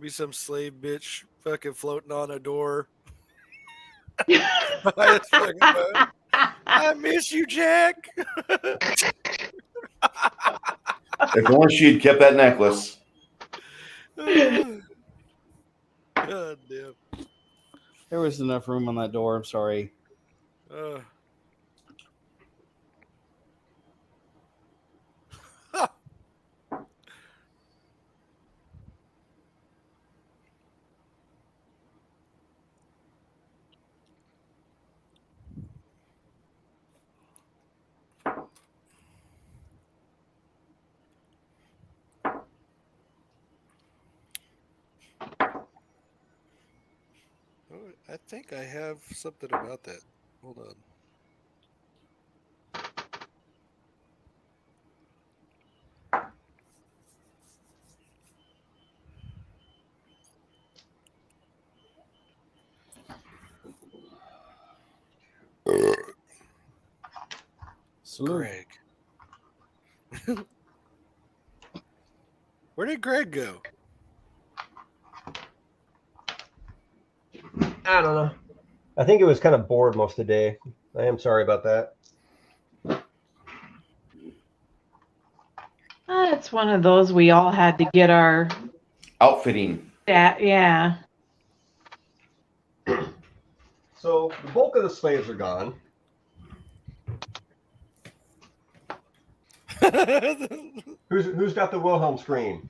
Speaker 8: Be some slave bitch fucking floating on a door. By his fucking boat. I miss you, Jack.
Speaker 2: If only she had kept that necklace.
Speaker 8: God damn.
Speaker 5: There was enough room on that door. I'm sorry.
Speaker 8: Oh, I think I have something about that. Hold on.
Speaker 5: Salute.
Speaker 8: Greg. Where did Greg go?
Speaker 3: I don't know. I think it was kind of bored most of the day. I am sorry about that.
Speaker 1: It's one of those we all had to get our
Speaker 2: Outfitting.
Speaker 1: yeah.
Speaker 3: So the bulk of the slaves are gone. Who's got the Wilhelm scream?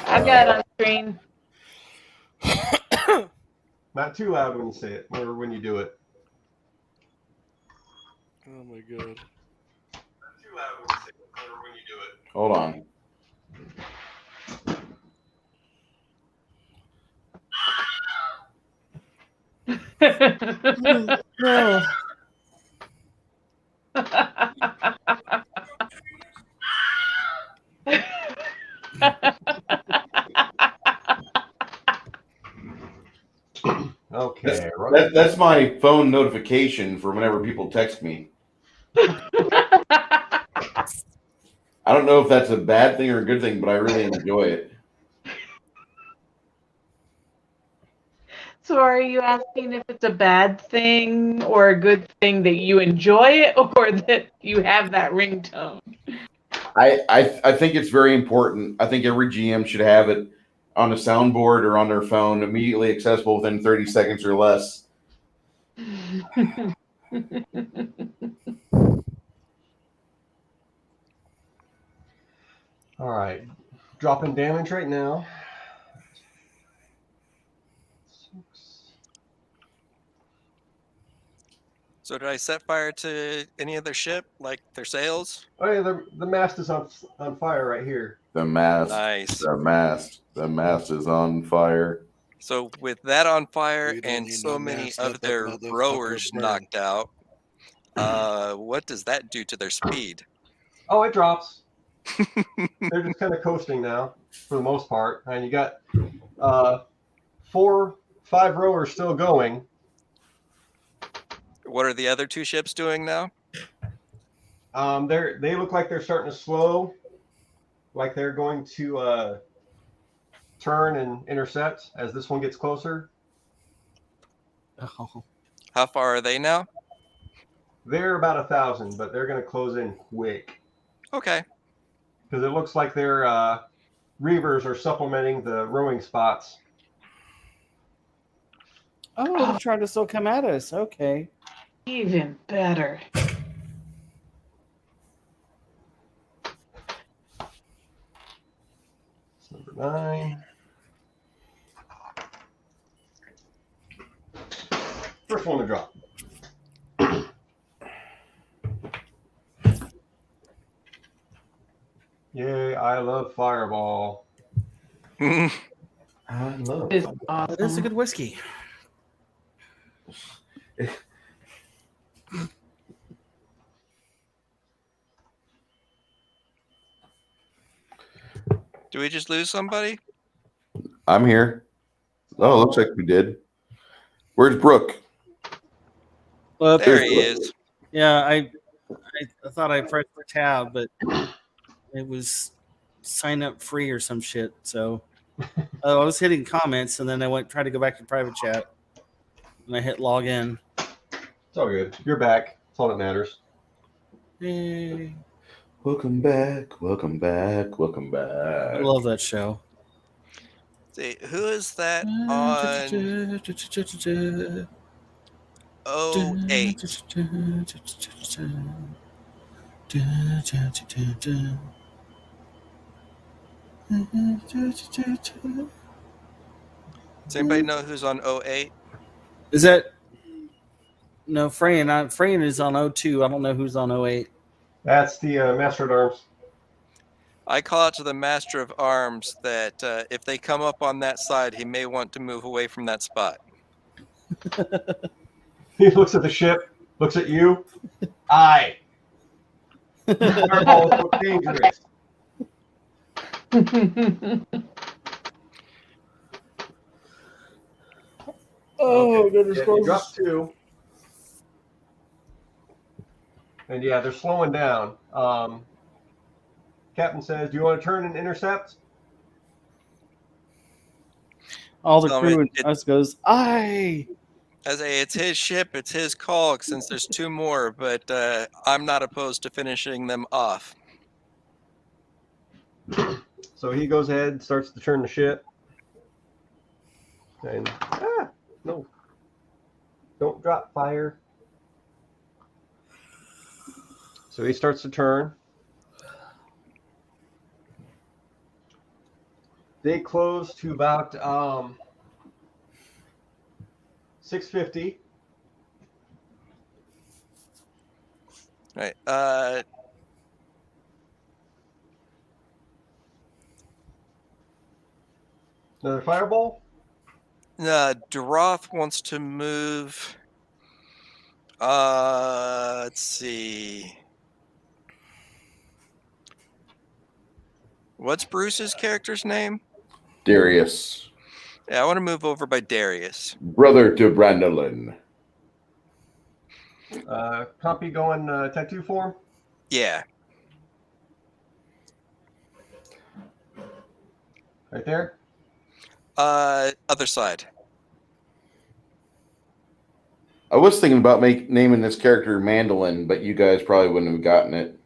Speaker 1: I've got it on screen.
Speaker 3: Not too loud when you say it or when you do it.
Speaker 8: Oh my god.
Speaker 3: Not too loud when you say it or when you do it.
Speaker 2: Hold on.
Speaker 5: No.
Speaker 3: Okay.
Speaker 2: That's my phone notification for whenever people text me. I don't know if that's a bad thing or a good thing, but I really enjoy it.
Speaker 1: So are you asking if it's a bad thing or a good thing that you enjoy it or that you have that ringtone?
Speaker 2: I think it's very important. I think every GM should have it on a soundboard or on their phone, immediately accessible within 30 seconds or less.
Speaker 3: All right. Dropping damage right now.
Speaker 4: So did I set fire to any of their ship, like their sails?
Speaker 3: Oh yeah, the mast is on fire right here.
Speaker 2: The mast.
Speaker 4: Nice.
Speaker 2: The mast is on fire.
Speaker 4: So with that on fire
Speaker 8: We don't
Speaker 4: and
Speaker 8: need
Speaker 4: so
Speaker 8: no
Speaker 4: many
Speaker 8: mast,
Speaker 4: of
Speaker 8: let that
Speaker 4: their
Speaker 8: motherfucker
Speaker 4: rowers
Speaker 8: burn.
Speaker 4: knocked out, what does that do to their speed?
Speaker 3: Oh, it drops. They're just kind of coasting now, for the most part. And you got 5 rowers still going.
Speaker 4: What are the other 2 ships doing now?
Speaker 3: They look like they're starting to slow, like they're going to turn and intercept as this one gets closer.
Speaker 5: Oh.
Speaker 4: How far are they now?
Speaker 3: They're about 1,000, but they're going to close in quick
Speaker 4: Okay.
Speaker 3: because it looks like their reavers are supplementing the rowing spots.
Speaker 5: Oh, they're trying to still come at us. Okay.
Speaker 1: Even better.
Speaker 3: Number 9. First one to drop. Yay, I love Fireball.
Speaker 2: I love
Speaker 1: It's
Speaker 2: it.
Speaker 5: That is a
Speaker 1: awesome.
Speaker 5: good whiskey.
Speaker 4: Do we just lose somebody?
Speaker 2: I'm here. Oh, looks like we did. Where's Brooke?
Speaker 5: Well,
Speaker 4: There he is.
Speaker 5: yeah, I thought I pressed the tab, but it was sign up free or some shit. So I was hitting comments, and then I tried to go back to private chat, and I hit log in.
Speaker 3: It's all good. You're back. That's all that matters.
Speaker 5: Yay.
Speaker 2: Welcome back. Welcome back. Welcome back.
Speaker 5: I love that show.
Speaker 4: See, who is that on 08? Does anybody know who's on 08?
Speaker 5: Is that no Freyan? Freyan is on 02. I don't know who's on 08.
Speaker 3: That's the Master at Arms.
Speaker 4: I call out to the Master of Arms that if they come up on that side, he may want to move away from that spot.
Speaker 3: He looks at the ship, looks at you. Aye. Fireballs look dangerous.
Speaker 5: Oh, goodness
Speaker 3: Yeah, you drop 2. And yeah, they're slowing down. Captain says, do you want to turn and intercept?
Speaker 5: All the
Speaker 4: Tell
Speaker 5: crew
Speaker 4: me,
Speaker 5: and us goes, aye.
Speaker 4: I say it's his ship, it's his call. Since there's 2 more, but I'm not opposed to finishing them off.
Speaker 3: So he goes ahead, starts to turn the ship. And, no. Don't drop fire. So he starts to turn. They close to about 650.
Speaker 4: Right.
Speaker 3: Another fireball?
Speaker 4: Duroth wants to move. Let's see. What's Bruce's character's name?
Speaker 2: Darius.
Speaker 4: Yeah, I want to move over by Darius.
Speaker 2: Brother to Brandolin.
Speaker 3: Compy going tattoo form?
Speaker 4: Yeah.
Speaker 3: Right there?
Speaker 4: Other side.
Speaker 2: I was thinking about naming this character Mandolin, but you guys probably wouldn't have gotten it.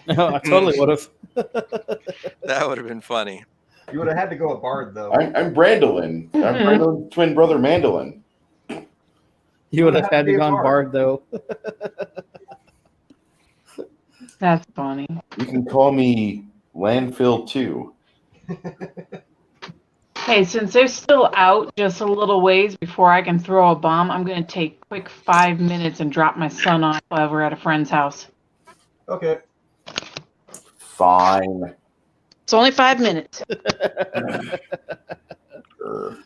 Speaker 5: No, I totally would have.
Speaker 4: That would have been funny.
Speaker 3: You would have had to go a bard, though.
Speaker 2: I'm Brandolin. I'm Brandolin's twin brother, Mandolin.
Speaker 5: You would have had to go on Bard, though.
Speaker 1: That's funny.
Speaker 2: You can call me Landfill 2.
Speaker 1: Hey, since they're still out just a little ways before I can throw a bomb, I'm going to take a quick 5 minutes and drop my son off over at a friend's house.
Speaker 3: Okay.
Speaker 2: Fine.
Speaker 1: It's only 5 minutes.
Speaker 2: Sure.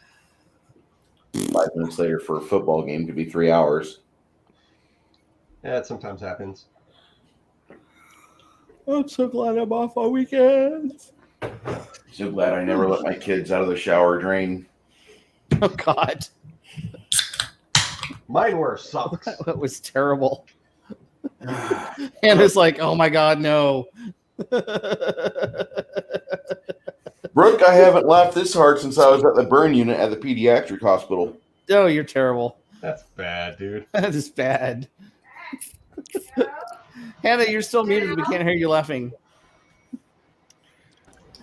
Speaker 2: 5 minutes later for a football game could be 3 hours.
Speaker 3: Yeah, it sometimes happens.
Speaker 5: I'm so glad I'm off on weekends.
Speaker 2: So glad I never let my kids out of the shower drain.
Speaker 5: Oh, God.
Speaker 3: Mine wear socks.
Speaker 5: That was terrible. And it's like, oh, my God, no.
Speaker 2: Brooke, I haven't laughed this hard since I was at the burn unit at the pediatric hospital.
Speaker 5: Oh, you're terrible.
Speaker 3: That's bad, dude.
Speaker 5: That is bad. Hannah, you're still muted. We can't hear you laughing.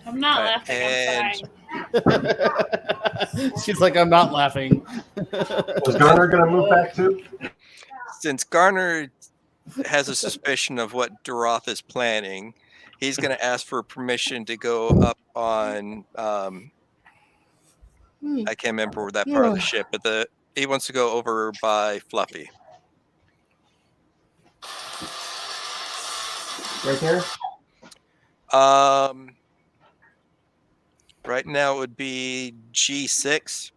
Speaker 6: I'm not laughing. I'm crying.
Speaker 5: She's like, I'm not laughing.
Speaker 3: Is Garner going to move back too?
Speaker 4: Since Garner has a suspicion of what Duroth is planning, he's going to ask for permission to go up on. I can't remember that part of the ship, but he wants to go over by Fluffy.
Speaker 3: Right there?
Speaker 4: Right now it would be G6.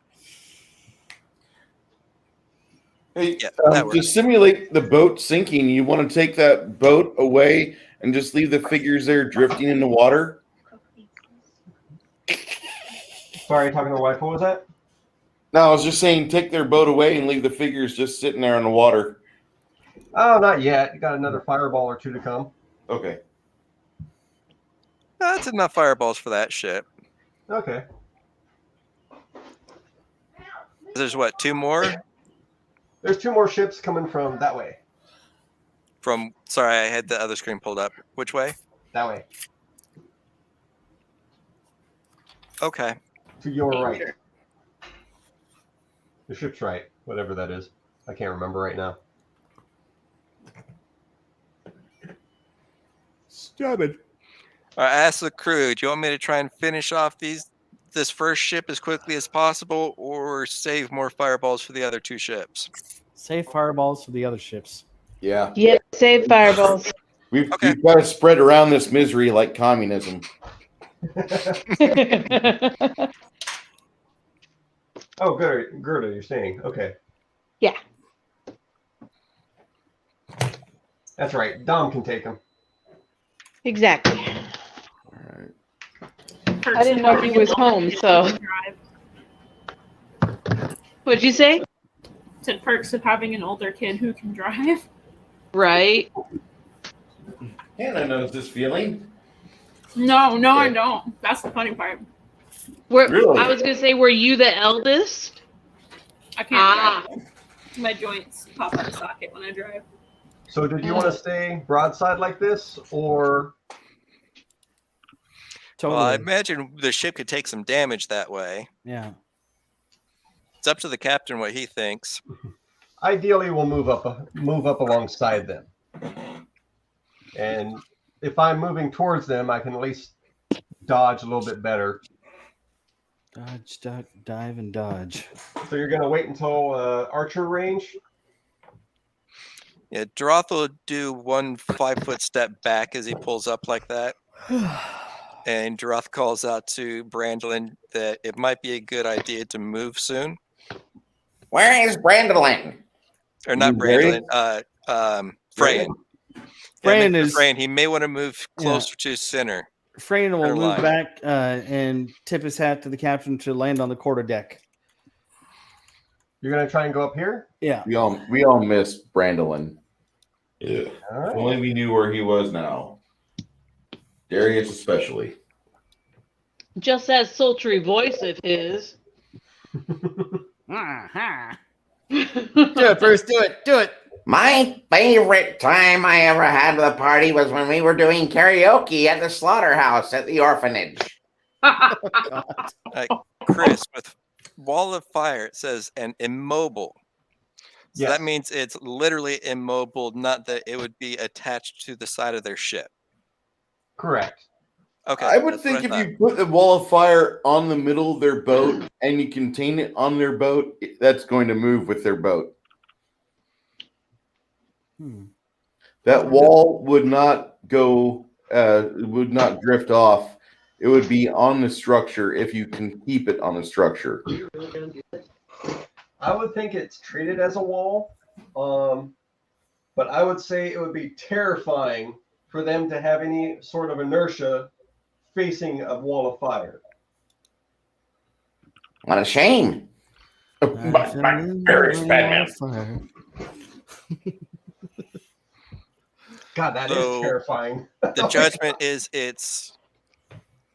Speaker 2: Hey,
Speaker 4: Yeah, that works.
Speaker 2: to simulate the boat sinking, you want to take that boat away and just leave the figures there drifting in the water?
Speaker 3: Sorry, talking to the wife. What was that?
Speaker 2: No, I was just saying take their boat away and leave the figures just sitting there in the water.
Speaker 3: Oh, not yet. You got another fireball or two to come.
Speaker 2: Okay.
Speaker 4: That's enough fireballs for that ship.
Speaker 3: Okay.
Speaker 4: There's what, 2 more?
Speaker 3: There's 2 more ships coming from that way.
Speaker 4: Sorry, I had the other screen pulled up. Which way?
Speaker 3: That way.
Speaker 4: Okay.
Speaker 3: To your right. The ship's right. Whatever that is. I can't remember right now.
Speaker 5: Stop it.
Speaker 4: All right, I asked the crew, do you want me to try and finish off this first ship as quickly as possible, or save more fireballs for the other 2 ships?
Speaker 5: Save fireballs for the other ships.
Speaker 2: Yeah.
Speaker 1: Yep, save fireballs.
Speaker 2: We've got to spread around this misery like communism.
Speaker 3: Oh, Gerda, you're saying. Okay.
Speaker 1: Yeah.
Speaker 3: That's right. Dom can take them.
Speaker 1: Exactly.
Speaker 2: All right.
Speaker 1: I didn't know he was home, so. What'd you say?
Speaker 6: Said perks of having an older kid who can drive.
Speaker 1: Right.
Speaker 2: Hannah knows this feeling.
Speaker 6: No, I don't. That's the funny part.
Speaker 2: Really?
Speaker 1: I was gonna say, were you the eldest?
Speaker 6: I can't drive. My joints pop out of socket when I drive.
Speaker 3: So did you want to stay broadside like this, or?
Speaker 5: Totally.
Speaker 4: Well, I imagine the ship could take some damage that way.
Speaker 5: Yeah.
Speaker 4: It's up to the captain what he thinks.
Speaker 3: Ideally, we'll move up alongside them. And if I'm moving towards them, I can at least dodge a little bit better.
Speaker 5: Dodge, duck, dive, and dodge.
Speaker 3: So you're going to wait until archer range?
Speaker 4: Yeah, Droth will do 1 5-foot step back as he pulls up like that. And Droth calls out to Brandolin that it might be a good idea to move soon.
Speaker 7: Where is Brandolin?
Speaker 4: Or not Brandolin, Frayan.
Speaker 5: Frayan is.
Speaker 4: Frayan, he may want to move closer to center.
Speaker 5: Frayan will move back and tip his hat to the captain to land on the quarterdeck.
Speaker 3: You're going to try and go up here?
Speaker 5: Yeah.
Speaker 2: We all miss Brandolin.
Speaker 3: Yeah. All right.
Speaker 2: If only we knew where he was now. Darius especially.
Speaker 1: Just that sultry voice of his.
Speaker 5: Uh-huh. Do it, Bruce. Do it.
Speaker 7: My favorite time I ever had with a party was when we were doing karaoke at the slaughterhouse at the orphanage.
Speaker 4: Chris, with Wall of Fire, it says an immobile. So that means it's literally immobile, not that it would be attached to the side of their ship.
Speaker 3: Correct.
Speaker 4: Okay.
Speaker 2: I would think if you put the wall of fire on the middle of their boat and you contain it on their boat, that's going to move with their boat. That wall would not drift off. It would be on the structure if you can keep it on the structure.
Speaker 3: I would think it's treated as a wall, but I would say it would be terrifying for them to have any sort of inertia facing a wall of fire.
Speaker 7: What a shame.
Speaker 11: Paris, Batman.
Speaker 3: God, that is terrifying.
Speaker 4: The judgment is it's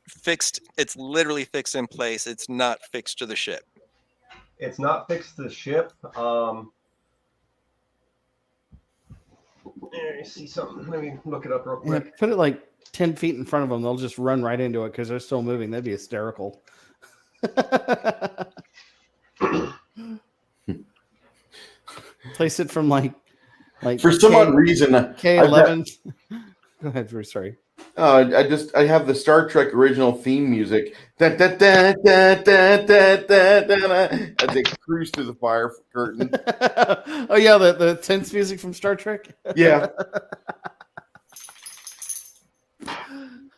Speaker 4: fixed. It's literally fixed in place. It's not fixed to the ship.
Speaker 3: It's not fixed to the ship. Let me see something. Let me look it up real
Speaker 5: Yeah,
Speaker 3: quick.
Speaker 5: put it like 10 feet in front of them. They'll just run right into it because they're still moving. That'd be hysterical. Place it from like Like
Speaker 2: For some odd reason,
Speaker 5: K11. Go ahead, Bruce. Sorry.
Speaker 2: I have the Star Trek original theme music. Da, da, da, da, da, da, da, da, as they cruise through the fire curtain.
Speaker 5: Oh yeah, the tense music from Star Trek.
Speaker 2: Yeah.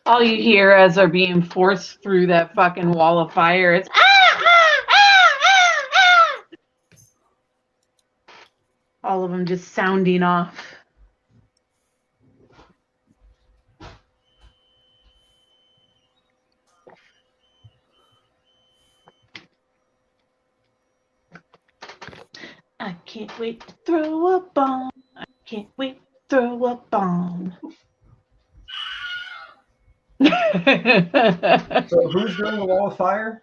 Speaker 1: All you hear as they're being forced through that fucking wall of fire is all of them just sounding off. I can't wait to throw a bomb. I can't wait to throw a bomb.
Speaker 3: So who's doing the wall of fire?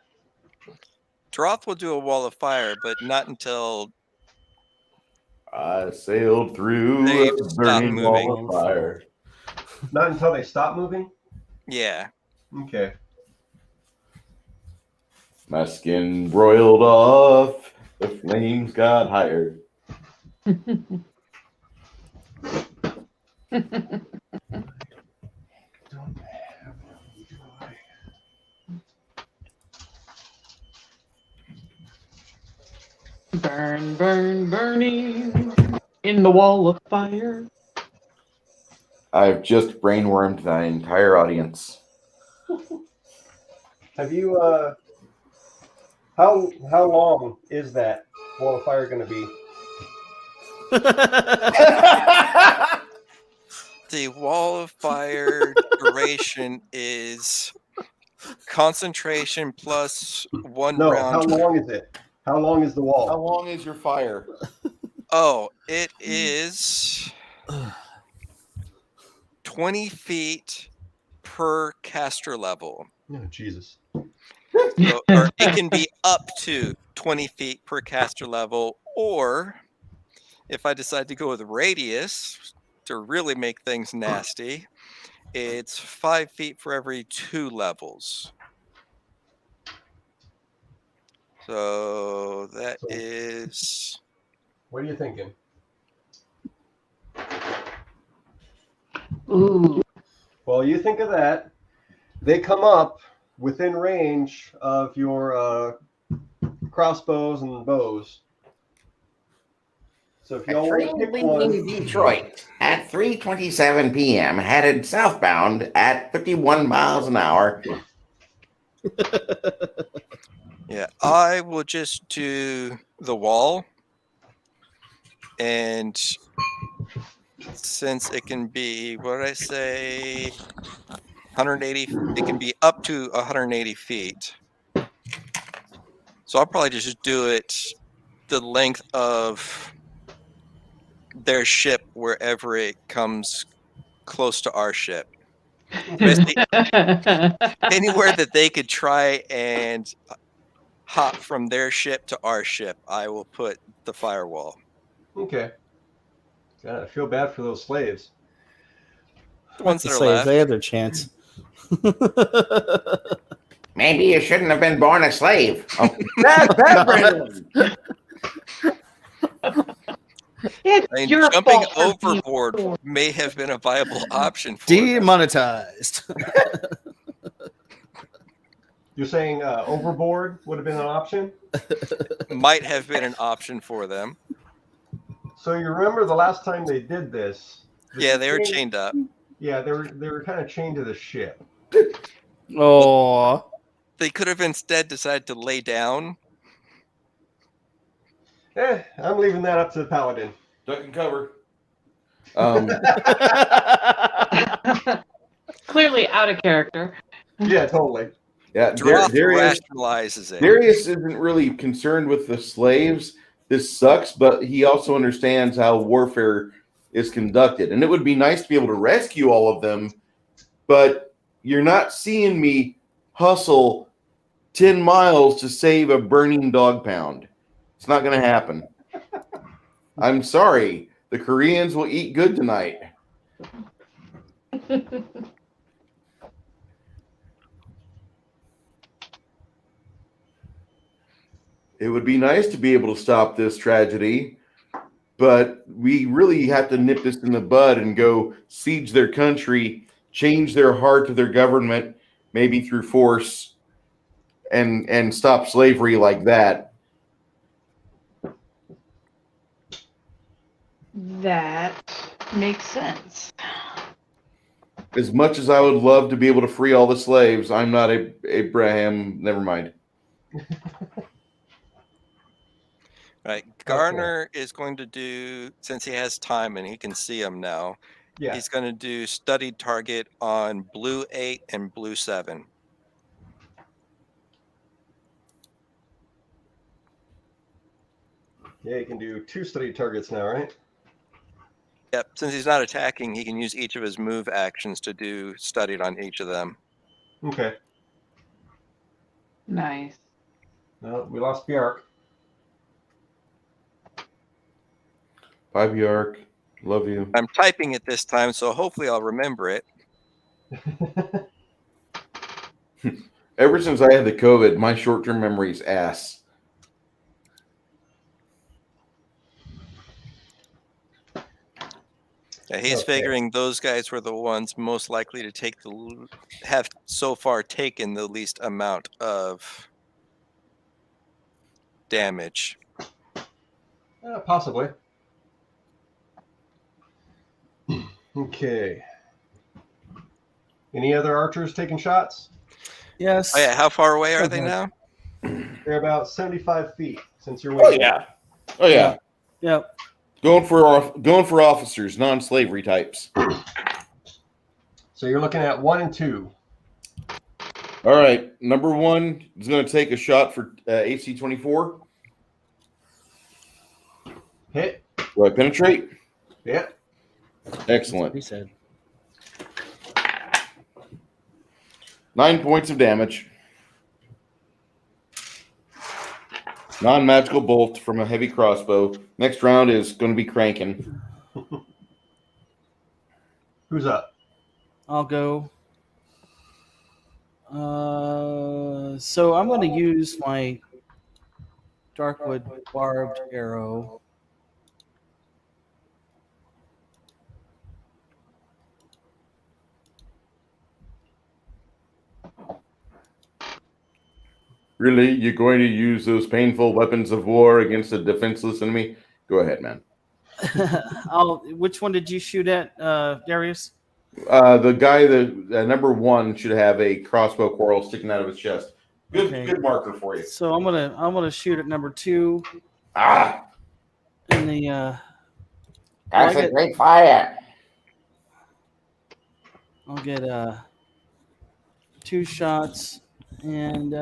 Speaker 4: Droth will do a wall of fire, but not until
Speaker 2: I sailed through
Speaker 4: they
Speaker 2: a
Speaker 4: stop
Speaker 2: burning
Speaker 4: moving.
Speaker 2: wall of fire.
Speaker 3: Not until they stop moving?
Speaker 4: Yeah.
Speaker 3: Okay.
Speaker 2: My skin broiled off. The flames got higher.
Speaker 1: Burn, burn, burning in the wall of fire.
Speaker 2: I've just brainwormed the entire audience.
Speaker 3: Have you how long is that wall of fire going to be?
Speaker 4: The wall of fire duration is concentration plus one
Speaker 3: No,
Speaker 4: round.
Speaker 3: how long is it? How long is the wall?
Speaker 2: How long is your fire?
Speaker 4: Oh, it is 20 feet per caster level.
Speaker 3: Oh, Jesus.
Speaker 4: So, or it can be up to 20 feet per caster level, or if I decide to go with radius to really make things nasty, it's 5 feet for every 2 levels. So that is.
Speaker 3: What are you thinking?
Speaker 1: Ooh.
Speaker 3: Well, you think of that. They come up within range of your crossbows and bows. So if you
Speaker 7: A
Speaker 3: all
Speaker 7: train
Speaker 3: want to pick
Speaker 7: leaving
Speaker 3: one,
Speaker 7: Detroit at 3:27 p.m. headed southbound at 51 miles an hour.
Speaker 4: Yeah, I will just do the wall. And since it can be, what did I say, 180, it can be up to 180 feet. So I'll probably just do it the length of their ship wherever it comes close to our ship. Basically, anywhere that they could try and hop from their ship to our ship, I will put the firewall.
Speaker 3: okay. God, I feel bad for those slaves.
Speaker 4: The ones that are
Speaker 5: slaves,
Speaker 4: left.
Speaker 5: they had their chance.
Speaker 7: Maybe you shouldn't have been born a slave.
Speaker 2: Oh, bad, Brandon.
Speaker 1: It's
Speaker 4: I mean,
Speaker 1: your
Speaker 4: jumping
Speaker 1: fault for being
Speaker 4: overboard
Speaker 1: poor.
Speaker 4: may have been a viable option for them.
Speaker 5: Demonetized.
Speaker 3: You're saying overboard would have been an option?
Speaker 4: Might have been an option for them.
Speaker 3: So you remember the last time they did this?
Speaker 4: Yeah, they were chained up.
Speaker 3: Yeah, they were kind of chained to the ship.
Speaker 5: Oh.
Speaker 4: They could have instead decided to lay down.
Speaker 3: I'm leaving that up to the paladin.
Speaker 2: Duck and cover.
Speaker 1: Clearly out of character.
Speaker 3: Yeah, totally.
Speaker 2: Yeah,
Speaker 4: Droth
Speaker 2: Darius
Speaker 4: rationalizes it.
Speaker 2: Darius isn't really concerned with the slaves. This sucks, but he also understands how warfare is conducted. And it would be nice to be able to rescue all of them, but you're not seeing me hustle 10 miles to save a burning dog pound. It's not going to happen. I'm sorry. The Koreans will eat good tonight. It would be nice to be able to stop this tragedy, but we really have to nip this in the bud and go siege their country, change their heart to their government, maybe through force, and stop slavery like that.
Speaker 1: That makes sense.
Speaker 2: As much as I would love to be able to free all the slaves, I'm not Abraham. Never mind.
Speaker 4: Right. Garner is going to do, since he has time and he can see them now,
Speaker 3: Yeah.
Speaker 4: he's going to do studied target on blue 8 and blue 7.
Speaker 3: Yeah, you can do 2 study targets now, right?
Speaker 4: Yep. Since he's not attacking, he can use each of his move actions to do studied on each of them.
Speaker 3: Okay.
Speaker 1: Nice.
Speaker 3: No, we lost Bjark.
Speaker 2: Bye, Bjark. Love you.
Speaker 4: I'm typing it this time, so hopefully I'll remember it.
Speaker 2: Ever since I had the COVID, my short-term memory is ass.
Speaker 4: Yeah, he's figuring those guys were the ones most likely to take have so far taken the least amount of damage.
Speaker 3: Possibly. Okay. Any other archers taking shots?
Speaker 5: Yes.
Speaker 4: Oh yeah, how far away are they now?
Speaker 3: They're about 75 feet since you're
Speaker 2: Oh
Speaker 3: waiting.
Speaker 2: yeah. Oh yeah.
Speaker 5: Yep.
Speaker 2: Going for officers, non-slavery types.
Speaker 3: So you're looking at 1 and 2.
Speaker 2: All right. Number 1 is going to take a shot for AC 24.
Speaker 3: Hit.
Speaker 2: Do I penetrate?
Speaker 3: Yeah.
Speaker 2: Excellent.
Speaker 5: He said.
Speaker 2: 9 points of damage. Non-magical bolt from a heavy crossbow. Next round is going to be cranking.
Speaker 3: Who's up?
Speaker 5: I'll go. So I'm going to use my Darkwood barbed arrow.
Speaker 2: Really? You're going to use those painful weapons of war against a defenseless enemy? Go ahead, man.
Speaker 5: Which one did you shoot at, Darius?
Speaker 2: The guy that number 1 should have a crossbow quarrel sticking out of his chest. Good marker for you.
Speaker 5: So I'm gonna shoot at number 2.
Speaker 2: Ah!
Speaker 5: In the
Speaker 7: Concentrate fire.
Speaker 5: I'll get 2 shots, and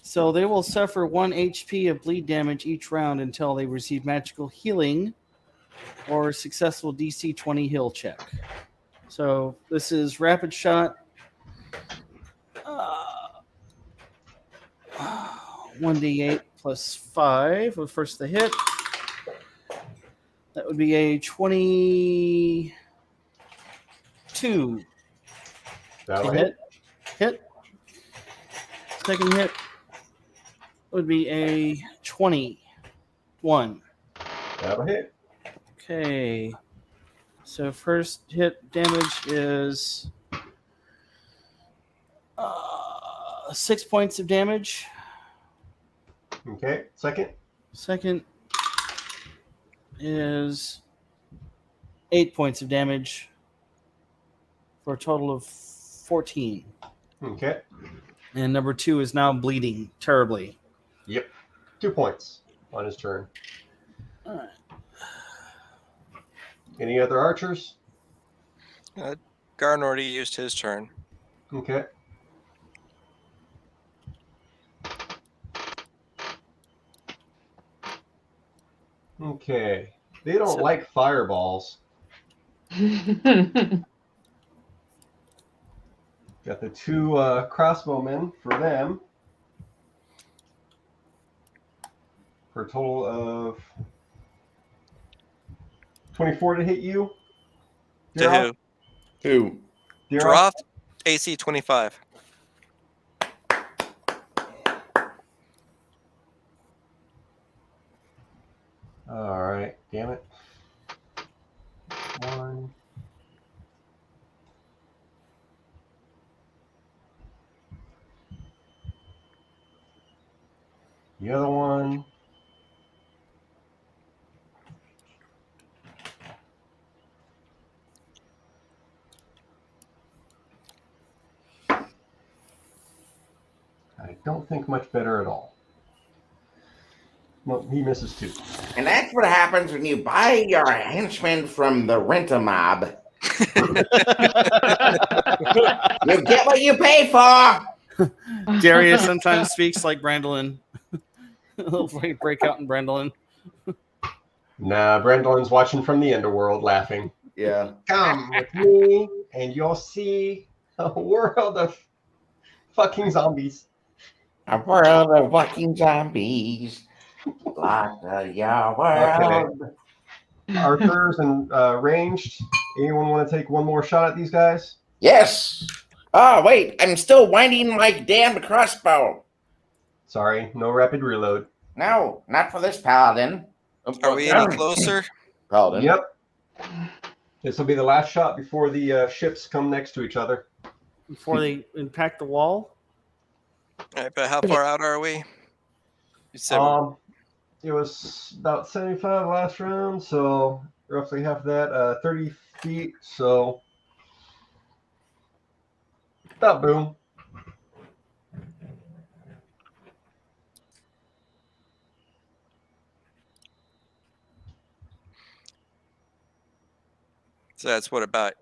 Speaker 5: so they will suffer 1 HP of bleed damage each round until they receive magical healing or a successful DC 20 heal check. So this is rapid shot. 1d8 plus 5 with first the hit. That would be a 22.
Speaker 3: That'll
Speaker 5: hit. Second hit would be a 21.
Speaker 3: That'll hit.
Speaker 5: Okay. So first hit damage is 6 points of damage.
Speaker 3: Okay. Second.
Speaker 5: Second is 8 points of damage for a total of 14.
Speaker 3: Okay.
Speaker 5: And number 2 is now bleeding terribly.
Speaker 3: Yep. 2 points on his turn.
Speaker 5: All right.
Speaker 3: Any other archers?
Speaker 4: Garn already used his turn.
Speaker 3: Okay. Okay. They don't like fireballs. Got the 2 crossbowmen for them. For a total of 24 to hit you.
Speaker 4: To who?
Speaker 2: Who?
Speaker 4: Droth, AC 25.
Speaker 3: All right. Damn it. 1. The other one. I don't think much better at all. Nope, he misses 2.
Speaker 7: And that's what happens when you buy your henchmen from the rent-a-mob. You get what you pay for.
Speaker 5: Darius sometimes speaks like Brandolin. He'll break out in Brandolin.
Speaker 3: Nah, Brendalin's watching from the underworld laughing.
Speaker 2: Yeah.
Speaker 3: Come with me and you'll see a world of fucking zombies.
Speaker 7: A world of fucking zombies. Slaughter your world.
Speaker 3: Archers and ranged. Anyone want to take one more shot at these guys?
Speaker 7: Yes. Oh, wait. I'm still winding my damned crossbow.
Speaker 3: Sorry, no rapid reload.
Speaker 7: No, not for this paladin.
Speaker 4: Are we any closer?
Speaker 2: Paladin.
Speaker 3: Yep. This will be the last shot before the ships come next to each other.
Speaker 5: Before they impact the wall?
Speaker 4: All right, but how far out are we? You said
Speaker 3: It was about 75 last round, so roughly half that, 30 feet, so about boom.
Speaker 4: so. That's what, about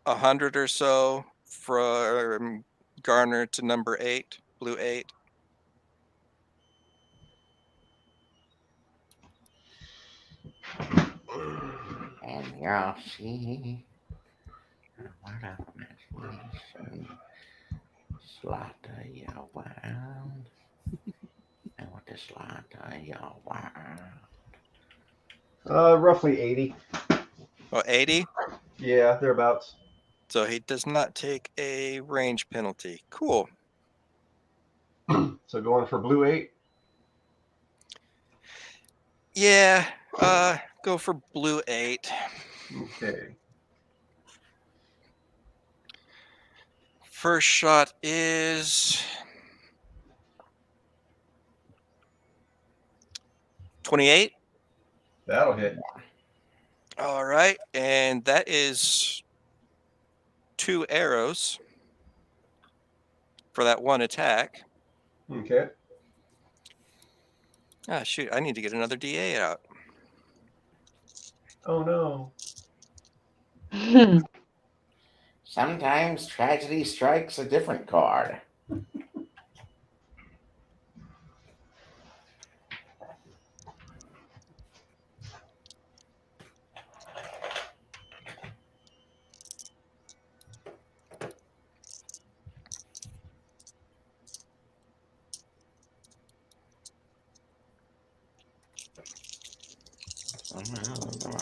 Speaker 4: 100 or so from Garner to number 8, blue 8.
Speaker 7: And you'll see what a imagination. Slaughter your world. I want to slaughter your world.
Speaker 3: Roughly 80.
Speaker 4: Oh, 80?
Speaker 3: Yeah, thereabouts.
Speaker 4: So he does not take a range penalty. Cool.
Speaker 3: So going for blue 8.
Speaker 4: Yeah, go for blue 8.
Speaker 3: Okay.
Speaker 4: First shot is 28.
Speaker 3: That'll hit.
Speaker 4: All right, and that is 2 arrows for that one attack.
Speaker 3: Okay.
Speaker 4: Ah, shoot, I need to get another DA out.
Speaker 3: Oh no.
Speaker 7: Sometimes tragedy strikes a different chord.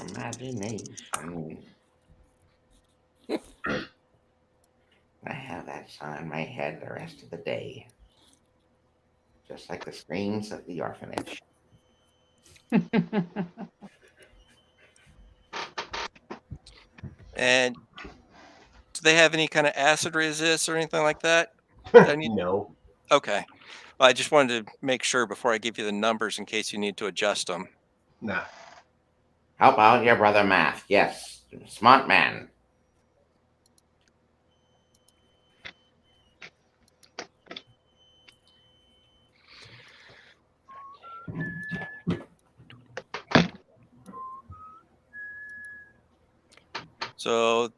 Speaker 7: Imagination. I have that song in my head the rest of the day. Just like the screams of the orphanage.
Speaker 4: And do they have any kind of acid resist or anything like that?
Speaker 3: No.
Speaker 4: Okay. Well, I just wanted to make sure before I give you the numbers in case you need to adjust them.
Speaker 3: Nah.
Speaker 7: How about your brother Math? Yes. Smart man.
Speaker 4: So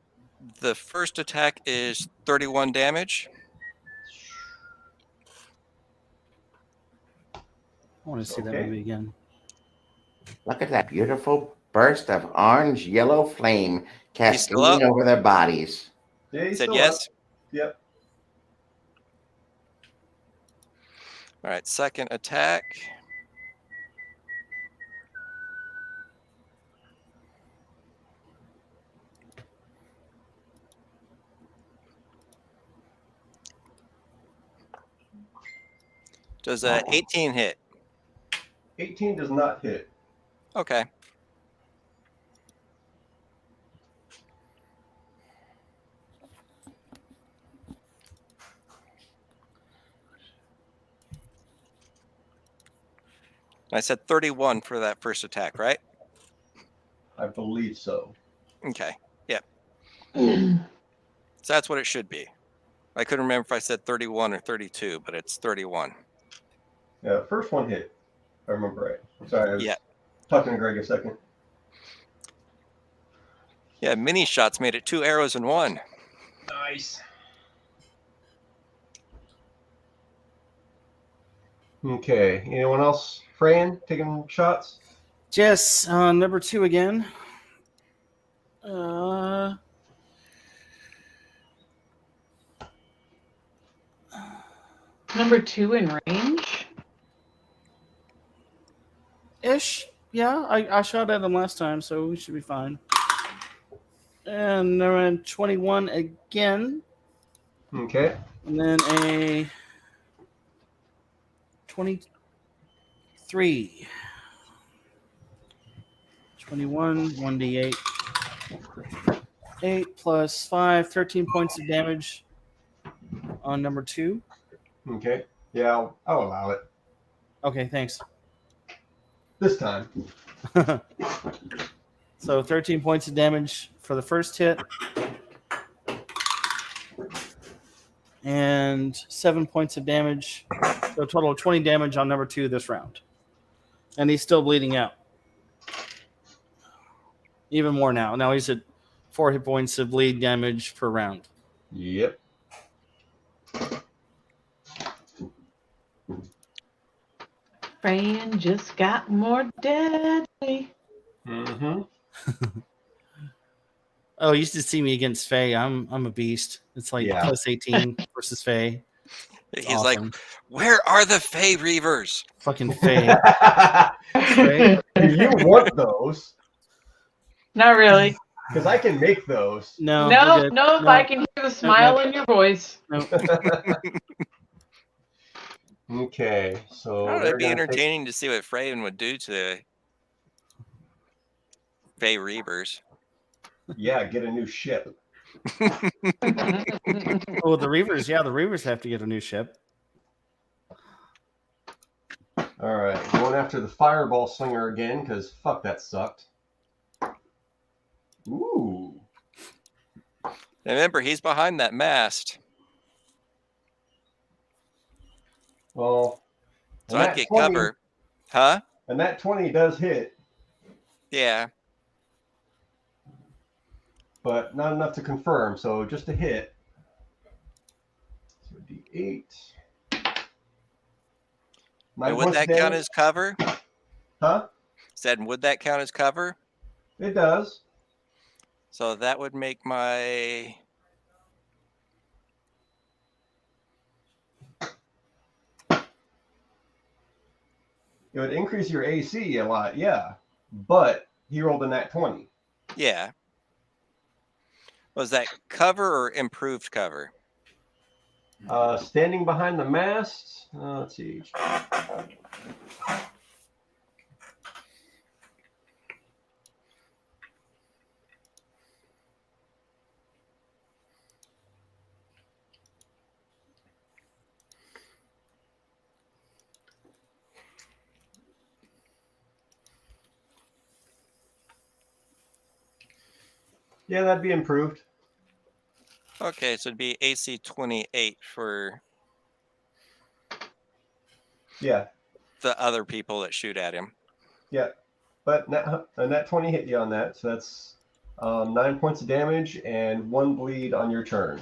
Speaker 4: the first attack is 31 damage.
Speaker 5: I want to see that
Speaker 3: Okay.
Speaker 5: movie again.
Speaker 7: Look at that beautiful burst of orange-yellow flame cascading over their bodies.
Speaker 3: Yeah, he's
Speaker 4: Said
Speaker 3: still
Speaker 4: yes?
Speaker 3: up. Yep.
Speaker 4: All right, second attack. Does 18 hit?
Speaker 3: 18 does not hit.
Speaker 4: Okay. I said 31 for that first attack, right?
Speaker 3: I believe so.
Speaker 4: Okay. Yep. So that's what it should be. I couldn't remember if I said 31 or 32, but it's 31.
Speaker 3: Yeah, first one hit. If I remember right. Sorry, I was talking to Greg a second.
Speaker 4: Yeah, mini shots made it 2 arrows in 1.
Speaker 3: Nice. Okay. Anyone else? Fran, taking shots?
Speaker 5: Jess, number 2 again.
Speaker 1: Number 2 in range?
Speaker 5: Ish. Yeah, I shot at him last time, so we should be fine. And then 21 again.
Speaker 3: Okay.
Speaker 5: And then a 23. 21, 1d8. 8 plus 5, 13 points of damage on number 2.
Speaker 3: Okay. Yeah, I'll allow it.
Speaker 5: Okay, thanks.
Speaker 3: This time.
Speaker 5: So 13 points of damage for the first hit. And 7 points of damage. So a total of 20 damage on number 2 this round. And he's still bleeding out. Even more now. Now he's at 4 hit points of bleed damage per round.
Speaker 3: Yep.
Speaker 1: Fran just got more deadly.
Speaker 3: Mm-hmm.
Speaker 5: Oh, you used to see me against Faye. I'm a beast. It's like plus 18 versus Faye.
Speaker 4: He's like, where are the Fae Reavers?
Speaker 5: Fucking Faye.
Speaker 3: Faye. You want those?
Speaker 1: Not really.
Speaker 3: Because I can make those.
Speaker 5: No.
Speaker 1: I can hear the smile in your voice.
Speaker 3: Okay, so
Speaker 4: Oh, it'd be entertaining to see what Fraven would do to the Fae Reavers.
Speaker 3: Yeah, get a new ship.
Speaker 5: Oh, the Reavers. Yeah, the Reavers have to get a new ship.
Speaker 3: All right, going after the fireball slinger again because fuck, that sucked. Ooh.
Speaker 4: Remember, he's behind that mast.
Speaker 3: Well,
Speaker 4: so I'd get 20, cover. Huh?
Speaker 3: And that 20 does hit.
Speaker 4: Yeah.
Speaker 3: But not enough to confirm, so just a hit. So D8.
Speaker 4: And would that count as cover?
Speaker 3: Huh?
Speaker 4: Said, would that count as cover?
Speaker 3: It does.
Speaker 4: So that would make my...
Speaker 3: It would increase your AC a lot, yeah. But he rolled a nat 20.
Speaker 4: Yeah. Was that cover or improved cover?
Speaker 3: Standing behind the mast. Let's see. Yeah, that'd be improved.
Speaker 4: Okay, so it'd be AC 28 for the other people that shoot at him.
Speaker 3: Yeah, but that 20 hit you on that, so that's 9 points of damage and 1 bleed on your turn.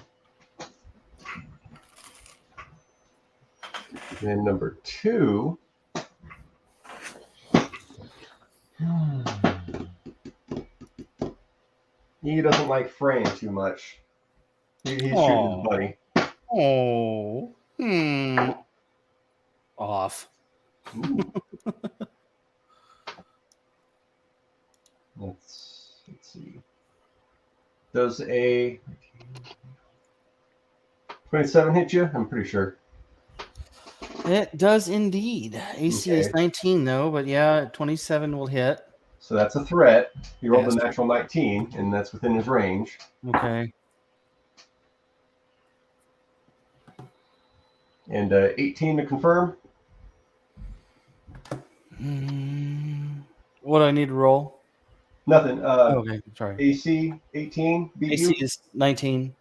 Speaker 3: And number 2. He doesn't like Fran too much. He's shooting his buddy.
Speaker 5: Oh. Off.
Speaker 3: Let's see. Does a 27 hit you? I'm pretty sure.
Speaker 5: It does indeed. AC is 19 though, but yeah, 27 will hit.
Speaker 3: So that's a threat. He rolled a
Speaker 5: Bastard.
Speaker 3: natural 19, and that's within his range.
Speaker 5: Okay.
Speaker 3: And 18 to confirm.
Speaker 5: What do I need to roll?
Speaker 3: Nothing.
Speaker 5: Okay, sorry.
Speaker 3: AC 18. Beat
Speaker 5: AC
Speaker 3: you.
Speaker 5: is 19.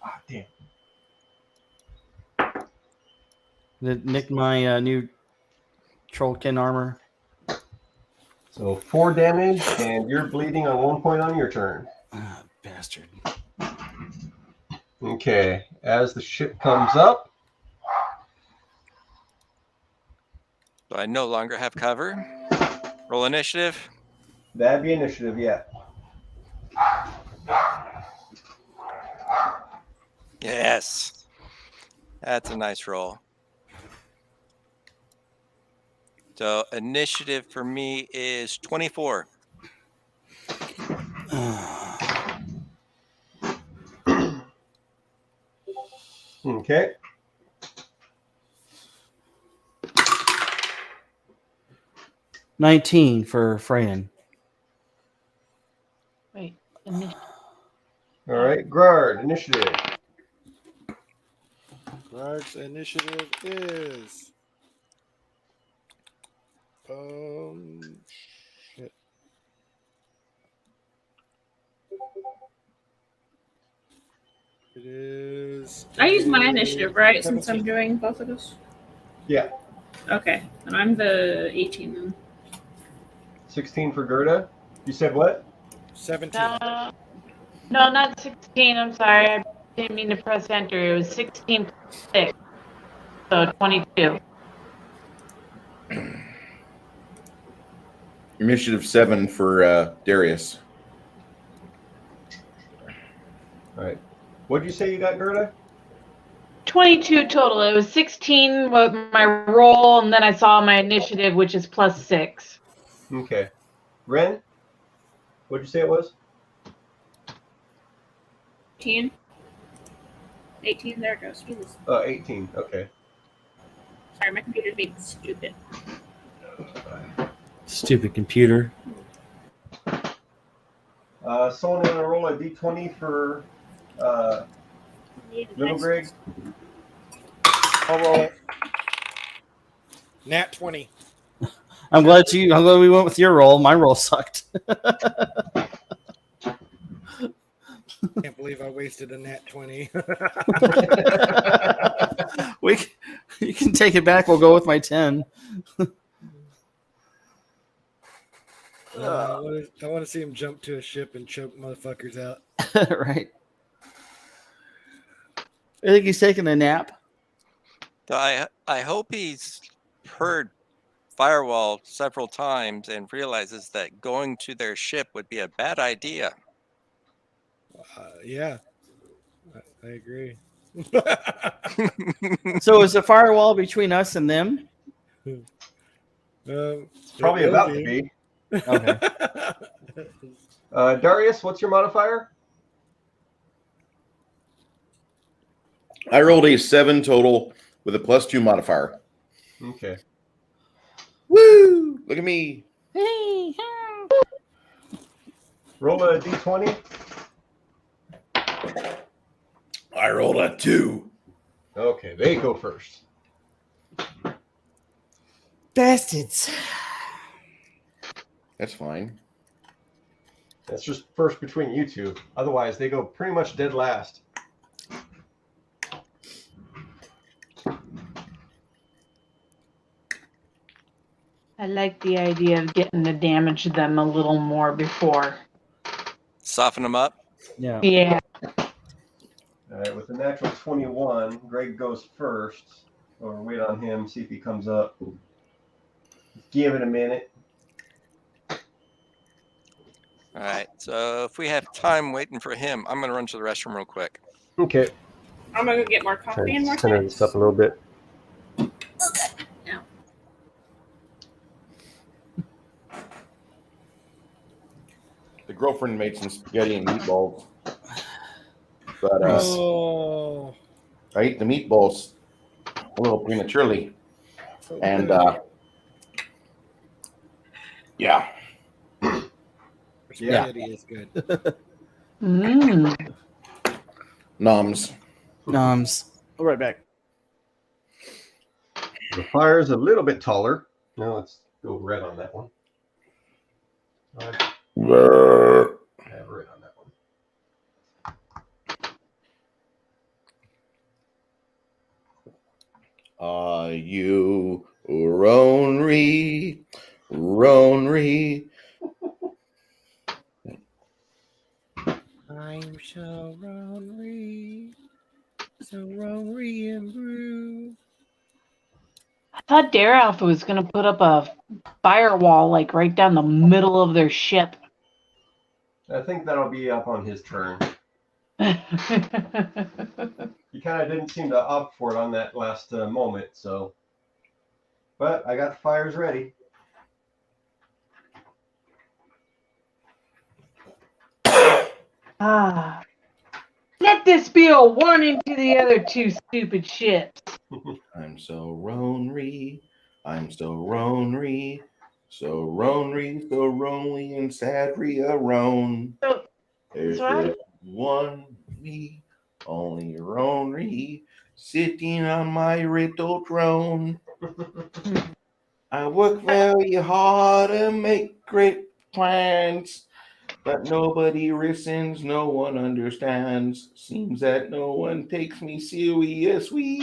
Speaker 3: Ah, damn.
Speaker 5: Did nick my new Trollkin armor.
Speaker 3: So 4 damage, and you're bleeding on 1 point on your turn.
Speaker 5: Ah, bastard.
Speaker 3: Okay. As the ship comes up,
Speaker 4: So I no longer have cover. Roll initiative.
Speaker 3: that'd be initiative, yeah.
Speaker 4: Yes. That's a nice roll. So initiative for me is 24.
Speaker 3: Okay.
Speaker 5: $19 for Freyan.
Speaker 1: Wait.
Speaker 3: All right. Grard, initiative.
Speaker 8: Grard's initiative is shit. It is.
Speaker 6: I use my initiative, right? Since
Speaker 8: 17.
Speaker 6: I'm doing both of us.
Speaker 3: Yeah.
Speaker 6: Okay, and I'm the 18 then.
Speaker 3: 16 for Gerda. You said what?
Speaker 8: 17.
Speaker 1: No, not 16. I'm sorry. I didn't mean to press enter. It was 16 plus 6. So 22.
Speaker 2: Initiative 7 for Darius.
Speaker 3: All right. What did you say you got, Gerda?
Speaker 1: 22 total. It was 16 with my roll, and then I saw my initiative, which is plus 6.
Speaker 3: Okay. Ren? What did you say it was?
Speaker 6: 18. 18, there it goes. Jesus.
Speaker 3: 18. Okay.
Speaker 6: Sorry, my computer's being stupid.
Speaker 5: Stupid computer.
Speaker 3: Someone want to roll a d20 for Little Greg?
Speaker 8: I'll roll it. Nat 20.
Speaker 5: I'm glad we went with your roll. My roll sucked.
Speaker 8: Can't believe I wasted a nat 20.
Speaker 5: You can take it back. We'll go with my 10.
Speaker 8: I want to see him jump to a ship and choke motherfuckers out.
Speaker 5: Right. I think he's taking a nap.
Speaker 4: I hope he's heard Firewall several times and realizes that going to their ship would be a bad idea.
Speaker 8: Yeah, I agree.
Speaker 5: So is the firewall between us and them?
Speaker 3: It's probably about to be.
Speaker 5: Okay.
Speaker 3: Darius, what's your modifier?
Speaker 2: I rolled a 7 total with a +2 modifier.
Speaker 3: Okay.
Speaker 2: Woo! Look at me.
Speaker 3: Roll a d20.
Speaker 11: I rolled a 2.
Speaker 3: Okay, they go first.
Speaker 5: Bastards.
Speaker 2: That's fine.
Speaker 3: That's just first between you two. Otherwise, they go pretty much dead last.
Speaker 1: I like the idea of getting to damage them a little more before.
Speaker 4: Soften them up.
Speaker 5: Yeah.
Speaker 1: Yeah.
Speaker 3: All right, with the natural 21, Greg goes first. Or wait on him, see if he comes up. Give it a minute.
Speaker 4: All right. So if we have time waiting for him, I'm going to run to the restroom real quick.
Speaker 3: Okay.
Speaker 6: I'm gonna go get more coffee and more
Speaker 3: Center
Speaker 6: snacks.
Speaker 3: this up a little bit.
Speaker 6: No.
Speaker 2: The girlfriend made some spaghetti and meatballs. But I ate the meatballs a little prematurely. And yeah.
Speaker 8: Spaghetti is good.
Speaker 2: Noms.
Speaker 5: Noms. I'll be right back.
Speaker 3: The fire is a little bit taller. Now let's go red on that one. I have red on that one.
Speaker 2: Are you Ronry? Ronry.
Speaker 8: I'm so lonely. So lonely and blue.
Speaker 1: I thought Dare Alpha was going to put up a firewall like right down the middle of their ship.
Speaker 3: I think that'll be up on his turn. He kind of didn't seem to opt for it on that last moment, so. But I got the fires ready.
Speaker 1: Let this be a warning to the other two stupid ships.
Speaker 2: I'm so Ronry. I'm so Ronry. So Ronry, so lonely and sad roan. There's just one me, only Ronry, sitting on my little throne. I work very hard to make great plans, but nobody listens, no one understands. Seems that no one takes me seriously.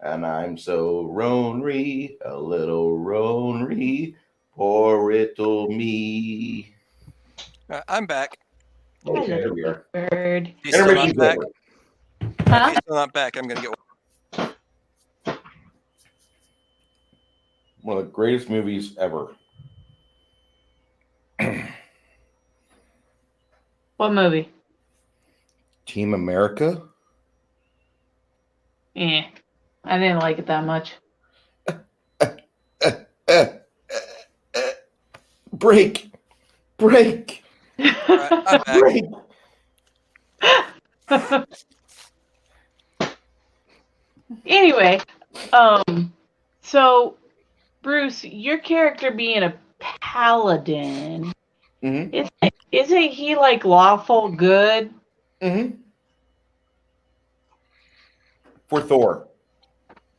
Speaker 2: And I'm so Ronry, a little Ronry, poor little me.
Speaker 4: I'm back.
Speaker 2: Okay, there we are.
Speaker 1: Bird.
Speaker 4: He's still not
Speaker 2: Intermission's
Speaker 4: back.
Speaker 2: over.
Speaker 1: Huh?
Speaker 4: He's still not back. I'm gonna get.
Speaker 2: One of the greatest movies ever.
Speaker 1: What movie?
Speaker 2: Team America.
Speaker 1: I didn't like it that much.
Speaker 2: Break. Break.
Speaker 4: I'm back.
Speaker 2: Break.
Speaker 1: Anyway, so Bruce, your character being a paladin, isn't he like lawful good?
Speaker 2: For Thor.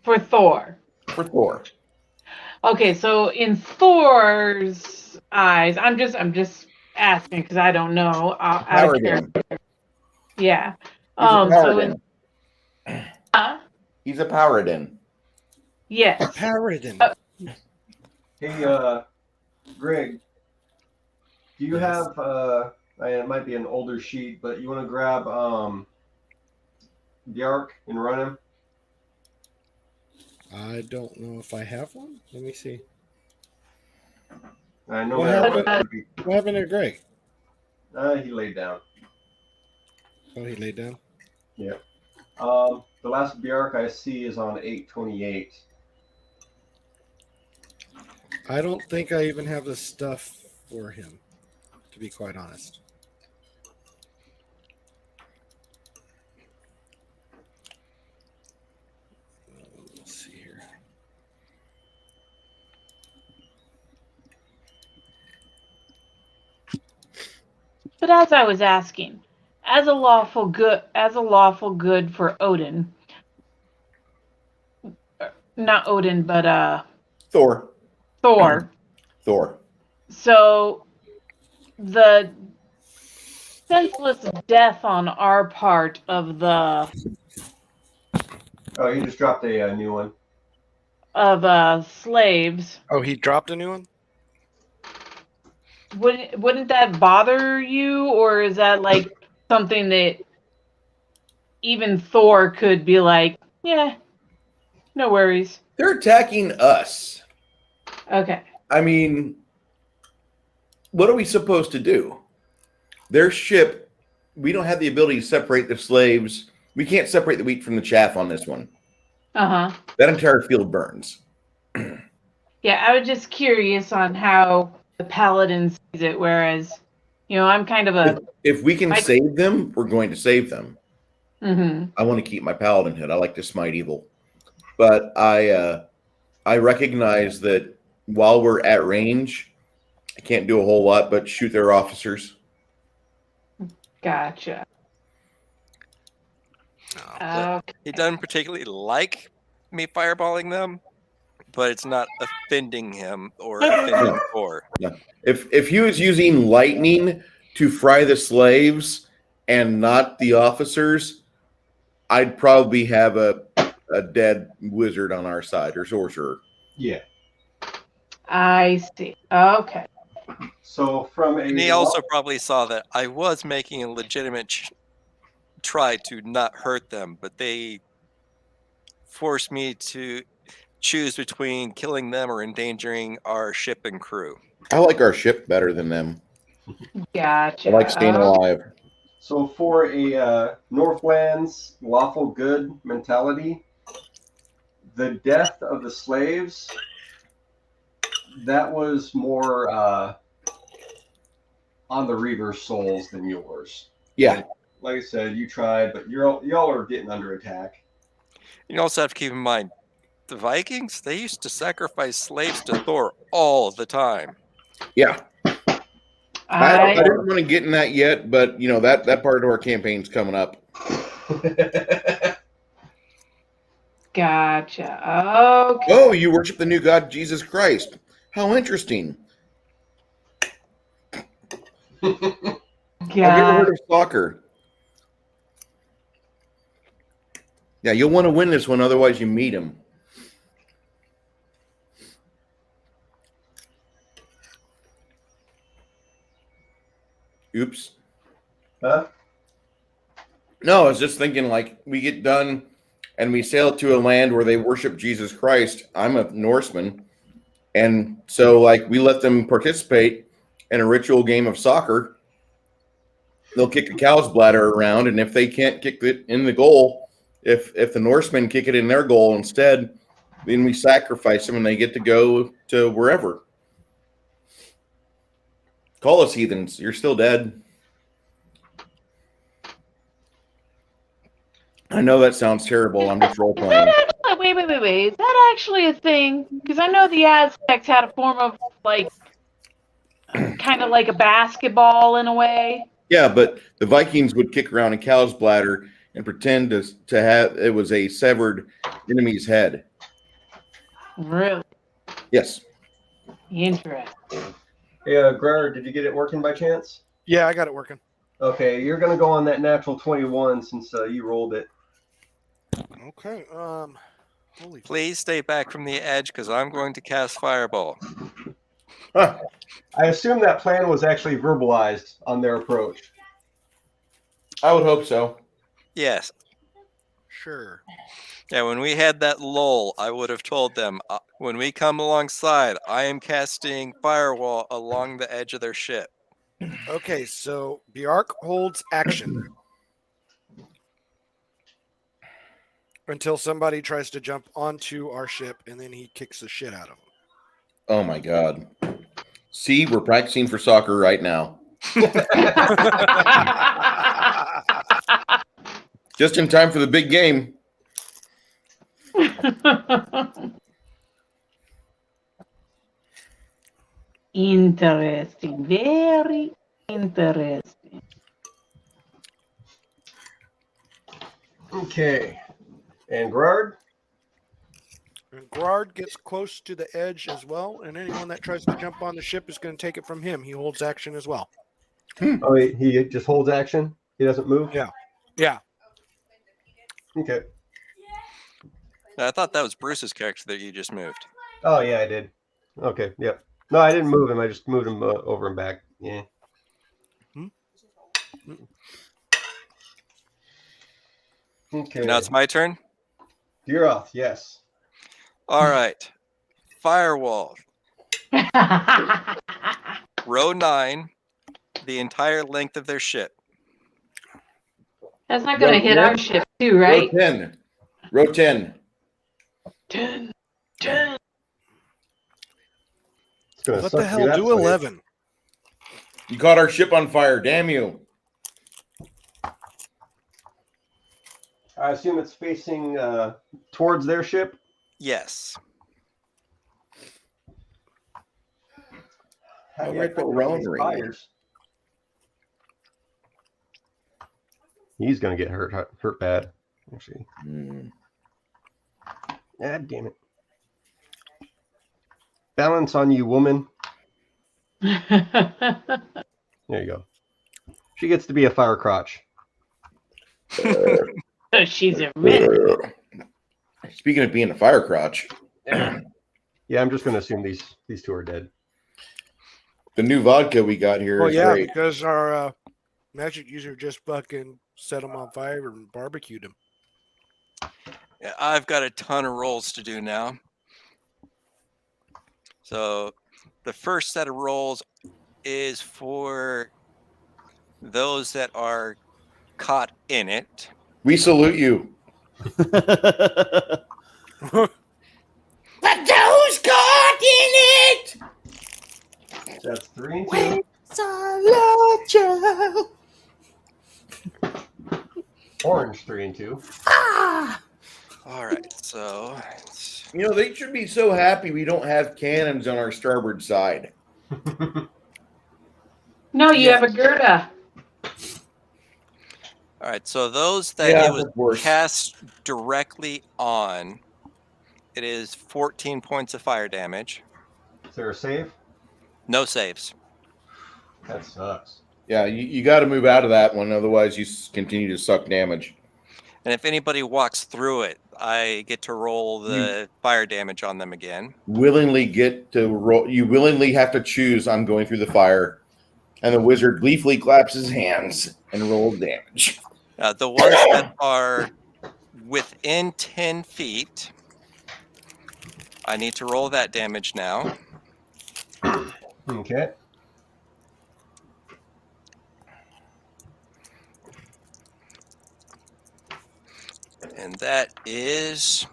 Speaker 1: For Thor.
Speaker 2: For Thor.
Speaker 1: Okay, so in Thor's eyes, I'm just asking because I don't know. Out of character. Yeah.
Speaker 2: He's a
Speaker 1: So
Speaker 2: He's a paladin.
Speaker 1: yes.
Speaker 8: Paladin.
Speaker 3: Hey, Greg, do you have, it might be an older sheet, but you want to grab Bjark and run him?
Speaker 8: I don't know if I have one. Let me see.
Speaker 3: I know
Speaker 8: What happened to Greg?
Speaker 3: He laid down.
Speaker 8: Oh, he laid down?
Speaker 3: Yeah. The last Bjark I see is on 828.
Speaker 8: I don't think I even have the stuff for him, to be quite honest. Let's see here.
Speaker 1: But as I was asking, as a lawful good for Odin, not Odin, but
Speaker 2: Thor.
Speaker 1: Thor.
Speaker 2: Thor.
Speaker 1: So the senseless death on our part of the
Speaker 3: Oh, he just dropped a new one.
Speaker 1: Of slaves.
Speaker 8: Oh, he dropped a new one?
Speaker 1: Wouldn't that bother you, or is that like something that even Thor could be like, yeah, no worries.
Speaker 2: They're attacking us.
Speaker 1: Okay.
Speaker 2: I mean, what are we supposed to do? Their ship, we don't have the ability to separate the slaves. We can't separate the wheat from the chaff on this one.
Speaker 1: Uh-huh.
Speaker 2: That entire field burns.
Speaker 1: Yeah, I was just curious on how the paladin sees it, whereas, I'm kind of a...
Speaker 2: If we can save them, we're going to save them.
Speaker 1: Mm-hmm.
Speaker 2: I want to keep my paladin head. I like to smite evil. But I recognize that while we're at range, I can't do a whole lot but shoot their officers.
Speaker 1: Gotcha.
Speaker 4: But he doesn't particularly like me fireballing them, but it's not offending him or offending Thor.
Speaker 2: No. If he was using lightning to fry the slaves and not the officers, I'd probably have a dead wizard on our side or sorcerer.
Speaker 3: Yeah.
Speaker 1: I see. Okay.
Speaker 3: So from
Speaker 4: And he also probably saw that I was making a legitimate try to not hurt them, but they forced me to choose between killing them or endangering our ship and crew.
Speaker 2: I like our ship better than them.
Speaker 1: Gotcha.
Speaker 2: I like staying alive.
Speaker 3: So for a Northlands lawful good mentality, the death of the slaves, that was more on the Reaver's souls than yours.
Speaker 2: Yeah.
Speaker 3: Like I said, you tried, but y'all are getting under attack.
Speaker 4: You also have to keep in mind, the Vikings, they used to sacrifice slaves to Thor all the time.
Speaker 2: Yeah. I didn't want to get in that yet, but you know that part of our campaign's coming up.
Speaker 1: Gotcha. Okay.
Speaker 2: Oh, you worship the new God, Jesus Christ. How interesting. Have you ever heard of soccer? Yeah, you'll want to win this one, otherwise you meet him. Oops.
Speaker 3: Huh?
Speaker 2: No, I was just thinking, like, we get done and we sail to a land where they worship Jesus Christ. I'm a Norseman. And so, like, we let them participate in a ritual game of soccer. They'll kick a cow's bladder around, and if they can't kick it in the goal, if the Norsemen kick it in their goal instead, then we sacrifice them and they get to go to wherever. Call us heathens. You're still dead. I know that sounds terrible. I'm just role playing.
Speaker 1: Wait. Is that actually a thing? Because I know the Aztecs had a form of, like, kind of like a basketball in a way.
Speaker 2: Yeah, but the Vikings would kick around a cow's bladder and pretend to have it was a severed enemy's head.
Speaker 1: Really?
Speaker 2: Yes.
Speaker 1: Interesting.
Speaker 3: Yeah, Grer, did you get it working by chance?
Speaker 8: Yeah, I got it working.
Speaker 3: Okay, you're gonna go on that natural 21 since you rolled it.
Speaker 8: Okay. Holy.
Speaker 4: Please stay back from the edge because I'm going to cast Fireball.
Speaker 3: Huh. I assume that plan was actually verbalized on their approach.
Speaker 2: I would hope so.
Speaker 4: Yes.
Speaker 8: Sure.
Speaker 4: Yeah, when we had that lull, I would have told them, when we come alongside, I am casting Firewall along the edge of their ship.
Speaker 8: Okay, so Bjark holds action until somebody tries to jump onto our ship, and then he kicks the shit out of them.
Speaker 2: Oh my God. See, we're practicing for soccer right now. Just in time for the big game.
Speaker 1: Interesting. Very interesting.
Speaker 3: Okay. And Gerard?
Speaker 8: And Gerard gets close to the edge as well, and anyone that tries to jump on the ship is going to take it from him. He holds action as well.
Speaker 3: Oh, he just holds action? He doesn't move?
Speaker 8: Yeah. Yeah.
Speaker 3: Okay.
Speaker 4: I thought that was Bruce's character that you just moved.
Speaker 3: Oh, yeah, I did. Okay, yep. No, I didn't move him. I just moved him over and back. Yeah. Okay.
Speaker 4: Now it's my turn?
Speaker 3: You're off, yes.
Speaker 4: All right. Firewall. Row 9, the entire length of their ship.
Speaker 1: That's not going to hit our ship too, right?
Speaker 2: Row 10. Row 10.
Speaker 1: 10.
Speaker 8: What the hell? Do 11.
Speaker 2: You caught our ship on fire. Damn you.
Speaker 3: I assume it's facing towards their ship?
Speaker 4: Yes.
Speaker 2: How
Speaker 3: He
Speaker 2: do I
Speaker 3: got
Speaker 2: put
Speaker 3: all
Speaker 2: Rowan
Speaker 3: these
Speaker 2: ring?
Speaker 3: fires. He's gonna get hurt bad. Actually. God damn it. Balance on you, woman. There you go. She gets to be a fire crotch.
Speaker 1: So she's a red.
Speaker 2: Speaking of being a fire crotch,
Speaker 3: Yeah, I'm just gonna assume these two are dead.
Speaker 2: the new vodka we got here
Speaker 8: Well,
Speaker 2: is
Speaker 8: yeah,
Speaker 2: great.
Speaker 8: because our magic user just fucking set them on fire and barbecued them.
Speaker 4: Yeah, I've got a ton of rolls to do now. So the first set of rolls is for those that are caught in it.
Speaker 2: We salute you.
Speaker 7: But those caught in it!
Speaker 3: That's 3 and 2. Orange 3 and 2.
Speaker 4: All right, so
Speaker 2: You know, they should be so happy we don't have cannons on our starboard side.
Speaker 1: No, you have a Gerda.
Speaker 4: all right, so those that
Speaker 2: Yeah,
Speaker 4: it was
Speaker 2: of course.
Speaker 4: cast directly on, it is 14 points of fire damage.
Speaker 3: Is there a save?
Speaker 4: No saves.
Speaker 3: That sucks.
Speaker 2: Yeah, you got to move out of that one, otherwise you continue to suck damage.
Speaker 4: And if anybody walks through it, I get to roll the fire damage on them again.
Speaker 2: Willingly get to roll. You willingly have to choose. I'm going through the fire, and the wizard gleefully claps his hands and rolls damage.
Speaker 4: The ones that are within 10 feet, I need to roll that damage now.
Speaker 3: Okay.
Speaker 4: And that is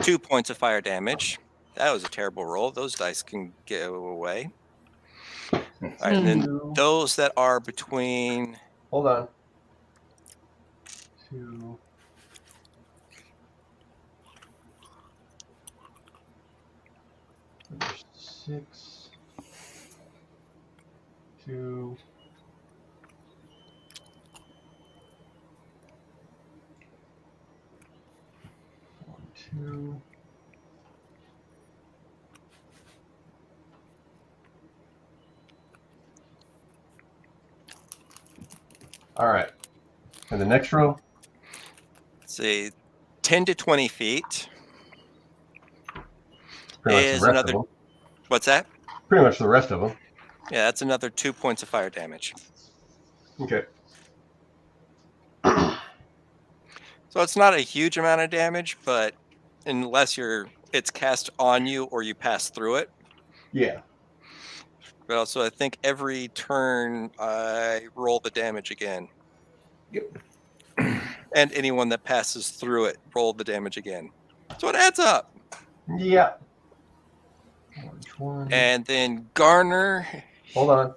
Speaker 4: 2 points of fire damage. That was a terrible roll. Those dice can go away. All right, and then those that are between...
Speaker 3: Hold on. 2. There's 6. 2. 2. All right. And the next row?
Speaker 4: Say 10 to 20 feet.
Speaker 3: Pretty much
Speaker 4: Is
Speaker 3: the rest
Speaker 4: another...
Speaker 3: of them.
Speaker 4: What's that?
Speaker 3: Pretty much the rest of them.
Speaker 4: Yeah, that's another 2 points of fire damage.
Speaker 3: Okay.
Speaker 4: So it's not a huge amount of damage, but unless it's cast on you or you pass through it.
Speaker 3: Yeah.
Speaker 4: But also, I think every turn I roll the damage again.
Speaker 2: Yep.
Speaker 4: And anyone that passes through it, roll the damage again. So it adds up.
Speaker 3: Yeah.
Speaker 4: And then Garner.
Speaker 3: Hold on.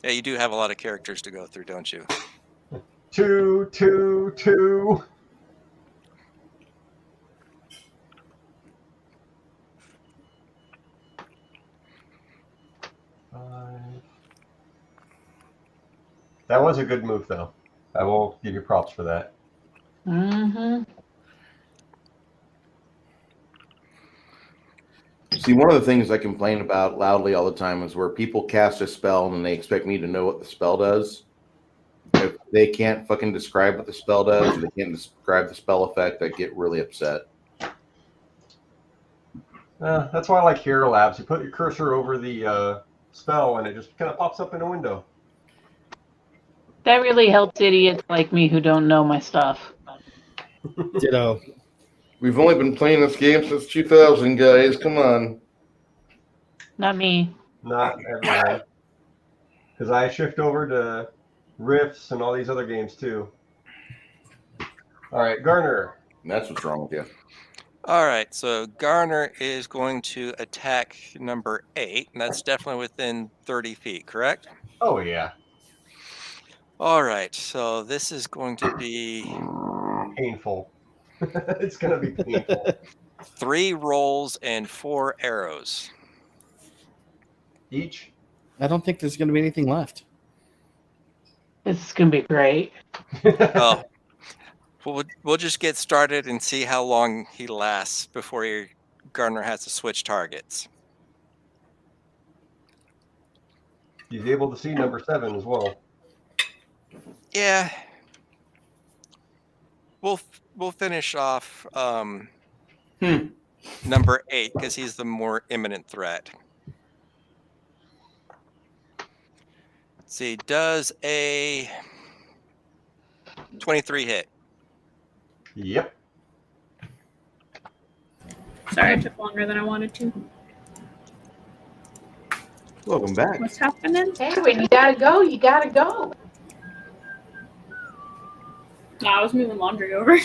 Speaker 4: Yeah, you do have a lot of characters to go through, don't you?
Speaker 3: 2, 2, 2. That was a good move, though. I will give you props for that.
Speaker 1: Mm-hmm.
Speaker 2: See, one of the things I complain about loudly all the time is where people cast a spell and they expect me to know what the spell does. If they can't fucking describe what the spell does, or they can't describe the spell effect, I get really upset.
Speaker 3: That's why I like Hero Labs. You put your cursor over the spell and it just kind of pops up in a window.
Speaker 1: That really helps idiots like me who don't know my stuff.
Speaker 5: Ditto.
Speaker 2: We've only been playing this game since 2000, guys. Come on.
Speaker 1: Not me.
Speaker 3: Not everyone. Because I shift over to Rifts and all these other games too. All right, Garner.
Speaker 2: And that's what's wrong with you.
Speaker 4: All right, so Garner is going to attack number 8, and that's definitely within 30 feet, correct?
Speaker 3: Oh, yeah.
Speaker 4: All right, so this is going to be...
Speaker 3: Painful. It's going to be painful.
Speaker 4: 3 rolls and 4 arrows.
Speaker 3: each.
Speaker 5: I don't think there's going to be anything left.
Speaker 1: This is gonna be great.
Speaker 4: Oh, we'll just get started and see how long he lasts before Gardner has to switch targets.
Speaker 3: He's able to see number 7 as well.
Speaker 4: Yeah, we'll finish off number 8 because he's the more imminent threat. Let's see, does a 23 hit?
Speaker 3: Yep.
Speaker 6: Sorry, it took longer than I wanted to.
Speaker 2: Welcome back.
Speaker 6: What's happening?
Speaker 1: Hey, when you gotta go, you gotta go.
Speaker 6: No, I was moving laundry over.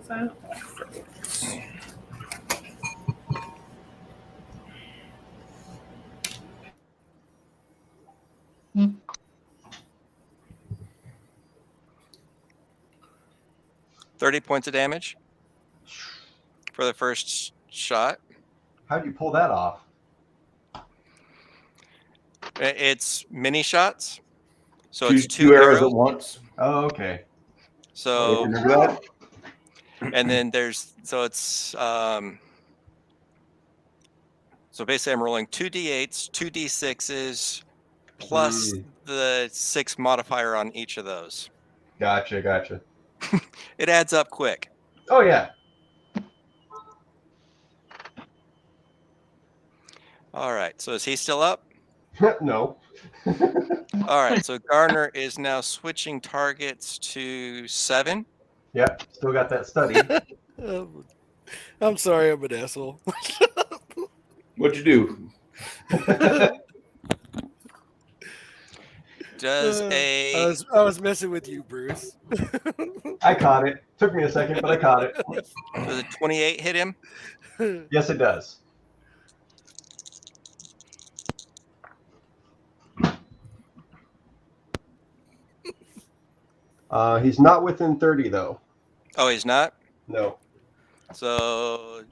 Speaker 6: So,
Speaker 4: 30 points of damage for the first shot.
Speaker 3: How'd you pull that off?
Speaker 4: It's mini shots, so
Speaker 2: Shoot
Speaker 4: it's 2 arrows
Speaker 2: at once.
Speaker 3: Oh, okay.
Speaker 4: So
Speaker 2: Remember that?
Speaker 4: and then there's it's so basically I'm rolling 2d8s, 2d6s, plus the 6 modifier on each of those.
Speaker 3: Gotcha.
Speaker 4: It adds up quick.
Speaker 3: Oh yeah.
Speaker 4: All right, so is he still up?
Speaker 3: No.
Speaker 4: All right, so Gardner is now switching targets to 7.
Speaker 3: Yep. Still got that study.
Speaker 8: I'm sorry, I'm an asshole.
Speaker 2: What'd you do?
Speaker 4: Does
Speaker 8: I was messing with you, Bruce.
Speaker 3: I caught it. Took me a second, but I caught it.
Speaker 4: Does a 28 hit him?
Speaker 3: Yes, it does. He's not within 30 though.
Speaker 4: Oh, he's not?
Speaker 3: No.
Speaker 4: So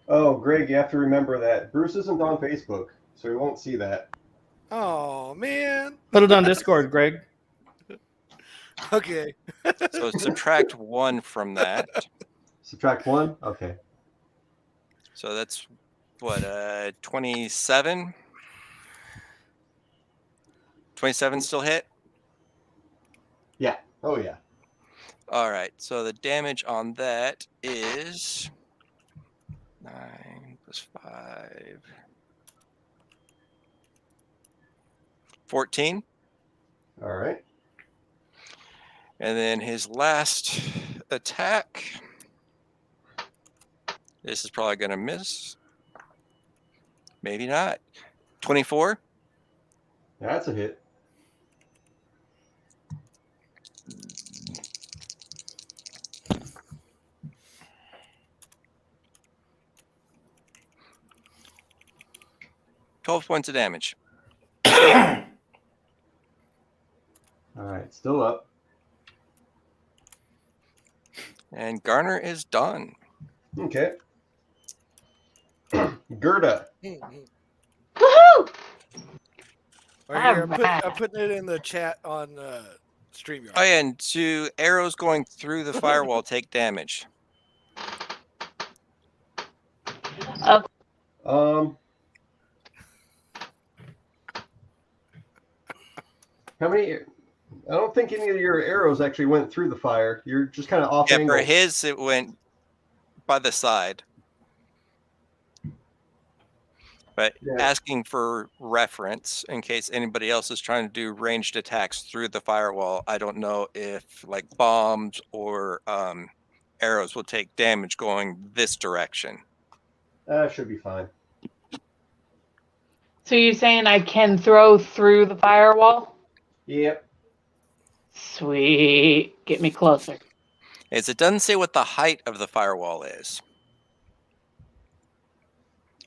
Speaker 3: Oh, Greg, you have to remember that Bruce isn't on Facebook, so he won't see that.
Speaker 8: Oh man.
Speaker 5: Put it on Discord, Greg.
Speaker 8: Okay.
Speaker 4: so subtract 1 from that.
Speaker 3: Subtract 1? Okay.
Speaker 4: So that's what, 27? 27 still hit?
Speaker 3: Yeah. Oh, yeah.
Speaker 4: All right. So the damage on that is 9 plus 5. 14.
Speaker 3: All right.
Speaker 4: And then his last attack. This is probably going to miss. Maybe not. 24.
Speaker 3: That's a hit.
Speaker 4: $12 points of damage.
Speaker 3: All right. Still up.
Speaker 4: And Garner is done.
Speaker 3: Okay. Gerda.
Speaker 1: Woohoo!
Speaker 8: Right here,
Speaker 1: Alright.
Speaker 8: I'm putting it in the chat on StreamYard.
Speaker 4: Oh, yeah, and 2 arrows going through the firewall take damage.
Speaker 3: How many? I don't think any of your arrows actually went through the fire. You're just kind of off
Speaker 4: Yeah,
Speaker 3: angle.
Speaker 4: for his, it went by the side. But
Speaker 3: Yeah.
Speaker 4: asking for reference in case anybody else is trying to do ranged attacks through the firewall, I don't know if like bombs or arrows will take damage going this direction.
Speaker 3: Should be fine.
Speaker 1: So you're saying I can throw through the firewall?
Speaker 3: Yep.
Speaker 1: Sweet. Get me closer.
Speaker 4: Is it doesn't say what the height of the firewall is.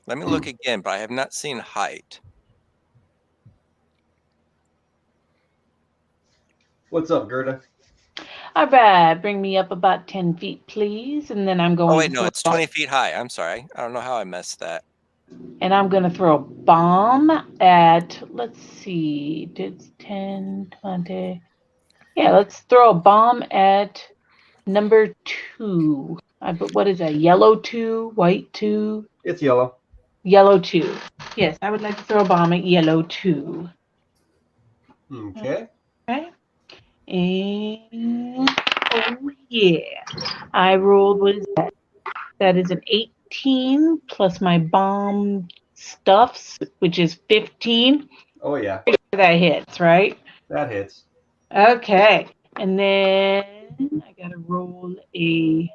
Speaker 4: Let me look again, but I have not seen height.
Speaker 3: What's up, Gerda?
Speaker 1: All right, bring me up about 10 feet, please. And then I'm going
Speaker 4: Oh wait, no,
Speaker 1: to
Speaker 4: it's 20 feet high. I'm sorry. I don't know how I messed that.
Speaker 1: and I'm going to throw a bomb at, let's see, it's 10, 20. Yeah, let's throw a bomb at number 2. But what is that? Yellow 2, white 2?
Speaker 3: It's yellow.
Speaker 1: Yellow 2. Yes, I would like to throw a bomb at yellow 2.
Speaker 3: Okay.
Speaker 1: Okay. And oh yeah, I rolled, what is that? That is an 18 plus my bomb stuffs, which is 15.
Speaker 3: Oh yeah,
Speaker 1: That hits, right?
Speaker 3: that hits.
Speaker 1: Okay. And then I got to roll a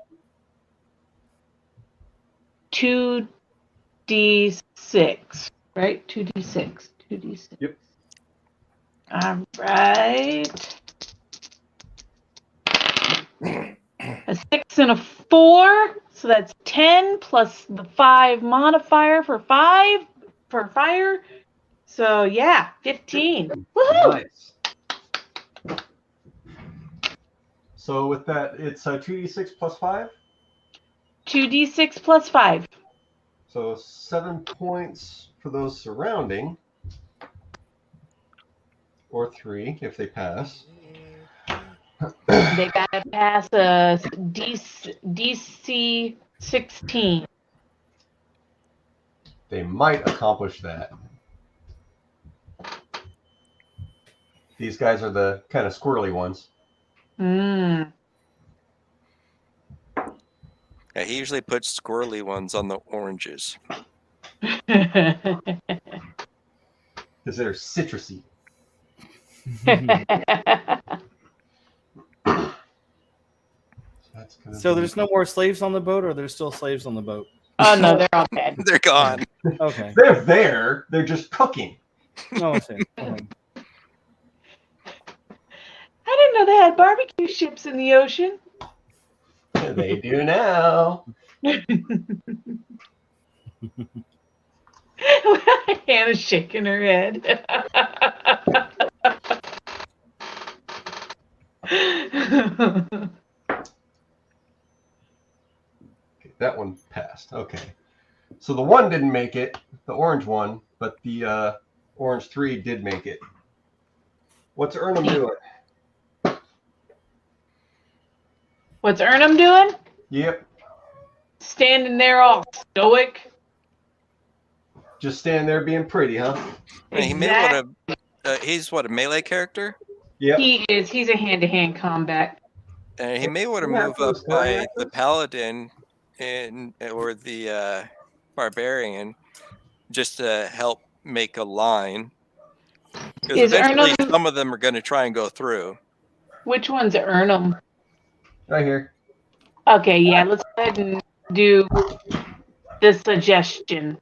Speaker 1: 2d6, right? 2d6. 2d6.
Speaker 3: Yep.
Speaker 1: All right. A 6 and a 4, so that's 10 plus the 5 modifier for fire. So yeah, 15. Woohoo!
Speaker 3: Nice. So with that, it's 2d6 plus 5.
Speaker 1: 2d6 plus 5.
Speaker 3: So 7 points for those surrounding, or 3 if they pass.
Speaker 1: They gotta pass a DC 16.
Speaker 3: They might accomplish that. These guys are the kind of squirrely ones.
Speaker 1: Mm.
Speaker 4: Yeah, he usually puts squirrely ones on the oranges.
Speaker 3: Because they're citrusy.
Speaker 5: So there's no more slaves on the boat, or there's still slaves on the boat?
Speaker 1: Oh no, they're all dead.
Speaker 4: They're gone.
Speaker 5: Okay.
Speaker 3: They're there. They're just cooking.
Speaker 5: No, I see. Okay.
Speaker 1: I didn't know they had barbecue ships in the ocean.
Speaker 3: They do now.
Speaker 1: Hannah's shaking her head.
Speaker 3: Okay, that one passed. Okay. So the one didn't make it, the orange one, but the orange 3 did make it. What's Ernum doing?
Speaker 1: What's Ernum doing?
Speaker 3: Yep.
Speaker 1: Standing there all stoic.
Speaker 3: Just standing there being pretty, huh?
Speaker 4: He's what, a melee character?
Speaker 3: Yep.
Speaker 1: He is. He's a hand-to-hand combat.
Speaker 4: He may want to move up by the paladin or the barbarian just to help make a line. Because eventually some of them are going to try and go through.
Speaker 1: Which one's Ernum?
Speaker 3: Right here.
Speaker 1: Okay, yeah, let's go ahead and do the suggestion.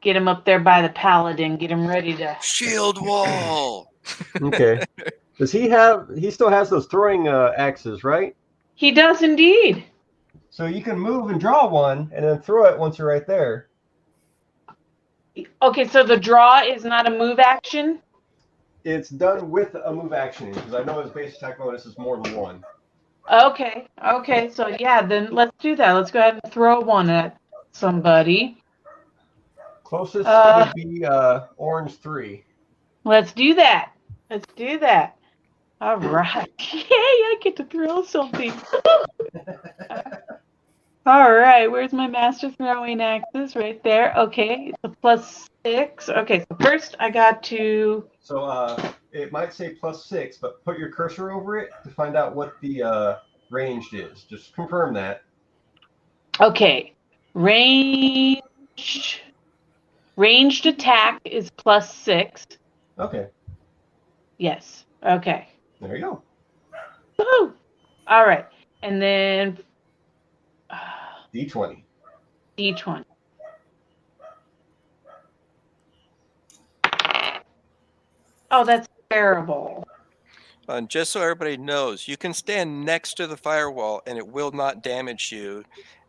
Speaker 1: Get him up there by the paladin. Get him ready to
Speaker 4: shield wall.
Speaker 3: Okay. Does he have? He still has those throwing axes, right?
Speaker 1: He does indeed.
Speaker 3: So you can move and draw one, and then throw it once you're right there.
Speaker 1: Okay, so the draw is not a move action?
Speaker 3: It's done with a move action, because I know his base attack bonus is more than one.
Speaker 1: Okay, so yeah, then let's do that. Let's go ahead and throw one at somebody.
Speaker 3: Closest would be orange 3.
Speaker 1: Let's do that. All right. Yay, I get to throw something. All right, where's my master throwing axes? Right there. Okay, it's a +6. Okay, so first I got to...
Speaker 3: So it might say +6, but put your cursor over it to find out what the ranged is. Just confirm that.
Speaker 1: Okay, ranged attack is +6.
Speaker 3: Okay.
Speaker 1: Yes. Okay.
Speaker 3: There you go.
Speaker 1: Woo! All right, and then
Speaker 3: D20.
Speaker 1: D20. Oh, that's terrible.
Speaker 4: And just so everybody knows, you can stand next to the firewall and it will not damage you.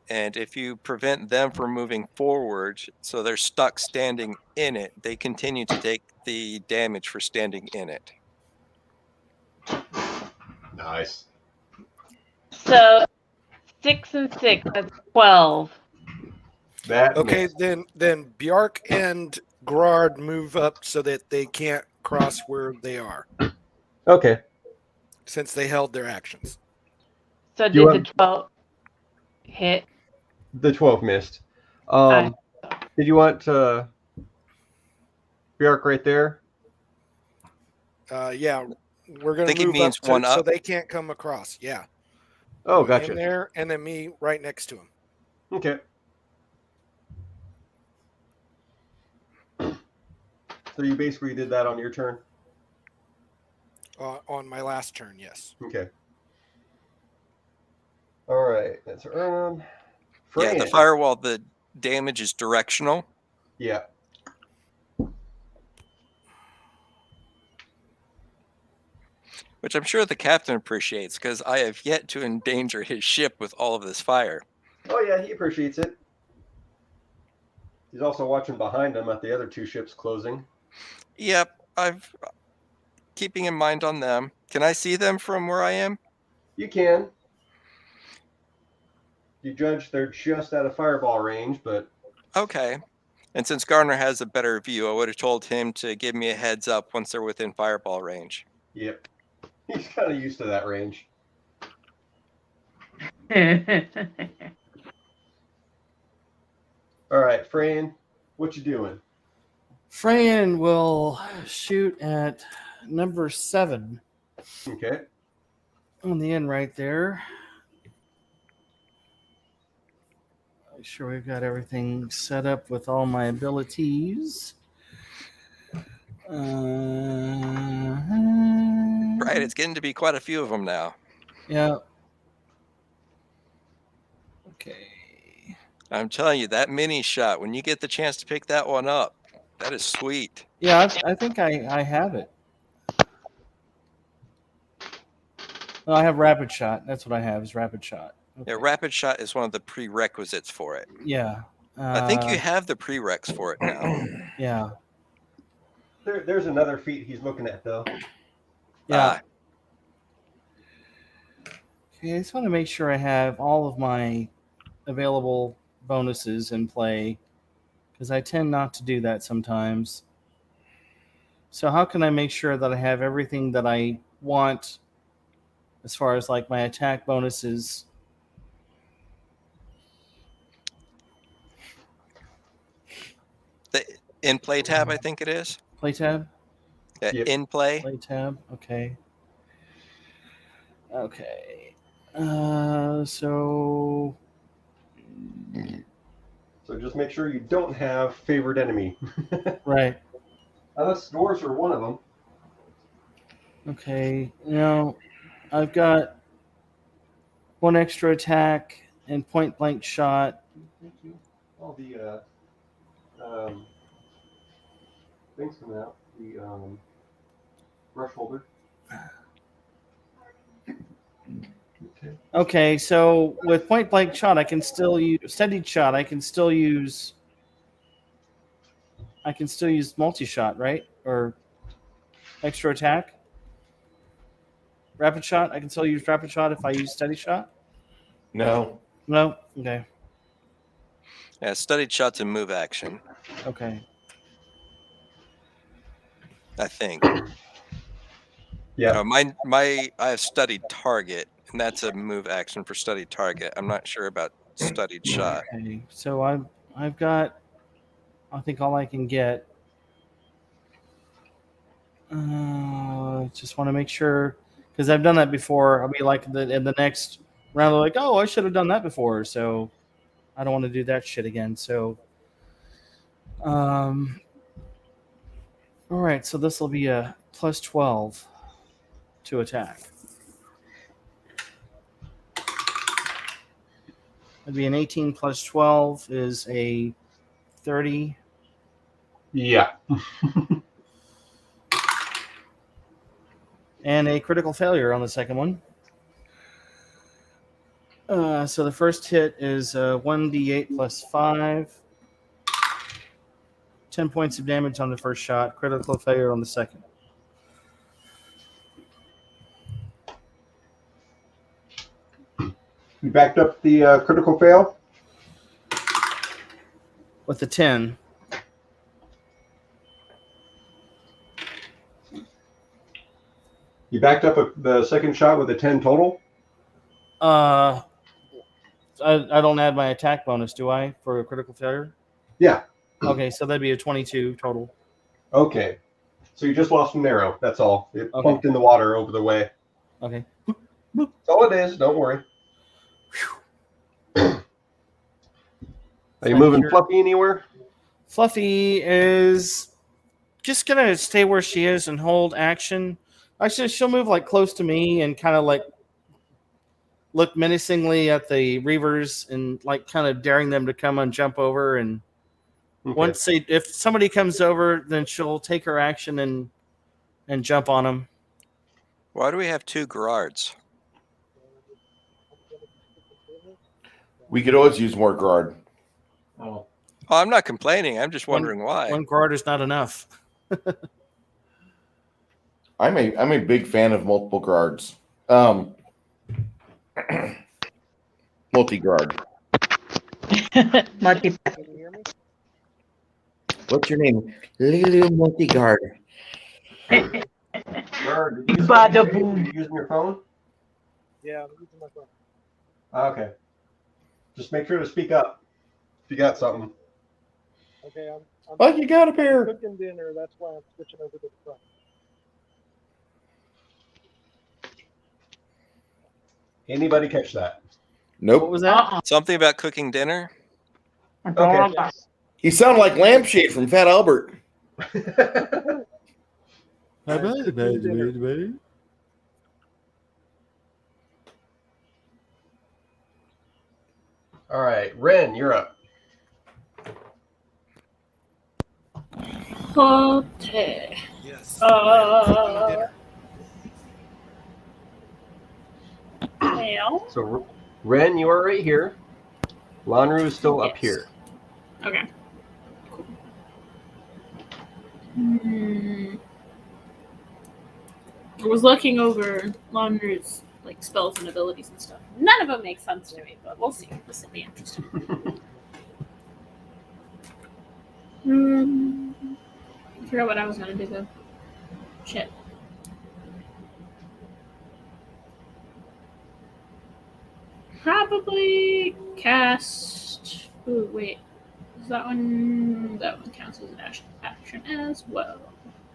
Speaker 4: And if you prevent them from moving forward, so they're stuck standing in it, they continue to take the damage for standing in it.
Speaker 3: Nice.
Speaker 1: So 6 and 6, that's 12.
Speaker 3: That
Speaker 8: Okay,
Speaker 3: missed.
Speaker 8: then Bjark and Gerard move up so that they can't cross where they are,
Speaker 3: Okay.
Speaker 8: since they held their actions.
Speaker 1: So
Speaker 3: Do you
Speaker 1: did the
Speaker 3: want
Speaker 1: 12 hit?
Speaker 3: the 12 missed?
Speaker 1: I,
Speaker 3: Did you want Bjork right there?
Speaker 8: Yeah, we're
Speaker 4: I
Speaker 8: gonna
Speaker 4: think he
Speaker 8: move
Speaker 4: means
Speaker 8: up
Speaker 4: one
Speaker 8: so
Speaker 4: up.
Speaker 8: they can't come across. Yeah.
Speaker 3: Oh,
Speaker 8: Him
Speaker 3: gotcha.
Speaker 8: there, and then me right next to him.
Speaker 3: Okay. So you basically did that on your turn?
Speaker 8: On my last turn, yes.
Speaker 3: Okay. All right. That's
Speaker 4: Yeah,
Speaker 3: Fran.
Speaker 4: the firewall, the damage is directional.
Speaker 3: Yeah.
Speaker 4: Which I'm sure the captain appreciates, because I have yet to endanger his ship with all of this fire.
Speaker 3: Oh, yeah, he appreciates it. He's also watching behind him at the other two ships closing.
Speaker 4: Yep, I've keeping in mind on them. Can I see them from where I am?
Speaker 3: You can. You judge they're just out of fireball range, but
Speaker 4: Okay. And since Garner has a better view, I would have told him to give me a heads up once they're within fireball range.
Speaker 3: yep. He's kind of used to that range. All right, Fran, what you doing?
Speaker 5: Freyan will shoot at number 7
Speaker 3: Okay.
Speaker 5: on the end right there. Make sure we've got everything set up with all my abilities.
Speaker 4: Right, it's getting to be quite a few of them now.
Speaker 5: Yeah. Okay.
Speaker 4: I'm telling you, that mini shot, when you get the chance to pick that one up, that is sweet.
Speaker 5: Yeah, I think I have it. No, I have rapid shot. That's what I have is rapid shot. Okay.
Speaker 4: Yeah, rapid shot is one of the prerequisites for it.
Speaker 5: Yeah.
Speaker 4: I think you have the prereqs for it now.
Speaker 5: Yeah.
Speaker 3: There's another feat he's looking at, though.
Speaker 5: Yeah. Okay, I just want to make sure I have all of my available bonuses in play, because I tend not to do that sometimes. So how can I make sure that I have everything that I want as far as like my attack bonuses?
Speaker 4: The in play tab, I think it is.
Speaker 5: Play tab?
Speaker 4: Yeah,
Speaker 3: Yep.
Speaker 4: in play.
Speaker 5: Play tab. Okay. Okay. So
Speaker 3: just make sure you don't have favored enemy.
Speaker 5: right.
Speaker 3: Unless dwarves are one of them.
Speaker 5: Okay. Now I've got one extra attack and point blank shot.
Speaker 3: Thank you. All the things coming out. The brush holder.
Speaker 5: Okay, so with point blank shot, I can still use steadied shot. I can still use multi shot, right? Or extra attack. Rapid shot. I can still use rapid shot if I use steady shot.
Speaker 2: No.
Speaker 5: No. Okay.
Speaker 4: Yeah, studied shots and move action,
Speaker 5: Okay.
Speaker 4: I think.
Speaker 3: Yeah.
Speaker 4: I have studied target, and that's a move action for studied target. I'm not sure about studied shot.
Speaker 5: Okay. So I've got, I think all I can get. Just want to make sure, because I've done that before. I'll be like in the next round, they're like, oh, I should have done that before. So I don't want to do that shit again. So, all right. So this will be a plus 12 to attack. It'd be an 18 plus 12 is a 30.
Speaker 3: Yeah.
Speaker 5: And a critical failure on the second one. So the first hit is 1d8 plus 5. 10 points of damage on the first shot. Critical failure on the second.
Speaker 3: You backed up the critical fail?
Speaker 5: With the 10.
Speaker 3: You backed up the second shot with a 10 total?
Speaker 5: I don't add my attack bonus, do I, for a critical failure?
Speaker 3: Yeah.
Speaker 5: Okay, so that'd be a 22 total.
Speaker 3: Okay. So you just lost an arrow. That's all. It
Speaker 5: Okay.
Speaker 3: plunked in the water over the way.
Speaker 5: Okay.
Speaker 3: That's all it is. Don't worry. Are you moving Fluffy anywhere?
Speaker 5: Fluffy is just gonna stay where she is and hold action. Actually, she'll move like close to me and kind of like look menacingly at the Reavers and like kind of daring them to come and jump over. And once if somebody comes over, then she'll take her action and jump on them.
Speaker 4: Why do we have 2 guards?
Speaker 2: We could always use more guard.
Speaker 3: Oh.
Speaker 4: Oh, I'm not complaining. I'm just wondering why.
Speaker 5: One guard is not enough.
Speaker 2: I'm a big fan of multiple guards. Multi-guard.
Speaker 1: Multi.
Speaker 7: What's your name? Lulu Multigard.
Speaker 1: Bada boom.
Speaker 3: You using your phone?
Speaker 8: Yeah, I'm using my phone.
Speaker 3: Okay. Just make sure to speak up if you got something.
Speaker 8: Okay, I'm
Speaker 2: Oh, you got a pair.
Speaker 8: cooking dinner. That's why I'm switching over to the front.
Speaker 3: Anybody catch that?
Speaker 2: Nope.
Speaker 5: What was that?
Speaker 4: Something about cooking dinner?
Speaker 3: Okay.
Speaker 2: You sound like Lampshade from Fat Albert.
Speaker 3: All right, Ren, you're up.
Speaker 6: Okay.
Speaker 11: Yes.
Speaker 6: Well.
Speaker 3: So, Ren, you are right here. Lanru is still up here.
Speaker 6: Okay. I was looking over Laundry's like spells and abilities and stuff. None of them make sense to me, but we'll see. This will be interesting. I forgot what I was gonna do though. Shit. Probably cast. Ooh, wait. Is that one? That one counts as an action as well.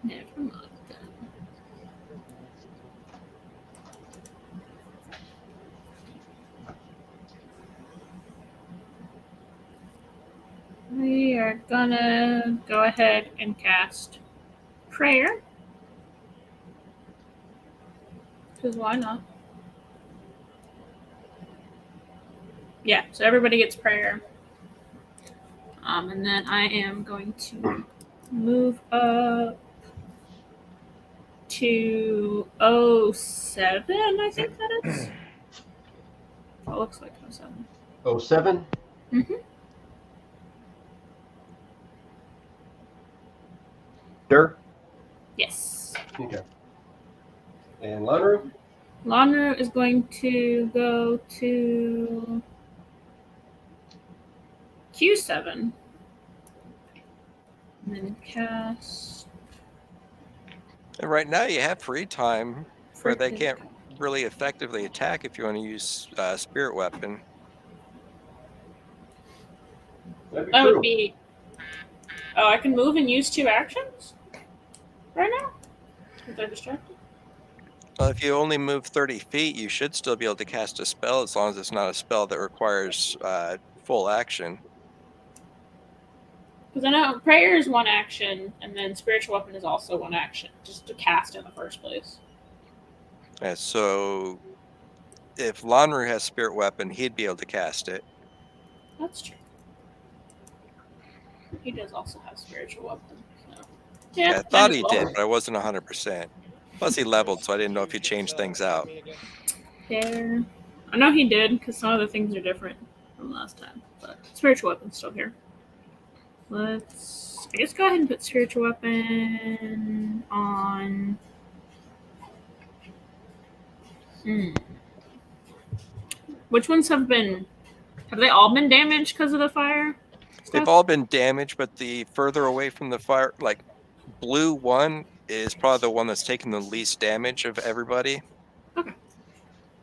Speaker 6: Never mind then. We are gonna go ahead and cast Prayer. Because why not? Yeah, so everybody gets Prayer. And then I am going to move up to 07, I think that is. Oh, it looks like 07.
Speaker 3: 07?
Speaker 6: Mm-hmm.
Speaker 3: Dur?
Speaker 6: Yes.
Speaker 3: Okay. And Lanru?
Speaker 6: Lanru is going to go to Q7. And then cast.
Speaker 4: And right now you have free time where they can't really effectively attack if you want to use spirit weapon.
Speaker 6: That would be. Oh, I can move and use 2 actions right now? If they're distracted?
Speaker 4: Well, if you only move 30 feet, you should still be able to cast a spell as long as it's not a spell that requires full action.
Speaker 6: Because I know Prayer is 1 action, and then Spiritual Weapon is also 1 action, just to cast in the first place.
Speaker 4: Yeah, so if Lanru has spirit weapon, he'd be able to cast it.
Speaker 6: That's true. He does also have Spiritual Weapon. So. Yeah,
Speaker 4: I thought he did, but I wasn't 100%. Plus he leveled, so I didn't know if he changed things out.
Speaker 6: There. I know he did, because some of the things are different from last time. But Spiritual Weapon's still here. Let's, I guess, go ahead and put Spiritual Weapon on. Which ones have they all been damaged because of the fire?
Speaker 4: They've all been damaged, but the further away from the fire, like blue 1 is probably the one that's taken the least damage of everybody.
Speaker 6: Okay.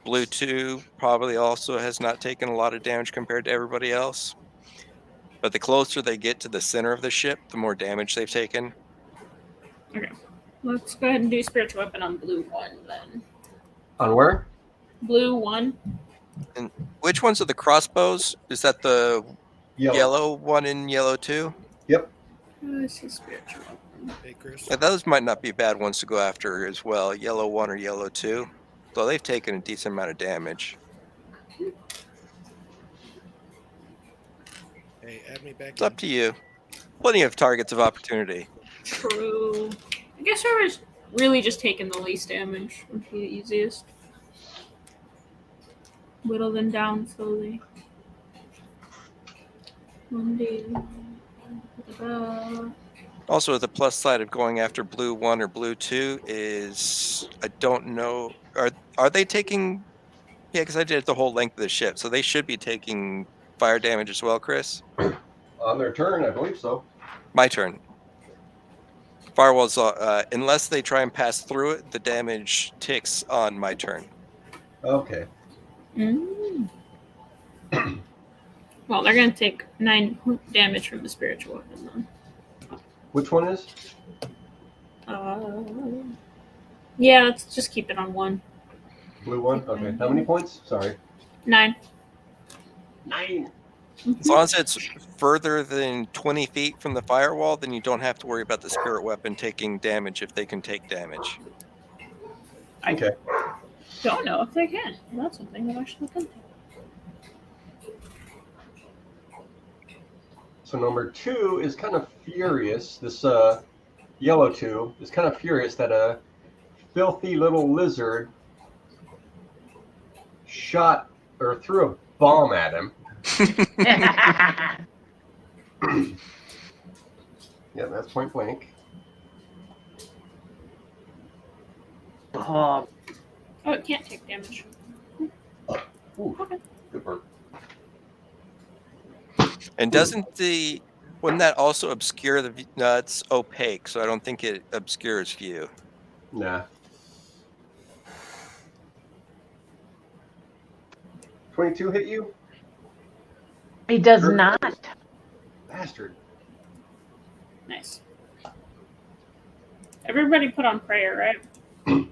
Speaker 4: Blue 2 probably also has not taken a lot of damage compared to everybody else. But the closer they get to the center of the ship, the more damage they've taken.
Speaker 6: Okay. Let's go ahead and do spiritual weapon on blue 1 then.
Speaker 3: On where?
Speaker 6: Blue 1.
Speaker 4: And which ones are the crossbows? Is that the
Speaker 3: Yellow.
Speaker 4: yellow one in yellow 2?
Speaker 3: Yep.
Speaker 6: This is spiritual weapon.
Speaker 8: Hey, Chris.
Speaker 4: Yeah, those might not be bad ones to go after as well. Yellow 1 or yellow 2. Though they've taken a decent amount of damage.
Speaker 8: Hey, add me back
Speaker 4: It's up to you. Plenty of targets of opportunity.
Speaker 6: True. I guess whoever's really just taking the least damage would be the easiest. Whittle them down slowly. 1D.
Speaker 4: Also, the plus side of going after blue 1 or blue 2 is I don't know. Are they taking? Yeah, because I did the whole length of the ship, so they should be taking fire damage as well, Chris.
Speaker 3: On their turn, I believe so.
Speaker 4: My turn. Firewalls, unless they try and pass through it, the damage ticks on my turn.
Speaker 3: Okay.
Speaker 6: Mm. Well, they're going to take 9 damage from the spiritual weapon, then.
Speaker 3: Which one is?
Speaker 6: Yeah, let's just keep it on 1.
Speaker 3: Blue 1? Okay. How many points? Sorry.
Speaker 6: 9.
Speaker 3: 9.
Speaker 4: As long as it's further than 20 feet from the firewall, then you don't have to worry about the spirit weapon taking damage if they can take damage.
Speaker 3: Okay.
Speaker 6: Don't know if they can. That's something that I should look into.
Speaker 3: So number 2 is kind of furious. This yellow 2 is kind of furious that a filthy little lizard shot or threw a bomb at him. Yeah, that's point blank.
Speaker 6: Oh, it can't take damage.
Speaker 3: Ooh,
Speaker 6: Okay.
Speaker 3: good work.
Speaker 4: And wouldn't that also obscure the view? No, it's opaque, so I don't think it obscures view.
Speaker 3: Nah. 22 hit you?
Speaker 1: It does
Speaker 3: Sure.
Speaker 1: not.
Speaker 3: Bastard.
Speaker 6: Nice. Everybody put on prayer, right?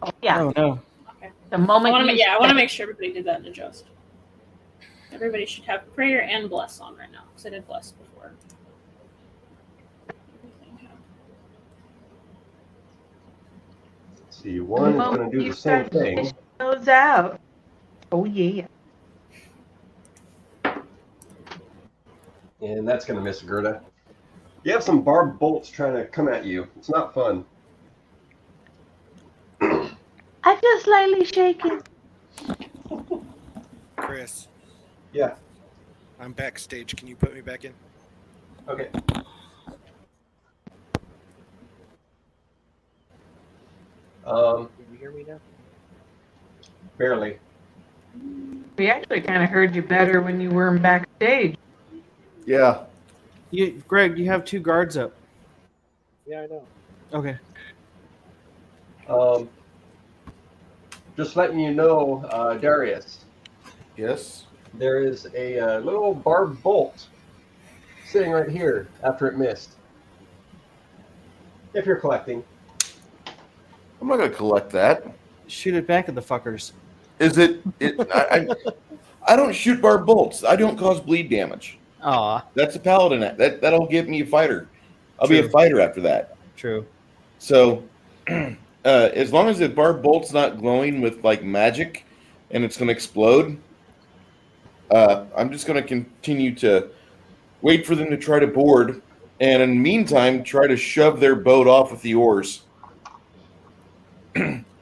Speaker 1: Oh, yeah.
Speaker 5: Oh no.
Speaker 6: Okay.
Speaker 1: The moment
Speaker 6: I
Speaker 1: you
Speaker 6: want to make sure everybody did that and adjust. Everybody should have prayer and bless on right now, because I did bless before.
Speaker 3: Let's see, 1 is going to do the same thing.
Speaker 1: Those out. Oh yeah.
Speaker 3: And that's going to miss Gerda. You have some barbed bolts trying to come at you. It's not fun.
Speaker 1: I feel slightly shaken.
Speaker 8: Chris,
Speaker 3: Yeah.
Speaker 8: I'm backstage. Can you put me back in?
Speaker 3: Okay.
Speaker 13: Can you hear me now?
Speaker 3: Barely.
Speaker 1: We actually kind of heard you better when you weren't backstage.
Speaker 2: Yeah.
Speaker 5: Greg, you have 2 guards up.
Speaker 13: Yeah, I know.
Speaker 5: Okay.
Speaker 3: Just letting you know, Darius,
Speaker 2: Yes.
Speaker 3: there is a little barbed bolt sitting right here after it missed. If you're collecting.
Speaker 2: I'm not gonna collect that.
Speaker 5: Shoot it back at the fuckers.
Speaker 2: Is it? I don't shoot barbed bolts. I don't cause bleed damage.
Speaker 5: Aw.
Speaker 2: That's a paladin. That'll give me a fighter. I'll be a
Speaker 5: True.
Speaker 2: fighter after that.
Speaker 5: True.
Speaker 2: So, as long as the barbed bolt's not glowing with like magic, and it's gonna explode, I'm just gonna continue to wait for them to try to board, and in the meantime, try to shove their boat off with the oars.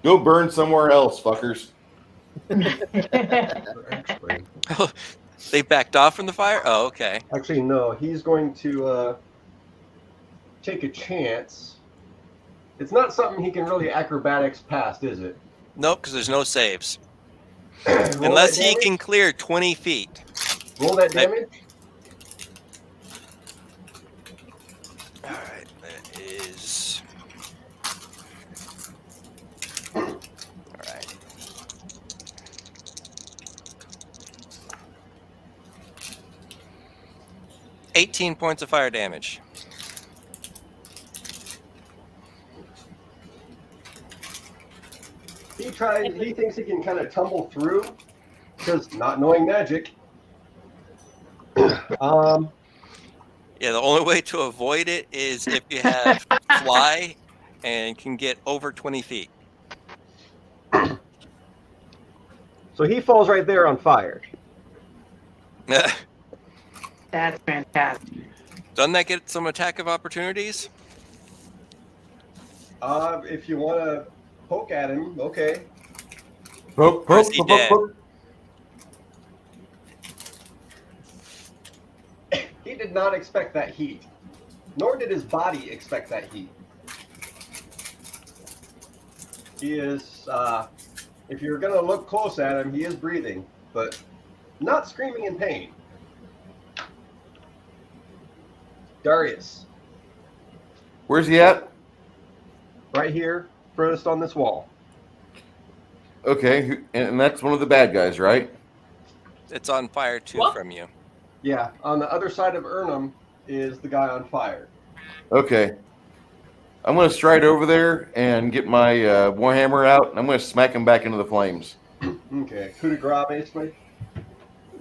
Speaker 2: Go burn somewhere else, fuckers.
Speaker 3: Actually,
Speaker 4: They backed off from the fire? Oh, okay.
Speaker 3: actually, no. He's going to take a chance. It's not something he can really acrobatics past, is it?
Speaker 4: Nope, because there's no saves.
Speaker 3: Roll
Speaker 4: Unless
Speaker 3: that
Speaker 4: he
Speaker 3: damage.
Speaker 4: can clear 20 feet.
Speaker 3: Roll that damage.
Speaker 4: All right, that is. All right. $18 points of fire damage.
Speaker 3: He thinks he can kind of tumble through because not knowing magic.
Speaker 4: Yeah, the only way to avoid it is if you have fly and can get over 20 feet.
Speaker 3: So he falls right there on fire.
Speaker 1: That's fantastic.
Speaker 4: Doesn't that get some attack of opportunities?
Speaker 3: If you want to poke at him, okay.
Speaker 2: Poke,
Speaker 4: Or is
Speaker 2: poke,
Speaker 4: he
Speaker 2: poke,
Speaker 4: dead?
Speaker 2: poke.
Speaker 3: He did not expect that heat, nor did his body expect that heat. He is, if you're going to look close at him, he is breathing, but not screaming in pain. Darius,
Speaker 2: Where's he at?
Speaker 3: right here, furthest on this wall.
Speaker 2: Okay, and that's one of the bad guys, right?
Speaker 4: It's on fire too
Speaker 6: What?
Speaker 4: from you.
Speaker 3: Yeah, on the other side of Ernum is the guy on fire.
Speaker 2: Okay. I'm going to stride over there and get my warhammer out, and I'm going to smack him back into the flames.
Speaker 3: Okay, coup de grace, basically.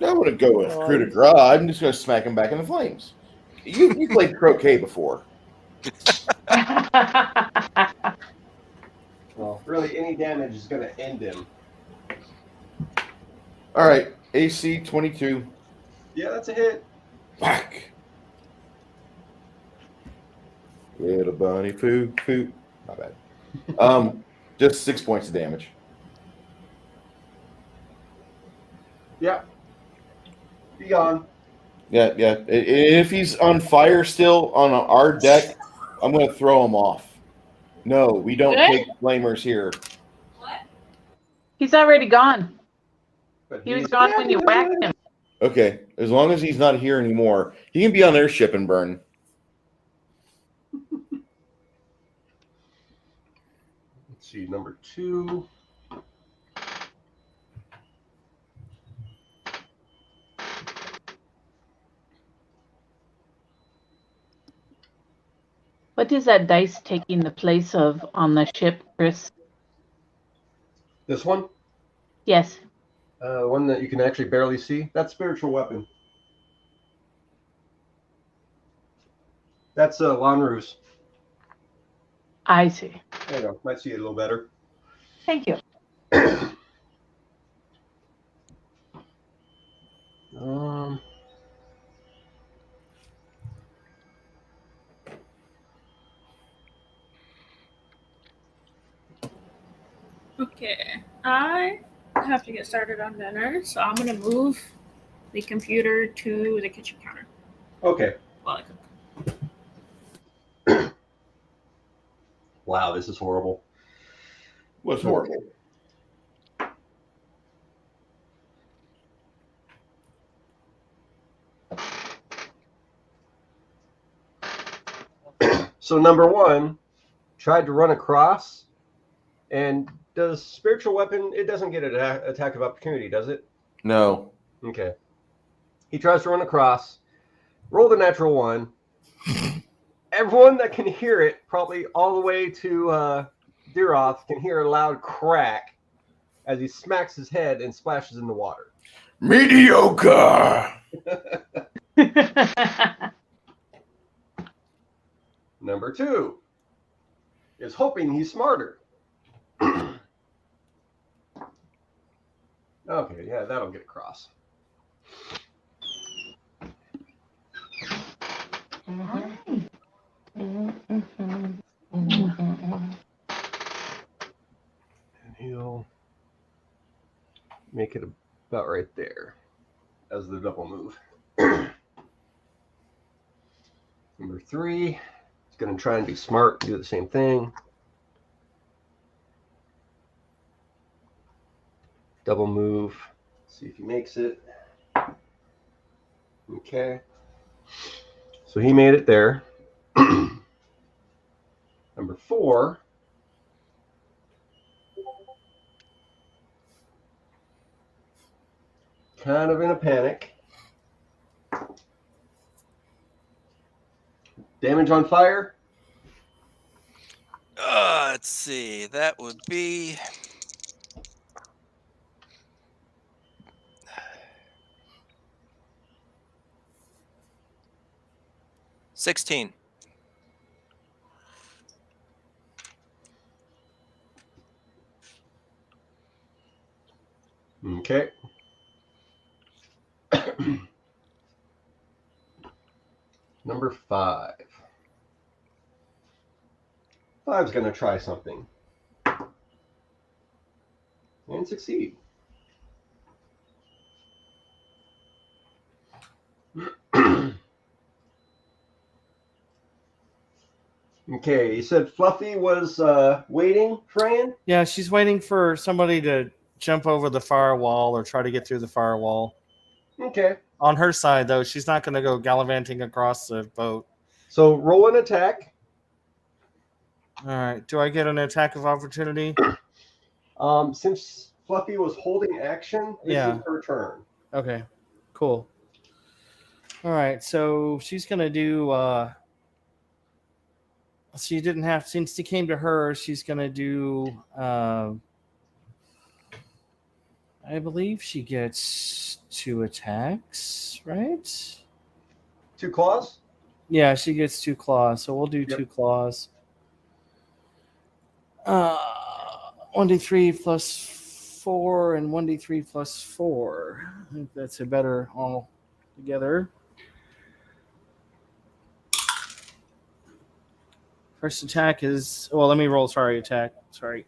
Speaker 2: I want to go with coup de grace. I'm just going to smack him back in the flames. You played croquet before.
Speaker 3: Well, really, any damage is going to end him.
Speaker 2: All right, AC 22.
Speaker 3: Yeah, that's a hit.
Speaker 2: Whack. Little bunny foo foo. Not bad. Just 6 points of damage.
Speaker 3: Yeah. Be gone.
Speaker 2: Yeah. If he's on fire still on our deck, I'm going to throw him off. No, we don't
Speaker 1: Good.
Speaker 2: take flamers here.
Speaker 1: He's already gone.
Speaker 3: But
Speaker 1: He was gone when you whacked him.
Speaker 2: Okay, as long as he's not here anymore, he can be on their ship and burn.
Speaker 3: Let's see, number 2.
Speaker 1: What is that dice taking the place of on the ship, Chris?
Speaker 3: This one,
Speaker 1: Yes.
Speaker 3: the one that you can actually barely see, that's spiritual weapon. That's Lanrus.
Speaker 1: I see.
Speaker 3: There you go. Might see it a little better.
Speaker 1: Thank you.
Speaker 6: Okay, I have to get started on dinner, so I'm gonna move the computer to the kitchen counter
Speaker 3: Okay.
Speaker 6: while I cook.
Speaker 3: Wow, this is horrible.
Speaker 2: What's horrible?
Speaker 3: So number 1, tried to run across, and does spiritual weapon, it doesn't get an attack of opportunity, does it?
Speaker 2: No.
Speaker 3: Okay. He tries to run across, roll the natural 1. Everyone that can hear it, probably all the way to Diroth, can hear a loud crack as he smacks his head and splashes in the water.
Speaker 11: Mediocre.
Speaker 3: Number 2 is hoping he's smarter. Okay, yeah, that'll get across. And he'll make it about right there as the double move. Number 3 is going to try and be smart, do the same thing. Double move. See if he makes it. Okay. So he made it there. Number 4. Kind of in a panic. Damage on fire.
Speaker 4: Let's see. That would be 16.
Speaker 3: Okay. Number 5. 5's going to try something. And succeed. Okay, you said Fluffy was waiting, Fran?
Speaker 5: Yeah, she's waiting for somebody to jump over the firewall or try to get through the firewall.
Speaker 3: Okay.
Speaker 5: On her side, though, she's not going to go gallivanting across the boat.
Speaker 3: So roll an attack.
Speaker 5: All right. Do I get an attack of opportunity?
Speaker 3: Since Fluffy was holding action, this
Speaker 5: Yeah.
Speaker 3: is her turn.
Speaker 5: Okay. Cool. All right. So she's going to do. She didn't have, since he came to her, she's going to do. I believe she gets 2 attacks, right?
Speaker 3: 2 claws?
Speaker 5: Yeah, she gets 2 claws. So we'll do 2 claws. 1d3 plus 4 and 1d3 plus 4. I think that's a better all together. First attack is, well, let me roll. Sorry, attack. Sorry.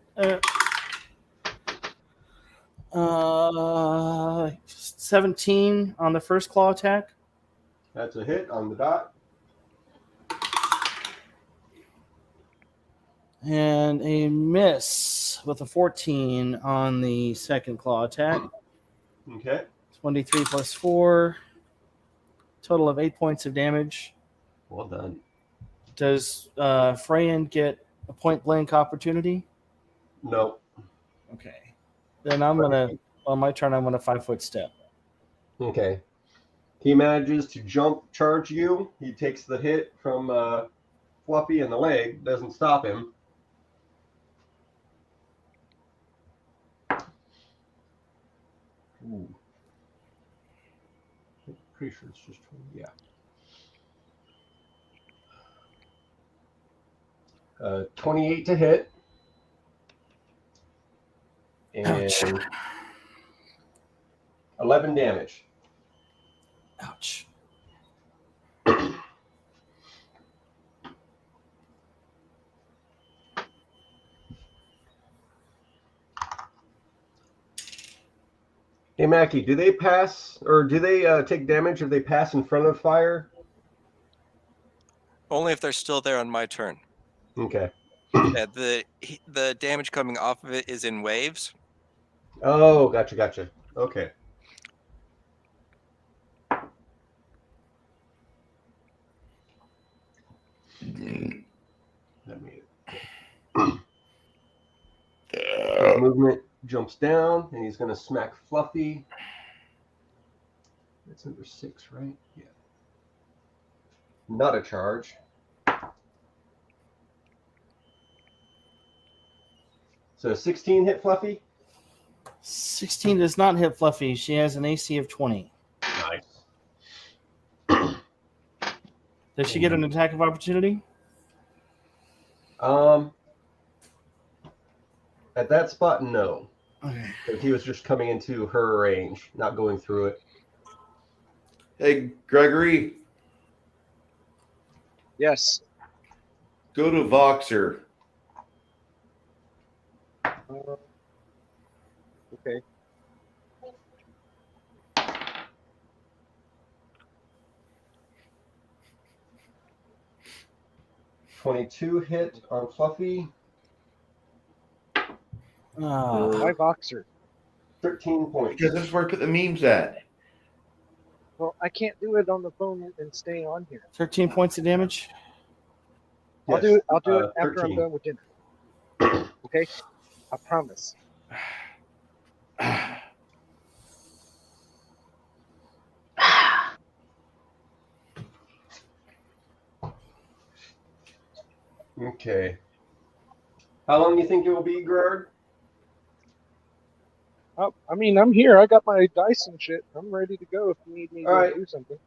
Speaker 5: 17 on the first claw attack.
Speaker 3: That's a hit on the dot.
Speaker 5: And a miss with a 14 on the second claw attack.
Speaker 3: Okay.
Speaker 5: It's 1d3 plus 4. Total of 8 points of damage.
Speaker 3: Well done.
Speaker 5: Does Freyan get a point blank opportunity?
Speaker 3: No.
Speaker 5: Okay. Then I'm going to, on my turn, I'm going to 5-foot step.
Speaker 3: Okay. He manages to jump, charge you. He takes the hit from Fluffy in the leg. Doesn't stop him. Ooh. I'm pretty sure it's just 20. Yeah. 28 to hit. And
Speaker 5: Ouch.
Speaker 3: 11 damage.
Speaker 5: Ouch.
Speaker 3: Hey, Mackie, do they pass, or do they take damage if they pass in front of fire?
Speaker 4: Only if they're still there on my turn.
Speaker 3: Okay.
Speaker 4: Yeah, the damage coming off of it is in waves.
Speaker 3: Oh, gotcha. Okay. That made it. His movement jumps down, and he's going to smack Fluffy. That's number 6, right? Yeah. Not a charge. So 16 hit Fluffy?
Speaker 5: 16 does not hit Fluffy. She has an AC of 20.
Speaker 3: Nice.
Speaker 5: Does she get an attack of opportunity?
Speaker 3: At that spot, no.
Speaker 5: Okay.
Speaker 3: Because he was just coming into her range, not going through it.
Speaker 2: Hey, Gregory,
Speaker 13: Yes.
Speaker 2: go to Voxer.
Speaker 13: Okay.
Speaker 3: $22 hit on Fluffy.
Speaker 13: Why Voxer?
Speaker 3: 13 points.
Speaker 2: Because that's where I put the memes at.
Speaker 13: Well, I can't do it on the phone and stay on here.
Speaker 5: 13 points of damage.
Speaker 13: I'll
Speaker 3: Yes,
Speaker 13: do it. I'll do it after
Speaker 3: 13.
Speaker 13: I'm done with dinner. Okay, I promise.
Speaker 3: Okay. How long do you think it will be, Gerard?
Speaker 13: Oh, I mean, I'm here. I got my dice and shit. I'm ready to go if you need me
Speaker 3: All
Speaker 13: to
Speaker 3: right.
Speaker 13: do something.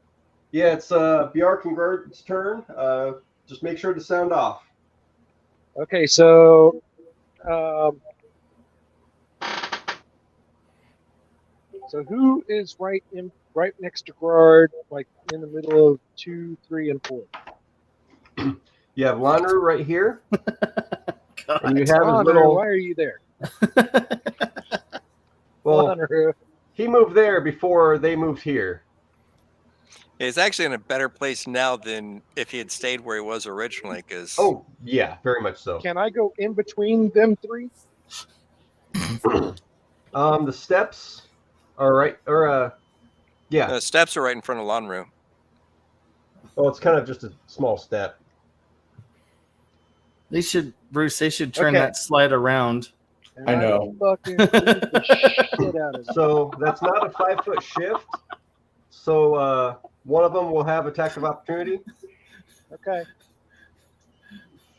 Speaker 3: Yeah, it's Bjark and Gerard's turn. Just make sure to sound off.
Speaker 13: Okay, so so who is right next to Gerard, like in the middle of 2, 3, and 4?
Speaker 3: You have Lanru right here. And you have his
Speaker 13: Honor,
Speaker 3: little.
Speaker 13: why are you there?
Speaker 3: Well,
Speaker 13: Honor.
Speaker 3: he moved there before they moved here.
Speaker 4: He's actually in a better place now than if he had stayed where he was originally. Because
Speaker 3: Oh, yeah, very much so.
Speaker 13: Can I go in between them three?
Speaker 3: The steps are right, or yeah.
Speaker 4: the steps are right in front of Lanru.
Speaker 3: Well, it's kind of just a small step.
Speaker 5: They should, Bruce. They should turn
Speaker 13: Okay.
Speaker 5: that slide around.
Speaker 13: And
Speaker 2: I know.
Speaker 13: Fucking beat the shit out of them.
Speaker 3: So that's not a 5-foot shift. So one of them will have attack of opportunity.
Speaker 13: Okay.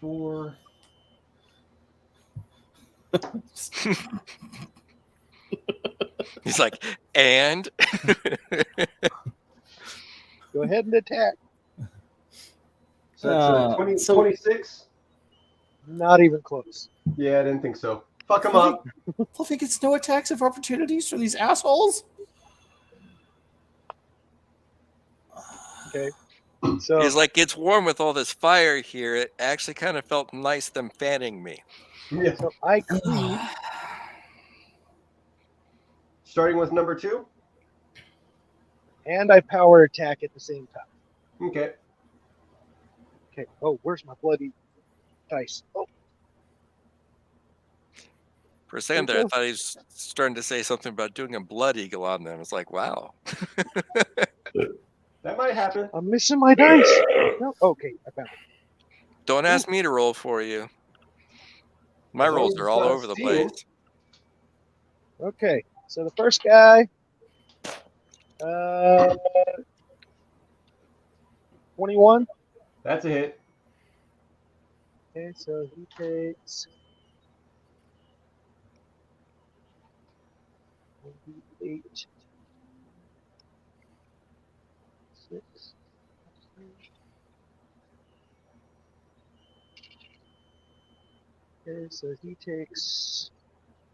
Speaker 3: 4.
Speaker 4: He's like, and
Speaker 13: Go ahead and attack.
Speaker 3: So that's 20, 26.
Speaker 13: Not even close.
Speaker 3: Yeah, I didn't think so. Fuck him up.
Speaker 5: Fluffy gets no attacks of opportunities from these assholes.
Speaker 13: Okay. So
Speaker 4: he's like, it's warm with all this fire here. It actually kind of felt nice them fanning me.
Speaker 3: Yeah.
Speaker 13: So I cleave.
Speaker 3: Starting with number 2.
Speaker 13: And I power attack at the same time.
Speaker 3: Okay.
Speaker 13: Okay. Oh, where's my bloody dice? Oh,
Speaker 4: For a second there, I thought he was starting to say something about doing a blood eagle on them. It's like, wow.
Speaker 3: That might happen.
Speaker 13: I'm missing my dice. No. Okay, I found it.
Speaker 4: Don't ask me to roll for you. My
Speaker 3: As long
Speaker 4: rolls
Speaker 3: as
Speaker 4: are
Speaker 3: it's
Speaker 4: all
Speaker 3: not
Speaker 4: over the
Speaker 3: steal.
Speaker 4: place.
Speaker 13: Okay. So the first guy. 21.
Speaker 3: That's a hit.
Speaker 13: Okay, so he takes 8, 6. Okay, so he takes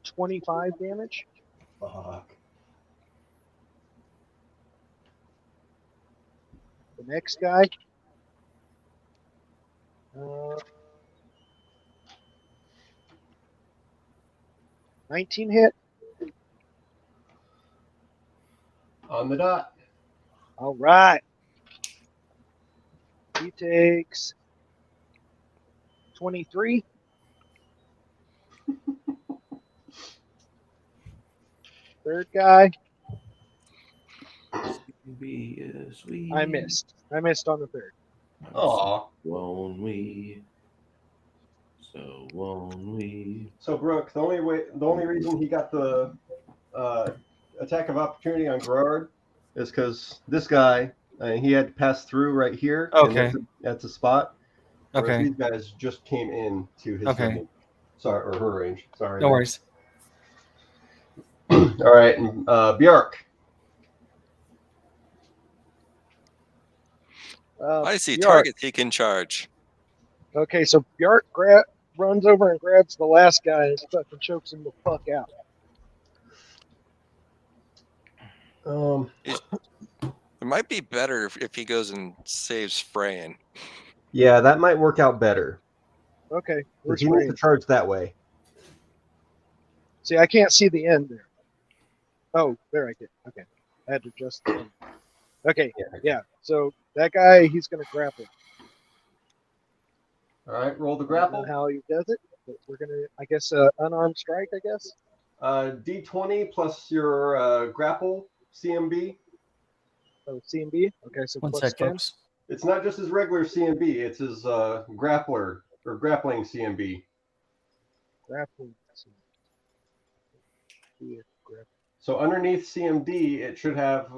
Speaker 13: 25 damage.
Speaker 3: Fuck.
Speaker 13: The next guy. 19 hit.
Speaker 3: On the dot.
Speaker 13: All right. He takes 23. Third guy. I missed. I missed on the third.
Speaker 3: Aw.
Speaker 2: Won't we? So won't we?
Speaker 3: So Brooke, the only reason he got the attack of opportunity on Gerard is because this guy he had to pass through right here.
Speaker 5: Okay.
Speaker 3: And that's a spot. Whereas
Speaker 5: Okay.
Speaker 3: These guys just came in to his
Speaker 5: Okay.
Speaker 3: range. Sorry, or her range. Sorry.
Speaker 5: No worries.
Speaker 3: All right, and Bjark.
Speaker 4: I see
Speaker 13: Bjark.
Speaker 4: targets he can charge.
Speaker 13: Okay, so Bjark runs over and grabs the last guy and fucking chokes him the fuck out.
Speaker 4: It might be better if he goes and saves Frayan.
Speaker 3: Yeah, that might work out better.
Speaker 13: Okay,
Speaker 3: Because
Speaker 13: where's
Speaker 3: he needs
Speaker 13: Frayan?
Speaker 3: to charge that way.
Speaker 13: See, I can't see the end there. Oh, there I get. Okay, I had to adjust. Okay, yeah. So that guy, he's gonna grapple.
Speaker 3: All right, roll the
Speaker 13: I don't know
Speaker 3: grapple.
Speaker 13: how he does it, but we're gonna, I guess, unarmed strike. I guess.
Speaker 3: D20 plus your grapple CMB.
Speaker 13: Oh, CMB. Okay, so
Speaker 5: One
Speaker 13: plus
Speaker 5: sec,
Speaker 13: 10.
Speaker 5: folks.
Speaker 3: It's not just his regular CMB. It's his grappler or grappling CMB.
Speaker 13: Grappling. CMB. Grapple.
Speaker 3: So underneath CMD, it should have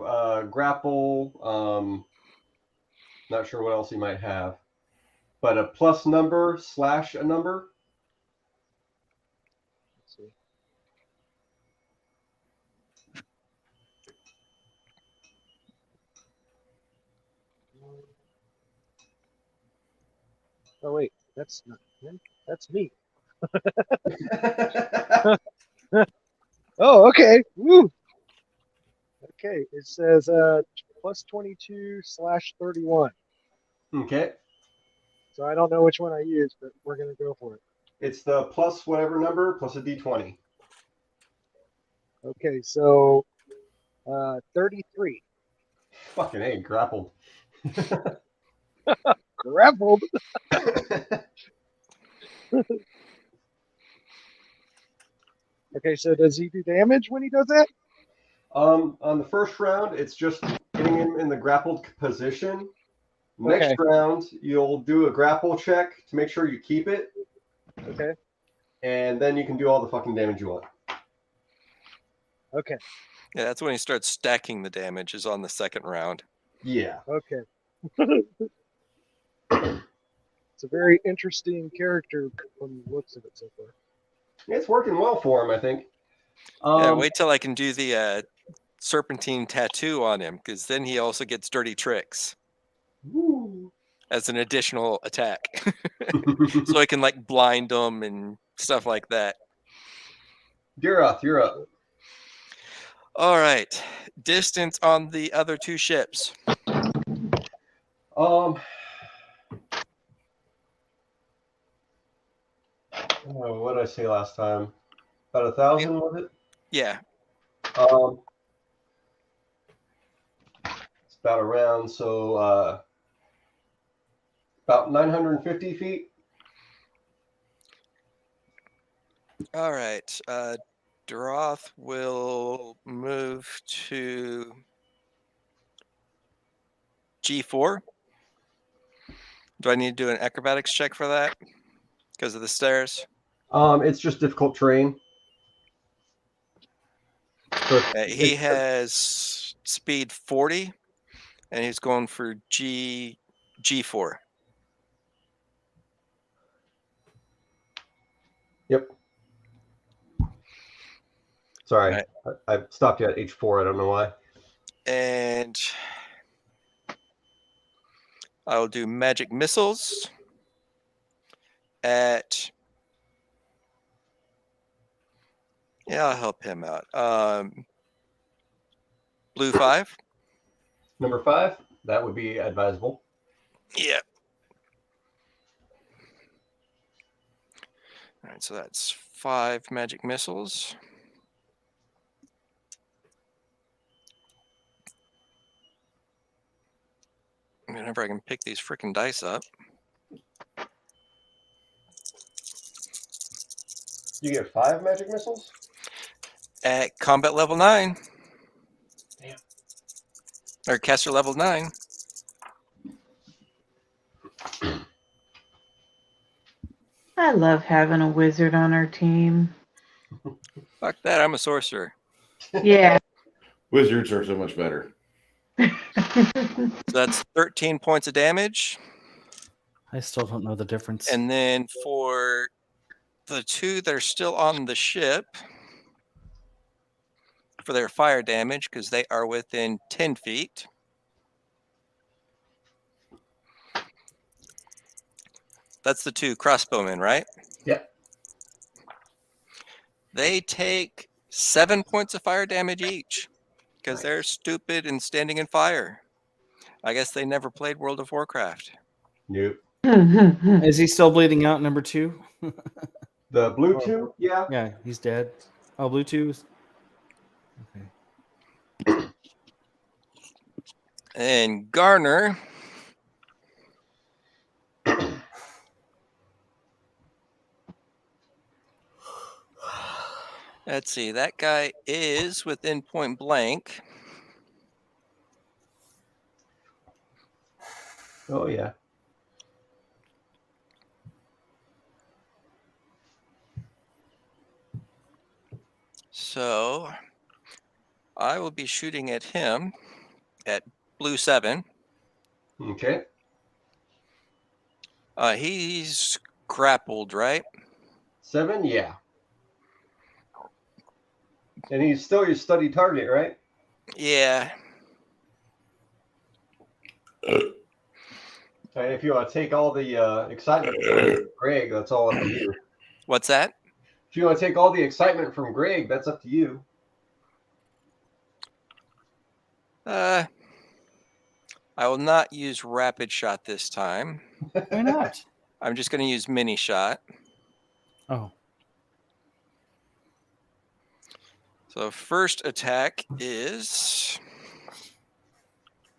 Speaker 3: grapple. Not sure what else he might have, but a plus number / a number.
Speaker 13: Let's see. Oh wait, that's not him. That's me. Oh, okay. Woo. Okay, it says plus 22 / 31.
Speaker 3: Okay.
Speaker 13: So I don't know which one I use, but we're gonna go for it.
Speaker 3: It's the plus whatever number plus a D20.
Speaker 13: Okay, so 33.
Speaker 3: Fucking A, grappled.
Speaker 13: Grappled. Okay, so does he do damage when he does that?
Speaker 3: On the first round, it's just getting him in the grappled position. Next
Speaker 13: Okay.
Speaker 3: round, you'll do a grapple check to make sure you keep it,
Speaker 13: Okay.
Speaker 3: and then you can do all the fucking damage you want.
Speaker 13: Okay.
Speaker 4: Yeah, that's when he starts stacking the damage, is on the second round.
Speaker 3: Yeah.
Speaker 13: Okay. It's a very interesting character from the looks of it so far.
Speaker 3: It's working well for him, I think.
Speaker 4: Yeah, wait till I can do the serpentine tattoo on him, because then he also gets dirty tricks
Speaker 3: Woo.
Speaker 4: as an additional attack. So I can like blind them and stuff like that.
Speaker 3: Giroth, you're up.
Speaker 4: All right. Distance on the other two ships.
Speaker 3: What did I say last time? About 1,000, was it?
Speaker 4: Yeah.
Speaker 3: It's about around, so about 950 feet.
Speaker 4: All right. Droth will move to G4. Do I need to do an acrobatics check for that because of the stairs?
Speaker 3: It's just difficult terrain.
Speaker 4: He has speed 40, and he's going for G4.
Speaker 3: Yep. Sorry,
Speaker 4: Right.
Speaker 3: I stopped you at H4. I don't know why.
Speaker 4: And I'll do magic missiles at. Yeah, I'll help him out. Blue 5.
Speaker 3: Number 5, that would be advisable.
Speaker 4: Yeah. All right, so that's 5 magic missiles. Whenever I can pick these freaking dice up.
Speaker 3: You get 5 magic missiles?
Speaker 4: At combat level 9.
Speaker 3: Damn.
Speaker 4: Or caster level 9.
Speaker 1: I love having a wizard on our team.
Speaker 4: Fuck that, I'm a sorcerer.
Speaker 1: Yeah.
Speaker 2: Wizards are so much better.
Speaker 4: So that's 13 points of damage.
Speaker 5: I still don't know the difference.
Speaker 4: And then for the 2 that are still on the ship, for their fire damage, because they are within 10 feet. That's the 2 crossbowmen, right?
Speaker 3: Yep.
Speaker 4: They take 7 points of fire damage each because they're stupid and standing in fire. I guess they never played World of Warcraft.
Speaker 3: Nope.
Speaker 5: Is he still bleeding out, number 2?
Speaker 3: The blue 2? Yeah.
Speaker 5: Yeah, he's dead. Oh, blue 2? Okay.
Speaker 4: And Garner. Let's see. That guy is within point blank.
Speaker 3: Oh yeah.
Speaker 4: So I will be shooting at him at blue 7.
Speaker 3: Okay.
Speaker 4: He's grappled, right?
Speaker 3: 7, yeah. And he's still your study target, right?
Speaker 4: Yeah.
Speaker 3: And if you want to take all the excitement from Greg, that's all up to you.
Speaker 4: What's that?
Speaker 3: If you want to take all the excitement from Greg, that's up to you.
Speaker 4: I will not use rapid shot this time.
Speaker 5: Why not?
Speaker 4: I'm just going to use mini shot.
Speaker 5: Oh.
Speaker 4: So first attack is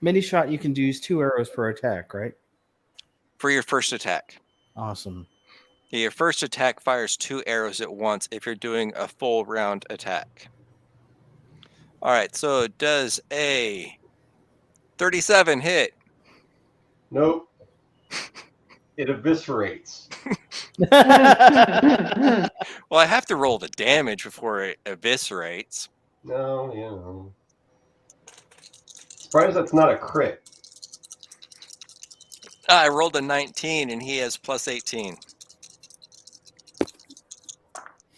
Speaker 5: Mini shot, you can use 2 arrows per attack, right?
Speaker 4: for your first attack.
Speaker 5: Awesome.
Speaker 4: Yeah, your first attack fires 2 arrows at once if you're doing a full round attack. All right, so does a 37 hit?
Speaker 3: Nope. It eviscerates.
Speaker 4: Well, I have to roll the damage before it eviscerates.
Speaker 3: No, you know. Surprised that's not a crit.
Speaker 4: I rolled a 19 and he has plus 18.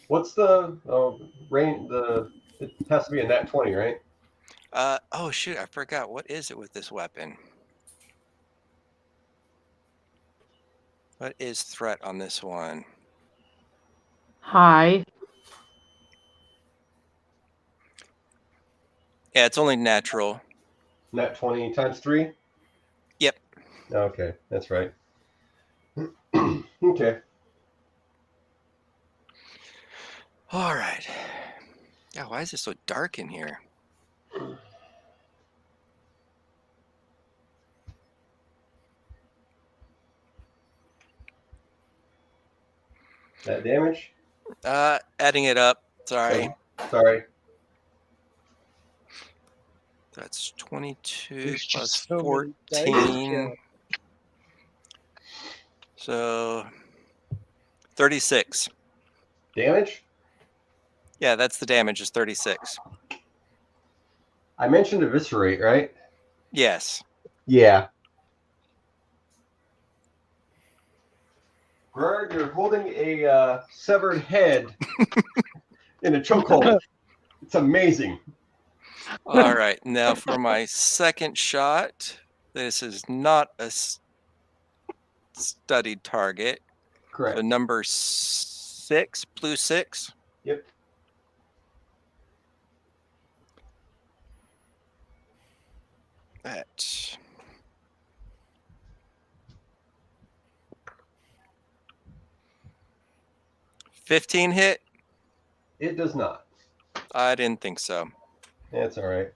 Speaker 3: What's the range? It has to be a nat 20, right?
Speaker 4: Oh shoot, I forgot. What is it with this weapon? What is threat on this one?
Speaker 1: Hi.
Speaker 4: Yeah, it's only natural.
Speaker 3: Nat 20 times 3?
Speaker 4: Yep.
Speaker 3: Okay, that's right. Okay.
Speaker 4: All right. Yeah, why is it so dark in here?
Speaker 3: That damage?
Speaker 4: Adding it up. Sorry.
Speaker 3: Oh, sorry.
Speaker 4: That's 22
Speaker 13: There's
Speaker 4: plus
Speaker 13: just so many dice,
Speaker 4: 14. So 36.
Speaker 3: Damage?
Speaker 4: Yeah, that's the damage is 36.
Speaker 3: I mentioned eviscerate, right?
Speaker 4: Yes.
Speaker 3: Yeah. Gerard, you're holding a severed head in a chokehold. It's amazing.
Speaker 4: All right. Now for my second shot. This is not a studied target.
Speaker 3: Correct.
Speaker 4: So number 6, blue 6.
Speaker 3: Yep.
Speaker 4: That. $15 hit?
Speaker 3: It does not.
Speaker 4: I didn't think so.
Speaker 3: That's all right.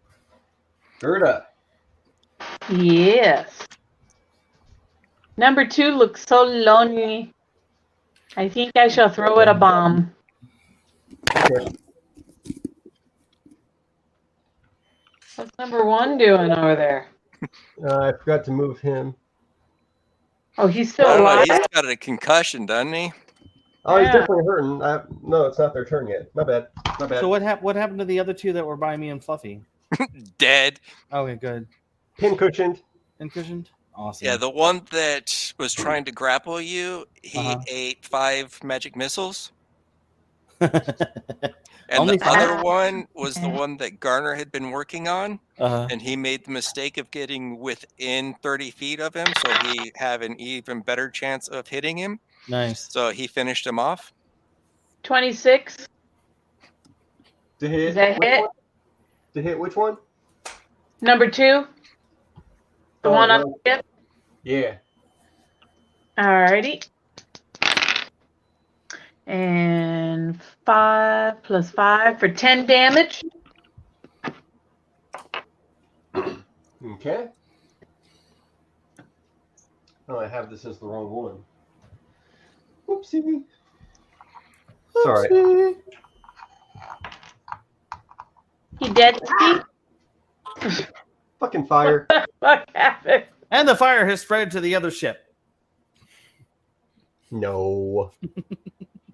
Speaker 3: Gerda.
Speaker 1: Yes. Number 2 looks so lonely. I think I shall throw it a bomb.
Speaker 3: Okay.
Speaker 1: What's number 1 doing over there?
Speaker 3: I forgot to move him.
Speaker 1: Oh, he's still
Speaker 4: I don't know.
Speaker 1: alive?
Speaker 4: He's got a concussion, doesn't he?
Speaker 3: Oh, he's
Speaker 1: Yeah.
Speaker 3: definitely hurting. No, it's not their turn yet. My bad. My bad.
Speaker 5: So what happened to the other 2 that were by me and Fluffy?
Speaker 4: Dead.
Speaker 5: Okay, good.
Speaker 3: Pin cushioned.
Speaker 5: And cushioned? Awesome.
Speaker 4: Yeah, the one that was trying to grapple you, he ate 5 magic missiles. And
Speaker 5: Only
Speaker 4: the
Speaker 5: 5?
Speaker 4: other one was the one that Garner had been working on.
Speaker 5: Uh-huh.
Speaker 4: And he made the mistake of getting within 30 feet of him, so he had an even better chance of hitting him.
Speaker 5: Nice.
Speaker 4: So he finished him off.
Speaker 1: 26.
Speaker 3: To hit.
Speaker 1: Is that
Speaker 3: which
Speaker 1: hit?
Speaker 3: one? To hit which one?
Speaker 1: Number 2? The one on the tip?
Speaker 3: Yeah.
Speaker 1: Alrighty. And 5 plus 5 for 10 damage.
Speaker 3: Okay. Oh, I have this as the wrong one. Oopsie. Sorry.
Speaker 1: He dead, Steve?
Speaker 3: Fucking fire.
Speaker 1: What happened?
Speaker 5: And the fire has spread to the other ship.
Speaker 3: No.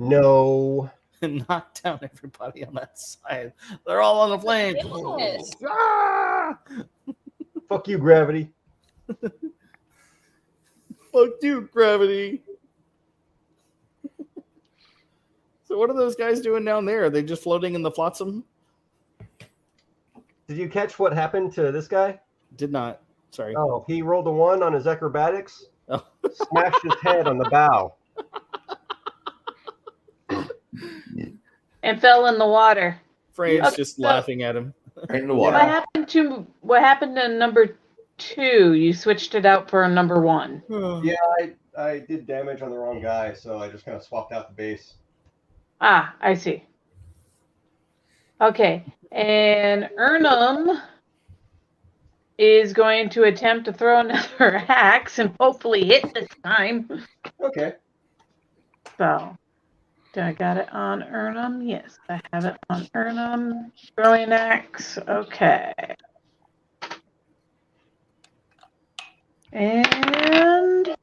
Speaker 3: No.
Speaker 5: And knocked down everybody on that side. They're all on the flame.
Speaker 12: Goodness.
Speaker 5: Ah!
Speaker 3: Fuck you, gravity.
Speaker 5: Fuck you, gravity. So what are those guys doing down there? Are they just floating in the flotsam?
Speaker 3: Did you catch what happened to this guy?
Speaker 5: Did not. Sorry.
Speaker 3: Oh, he rolled a 1 on his acrobatics,
Speaker 5: Oh.
Speaker 3: smashed his head on the bow.
Speaker 1: And fell in the water.
Speaker 5: Frank's
Speaker 1: Okay,
Speaker 5: just
Speaker 1: so-
Speaker 5: laughing at him.
Speaker 2: Right in the water.
Speaker 1: What happened to number 2? You switched it out for a number 1.
Speaker 3: Yeah, I did damage on the wrong guy, so I just kind of swapped out the base.
Speaker 1: Ah, I see. Okay, and Ernum is going to attempt to throw another axe and hopefully hit this time.
Speaker 3: Okay.
Speaker 1: So, do I got it on Ernum? Yes, I have it on Ernum. Throwing axe. Okay. And,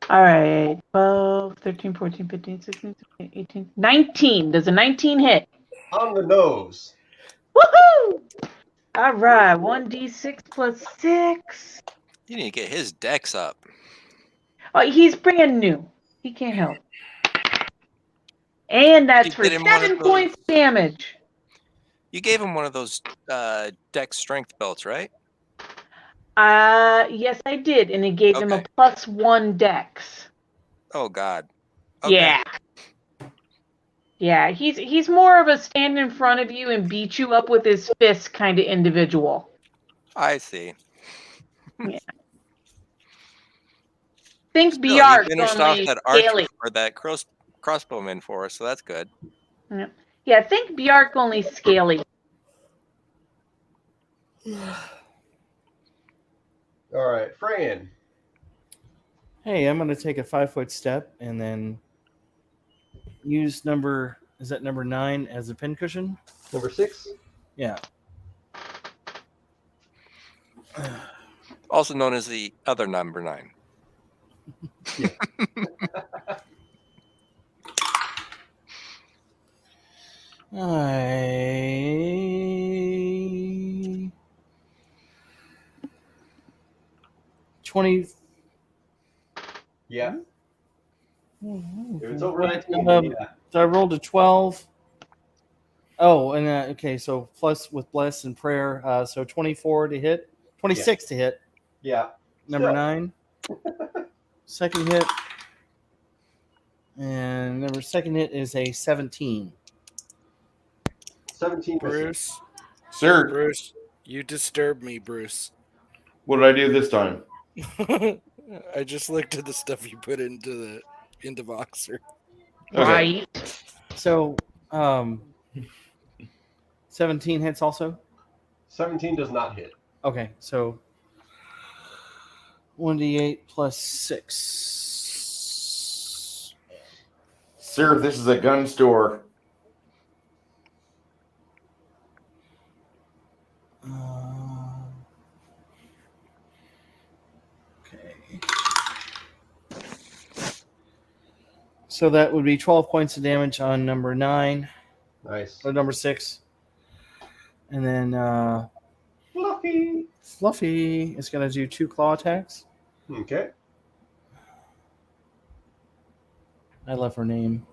Speaker 1: all right, 12, 13, 14, 15, 16, 17, 18, 19. Does a 19 hit?
Speaker 3: On the nose.
Speaker 1: Woohoo! All right, 1d6 plus 6.
Speaker 4: You need to get his dex up.
Speaker 1: Oh, he's brand new. He can't help. And that's
Speaker 4: You
Speaker 1: for
Speaker 4: get him one of
Speaker 1: 7
Speaker 4: those-
Speaker 1: points damage.
Speaker 4: You gave him one of those dex strength belts, right?
Speaker 1: Yes, I did, and it gave him a
Speaker 4: Okay.
Speaker 1: +1 dex.
Speaker 4: Oh God. Okay.
Speaker 1: Yeah. Yeah, he's more of a stand in front of you and beat you up with his fist kind of individual.
Speaker 4: I see.
Speaker 1: Think
Speaker 4: Still, he
Speaker 1: Bjark
Speaker 4: finished off
Speaker 1: only
Speaker 4: that archer
Speaker 1: scaly.
Speaker 4: or that crossbowman for us, so that's good.
Speaker 1: Yeah, think Bjark only scaly.
Speaker 3: All right, Fran.
Speaker 5: Hey, I'm going to take a 5-foot step and then use number 9 as a pincushion?
Speaker 3: Number 6?
Speaker 5: Yeah.
Speaker 4: Also known as the other number 9.
Speaker 5: I 20.
Speaker 3: Yeah. If it's over
Speaker 5: What,
Speaker 3: 19, yeah.
Speaker 5: So I rolled a 12. Oh, and okay, so plus with bless and prayer, so 24 to hit, 26 to hit.
Speaker 3: Yeah.
Speaker 5: Number
Speaker 3: Still.
Speaker 5: 9. Second hit. And number second hit is a 17.
Speaker 3: 17
Speaker 8: Bruce.
Speaker 2: Sir,
Speaker 8: Bruce, you disturb me, Bruce.
Speaker 2: what did I do this time?
Speaker 8: I just looked at the stuff you put into Voxer.
Speaker 2: Okay.
Speaker 1: Right.
Speaker 5: So 17 hits also?
Speaker 3: 17 does not hit.
Speaker 5: Okay, so 1d8 plus 6.
Speaker 2: Sir, this is a gun store.
Speaker 5: Okay. So that would be 12 points of damage on number 9.
Speaker 3: Nice.
Speaker 5: Or number 6. And then Fluffy is going to do 2 claw attacks.
Speaker 3: Okay.
Speaker 5: I love her name.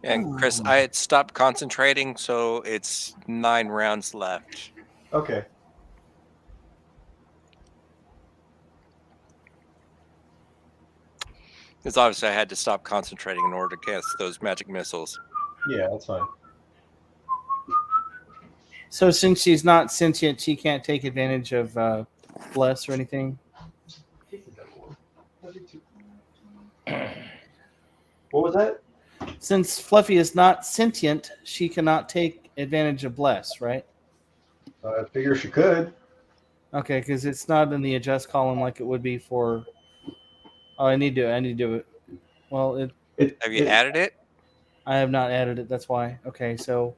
Speaker 4: And Chris, I had stopped concentrating, so it's 9 rounds left.
Speaker 3: Okay.
Speaker 4: Because obviously I had to stop concentrating in order to cast those magic missiles.
Speaker 3: Yeah, that's fine.
Speaker 5: So since she's not sentient, she can't take advantage of bless or anything.
Speaker 3: What was that?
Speaker 5: Since Fluffy is not sentient, she cannot take advantage of bless, right?
Speaker 3: I figure she could.
Speaker 5: Okay, because it's not in the adjust column like it would be for. Oh, I need to do it. Well,
Speaker 4: Have you added it?
Speaker 5: I have not added it. That's why. Okay, so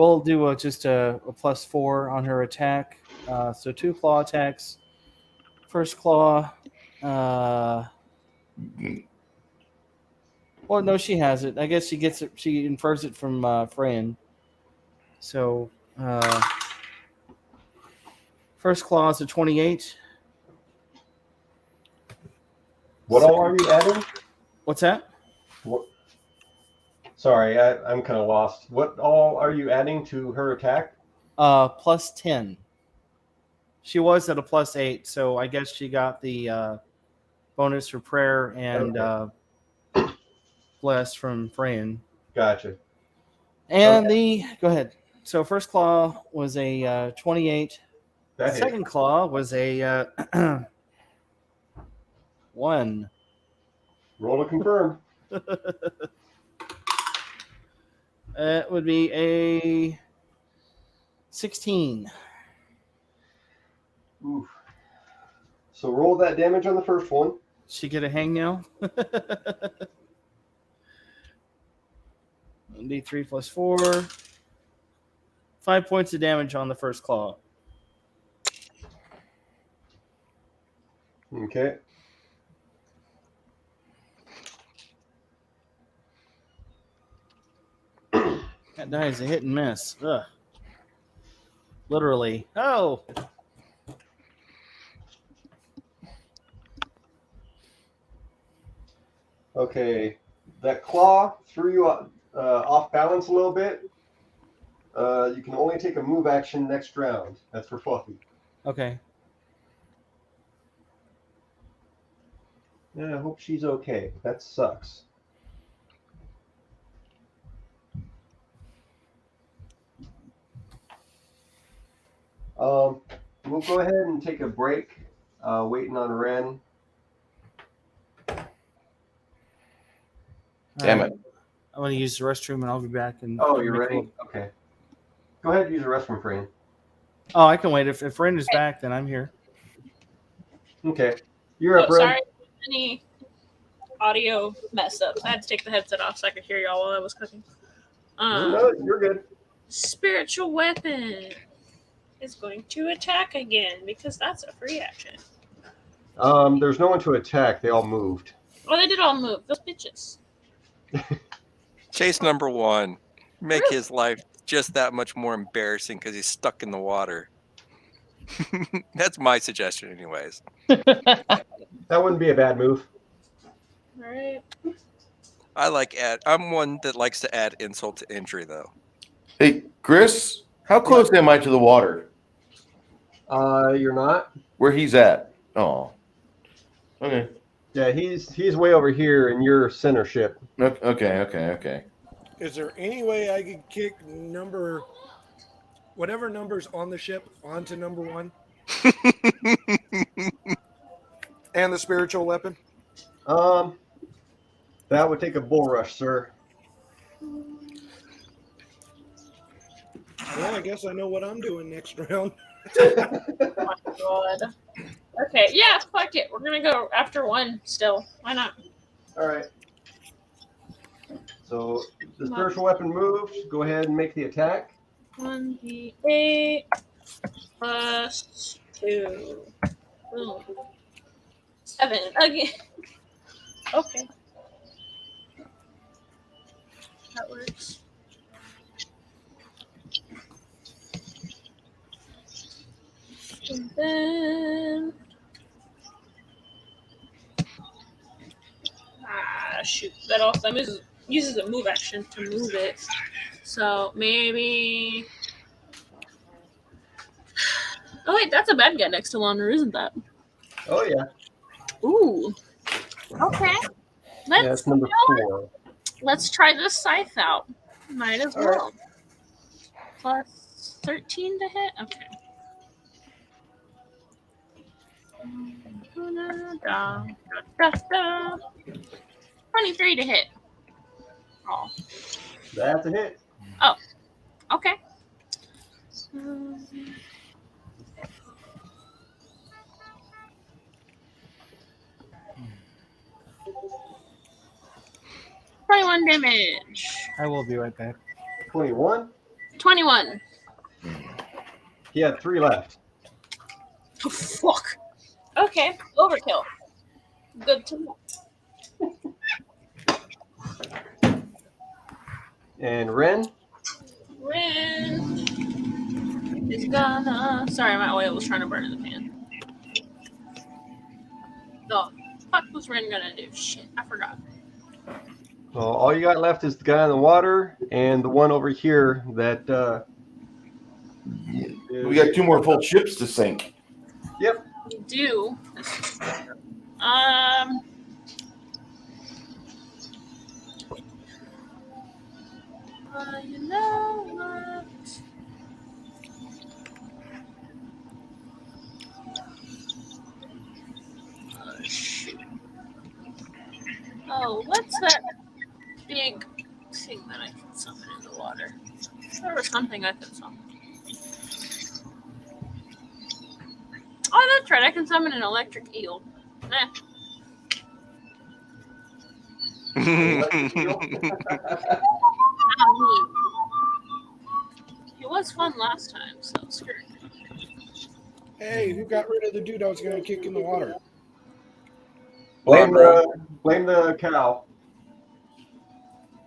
Speaker 5: We'll do just a +4 on her attack. So 2 claw attacks. First claw. Well, no, she has it. I guess she gets it. She infers it from Fran. So first claw is a 28.
Speaker 3: What all are you adding?
Speaker 5: What's that?
Speaker 3: What? Sorry, I'm kind of lost. What all are you adding to her attack?
Speaker 5: +10. She was at a +8, so I guess she got the bonus for prayer and bless from Fran.
Speaker 3: Gotcha.
Speaker 5: And go ahead. So first claw was a 28.
Speaker 3: That hit.
Speaker 5: Second claw was a 1.
Speaker 3: Roll to confirm.
Speaker 5: It would be a 16.
Speaker 3: Oof. So roll that damage on the first one.
Speaker 5: She get a hang now? D3 plus 4. 5 points of damage on the first claw.
Speaker 3: Okay.
Speaker 5: That die is a hit and miss. Ugh. Literally. Oh!
Speaker 3: Okay. That claw threw you off balance a little bit. You can only take a move action next round. That's for Fluffy.
Speaker 5: Okay.
Speaker 3: Yeah, I hope she's okay. That sucks. We'll go ahead and take a break. Waiting on Ren.
Speaker 2: Damn it.
Speaker 5: I'm going to use the restroom and I'll be back.
Speaker 3: Oh, you're ready? Okay. Go ahead and use the restroom, Fran.
Speaker 5: Oh, I can wait. If Ren is back, then I'm here.
Speaker 3: Okay. You're up, Ren.
Speaker 6: Sorry, any audio mess ups. I had to take the headset off so I could hear y'all while I was cooking.
Speaker 3: No, you're good.
Speaker 6: Spiritual weapon is going to attack again because that's a free action.
Speaker 3: There's no one to attack. They all moved.
Speaker 6: Oh, they did all move. Those bitches.
Speaker 4: Chase number 1. Make his life just that much more embarrassing because he's stuck in the water. That's my suggestion, anyways.
Speaker 3: That wouldn't be a bad move.
Speaker 6: All right.
Speaker 4: I'm one that likes to add insult to injury, though.
Speaker 2: Hey, Chris, how close am I to the water?
Speaker 3: You're not.
Speaker 2: Where he's at? Oh. Okay.
Speaker 3: Yeah, he's way over here in your center ship.
Speaker 2: Okay.
Speaker 8: Is there any way I could kick whatever number's on the ship onto number 1? And the spiritual weapon?
Speaker 3: That would take a bull rush, sir.
Speaker 8: Well, I guess I know what I'm doing next round.
Speaker 6: Oh my god. Okay, yeah, fuck it. We're gonna go after 1 still. Why not?
Speaker 3: All right. So the spiritual weapon moved. Go ahead and make the attack.
Speaker 6: 1d8 plus 2. Boom. 7 again. Okay. That works. And then shoot. That also uses a move action to move it. So maybe. Oh wait, that's a bad guy next to Lana, isn't that?
Speaker 3: Oh yeah.
Speaker 6: Ooh. Okay.
Speaker 3: That's number 4.
Speaker 6: Let's try this scythe out. Might as
Speaker 3: All
Speaker 6: well.
Speaker 3: right.
Speaker 6: Plus 13 to hit? Okay. 23 to hit. Oh.
Speaker 3: That's a hit.
Speaker 6: Oh. Okay. 21 damage.
Speaker 5: I will be right back.
Speaker 3: 21.
Speaker 6: 21.
Speaker 3: He had 3 left.
Speaker 6: Oh, fuck. Okay, overkill. Good to know.
Speaker 3: And Ren?
Speaker 6: Ren is gonna. Sorry, my oil was trying to burn in the pan. The fuck was Ren gonna do? Shit, I forgot.
Speaker 3: Well, all you got left is the guy in the water and the one over here that.
Speaker 2: We got 2 more full ships to sink.
Speaker 3: Yep.
Speaker 6: We do. You know what? Oh, shoot. Oh, what's that big thing that I can summon in the water? There was something I could summon. Oh, that's right. I can summon an electric eel. It was fun last time, so screw it.
Speaker 8: Hey, who got rid of the dude I was going to kick in the water?
Speaker 3: Blame the cow.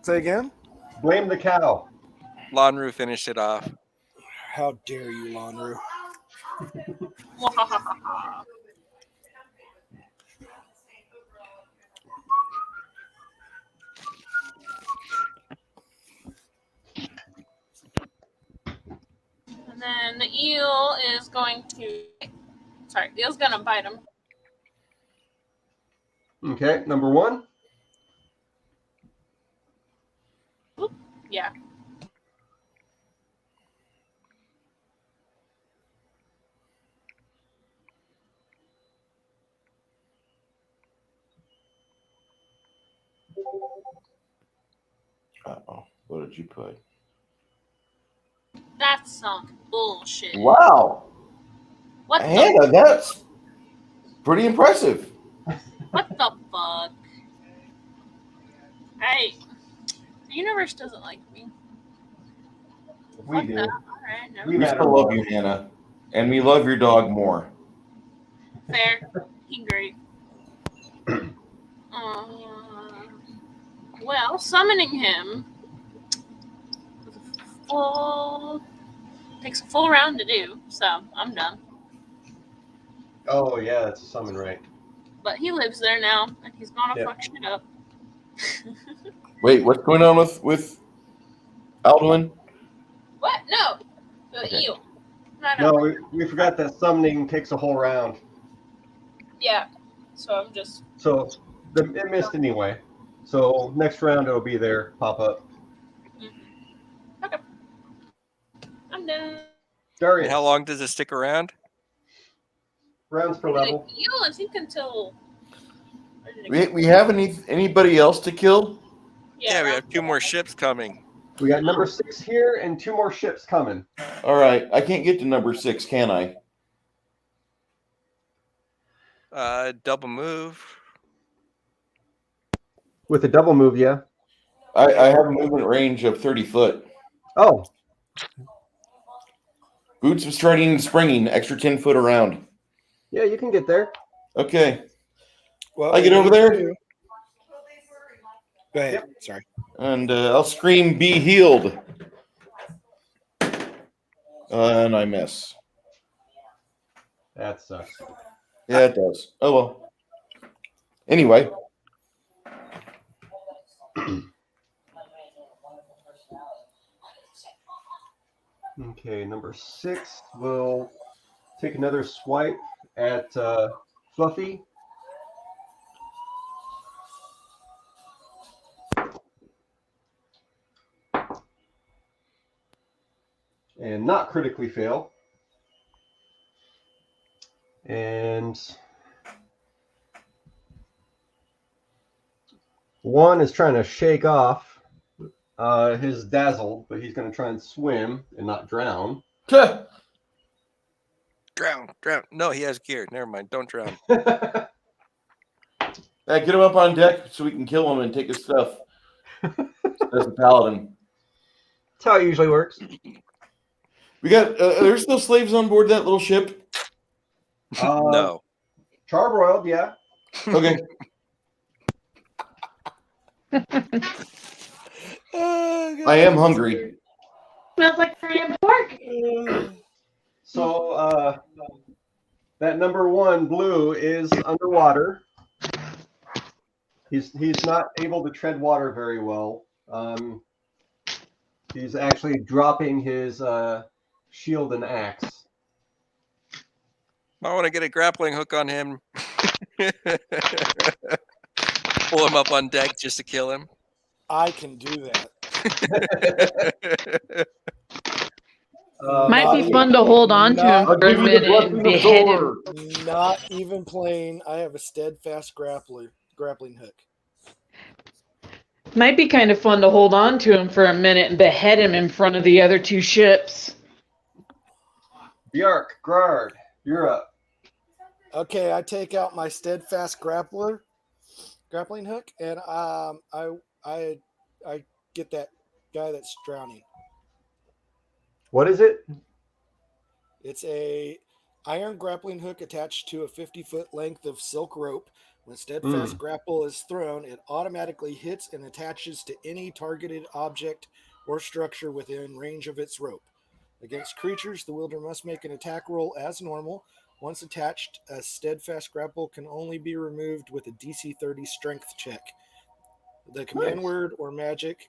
Speaker 8: Say again?
Speaker 3: Blame the cow.
Speaker 4: Lanru finished it off.
Speaker 8: How dare you, Lanru?
Speaker 6: And then the eel is going to. Sorry, the eel's gonna bite him.
Speaker 3: Okay, number 1.
Speaker 6: Oop, yeah.
Speaker 2: Uh-oh. What did you put?
Speaker 6: That's some bullshit.
Speaker 2: Wow.
Speaker 6: What
Speaker 2: Hannah, that's pretty impressive.
Speaker 6: What the fuck? Hey, the universe doesn't like me.
Speaker 3: We
Speaker 6: Fuck
Speaker 3: do.
Speaker 6: that. Alright, never
Speaker 2: We
Speaker 6: mind.
Speaker 2: still love you, Hannah. And we love your dog more.
Speaker 6: Fair. He great. Well, summoning him takes a full round to do, so I'm done.
Speaker 3: Oh, yeah, that's a summon, right.
Speaker 6: But he lives there now, and he's gonna fuck shit up.
Speaker 2: Wait, what's going on with Alduin?
Speaker 6: What? No! The
Speaker 2: Okay.
Speaker 6: eel.
Speaker 3: No, we forgot that summoning takes a whole round.
Speaker 6: Yeah. So I'm just.
Speaker 3: So it missed anyway. So next round it'll be there, pop up.
Speaker 6: Okay. I'm done.
Speaker 3: Darius.
Speaker 4: And how long does it stick around?
Speaker 3: Rounds per level.
Speaker 6: The eel, I think until.
Speaker 2: We have anybody else to kill?
Speaker 4: Yeah, we have 2 more ships coming.
Speaker 3: We got number 6 here and 2 more ships coming.
Speaker 2: All right. I can't get to number 6, can I?
Speaker 4: Double move.
Speaker 3: With a double move, yeah.
Speaker 2: I have a movement range of 30 foot.
Speaker 3: Oh.
Speaker 2: Boots of striding and springing, extra 10 foot around.
Speaker 3: Yeah, you can get there.
Speaker 2: Okay.
Speaker 8: Well,
Speaker 2: I get over there?
Speaker 8: Go ahead. Yep. Sorry.
Speaker 2: And I'll scream, be healed. And I miss.
Speaker 3: That sucks.
Speaker 2: Yeah, it does. Oh, well. Anyway.
Speaker 3: Okay, number 6 will take another swipe at Fluffy. And not critically fail. And 1 is trying to shake off his dazzle, but he's going to try and swim and not drown.
Speaker 4: Drown. No, he has gear. Never mind. Don't drown.
Speaker 2: Get him up on deck so we can kill him and take his stuff. As a paladin.
Speaker 3: That's how it usually works.
Speaker 2: We got. There's still slaves on board that little ship.
Speaker 4: No.
Speaker 3: Charbroiled, yeah.
Speaker 2: Okay.
Speaker 5: Oh, God,
Speaker 2: I am
Speaker 5: that's
Speaker 2: hungry.
Speaker 5: great.
Speaker 1: Smells like canned pork.
Speaker 3: So that number 1 blue is underwater. He's not able to tread water very well. He's actually dropping his shield and axe.
Speaker 4: I want to get a grappling hook on him. Pull him up on deck just to kill him.
Speaker 8: I can do that.
Speaker 1: Might
Speaker 8: Not
Speaker 1: be
Speaker 8: even-
Speaker 1: fun to hold on to him
Speaker 8: not-
Speaker 1: for a minute and behead him.
Speaker 8: Not even playing. I have a steadfast grappling hook.
Speaker 1: Might be kind of fun to hold on to him for a minute and behead him in front of the other 2 ships.
Speaker 3: Bjark, Grard, you're up.
Speaker 8: Okay, I take out my steadfast grappling hook, and I get that guy that's drowning.
Speaker 3: What is it?
Speaker 8: It's a iron grappling hook attached to a 50-foot length of silk rope. When steadfast grapple is thrown, it automatically hits and attaches to any targeted object or structure within range of its rope. Against creatures, the wielder must make an attack roll as normal. Once attached, a steadfast grapple can only be removed with a DC 30 strength check. The command word or magic,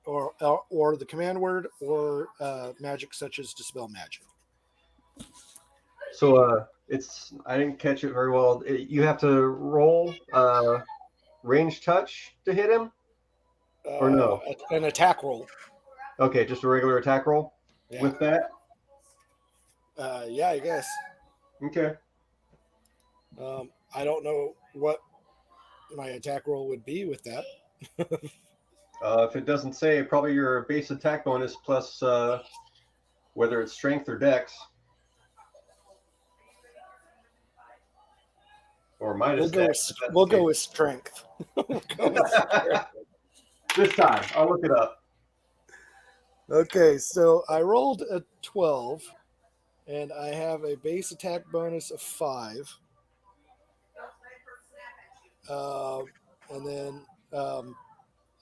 Speaker 8: or the command word or magic such as dispel magic.
Speaker 3: So I didn't catch it very well. You have to roll range touch to hit him, or no?
Speaker 8: An attack roll.
Speaker 3: Okay, just a regular attack roll with that.
Speaker 8: Yeah, I guess.
Speaker 3: Okay.
Speaker 8: I don't know what my attack roll would be with that.
Speaker 3: If it doesn't say, probably your base attack bonus plus whether it's strength or dex. Or minus dex.
Speaker 8: We'll go with strength.
Speaker 3: This time, I'll look it up.
Speaker 8: Okay, so I rolled a 12, and I have a base attack bonus of 5. And then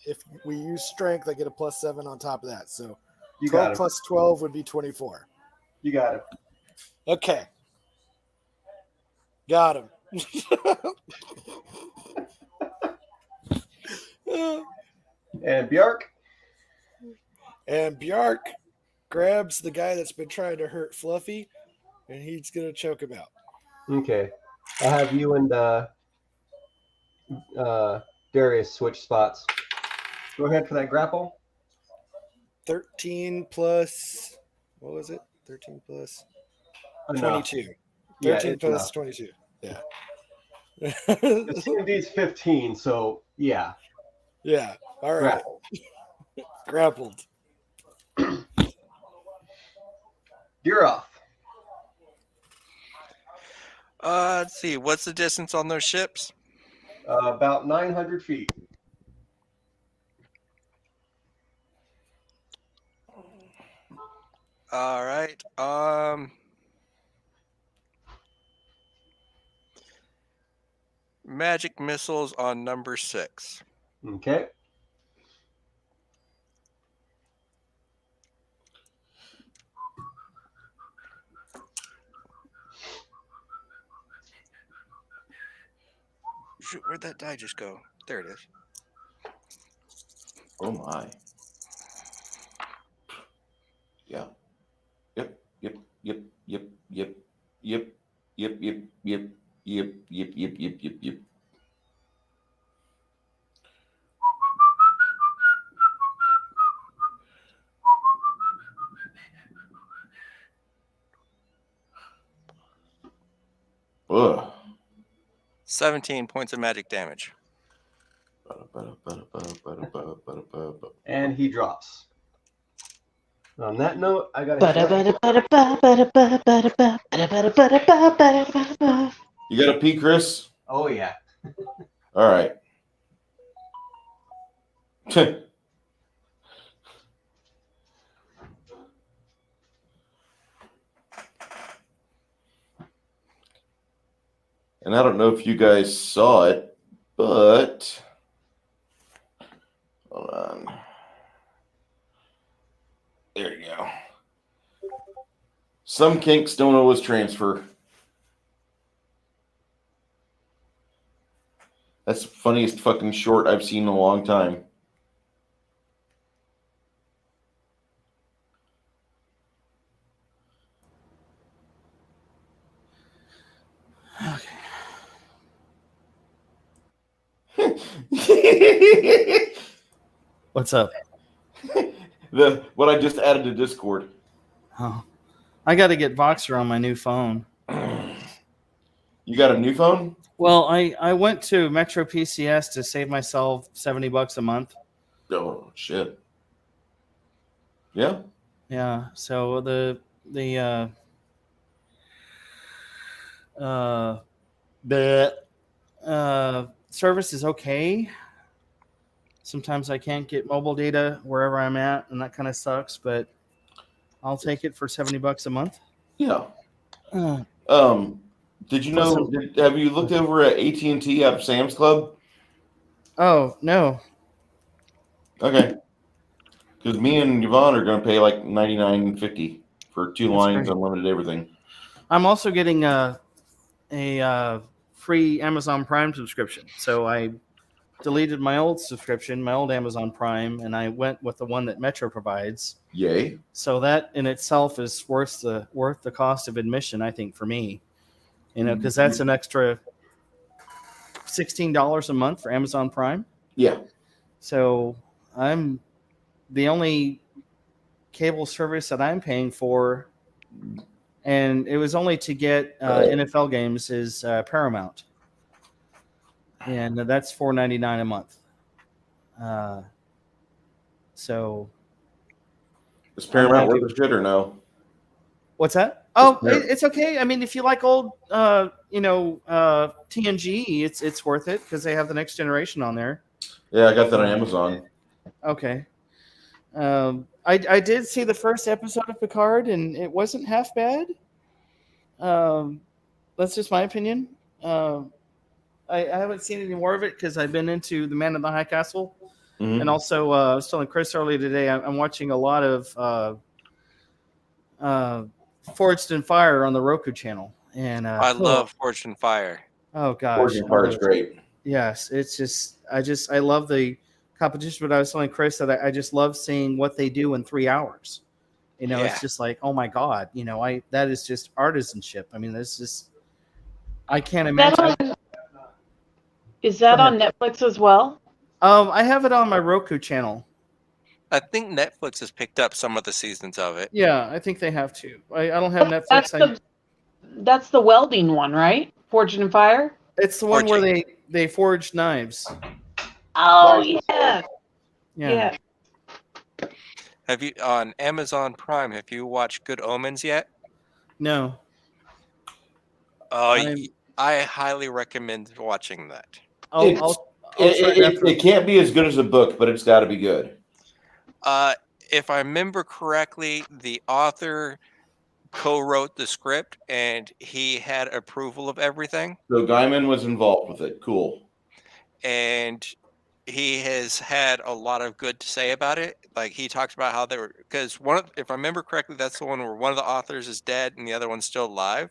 Speaker 8: if we use strength, I get a plus 7 on top of that. So
Speaker 3: You
Speaker 8: 12
Speaker 3: got it.
Speaker 8: plus 12 would be 24.
Speaker 3: You got it.
Speaker 8: Okay. Got him.
Speaker 3: And Bjark?
Speaker 8: And Bjark grabs the guy that's been trying to hurt Fluffy, and he's going to choke him out.
Speaker 3: Okay. I'll have you and Darius switch spots. Go ahead for that grapple.
Speaker 8: 13 plus, what was it? 13 plus
Speaker 3: Enough.
Speaker 8: 22.
Speaker 3: Yeah,
Speaker 8: 13
Speaker 3: it's
Speaker 8: plus
Speaker 3: enough.
Speaker 8: 22. Yeah.
Speaker 3: The CMD's 15, so yeah.
Speaker 8: Yeah. All right. Grappled.
Speaker 3: You're off.
Speaker 4: Let's see. What's the distance on those ships?
Speaker 3: About 900 feet.
Speaker 4: All right. Magic missiles on number 6.
Speaker 3: Okay.
Speaker 4: Shoot, where'd that die just go? There it is.
Speaker 2: Oh my. Yeah. Yep. Yep. Yep. Yep. Yep. Yep. Yep. Yep. Yep. Yep. Yep. Yep. Yep. Yep. Yep. Ugh.
Speaker 4: 17 points of magic damage.
Speaker 3: And he drops. On that note, I got
Speaker 2: You got a pee, Chris?
Speaker 3: Oh, yeah.
Speaker 2: All right. And I don't know if you guys saw it, but hold on. There you go. Some kinks don't always transfer. That's the funniest fucking short I've seen in a long time.
Speaker 5: What's up?
Speaker 2: What I just added to Discord.
Speaker 5: Oh, I got to get Voxer on my new phone.
Speaker 2: You got a new phone?
Speaker 5: Well, I went to Metro PCS to save myself $70 a month.
Speaker 2: Oh shit. Yeah.
Speaker 5: Yeah. So the service is okay. Sometimes I can't get mobile data wherever I'm at, and that kind of sucks. But I'll take it for $70 a month.
Speaker 2: Yeah.
Speaker 5: Uh,
Speaker 2: Did you
Speaker 5: Plus
Speaker 2: know? Have you looked over at AT&T out of Sam's Club?
Speaker 5: Oh no.
Speaker 2: Okay. Because me and Yvonne are going to pay like $99.50 for 2
Speaker 5: That's
Speaker 2: lines,
Speaker 5: great.
Speaker 2: unlimited everything.
Speaker 5: I'm also getting a free Amazon Prime subscription. So I deleted my old subscription, my old Amazon Prime, and I went with the one that Metro provides.
Speaker 2: Yay.
Speaker 5: So that in itself is worth the cost of admission, I think, for me. Because that's an extra $16 a month for Amazon Prime.
Speaker 2: Yeah.
Speaker 5: So I'm the only cable service that I'm paying for, and it was only to get NFL games is Paramount, and that's $4.99 a month. So
Speaker 2: Is Paramount worth a shit or no?
Speaker 5: What's that? Oh, it's okay. I mean, if you like old, TNG, it's worth it because they have the next generation on there.
Speaker 2: Yeah, I got that on Amazon.
Speaker 5: Okay. I did see the first episode of Picard, and it wasn't half bad. That's just my opinion. I haven't seen any more of it because I've been into The Man in the High Castle.
Speaker 2: Mhm.
Speaker 5: And also, I was telling Chris earlier today, I'm watching a lot of Forged in Fire on the Roku channel. And
Speaker 4: I love Forged in Fire.
Speaker 5: Oh gosh,
Speaker 2: Forged in Fire is great.
Speaker 5: Yes, it's just I love the competition. But I was telling Chris that I just love seeing what they do in 3 hours. It's just like, oh my god, that is just artisanship. I mean, that's just I can't imagine.
Speaker 1: Is that on Netflix as well?
Speaker 5: I have it on my Roku channel.
Speaker 4: I think Netflix has picked up some of the seasons of it.
Speaker 5: Yeah, I think they have to. I don't have Netflix.
Speaker 1: That's the welding one, right? Forged in Fire?
Speaker 5: It's the one where they forged knives.
Speaker 1: Oh, yeah.
Speaker 5: Yeah.
Speaker 4: Have you on Amazon Prime? Have you watched Good Omens yet?
Speaker 5: No.
Speaker 4: I highly recommend watching that.
Speaker 2: It can't be as good as a book, but it's got to be good.
Speaker 4: If I remember correctly, the author co-wrote the script, and he had approval of everything.
Speaker 2: So Gaiman was involved with it. Cool.
Speaker 4: And he has had a lot of good to say about it. Like he talks about how they were, because if I remember correctly, that's the one where one of the authors is dead and the other one's still alive.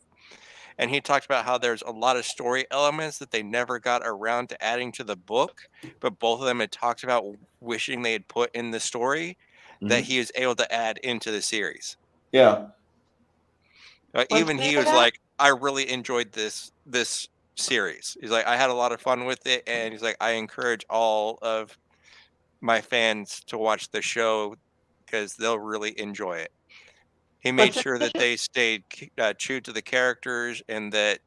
Speaker 4: And he talked about how there's a lot of story elements that they never got around to adding to the book, but both of them had talked about wishing they had put in the story that he was able to add into the series.
Speaker 2: Yeah.
Speaker 4: Even he was like, I really enjoyed this series. He's like, I had a lot of fun with it, and he's like, I encourage all of my fans to watch the show because they'll really enjoy it. He made sure that they stayed true to the characters and that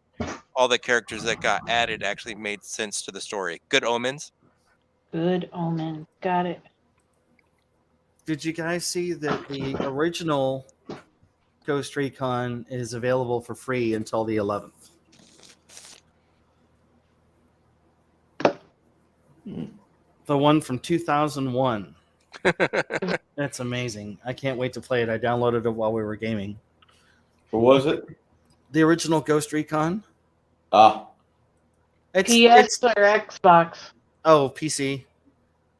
Speaker 4: all the characters that got added actually made sense to the story. Good Omens.
Speaker 1: Good Omens. Got it.
Speaker 5: Did you guys see that the original Ghost Recon is available for free until the 11th? The one from 2001. That's amazing. I can't wait to play it. I downloaded it while we were gaming.
Speaker 2: What was it?
Speaker 5: The original Ghost Recon.
Speaker 2: Ah.
Speaker 1: PS or Xbox?
Speaker 5: Oh, PC.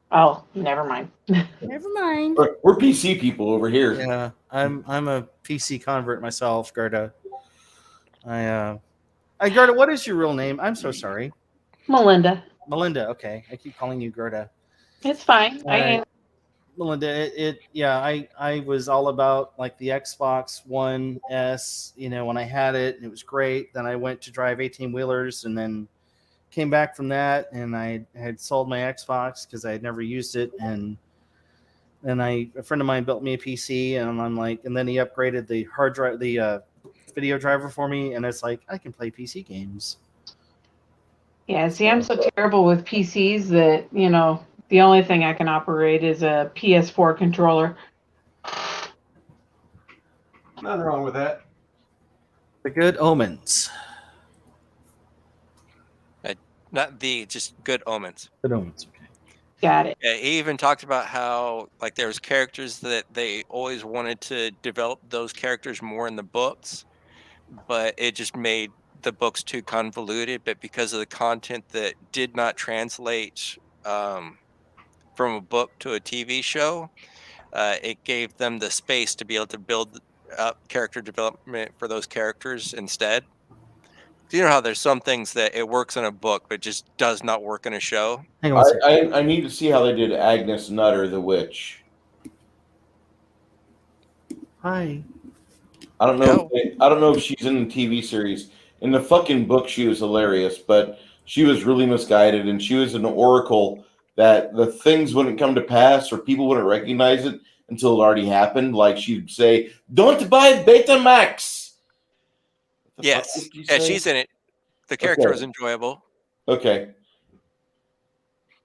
Speaker 1: Oh, never mind.
Speaker 6: Never mind.
Speaker 2: We're PC people over here.
Speaker 5: Yeah, I'm a PC convert myself, Gerda. Gerda, what is your real name? I'm so sorry.
Speaker 1: Melinda.
Speaker 5: Melinda. Okay, I keep calling you Gerda.
Speaker 1: It's fine.
Speaker 5: Melinda, I was all about like the Xbox One S. When I had it, it was great. Then I went to drive 18-wheelers, and then came back from that, and I had sold my Xbox because I had never used it, and then a friend of mine built me a PC, and I'm like, and then he upgraded the hard drive, the video driver for me, and it's like I can play PC games.
Speaker 1: Yeah, see, I'm so terrible with PCs that, the only thing I can operate is a PS4 controller.
Speaker 3: Nothing wrong with that.
Speaker 5: The Good Omens.
Speaker 4: Not just Good Omens.
Speaker 5: Good Omens. Okay.
Speaker 1: Got it.
Speaker 4: Yeah, he even talked about how like there was characters that they always wanted to develop those characters more in the books, but it just made the books too convoluted. But because of the content that did not translate from a book to a TV show, it gave them the space to be able to build up character development for those characters instead. You know how there's some things that it works in a book but just does not work in a show?
Speaker 5: Hang on a second.
Speaker 2: I need to see how they did Agnes Nutter the Witch.
Speaker 5: Hi.
Speaker 2: I don't know. I don't know if she's in the TV series. In the fucking book, she was hilarious, but she was really misguided, and she was an oracle that the things wouldn't come to pass or people wouldn't recognize it until it already happened. Like she'd say, "Don't buy Betamax."
Speaker 4: Yes. Yeah, she's in it. The character was enjoyable.
Speaker 2: Okay.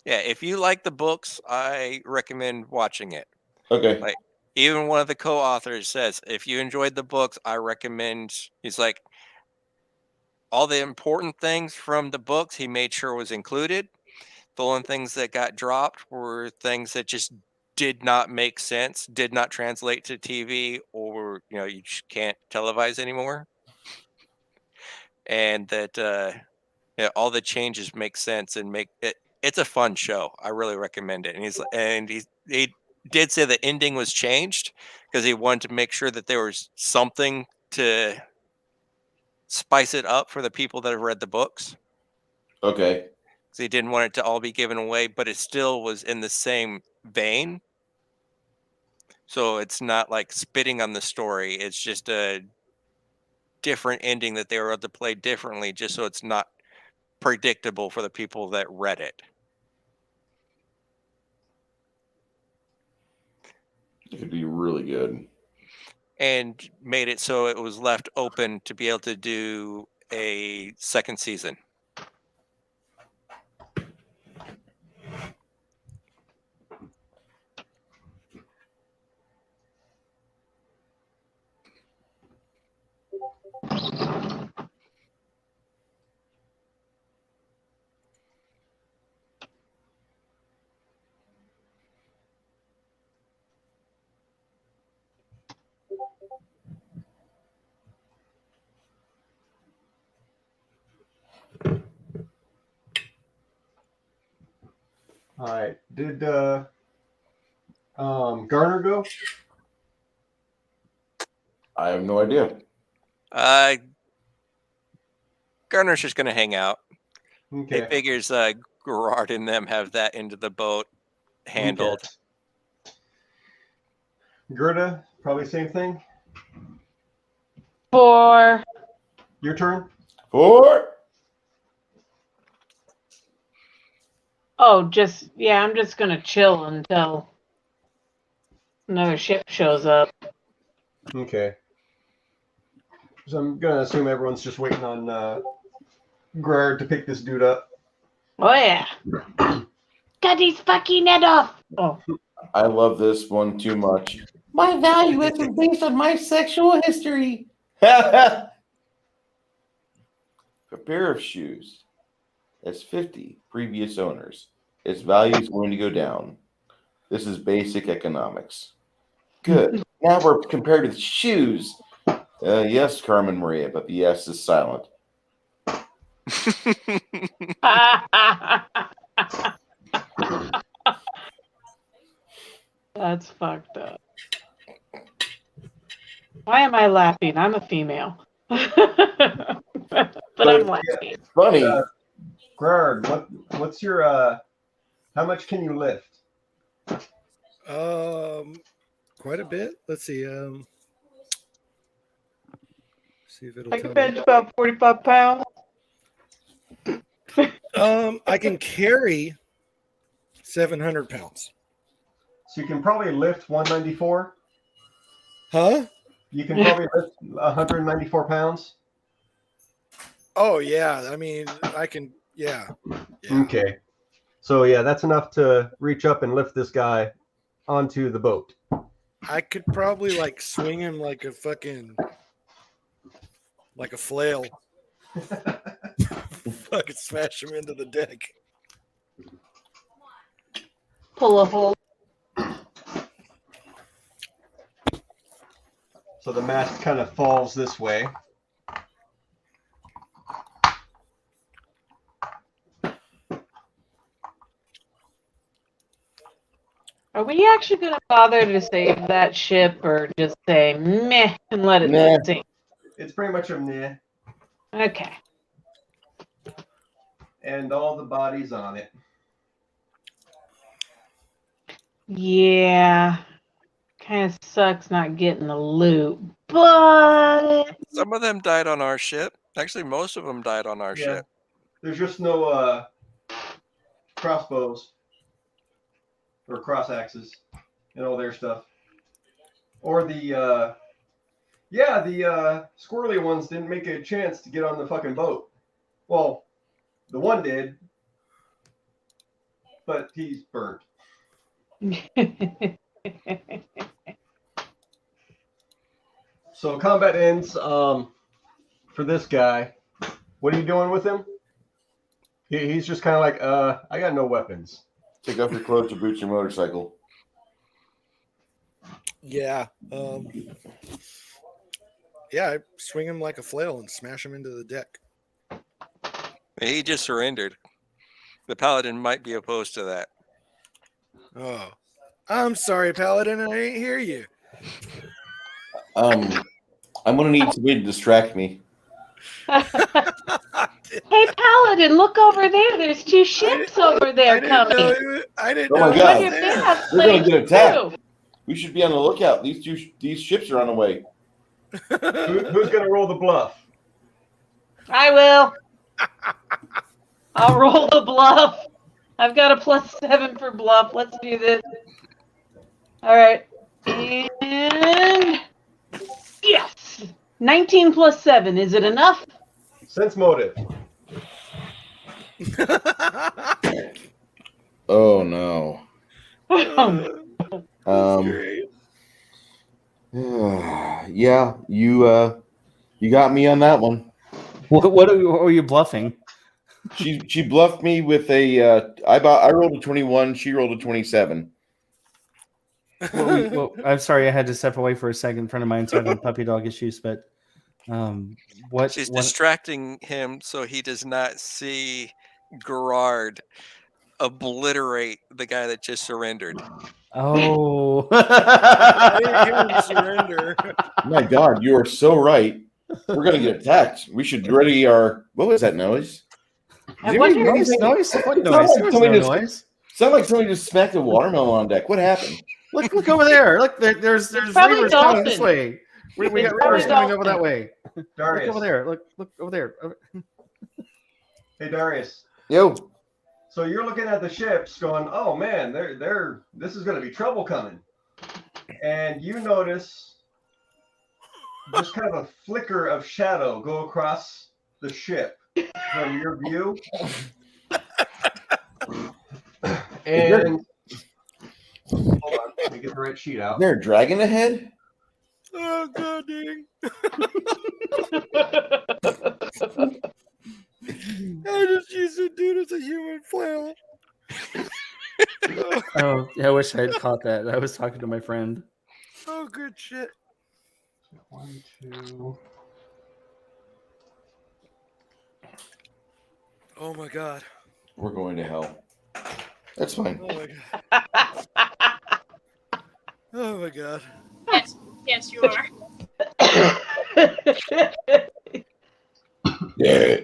Speaker 4: Yeah, if you like the books, I recommend watching it.
Speaker 2: Okay.
Speaker 4: Like even one of the co-authors says, if you enjoyed the books, I recommend. He's like, all the important things from the books he made sure was included. The only things that got dropped were things that just did not make sense, did not translate to TV, or you just can't televise anymore. And that all the changes make sense and make it. It's a fun show. I really recommend it. And he did say the ending was changed because he wanted to make sure that there was something to spice it up for the people that have read the books.
Speaker 2: Okay.
Speaker 4: Because he didn't want it to all be given away, but it still was in the same vein. So it's not like spitting on the story. It's just a different ending that they were able to play differently, just so it's not predictable for the people that read it.
Speaker 2: It could be really good.
Speaker 4: And made it so it was left open to be able to do a second season.
Speaker 3: All right. Did Garner go?
Speaker 2: I have no idea.
Speaker 4: Garner's just going to hang out.
Speaker 3: Okay.
Speaker 4: He figures Gerard and them have that into the boat handled.
Speaker 3: Okay. Gerda, probably same thing.
Speaker 1: For
Speaker 3: your turn.
Speaker 1: Oh, I'm just gonna chill until another ship shows up.
Speaker 3: Okay. So I'm gonna assume everyone's just waiting on Gerard to pick this dude up.
Speaker 1: Oh yeah. Cut his fucking head off. Oh.
Speaker 2: I love this one too much.
Speaker 7: My value isn't based on my sexual history.
Speaker 2: A pair of shoes has 50 previous owners. Its value is going to go down. This is basic economics. Good. Now we're compared to shoes. Yes, Carmen Maria, but the yes is silent.
Speaker 1: That's fucked up. Why am I laughing? I'm a female. But I'm laughing.
Speaker 2: Funny.
Speaker 3: Gerard, what's your how much can you lift?
Speaker 8: Quite a bit. Let's see. See if it'll
Speaker 1: I
Speaker 8: tell
Speaker 1: can
Speaker 8: me.
Speaker 1: bench about 45 pounds.
Speaker 8: I can carry 700 pounds.
Speaker 3: So you can probably lift 194.
Speaker 8: Huh?
Speaker 3: You can probably lift 194 pounds.
Speaker 8: Oh yeah. I mean, I can. Yeah.
Speaker 3: Okay. So yeah, that's enough to reach up and lift this guy onto the boat.
Speaker 8: I could probably like swing him like a fucking flail. Fucking smash him into the deck.
Speaker 1: Pull a hole.
Speaker 3: So the mast kind of falls this way.
Speaker 1: Are we actually going to bother to save that ship or just say meh and let it sink?
Speaker 3: It's pretty much a meh.
Speaker 1: Okay.
Speaker 3: And all the bodies on it.
Speaker 1: Yeah. Kind of sucks not getting the loot, but
Speaker 4: Some of them died on our ship. Actually, most of them died on our ship.
Speaker 3: There's just no crossbows or cross axes and all their stuff. Or the squirrely ones didn't make a chance to get on the fucking boat. Well, the one did, but he's burnt. So combat ends for this guy. What are you doing with him? He's just kind of like, I got no weapons.
Speaker 2: Take off your clothes, your boots, your motorcycle.
Speaker 8: Yeah. Yeah, I swing him like a flail and smash him into the deck.
Speaker 4: He just surrendered. The paladin might be opposed to that.
Speaker 8: Oh. I'm sorry, Paladin. I didn't hear you.
Speaker 2: I'm gonna need somebody to distract me.
Speaker 1: Hey, Paladin, look over there. There's two ships over there coming.
Speaker 8: I didn't
Speaker 2: Oh
Speaker 8: know.
Speaker 2: my God!
Speaker 1: They're
Speaker 2: They're gonna get attacked. We should be on the lookout. These ships are on the way.
Speaker 3: Who's gonna roll the bluff?
Speaker 1: I will. I'll roll the bluff. I've got a +7 for bluff. Let's do this. All right. And yes. 19 + 7. Is it enough?
Speaker 3: Sense motive.
Speaker 2: Oh no. Yeah, you got me on that one.
Speaker 5: What are you bluffing?
Speaker 2: She bluffed me with a. I rolled a 21. She rolled a 27.
Speaker 5: Well, I'm sorry, I had to step away for a second. A friend of mine's having puppy dog issues, but
Speaker 4: She's distracting him so he does not see Gerard obliterate the guy that just surrendered.
Speaker 5: Oh,
Speaker 8: I didn't hear him surrender.
Speaker 2: My God, you are so right. We're gonna get attacked. We should ready our. What was that noise?
Speaker 5: What noise? What noise? There was no noise.
Speaker 2: Sounded like somebody just smacked a watermelon on deck. What happened?
Speaker 5: Look over there. Look, there's rivers coming this way. We got rivers coming over that way.
Speaker 3: Darius.
Speaker 5: Look over there. Look over there.
Speaker 3: Hey Darius.
Speaker 2: Yo.
Speaker 3: So you're looking at the ships going, oh man, this is gonna be trouble coming. And you notice just kind of a flicker of shadow go across the ship from your view. And hold on, let me get the right sheet out.
Speaker 2: Is there a dragon ahead?
Speaker 8: Oh god dang. I just used a dude as a human flail.
Speaker 5: Oh, yeah, I wish I had caught that. I was talking to my friend.
Speaker 8: Oh good shit.
Speaker 3: 1, 2.
Speaker 8: Oh my god.
Speaker 2: We're going to hell. That's fine.
Speaker 8: Oh my god. Oh my god.
Speaker 6: Yes, you are.
Speaker 2: Yeah.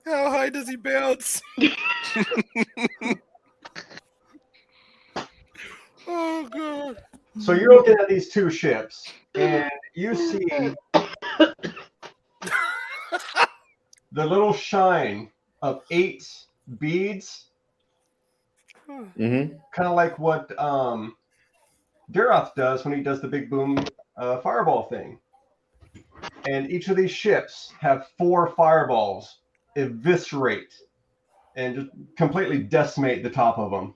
Speaker 8: How high does he bounce? Oh god.
Speaker 3: So you're looking at these two ships, and you see the little shine of 8 beads,
Speaker 2: Mm-hmm.
Speaker 3: kind of like what Duroth does when he does the big boom fireball thing. And each of these ships have 4 fireballs eviscerate and just completely decimate the top of them.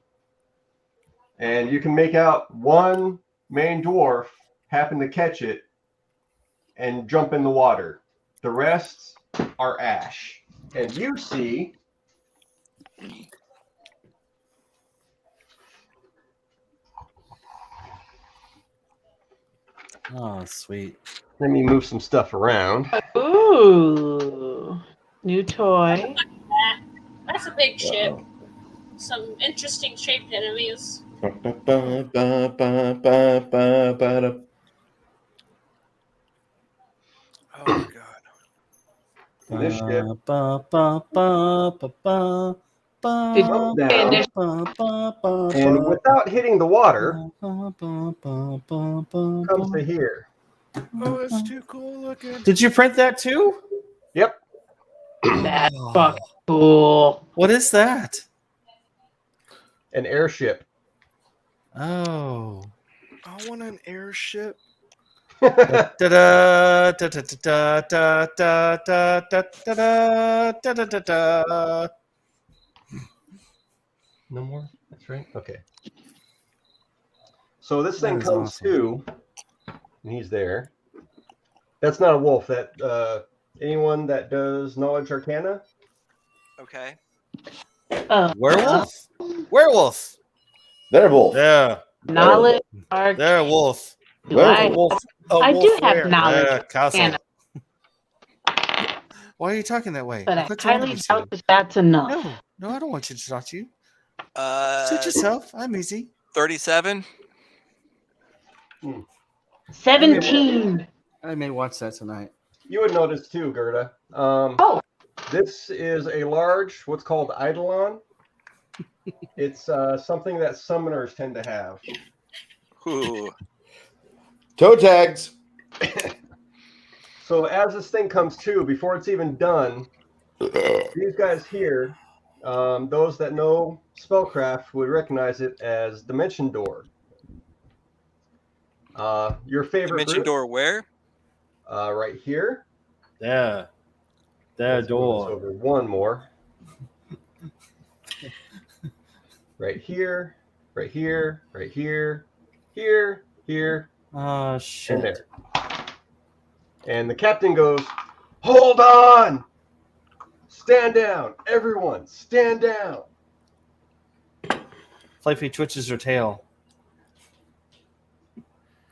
Speaker 3: And you can make out one main dwarf happen to catch it and jump in the water. The rest are ash. And you see
Speaker 5: Oh, sweet.
Speaker 3: let me move some stuff around.
Speaker 1: Ooh, new toy.
Speaker 6: That's a big ship. Some interesting shaped enemies.
Speaker 8: Oh my god.
Speaker 3: And this ship
Speaker 1: Did
Speaker 3: jump
Speaker 1: you
Speaker 3: down, and without hitting the water, comes to here.
Speaker 8: Oh, it's too cool looking.
Speaker 5: Did you print that too?
Speaker 3: Yep.
Speaker 1: That's fucking cool.
Speaker 5: What is that?
Speaker 3: An airship.
Speaker 5: Oh.
Speaker 8: I want an airship.
Speaker 3: No more? That's right. Okay. So this thing
Speaker 5: That is
Speaker 3: comes
Speaker 5: awesome.
Speaker 3: to, and he's there. That's not a wolf. That anyone that does knowledge arcana.
Speaker 4: Okay.
Speaker 5: Werewolf? Werewolf.
Speaker 2: They're wolf.
Speaker 5: Yeah.
Speaker 1: Knowledge arc.
Speaker 5: They're a wolf.
Speaker 1: Do I?
Speaker 5: A
Speaker 1: I
Speaker 5: wolf
Speaker 1: do have
Speaker 5: where?
Speaker 1: knowledge
Speaker 5: Castle.
Speaker 1: arcana,
Speaker 5: Why are you talking that way?
Speaker 1: but I
Speaker 5: thought you wanted
Speaker 1: highly
Speaker 5: me to.
Speaker 1: doubt that that's enough.
Speaker 5: No, I don't want you to talk to you. Suit
Speaker 4: Uh,
Speaker 5: yourself. I'm easy.
Speaker 4: 37.
Speaker 1: 17.
Speaker 5: I may watch that tonight.
Speaker 3: You would notice too, Gerda. This is a large, what's called eidolon. It's something that summoners tend to have.
Speaker 4: Ooh.
Speaker 2: Toe tags.
Speaker 3: So as this thing comes to, before it's even done, these guys here, those that know spellcraft would recognize it as Dimension Door. Your favorite
Speaker 4: Dimension
Speaker 3: group?
Speaker 4: door where?
Speaker 3: Right here.
Speaker 5: Yeah.
Speaker 3: Let's move this over one more. Right here, right here, right here, here,
Speaker 5: Oh, shit.
Speaker 3: and there. And the captain goes, "Hold on! Stand down! Everyone, stand down!"
Speaker 5: Fluffy twitches her tail.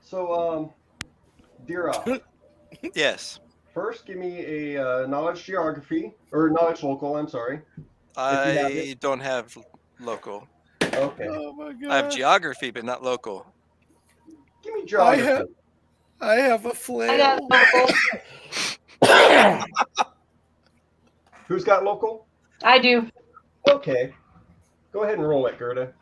Speaker 3: So, Dira,
Speaker 4: Yes.
Speaker 3: first give me a knowledge geography, or knowledge local, I'm sorry.
Speaker 4: I don't have local.
Speaker 3: Okay.
Speaker 8: Oh my god.
Speaker 4: I have geography, but not local.
Speaker 3: Give me geography.
Speaker 8: I have a flail.
Speaker 3: Who's got local?
Speaker 1: I do.
Speaker 3: Okay. Go ahead and roll it, Gerda.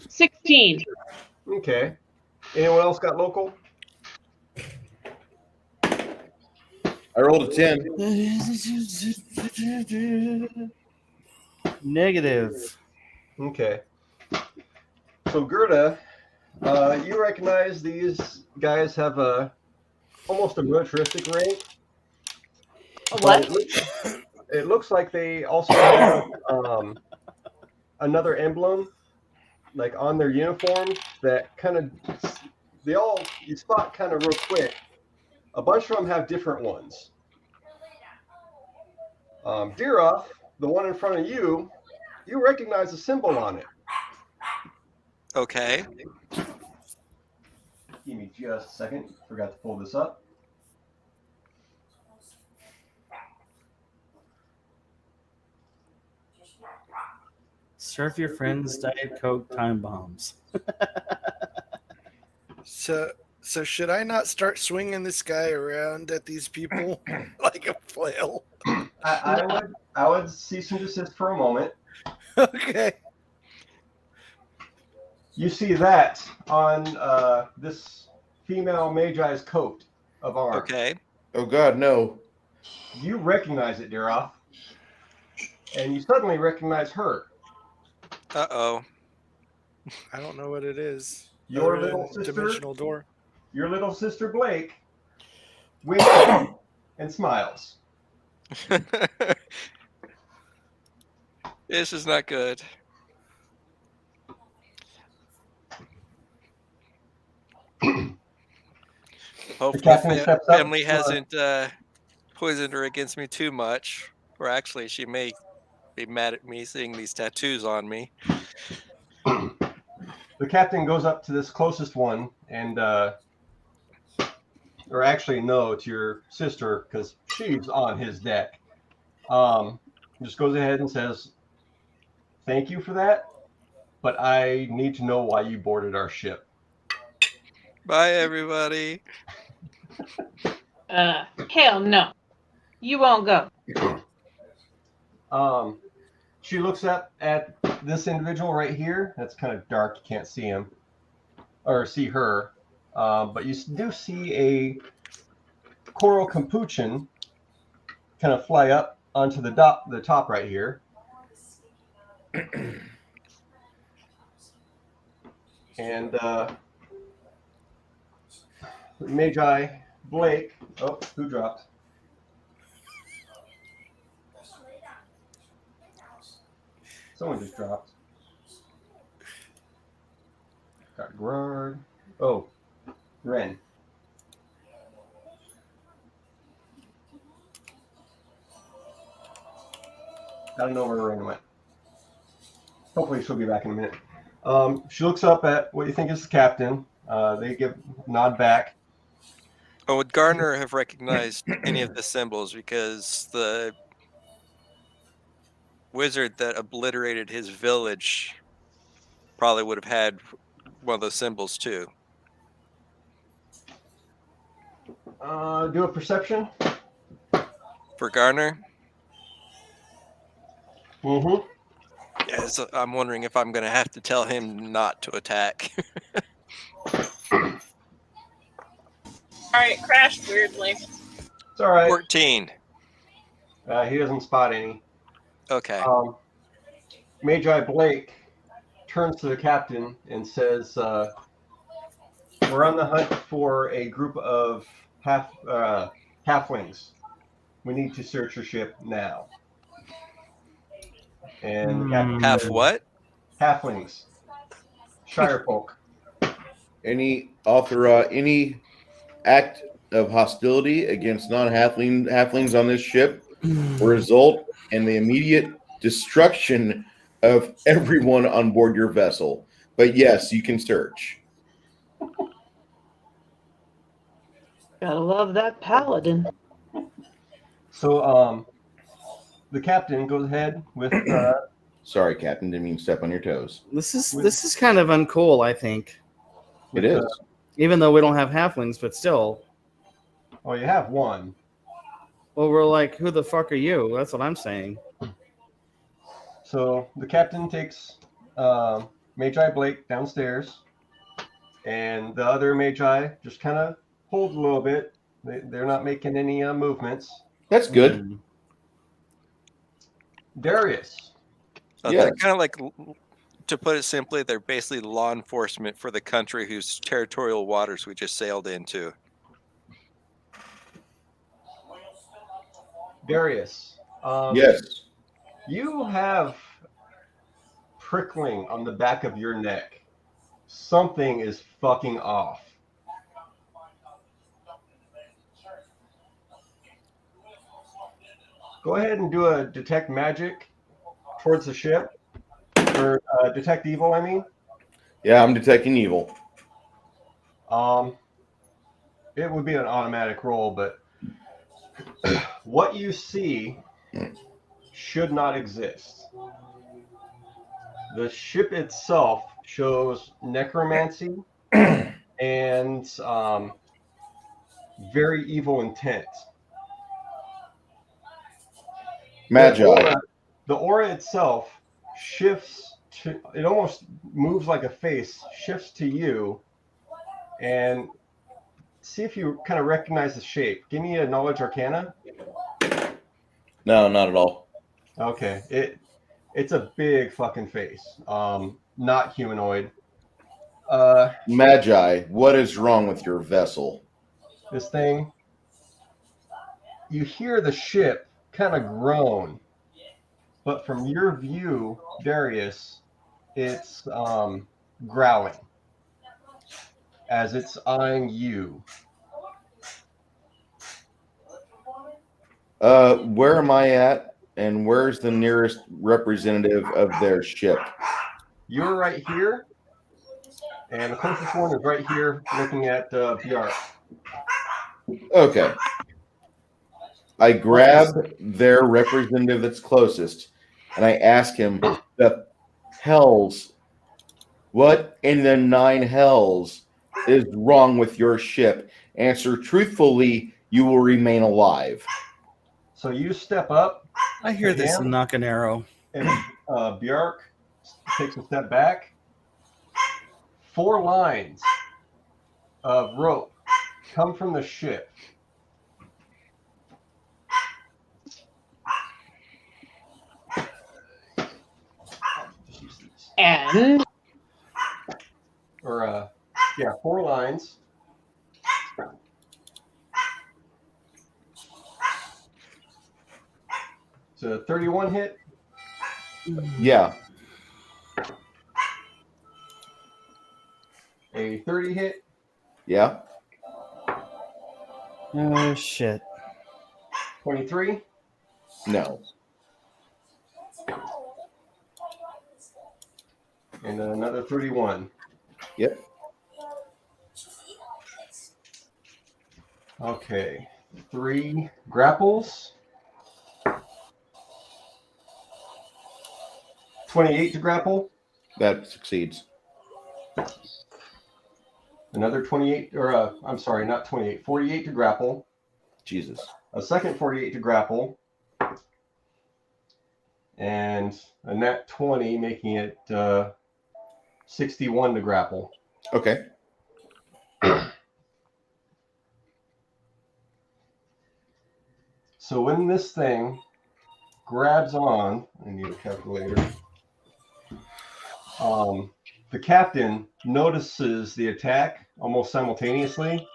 Speaker 1: 16.
Speaker 3: Okay. Anyone else got local?
Speaker 2: I rolled a 10.
Speaker 5: Negative.
Speaker 3: Okay. So Gerda, you recognize these guys have almost a militaristic rank.
Speaker 1: What?
Speaker 3: It looks like they also have another emblem, like on their uniform, that kind of you spot kind of real quick. A bunch of them have different ones. Diroth, the one in front of you, you recognize the symbol on it.
Speaker 4: Okay.
Speaker 3: Give me just a second. Forgot to pull this up.
Speaker 5: Surf your friends, Diet Coke, time bombs.
Speaker 8: So should I not start swinging this guy around at these people like a flail?
Speaker 3: I would cease and desist for a moment.
Speaker 8: Okay.
Speaker 3: You see that on this female Magi's coat of arms.
Speaker 4: Okay.
Speaker 2: Oh God, no.
Speaker 3: You recognize it, Daroth. And you suddenly recognize her.
Speaker 4: Uh-oh.
Speaker 8: I don't know what it is.
Speaker 3: Your
Speaker 8: Other
Speaker 3: little
Speaker 8: than
Speaker 3: sister?
Speaker 8: dimensional door.
Speaker 3: Your little sister Blake winks at you and smiles.
Speaker 4: This is not good. Hopefully
Speaker 3: captain steps up.
Speaker 4: family hasn't poisoned her against me too much. Or actually, she may be mad at me seeing these tattoos on me.
Speaker 3: The captain goes up to this closest one and, or actually, no, to your sister because she's on his deck. Just goes ahead and says, "Thank you for that, but I need to know why you boarded our ship."
Speaker 4: Bye, everybody.
Speaker 1: Hell no. You won't go.
Speaker 3: She looks up at this individual right here. That's kind of dark. You can't see him or see her. But you do see a coral capuchin kind of fly up onto the top right here. And Magi Blake. Oh, who dropped? Someone just dropped. Got Gerard. Oh, Ren. I don't know where Ren went. Hopefully she'll be back in a minute. She looks up at what you think is the captain. They give a nod back.
Speaker 4: Oh, would Garner have recognized any of the symbols? Because the wizard that obliterated his village probably would have had one of those symbols too.
Speaker 3: Do a perception.
Speaker 4: For Garner?
Speaker 3: Mm-hmm.
Speaker 4: Yes, I'm wondering if I'm going to have to tell him not to attack.
Speaker 6: Alright, crashed weirdly.
Speaker 3: It's all right.
Speaker 4: 14.
Speaker 3: He doesn't spot any.
Speaker 4: Okay.
Speaker 3: Magi Blake turns to the captain and says, "We're on the hunt for a group of halflings. We need to search your ship now." And the captain
Speaker 4: Half
Speaker 3: says,
Speaker 4: what?
Speaker 3: Halflings. Shirefolk.
Speaker 2: Any act of hostility against non-halflings on this ship will result in the immediate destruction of everyone on board your vessel. But yes, you can search.
Speaker 1: Gotta love that paladin.
Speaker 3: So, the captain goes ahead with.
Speaker 2: Sorry, Captain. Didn't mean to step on your toes.
Speaker 5: This is kind of uncool, I think.
Speaker 2: It is.
Speaker 5: Even though we don't have halflings, but still.
Speaker 3: Oh, you have one.
Speaker 5: Well, we're like, who the fuck are you? That's what I'm saying.
Speaker 3: So the captain takes Magi Blake downstairs, and the other Magi just kind of hold a little bit. They're not making any movements.
Speaker 2: That's good.
Speaker 3: Darius.
Speaker 4: They're kind of like, to put it simply, they're basically law enforcement for the country whose territorial waters we just sailed into.
Speaker 3: Darius.
Speaker 2: Yes.
Speaker 3: You have prickling on the back of your neck. Something is fucking off. Go ahead and do a detect magic towards the ship. Or detect evil, I mean.
Speaker 2: Yeah, I'm detecting evil.
Speaker 3: It would be an automatic roll, but what you see should not exist. The ship itself shows necromancy and very evil intent.
Speaker 2: Magi.
Speaker 3: The aura itself shifts to, it almost moves like a face, shifts to you, and see if you kind of recognize the shape. Give me a knowledge arcana.
Speaker 2: No, not at all.
Speaker 3: Okay. It's a big fucking face. Not humanoid.
Speaker 2: Magi, what is wrong with your vessel?
Speaker 3: This thing, you hear the ship kind of groan, but from your view, Darius, it's growling as it's eyeing you.
Speaker 2: Where am I at, and where's the nearest representative of their ship?
Speaker 3: You're right here, and the closest one is right here, looking at Bjark.
Speaker 2: Okay. I grab their representative that's closest, and I ask him, the hells, what in the 9 hells is wrong with your ship? Answer truthfully, you will remain alive.
Speaker 3: So you step up.
Speaker 5: I hear this
Speaker 3: him,
Speaker 5: knock an arrow.
Speaker 3: And Bjark takes a step back. 4 lines of rope come from the ship.
Speaker 1: And
Speaker 3: 4 lines. It's a 31 hit.
Speaker 2: Yeah.
Speaker 3: A 30 hit.
Speaker 2: Yeah.
Speaker 5: Oh shit.
Speaker 3: 23.
Speaker 2: No.
Speaker 3: And another 31.
Speaker 2: Yep.
Speaker 3: Okay. 3 grapples. 28 to grapple.
Speaker 2: That succeeds.
Speaker 3: Another 28, or I'm sorry, not 28, 48 to grapple.
Speaker 2: Jesus.
Speaker 3: A second 48 to grapple. And a nat 20, making it 61 to grapple.
Speaker 2: Okay.
Speaker 3: So when this thing grabs on, I need a calculator. The captain notices the attack almost simultaneously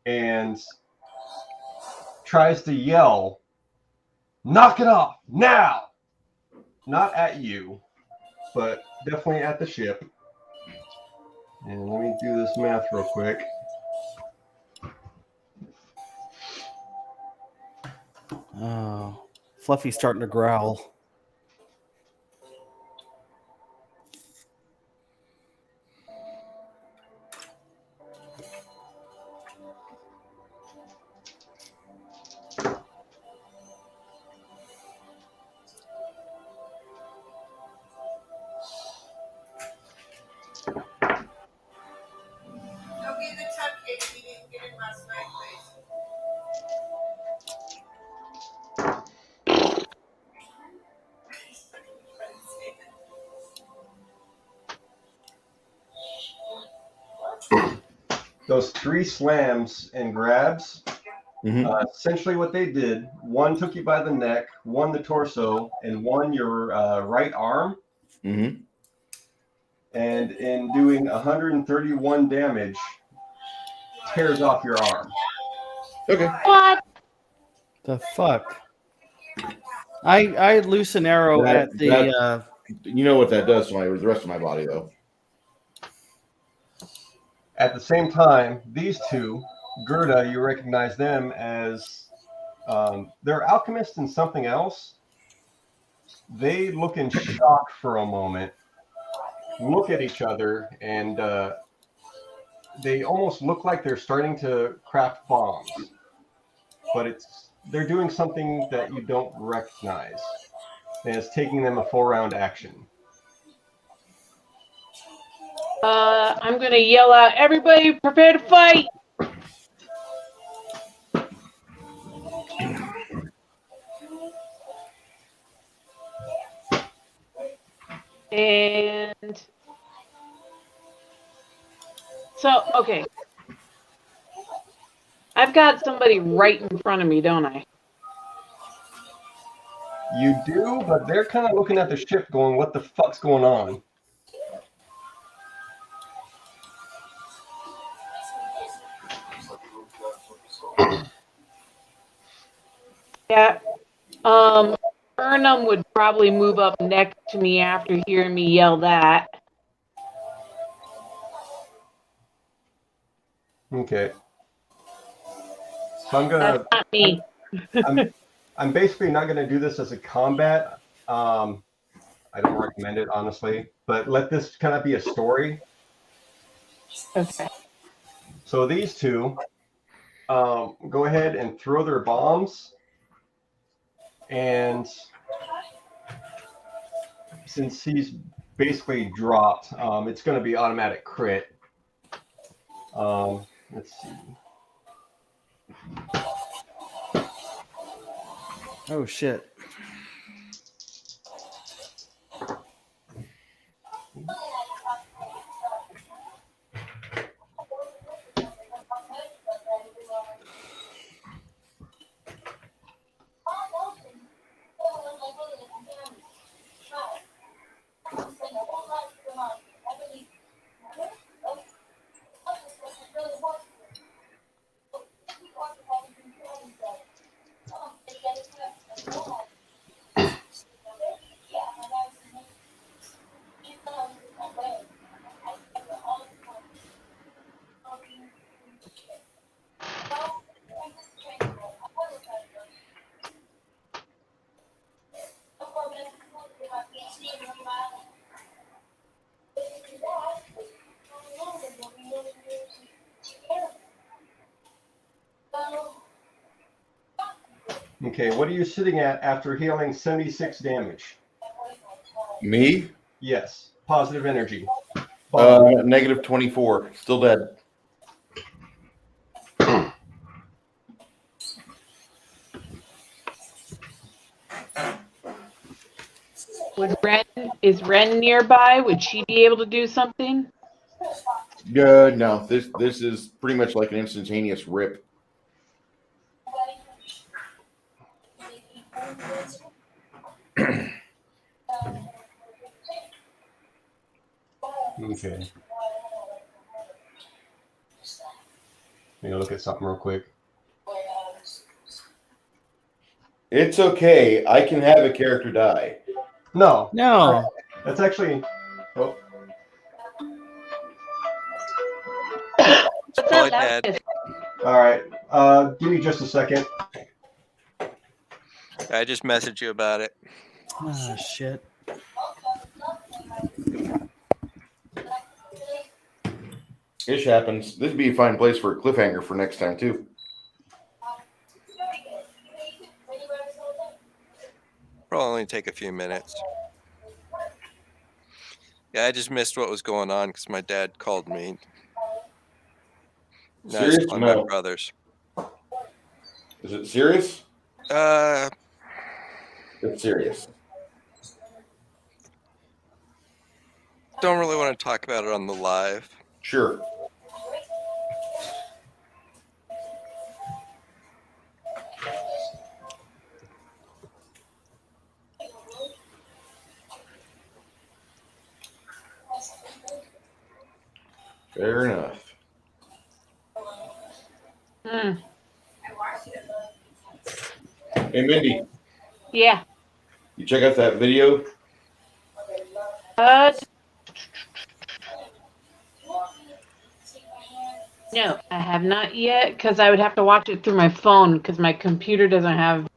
Speaker 3: and tries to yell, "Knock it off now!" Not at you, but definitely at the ship. And let me do this math real quick.
Speaker 5: Oh, Fluffy's starting to growl.
Speaker 3: Those 3 slams and grabs, essentially what they did, one took you by the neck, one the torso, and one your right arm.
Speaker 2: Mm-hmm.
Speaker 3: And in doing 131 damage, tears off your arm.
Speaker 2: Okay.
Speaker 1: What?
Speaker 5: The fuck? I loose an arrow at the.
Speaker 2: You know what that does to the rest of my body, though.
Speaker 3: At the same time, these 2, Gerda, you recognize them as they're alchemists and something else. They look in shock for a moment, look at each other, and they almost look like they're starting to craft bombs. But they're doing something that you don't recognize. And it's taking them a 4-round action.
Speaker 1: I'm gonna yell out, everybody prepare to fight! And so, okay. I've got somebody right in front of me, don't I?
Speaker 3: You do, but they're kind of looking at the ship going, what the fuck's going on?
Speaker 1: Yeah. Burnham would probably move up next to me after hearing me yell that.
Speaker 3: Okay. So I'm gonna.
Speaker 1: That's not me.
Speaker 3: I'm basically not gonna do this as a combat. I don't recommend it honestly, but let this kind of be a story.
Speaker 1: Okay.
Speaker 3: So these two go ahead and throw their bombs, and since he's basically dropped, it's going to be automatic crit. Let's see.
Speaker 5: Oh shit.
Speaker 3: Okay, what are you sitting at after healing 76 damage?
Speaker 2: Me?
Speaker 3: Yes, positive energy.
Speaker 2: Negative 24. Still dead.
Speaker 1: Is Ren nearby? Would she be able to do something?
Speaker 2: No, this is pretty much like an instantaneous rip.
Speaker 3: Okay. Let me look at something real quick.
Speaker 2: It's okay. I can have a character die.
Speaker 3: No.
Speaker 5: No.
Speaker 3: That's actually. Oh.
Speaker 1: What's
Speaker 4: Probably
Speaker 1: up,
Speaker 4: dead.
Speaker 3: All right. Give me just a second.
Speaker 4: I just messaged you about it.
Speaker 5: Ah, shit.
Speaker 2: Ish happens. This would be a fine place for a cliffhanger for next time, too.
Speaker 4: Probably only take a few minutes. Yeah, I just missed what was going on because my dad called me. No,
Speaker 2: Serious?
Speaker 4: it's calling my brothers.
Speaker 2: Is it serious? It's serious.
Speaker 4: Don't really want to talk about it on the live.
Speaker 2: Sure. Fair enough.
Speaker 1: Hmm.
Speaker 2: Hey, Mindy,
Speaker 1: Yeah.
Speaker 2: you check out that video?
Speaker 1: No, I have not yet because I would have to watch it through my phone because my computer doesn't have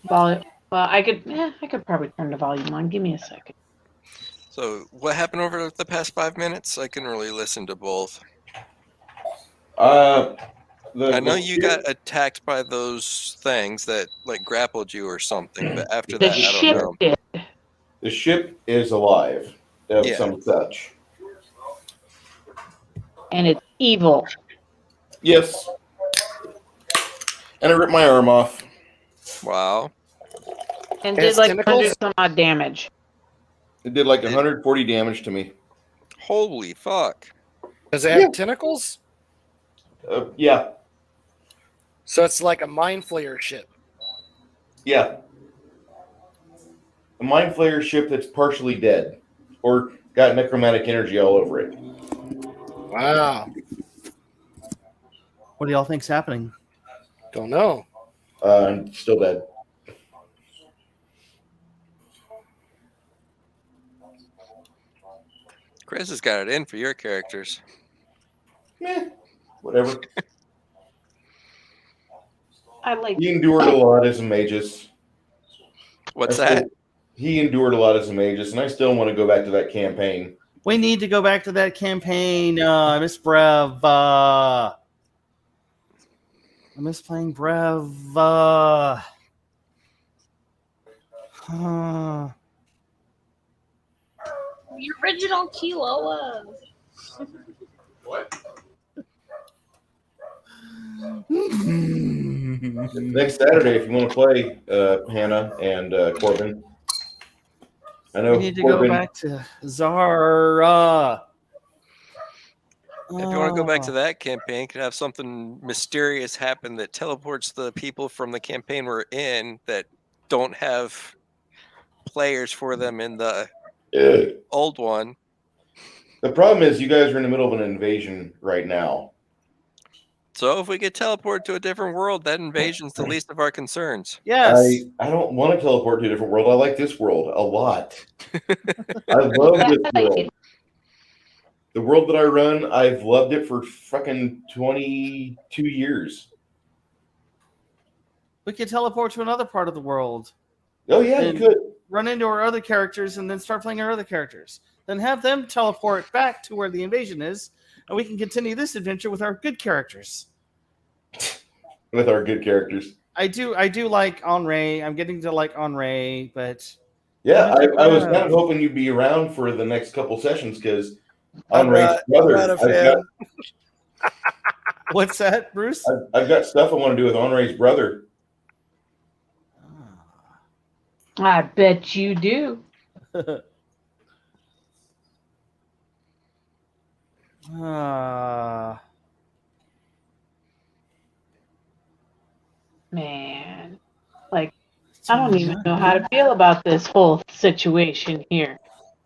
Speaker 1: volume. Well, I could probably turn the volume on. Give me a second.
Speaker 4: So, what happened over the past 5 minutes? I can really listen to both.
Speaker 2: I
Speaker 4: know you got attacked by those things that like grappled you or something, but after that, I don't know.
Speaker 2: The ship is alive of
Speaker 4: Yeah.
Speaker 2: some such.
Speaker 1: and it's evil.
Speaker 2: Yes. And I ripped my arm off.
Speaker 4: Wow.
Speaker 1: And
Speaker 8: It
Speaker 1: did
Speaker 8: has
Speaker 1: like
Speaker 8: tentacles?
Speaker 1: 100 some odd damage.
Speaker 2: It did like 140 damage to me.
Speaker 4: Holy fuck.
Speaker 8: Does it have tentacles?
Speaker 2: Yeah.
Speaker 8: So it's like a mind flayer ship.
Speaker 2: Yeah. A mind flayer ship that's partially dead or got necromantic energy all over it.
Speaker 8: Wow.
Speaker 5: What do y'all think's happening?
Speaker 8: Don't know.
Speaker 2: I'm still dead.
Speaker 4: Chris has got it in for your characters.
Speaker 2: Whatever.
Speaker 1: I like.
Speaker 2: He endured a lot as a magus.
Speaker 4: What's that?
Speaker 2: He endured a lot as a magus, and I still want to go back to that campaign.
Speaker 5: We need to go back to that campaign, Miss Brev. I miss playing Brev.
Speaker 6: The original Kilo.
Speaker 3: What?
Speaker 2: Next Saturday, if you want to play, Hannah and Corbin. I know
Speaker 5: We need to
Speaker 2: Corbin,
Speaker 5: go back to Zara.
Speaker 4: If you want to go back to that campaign, could have something mysterious happen that teleports the people from the campaign we're in that don't have players for them in the old one.
Speaker 2: The problem is you guys are in the middle of an invasion right now.
Speaker 4: So if we get teleported to a different world, that invasion's the least of our concerns.
Speaker 5: Yes.
Speaker 2: I don't want to teleport to a different world. I like this world a lot. I love this world. The world that I run, I've loved it for fucking 22 years.
Speaker 5: We could teleport to another part of the world.
Speaker 2: Oh, yeah, you could.
Speaker 5: Run into our other characters and then start playing our other characters. Then have them teleport back to where the invasion is, and we can continue this adventure with our good characters.
Speaker 2: With our good characters.
Speaker 5: I do like Henri. I'm getting to like Henri, but
Speaker 2: yeah, I was kind of hoping you'd be around for the next couple sessions because Henri's brother.
Speaker 8: I'm not a fan.
Speaker 5: What's that, Bruce?
Speaker 2: I've got stuff I want to do with Henri's brother.
Speaker 1: I bet you do. Man, like, I don't even know how to feel about this whole situation here.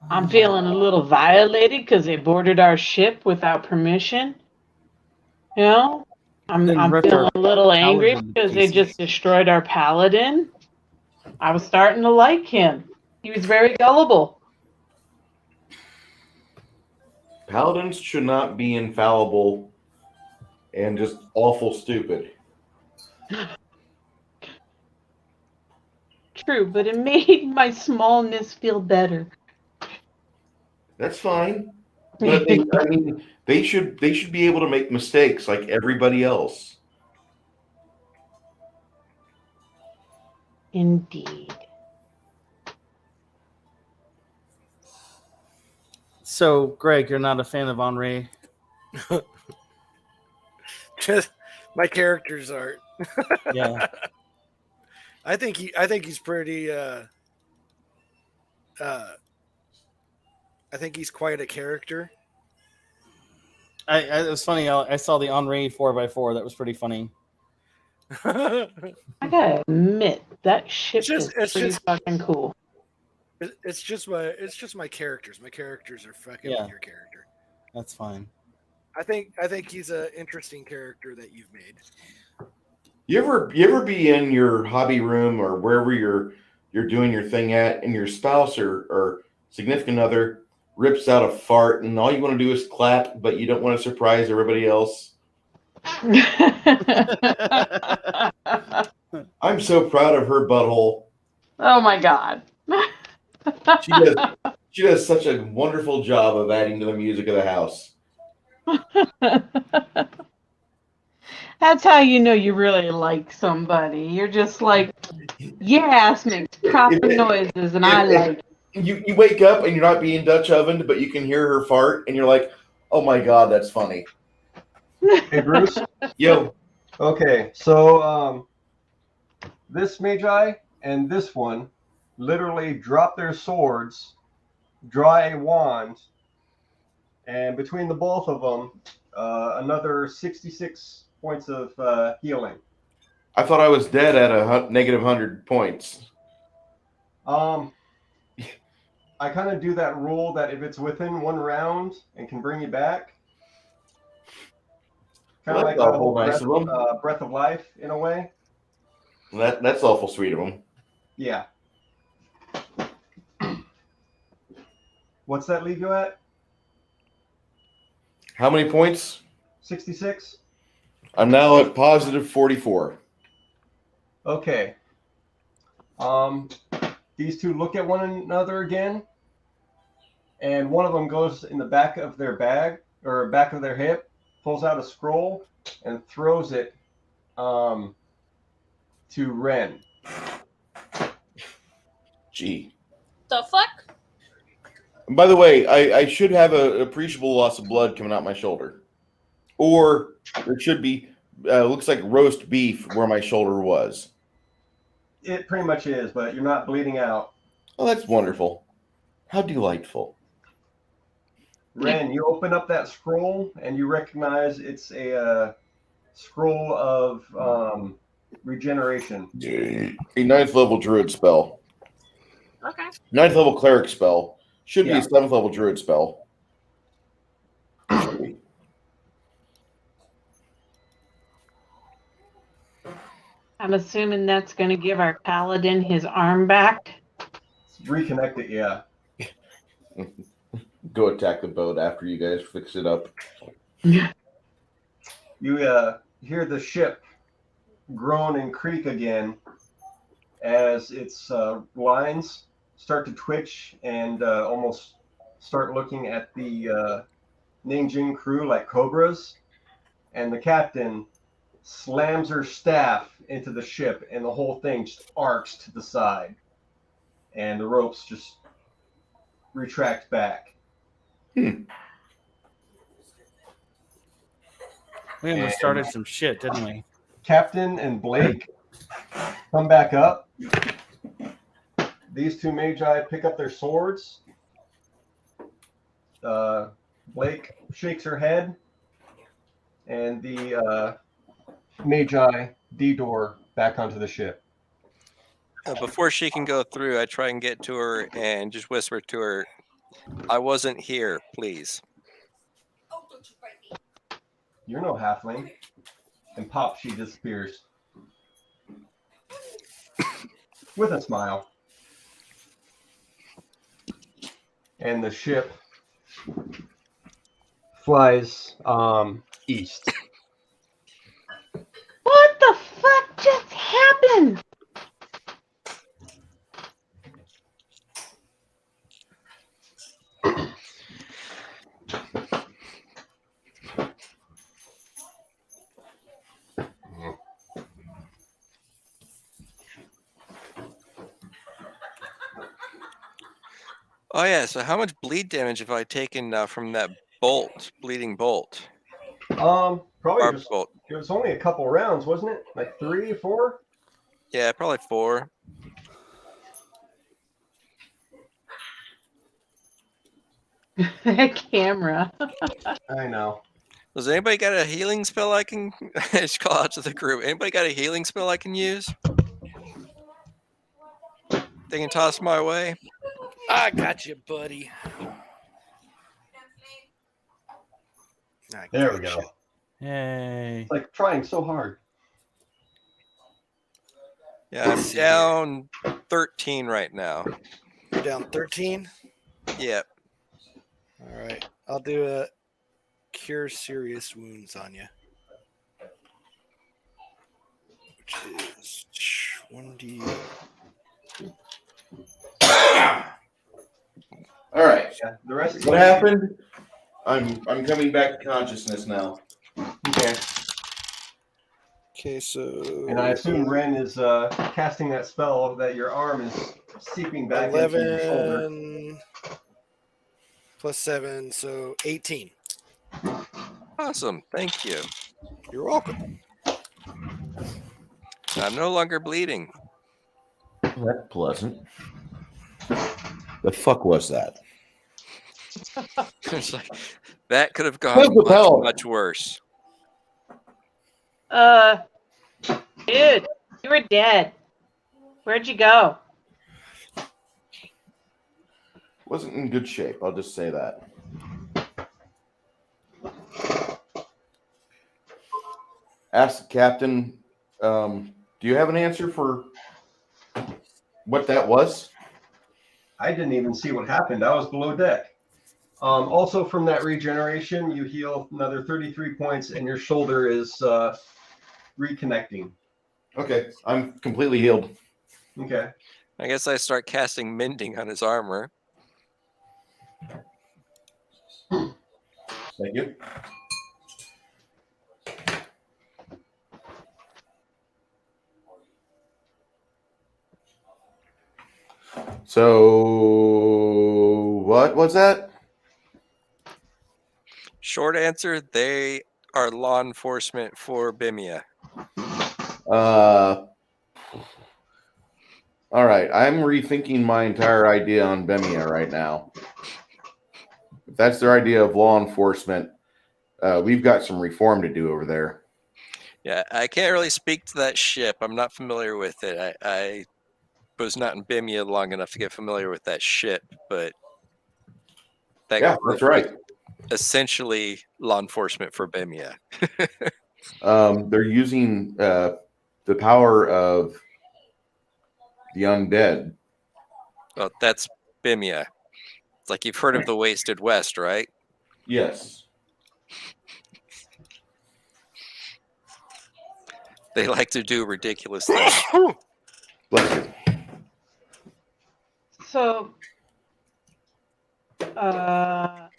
Speaker 1: I'm feeling a little violated because they boarded our ship without permission. You know, I'm feeling a little angry because they just destroyed our paladin. I was starting to like him. He was very gullible.
Speaker 2: Paladins should not be infallible and just awful stupid.
Speaker 1: True, but it made my smallness feel better.
Speaker 2: That's fine. But they should be able to make mistakes like everybody else.
Speaker 1: Indeed.
Speaker 5: So, Greg, you're not a fan of Henri?
Speaker 8: Just my characters aren't.
Speaker 5: Yeah.
Speaker 8: I think he's pretty I think he's quite a character.
Speaker 5: It was funny. I saw the Henri 4x4. That was pretty funny.
Speaker 1: I gotta admit that ship is pretty fucking cool.
Speaker 8: It's just my characters. My characters are fucking with your character.
Speaker 5: That's fine.
Speaker 8: I think he's an interesting character that you've made.
Speaker 2: You ever be in your hobby room or wherever you're doing your thing at, and your spouse or significant other rips out a fart, and all you want to do is clap, but you don't want to surprise everybody else? I'm so proud of her butthole.
Speaker 1: Oh my god.
Speaker 2: She does such a wonderful job of adding to the music of the house.
Speaker 1: That's how you know you really like somebody. You're just like, your ass makes proper noises, and I like it.
Speaker 2: You wake up and you're not being Dutch ovened, but you can hear her fart, and you're like, Oh my god, that's funny.
Speaker 3: Hey, Bruce.
Speaker 2: Yo,
Speaker 3: Okay, so this Magi and this one literally drop their swords, draw a wand, and between the both of them, another 66 points of healing.
Speaker 2: I thought I was dead at a negative 100 points.
Speaker 3: I kind of do that rule that if it's within one round and can bring you back, kind of
Speaker 2: Well, that's
Speaker 3: like my
Speaker 2: awful
Speaker 3: whole
Speaker 2: nice of them.
Speaker 3: breath of life in a way.
Speaker 2: That's awful sweet of them.
Speaker 3: Yeah. What's that leave you at?
Speaker 2: How many points?
Speaker 3: 66?
Speaker 2: I'm now at positive 44.
Speaker 3: Okay. These two look at one another again, and one of them goes in the back of their bag or back of their hip, pulls out a scroll, and throws it to Ren.
Speaker 2: Gee.
Speaker 6: The fuck?
Speaker 2: And by the way, I should have an appreciable loss of blood coming out my shoulder. Or there should be, looks like roast beef where my shoulder was.
Speaker 3: It pretty much is, but you're not bleeding out.
Speaker 2: Oh, that's wonderful. How delightful.
Speaker 3: Ren, you open up that scroll and you recognize it's a scroll of regeneration.
Speaker 2: A 9th level druid spell.
Speaker 6: Okay.
Speaker 2: 9th level cleric spell. Should be
Speaker 3: Yeah.
Speaker 2: a 7th level druid spell.
Speaker 1: I'm assuming that's going to give our paladin his arm back.
Speaker 3: Reconnect it, yeah.
Speaker 2: Go attack the boat after you guys fix it up.
Speaker 3: You hear the ship groan and creak again as its lines start to twitch and almost start looking at the NingJing crew like cobras. And the captain slams her staff into the ship, and the whole thing just arcs to the side. And the ropes just retract back.
Speaker 5: We almost started some shit, didn't we?
Speaker 3: Captain and Blake come back up. These two magi pick up their swords. Blake shakes her head, and the magi D-door back onto the ship.
Speaker 4: Before she can go through, I try and get to her and just whisper to her, "I wasn't here, please."
Speaker 3: You're no halfling. And pop, she disappears. With a smile. And the ship flies east.
Speaker 1: What the fuck just happened?
Speaker 4: Oh yeah, so how much bleed damage have I taken from that bolt, bleeding bolt?
Speaker 3: Probably
Speaker 4: Barbed
Speaker 3: just,
Speaker 4: bolt.
Speaker 3: it was only a couple rounds, wasn't it? Like 3, 4?
Speaker 4: Yeah, probably 4.
Speaker 1: That camera.
Speaker 3: I know.
Speaker 4: Does anybody got a healing spell I can just call out to the group? Anybody got a healing spell I can use? They can toss my way.
Speaker 8: I got you, buddy.
Speaker 3: There we go.
Speaker 5: Yay.
Speaker 3: It's like trying so hard.
Speaker 4: Yeah, I'm down 13 right now.
Speaker 8: You're down 13?
Speaker 4: Yep.
Speaker 8: All right. I'll do a cure serious wounds on you. Which is 1d.
Speaker 2: All right.
Speaker 3: Yeah, the rest
Speaker 2: What happened? I'm coming back to consciousness now.
Speaker 3: Okay.
Speaker 8: Okay, so.
Speaker 3: And I assume Ren is casting that spell that your arm is seeping back into your shoulder.
Speaker 8: 11 plus 7, so 18.
Speaker 4: Awesome. Thank you.
Speaker 8: You're welcome.
Speaker 4: I'm no longer bleeding.
Speaker 2: That's pleasant. The fuck was that?
Speaker 4: It's like, that could have
Speaker 2: Where's
Speaker 4: gone
Speaker 2: the
Speaker 4: much,
Speaker 2: bell?
Speaker 4: much worse.
Speaker 1: Dude, you were dead. Where'd you go?
Speaker 2: Wasn't in good shape. I'll just say that. Ask the captain. Do you have an answer for what that was?
Speaker 3: I didn't even see what happened. I was below deck. Also, from that regeneration, you heal another 33 points, and your shoulder is reconnecting.
Speaker 2: Okay, I'm completely healed.
Speaker 3: Okay.
Speaker 4: I guess I start casting mending on his armor.
Speaker 2: Thank you. So, what was that?
Speaker 4: Short answer, they are law enforcement for Bimia.
Speaker 2: All right, I'm rethinking my entire idea on Bemia right now. If that's their idea of law enforcement, we've got some reform to do over there.
Speaker 4: Yeah, I can't really speak to that ship. I'm not familiar with it. I was not in Bimia long enough to get familiar with that ship, but
Speaker 2: Yeah, that's right.
Speaker 4: Essentially law enforcement for Bimia.
Speaker 2: They're using the power of the undead.
Speaker 4: Well, that's Bimia. It's like you've heard of the Wasted West, right?
Speaker 2: Yes.
Speaker 4: They like to do ridiculous things.
Speaker 2: Bless you.
Speaker 1: So, out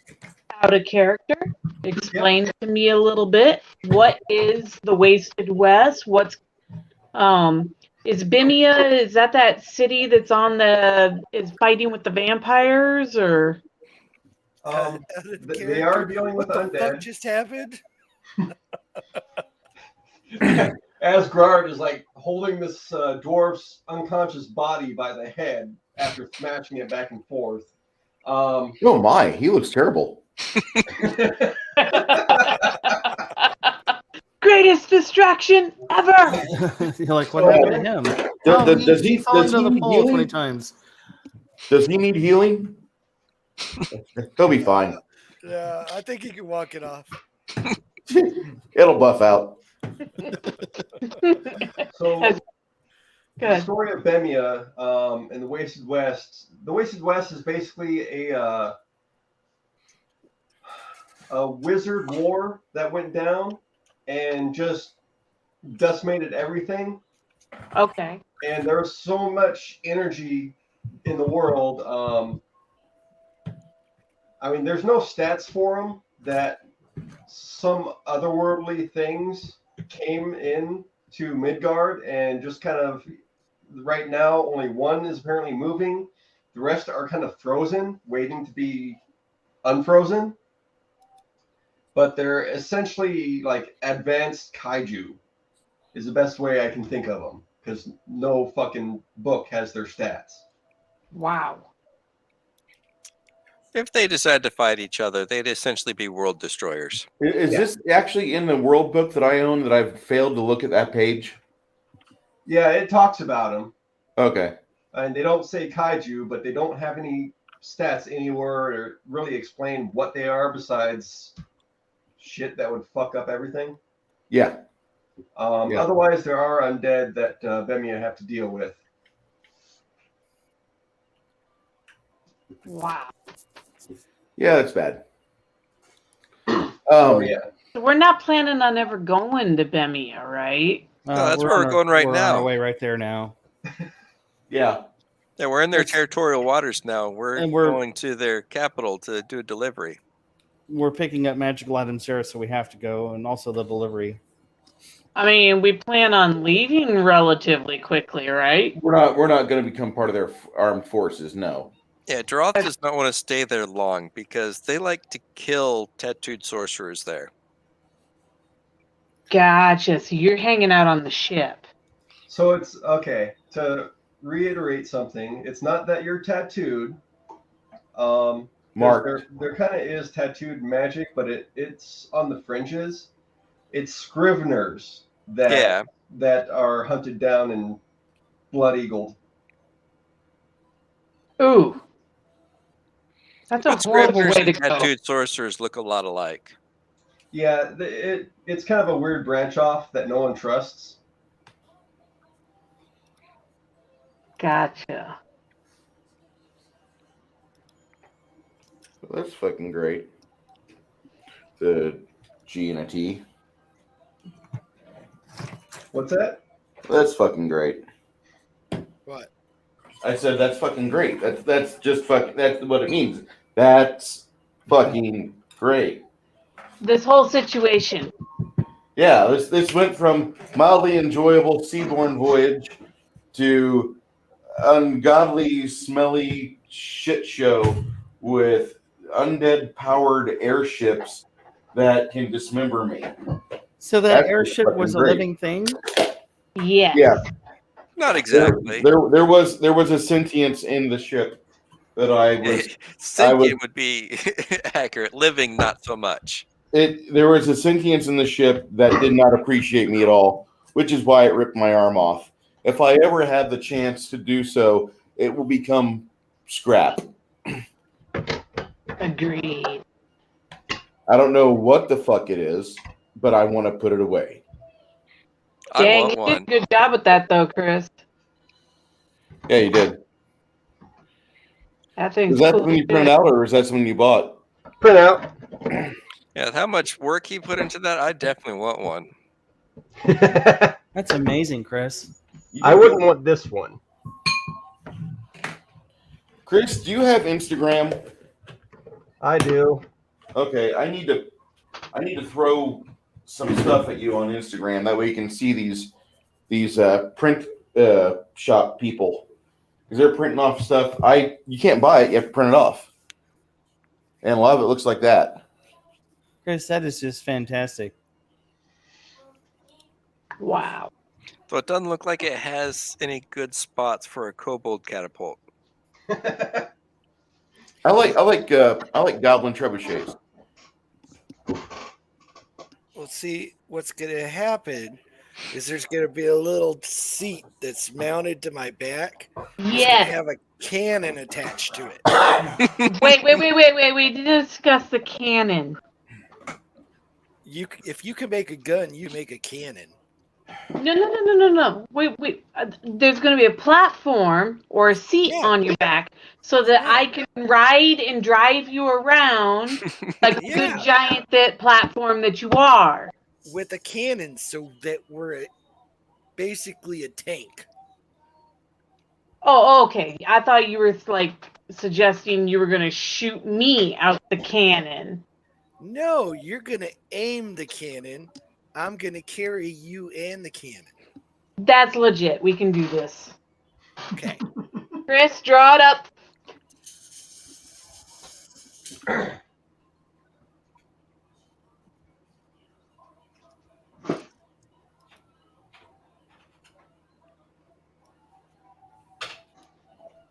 Speaker 1: of character, explain to me a little bit. What is the Wasted West? What's is Bimia? Is that city that's is fighting with the vampires, or?
Speaker 3: They are dealing with
Speaker 8: what the fuck
Speaker 3: undead.
Speaker 8: just happened?
Speaker 3: Asgard is like holding this dwarf's unconscious body by the head after smashing it back and forth.
Speaker 2: Oh my, he looks terrible.
Speaker 1: Greatest distraction ever.
Speaker 5: You're like, what happened to him?
Speaker 2: Does he
Speaker 5: fell into the
Speaker 2: need
Speaker 5: pole
Speaker 2: healing?
Speaker 5: 20 times.
Speaker 2: Does he need healing? He'll be fine.
Speaker 8: Yeah, I think he can walk it off.
Speaker 2: It'll buff out.
Speaker 3: So, the
Speaker 1: Good.
Speaker 3: story of Bemia and the Wasted West. The Wasted West is basically a wizard war that went down and just decimated everything.
Speaker 1: Okay.
Speaker 3: And there's so much energy in the world. I mean, there's no stats for them that some otherworldly things came in to Midgard and just kind of right now only one is apparently moving. The rest are kind of frozen, waiting to be unfrozen. But they're essentially like advanced kaiju is the best way I can think of them because no fucking book has their stats.
Speaker 1: Wow.
Speaker 4: If they decide to fight each other, they'd essentially be world destroyers.
Speaker 2: Is this actually in the world book that I own that I've failed to look at that page?
Speaker 3: Yeah, it talks about them.
Speaker 2: Okay.
Speaker 3: And they don't say kaiju, but they don't have any stats anywhere or really explain what they are besides shit that would fuck up everything.
Speaker 2: Yeah.
Speaker 3: Otherwise, there are undead that Bemia have to deal with.
Speaker 1: Wow.
Speaker 2: Yeah, that's bad.
Speaker 3: Yeah.
Speaker 1: So we're not planning on ever going to Bemia, right?
Speaker 4: No, that's where we're going right
Speaker 5: we're
Speaker 4: now.
Speaker 5: on our way right there now.
Speaker 2: Yeah.
Speaker 4: Yeah, we're in their territorial waters now. We're
Speaker 5: And we're-
Speaker 4: going to their capital to do a delivery.
Speaker 5: We're picking up magical items there, so we have to go, and also the delivery.
Speaker 1: I mean, we plan on leaving relatively quickly, right?
Speaker 2: We're not going to become part of their armed forces. No.
Speaker 4: Yeah, Droth does not want to stay there long because they like to kill tattooed sorcerers there.
Speaker 1: Gotcha. So you're hanging out on the ship.
Speaker 3: So it's okay. To reiterate something, it's not that you're tattooed.
Speaker 2: Mark.
Speaker 3: There kind of is tattooed magic, but it's on the fringes. It's Scriveners
Speaker 4: Yeah.
Speaker 3: that are hunted down and blood eagled.
Speaker 1: Ooh. That's a
Speaker 4: But
Speaker 1: horrible
Speaker 4: scriveners
Speaker 1: way to
Speaker 4: and
Speaker 1: go.
Speaker 4: tattooed sorcerers look a lot alike.
Speaker 3: Yeah, it's kind of a weird branch off that no one trusts.
Speaker 1: Gotcha.
Speaker 2: That's fucking great. The G and a T.
Speaker 3: What's that?
Speaker 2: That's fucking great.
Speaker 8: What?
Speaker 2: I said that's fucking great. That's just fucking. That's what it means. That's fucking great.
Speaker 1: This whole situation.
Speaker 2: Yeah, this went from mildly enjoyable seaborne voyage to ungodly, smelly shit show with undead powered airships that can dismember me.
Speaker 5: So that
Speaker 2: That's
Speaker 5: airship
Speaker 2: fucking
Speaker 5: was a
Speaker 2: great.
Speaker 5: living thing?
Speaker 1: Yes.
Speaker 2: Yeah.
Speaker 4: Not exactly.
Speaker 2: There was a sentience in the ship that I was
Speaker 4: Sentient would be accurate. Living, not so much.
Speaker 2: there was a sentience in the ship that did not appreciate me at all, which is why it ripped my arm off. If I ever have the chance to do so, it will become scrap.
Speaker 1: Agreed.
Speaker 2: I don't know what the fuck it is, but I want to put it away.
Speaker 1: Dang, you did a good job with that, though, Chris.
Speaker 2: Yeah, you did.
Speaker 1: That thing's
Speaker 2: Is that
Speaker 1: cool.
Speaker 2: something you print out, or is that something you bought?
Speaker 3: Print out.
Speaker 4: Yeah, how much work he put into that, I definitely want one.
Speaker 5: That's amazing, Chris.
Speaker 14: I wouldn't want this one.
Speaker 2: Chris, do you have Instagram?
Speaker 14: I do.
Speaker 2: Okay, I need to throw some stuff at you on Instagram. That way you can see these print shop people. Because they're printing off stuff. You can't buy it, you have to print it off. And a lot of it looks like that.
Speaker 5: Chris, that is just fantastic.
Speaker 1: Wow.
Speaker 4: So it doesn't look like it has any good spots for a kobold catapult.
Speaker 2: I like goblin trebuchets.
Speaker 8: Well, see, what's going to happen is there's going to be a little seat that's mounted to my back. It's
Speaker 1: Yes.
Speaker 8: gonna have a cannon attached to it.
Speaker 1: Wait. We did discuss the cannon.
Speaker 8: If you can make a gun, you make a cannon.
Speaker 1: No. Wait. There's going to be a platform or a seat on your back so that I can ride and drive you around like a good giant platform that you are.
Speaker 8: With a cannon, so that we're basically a tank.
Speaker 1: Oh, okay. I thought you were like suggesting you were going to shoot me out the cannon.
Speaker 8: No, you're going to aim the cannon. I'm going to carry you and the cannon.
Speaker 1: That's legit. We can do this.
Speaker 8: Okay.
Speaker 1: Chris, draw it up.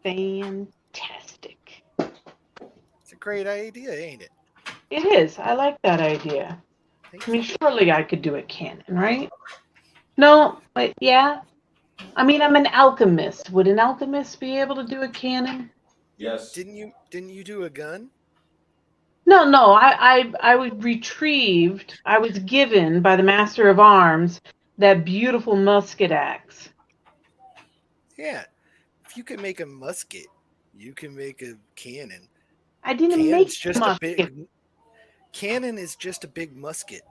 Speaker 1: Fantastic.
Speaker 8: It's a great idea, ain't it?
Speaker 1: It is. I like that idea. I mean, surely I could do a cannon, right? No, but yeah. I mean, I'm an alchemist. Would an alchemist be able to do a cannon?
Speaker 2: Yes.
Speaker 8: Didn't you do a gun?
Speaker 1: No. I was retrieved. I was given by the Master of Arms that beautiful musket axe.
Speaker 8: Yeah. If you can make a musket, you can make a cannon.
Speaker 1: I didn't
Speaker 8: Cannon's
Speaker 1: make
Speaker 8: just
Speaker 1: musket.
Speaker 8: a big cannon is just a big musket.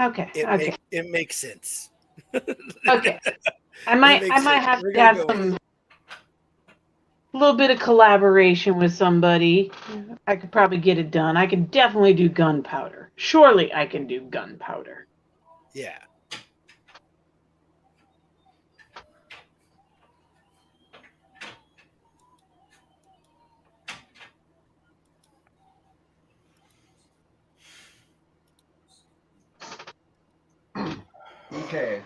Speaker 1: Okay.
Speaker 8: It makes sense.
Speaker 1: Okay. I might have to have a little bit of collaboration with somebody. I could probably get it done. I can definitely do gunpowder. Surely I can do gunpowder.
Speaker 8: Yeah.
Speaker 3: Okay.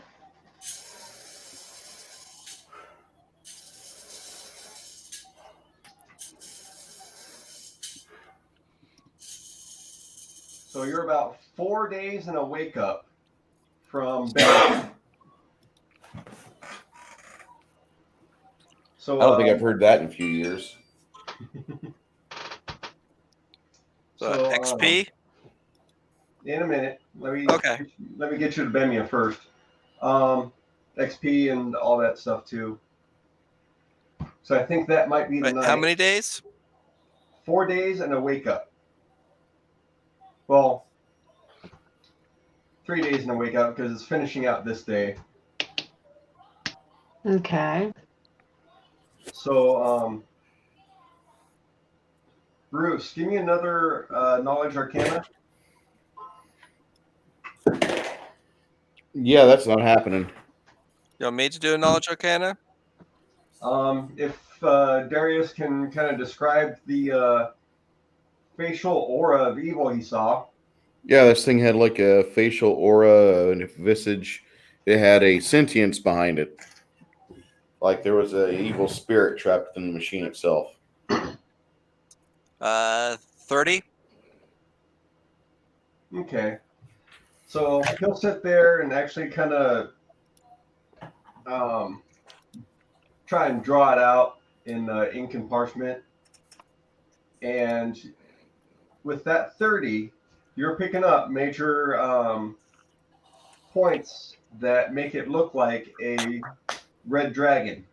Speaker 3: So you're about 4 days and a wake up from bed. So
Speaker 2: I don't think I've heard that in a few years.
Speaker 3: So
Speaker 4: XP?
Speaker 3: In a minute. Let me get you to Bemia first. XP and all that stuff too. So I think that might be the night.
Speaker 4: How many days?
Speaker 3: 4 days and a wake up. Well, 3 days and a wake up because it's finishing out this day.
Speaker 1: Okay.
Speaker 3: So, Bruce, give me another knowledge arcana.
Speaker 2: Yeah, that's not happening.
Speaker 4: You want me to do a knowledge arcana?
Speaker 3: If Darius can kind of describe the facial aura of evil he saw.
Speaker 2: Yeah, this thing had like a facial aura and a visage. It had a sentience behind it. Like there was an evil spirit trapped in the machine itself.
Speaker 4: 30.
Speaker 3: Okay. So he'll sit there and actually kind of try and draw it out in ink and parchment. And with that 30, you're picking up major points that make it look like a red dragon.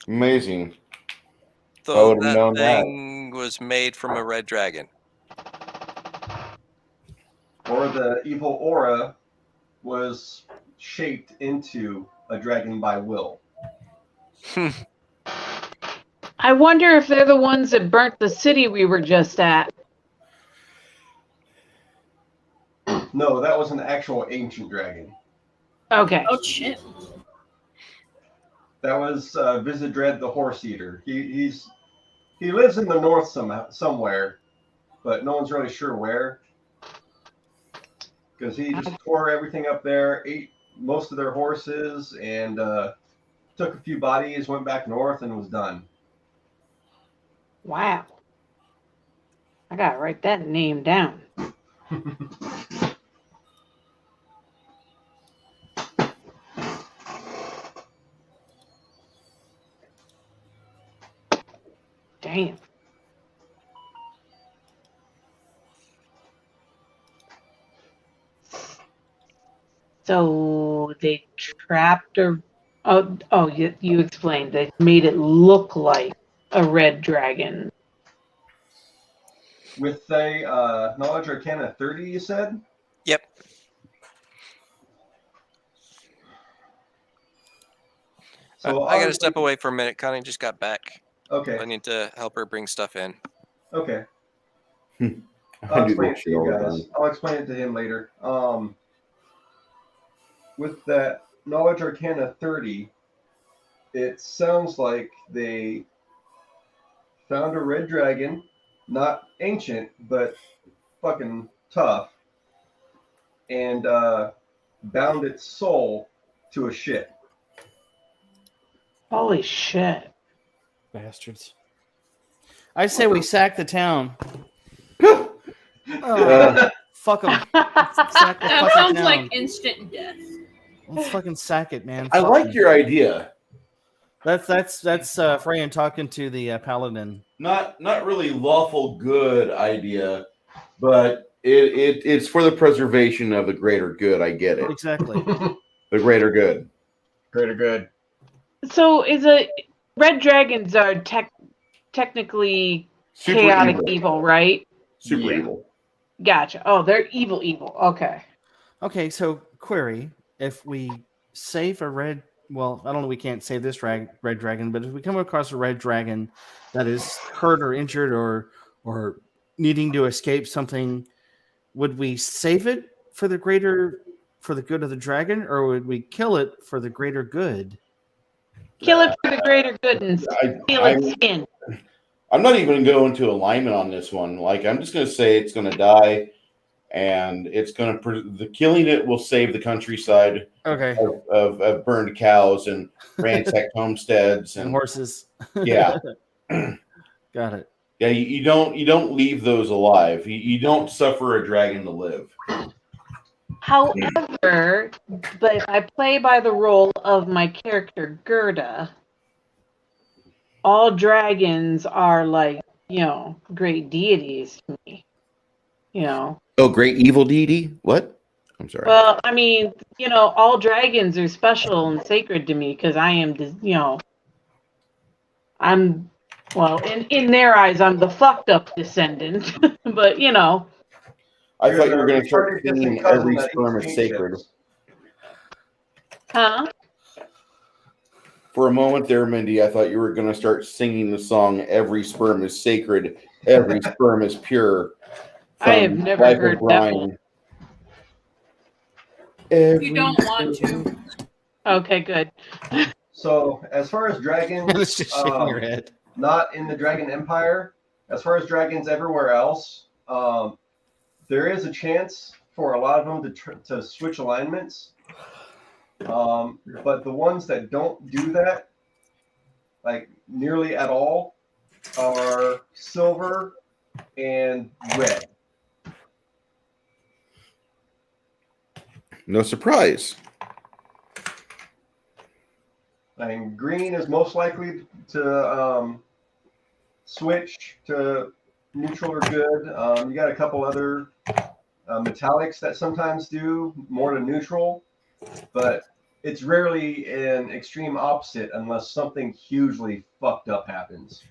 Speaker 2: Amazing. I
Speaker 4: So
Speaker 2: would have known that.
Speaker 4: thing was made from a red dragon.
Speaker 3: Or the evil aura was shaped into a dragon by will.
Speaker 1: I wonder if they're the ones that burnt the city we were just at.
Speaker 3: No, that was an actual ancient dragon.
Speaker 1: Okay.
Speaker 6: Oh shit.
Speaker 3: That was Visidred the Horse Eater. He lives in the north somewhere, but no one's really sure where. Because he just tore everything up there, ate most of their horses, and took a few bodies, went back north, and was done.
Speaker 1: Wow. I gotta write that name down. Damn. So they trapped a. Oh, you explained. They made it look like a red dragon.
Speaker 3: With a knowledge arcana 30, you said?
Speaker 4: Yep.
Speaker 3: So
Speaker 4: I gotta step away for a minute. Connie just got back.
Speaker 3: Okay.
Speaker 4: I need to help her bring stuff in.
Speaker 3: Okay.
Speaker 2: I do that shit all the
Speaker 3: guys.
Speaker 2: time.
Speaker 3: I'll explain it to him later. With that knowledge arcana 30, it sounds like they found a red dragon, not ancient, but fucking tough, and bound its soul to a ship.
Speaker 1: Holy shit.
Speaker 5: Bastards. I say we sack the town. Fuck them. Sack the
Speaker 6: That
Speaker 5: fucking
Speaker 6: sounds
Speaker 5: town.
Speaker 6: like instant death.
Speaker 5: Let's fucking sack it, man.
Speaker 2: I
Speaker 5: Fuck
Speaker 2: like
Speaker 5: 'em.
Speaker 2: your idea.
Speaker 5: That's Freyan talking to the paladin.
Speaker 2: Not really lawful good idea, but it's for the preservation of the greater good. I get it.
Speaker 5: Exactly.
Speaker 2: The greater good.
Speaker 3: Greater good.
Speaker 1: So red dragons are technically
Speaker 2: Super
Speaker 1: chaotic evil, right?
Speaker 2: Super evil.
Speaker 1: Gotcha. Oh, they're evil. Okay.
Speaker 5: Okay, so query: if we save a red, well, I don't know, we can't save this red dragon, but if we come across a red dragon that is hurt or injured or needing to escape something, would we save it for the good of the dragon, or would we kill it for the greater good?
Speaker 1: Kill it for the greater good and steal its skin.
Speaker 2: I'm not even going to go into alignment on this one. Like, I'm just going to say it's going to die, and it's going to the killing it will save the countryside
Speaker 5: Okay.
Speaker 2: of burned cows and ransacked homesteads
Speaker 5: And horses.
Speaker 2: Yeah.
Speaker 5: Got it.
Speaker 2: Yeah, you don't leave those alive. You don't suffer a dragon to live.
Speaker 1: However, but if I play by the role of my character Gerda, all dragons are like, great deities to me.
Speaker 2: Oh, great evil deity? What? I'm sorry.
Speaker 1: Well, I mean, all dragons are special and sacred to me because I am, I'm, well, in their eyes, I'm the fucked up descendant. But
Speaker 2: I thought you were going to start
Speaker 3: Pretty distant
Speaker 2: singing
Speaker 3: cousin
Speaker 2: every
Speaker 3: that
Speaker 2: sperm
Speaker 3: eats
Speaker 2: is
Speaker 3: paint
Speaker 2: sacred.
Speaker 3: chips.
Speaker 1: Huh?
Speaker 2: For a moment there, Mindy, I thought you were going to start singing the song "Every Sperm is Sacred, Every Sperm is Pure."
Speaker 1: I have
Speaker 2: from
Speaker 1: never
Speaker 2: Life
Speaker 1: heard
Speaker 2: of
Speaker 1: that
Speaker 2: Brian.
Speaker 1: one.
Speaker 6: You don't want to.
Speaker 1: Okay, good.
Speaker 3: So as far as dragons,
Speaker 5: It's just shaking your head.
Speaker 3: not in the Dragon Empire. As far as dragons everywhere else, there is a chance for a lot of them to switch alignments. But the ones that don't do that, like nearly at all, are silver and red.
Speaker 2: No surprise.
Speaker 3: I mean, green is most likely to switch to neutral or good. You got a couple other metallics that sometimes do more to neutral, but it's rarely an extreme opposite unless something hugely fucked up happens.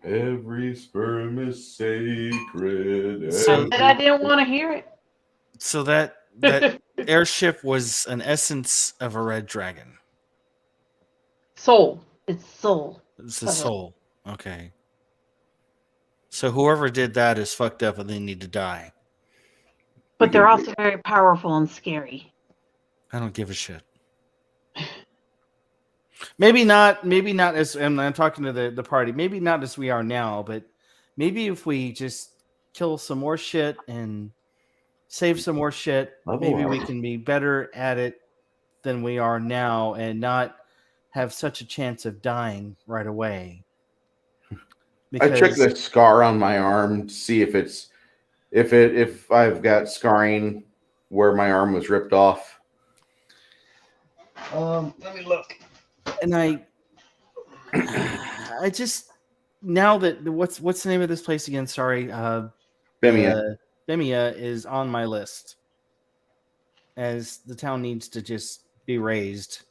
Speaker 2: Every sperm is sacred.
Speaker 5: So-
Speaker 1: I didn't want to hear it.
Speaker 5: So that airship was an essence of a red dragon.
Speaker 1: Soul. It's soul.
Speaker 5: It's the soul. Okay. So whoever did that is fucked up and they need to die.
Speaker 1: But they're also very powerful and scary.
Speaker 5: I don't give a shit. Maybe not as, and I'm talking to the party, maybe not as we are now, but maybe if we just kill some more shit and save some more shit, maybe we can be better at it than we are now and not have such a chance of dying right away.
Speaker 2: I checked the scar on my arm to see if I've got scarring where my arm was ripped off.
Speaker 3: Let me look.
Speaker 5: And I just, now that what's the name of this place again? Sorry,
Speaker 2: Bemia.
Speaker 5: Bemia is on my list, as the town needs to just be raised.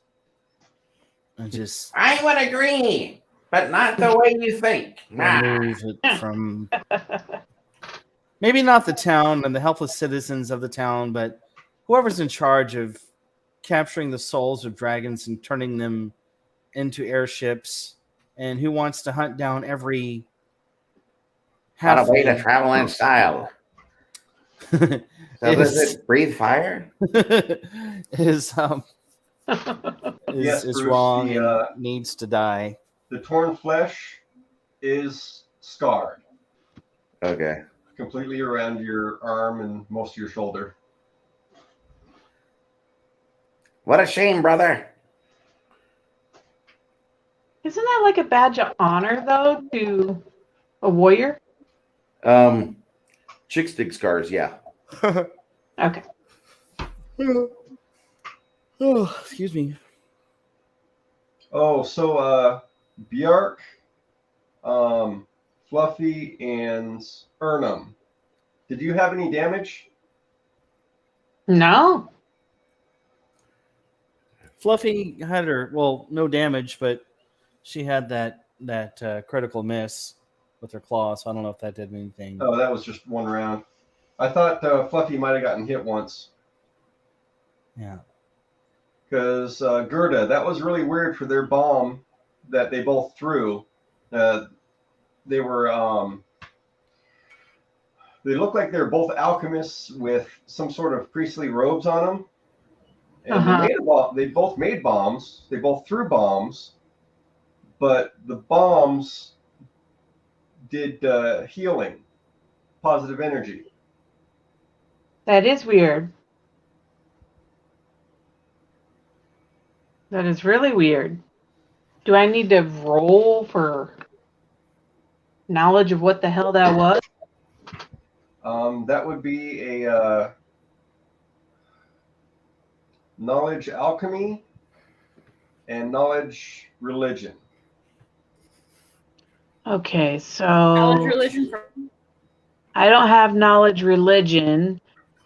Speaker 7: I would agree, but not the way you think.
Speaker 5: Remove it from maybe not the town and the helpless citizens of the town, but whoever's in charge of capturing the souls of dragons and turning them into airships, and who wants to hunt down every
Speaker 7: What a way to travel in style. So does it breathe fire?
Speaker 5: is
Speaker 3: Yes, Bruce,
Speaker 5: wrong and needs to die.
Speaker 3: The torn flesh is scarred.
Speaker 2: Okay.
Speaker 3: Completely around your arm and most of your shoulder.
Speaker 7: What a shame, brother.
Speaker 1: Isn't that like a badge of honor, though, to a warrior?
Speaker 2: Chick stick scars, yeah.
Speaker 1: Okay.
Speaker 5: Oh, excuse me.
Speaker 3: Oh, so Bjark, Fluffy, and Ernum. Did you have any damage?
Speaker 1: No.
Speaker 5: Fluffy had her, well, no damage, but she had that critical miss with her claw, so I don't know if that did anything.
Speaker 3: Oh, that was just one round. I thought Fluffy might have gotten hit once.
Speaker 5: Yeah.
Speaker 3: Because Gerda, that was really weird for their bomb that they both threw. They were, they looked like they were both alchemists with some sort of priestly robes on them. And they both made bombs. They both threw bombs. but the bombs did healing, positive energy.
Speaker 1: That is weird. That is really weird. Do I need to roll for knowledge of what the hell that was?
Speaker 3: That would be a knowledge alchemy and knowledge religion.
Speaker 1: Okay, so
Speaker 6: Knowledge religion for
Speaker 1: I don't have knowledge religion,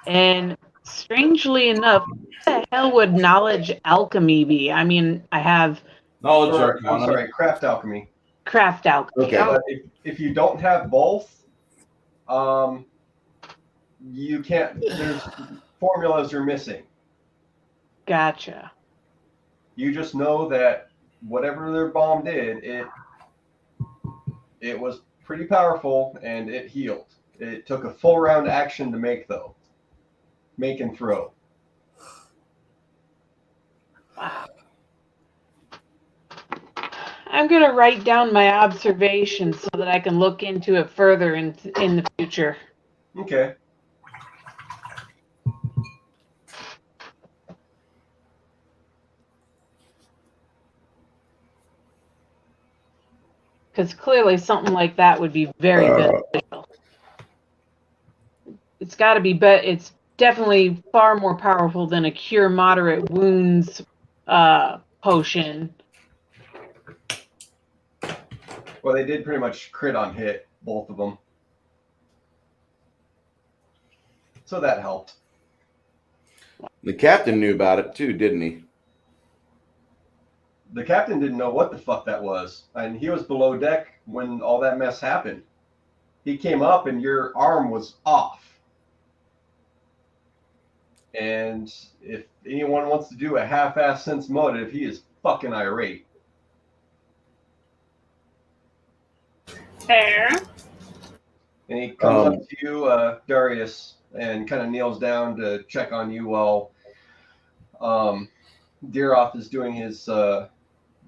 Speaker 1: and strangely enough, what the hell would knowledge alchemy be? I mean, I have
Speaker 2: Knowledge
Speaker 3: I'm
Speaker 2: arcana.
Speaker 3: sorry, craft alchemy.
Speaker 1: craft alchemy.
Speaker 2: Okay.
Speaker 3: But if you don't have both, you can't. There's formulas are missing.
Speaker 1: Gotcha.
Speaker 3: You just know that whatever their bomb did, it was pretty powerful and it healed. It took a full round action to make though. Make and throw.
Speaker 1: Wow. I'm going to write down my observations so that I can look into it further in the future.
Speaker 3: Okay.
Speaker 1: Because clearly something like that would be very beneficial. It's got to be, it's definitely far more powerful than a cure moderate wounds potion.
Speaker 3: Well, they did pretty much crit on hit, both of them. So that helped.
Speaker 2: The captain knew about it too, didn't he?
Speaker 3: The captain didn't know what the fuck that was. And he was below deck when all that mess happened. He came up and your arm was off. And if anyone wants to do a half-ass sense motive, he is fucking irate.
Speaker 6: fair.
Speaker 3: And he comes up to you, Darius, and kind of kneels down to check on you while Diroth is doing his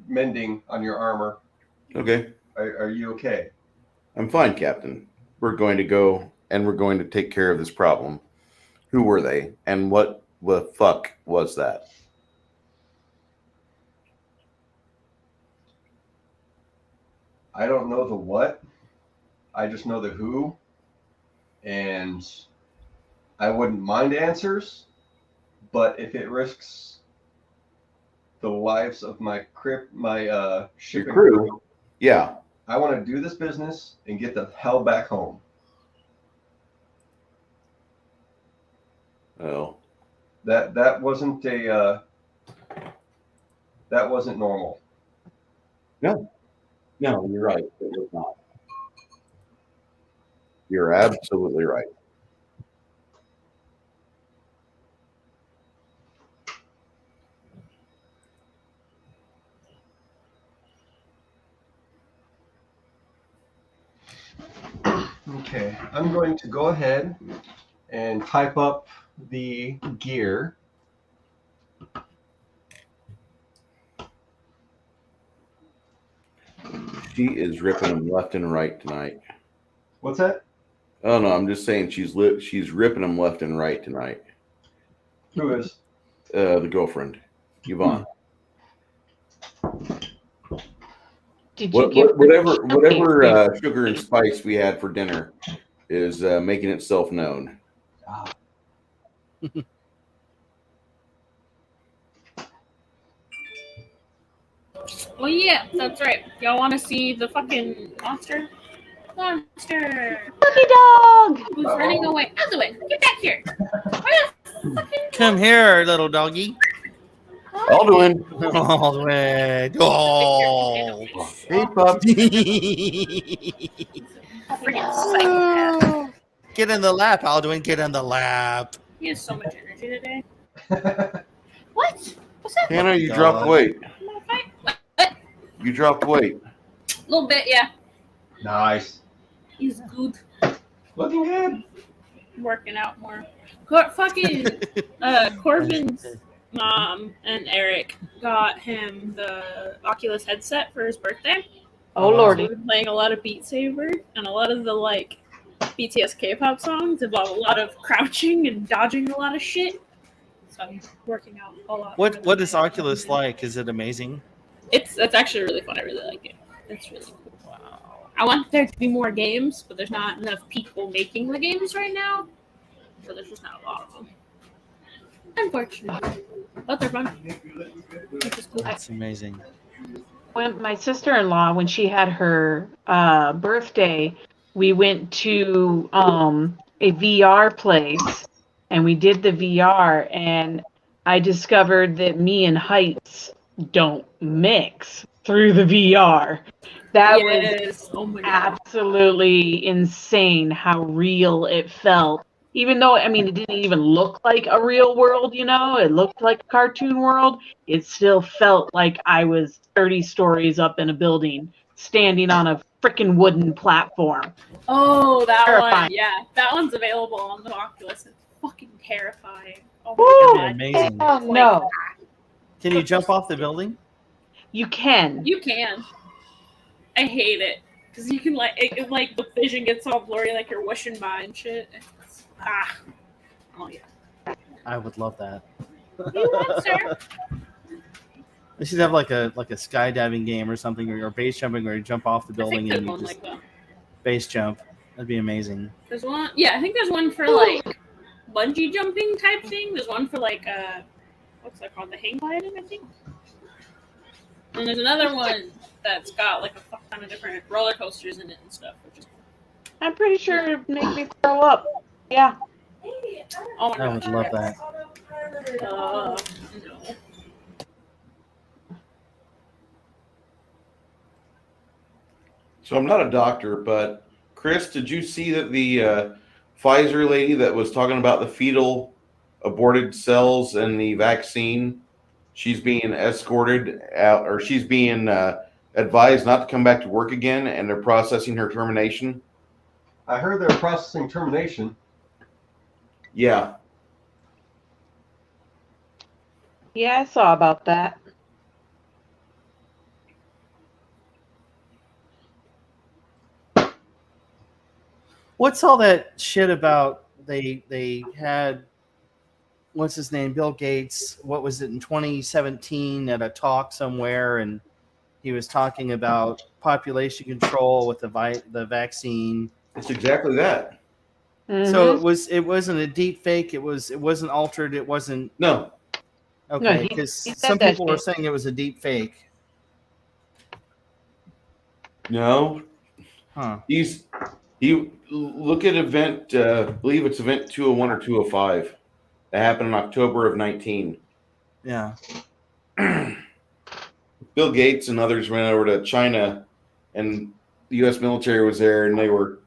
Speaker 3: mending on your armor.
Speaker 2: Okay.
Speaker 3: Are you okay?
Speaker 2: I'm fine, Captain. We're going to go and we're going to take care of this problem. Who were they? And what the fuck was that?
Speaker 3: I don't know the what. I just know the who. And I wouldn't mind answers, but if it risks the lives of my shipping
Speaker 2: Your crew? Yeah.
Speaker 3: I want to do this business and get the hell back home.
Speaker 2: Oh.
Speaker 3: That wasn't that wasn't normal.
Speaker 2: No, you're right. It was not. You're absolutely right.
Speaker 3: Okay, I'm going to go ahead and type up the gear.
Speaker 2: She is ripping them left and right tonight.
Speaker 3: What's that?
Speaker 2: Oh no, I'm just saying she's ripping them left and right tonight.
Speaker 3: Who is?
Speaker 2: The girlfriend, Yvonne.
Speaker 1: Did you give
Speaker 2: whatever sugar and spice we had for dinner is making itself known.
Speaker 6: Well, yeah, that's right. Y'all want to see the fucking monster? Monster!
Speaker 1: Puppy dog!
Speaker 6: Who's running away? Out of the way! Get back here! Where the fucking
Speaker 5: Come here, little doggy.
Speaker 2: Alduin.
Speaker 5: All the way. Oh.
Speaker 2: Hey, pup.
Speaker 5: Get in the lap, Alduin. Get in the lap.
Speaker 6: He has so much energy today. What? What's that?
Speaker 2: Hannah, you dropped weight.
Speaker 6: What?
Speaker 2: You dropped weight.
Speaker 6: A little bit, yeah.
Speaker 3: Nice.
Speaker 6: He's good.
Speaker 3: Looking good.
Speaker 6: Working out more. Fucking Corbin's mom and Eric got him the Oculus headset for his birthday.
Speaker 1: Oh,
Speaker 5: wow.
Speaker 1: lordy.
Speaker 6: We've been playing a lot of Beat Saber, and a lot of the like BTS K-pop songs involve a lot of crouching and dodging a lot of shit. So I'm working out a lot.
Speaker 5: What is Oculus like? Is it amazing?
Speaker 6: It's actually really fun. I really like it. It's really cool.
Speaker 5: Wow.
Speaker 6: I want there to be more games, but there's not enough people making the games right now, so there's just not a lot of them. Unfortunately, but they're fun. Which is cool.
Speaker 5: That's amazing.
Speaker 1: When my sister-in-law, when she had her birthday, we went to a VR place and we did the VR, and I discovered that me and heights don't mix through the VR. That was
Speaker 6: Yes. Oh my god.
Speaker 1: absolutely insane how real it felt. Even though, I mean, it didn't even look like a real world, you know, it looked like a cartoon world. It still felt like I was 30 stories up in a building, standing on a freaking wooden platform.
Speaker 6: Oh, that
Speaker 1: Terrifying.
Speaker 6: one. Yeah, that one's available on the Oculus. It's fucking terrifying. Oh
Speaker 1: Woo!
Speaker 6: my god.
Speaker 5: Amazing.
Speaker 1: Oh, no.
Speaker 5: Can you jump off the building?
Speaker 1: You can.
Speaker 6: You can. I hate it because you can it like the vision gets all blurry, like you're whooshing by and shit. Oh yeah.
Speaker 5: I would love that.
Speaker 6: You want, sir?
Speaker 5: They should have like a skydiving game or something, or base jumping, where you jump off the
Speaker 6: I think
Speaker 5: building
Speaker 6: there's
Speaker 5: and you
Speaker 6: one
Speaker 5: just
Speaker 6: like that.
Speaker 5: base jump. That'd be amazing.
Speaker 6: There's one. Yeah, I think there's one for like bungee jumping type thing. There's one for like what's that called? The hang gliding, I think. And there's another one that's got like a fuck ton of different roller coasters in it and stuff. Which is
Speaker 1: I'm pretty sure it'd make me throw up. Yeah.
Speaker 6: oh my
Speaker 5: I
Speaker 6: god.
Speaker 5: would love that.
Speaker 6: No.
Speaker 2: So I'm not a doctor, but Chris, did you see that the Pfizer lady that was talking about the fetal aborted cells and the vaccine, she's being escorted out, or she's being advised not to come back to work again, and they're processing her termination?
Speaker 3: I heard they're processing termination.
Speaker 2: Yeah.
Speaker 1: Yeah, I saw about that.
Speaker 5: What's all that shit about? They had what's his name, Bill Gates. What was it in 2017 at a talk somewhere, and he was talking about population control with the vaccine.
Speaker 2: It's exactly that.
Speaker 1: Mm-hmm.
Speaker 5: So it wasn't a deep fake. It wasn't altered. It wasn't.
Speaker 2: No.
Speaker 5: Okay,
Speaker 1: No,
Speaker 5: because
Speaker 1: he said
Speaker 5: some
Speaker 1: that
Speaker 5: people were
Speaker 1: shit.
Speaker 5: saying it was a deep fake.
Speaker 2: No.
Speaker 5: Huh.
Speaker 2: He look at event, I believe it's event 201 or 205. That happened in October of 19.
Speaker 5: Yeah.
Speaker 2: Bill Gates and others went over to China, and the U.S. military was there, and they were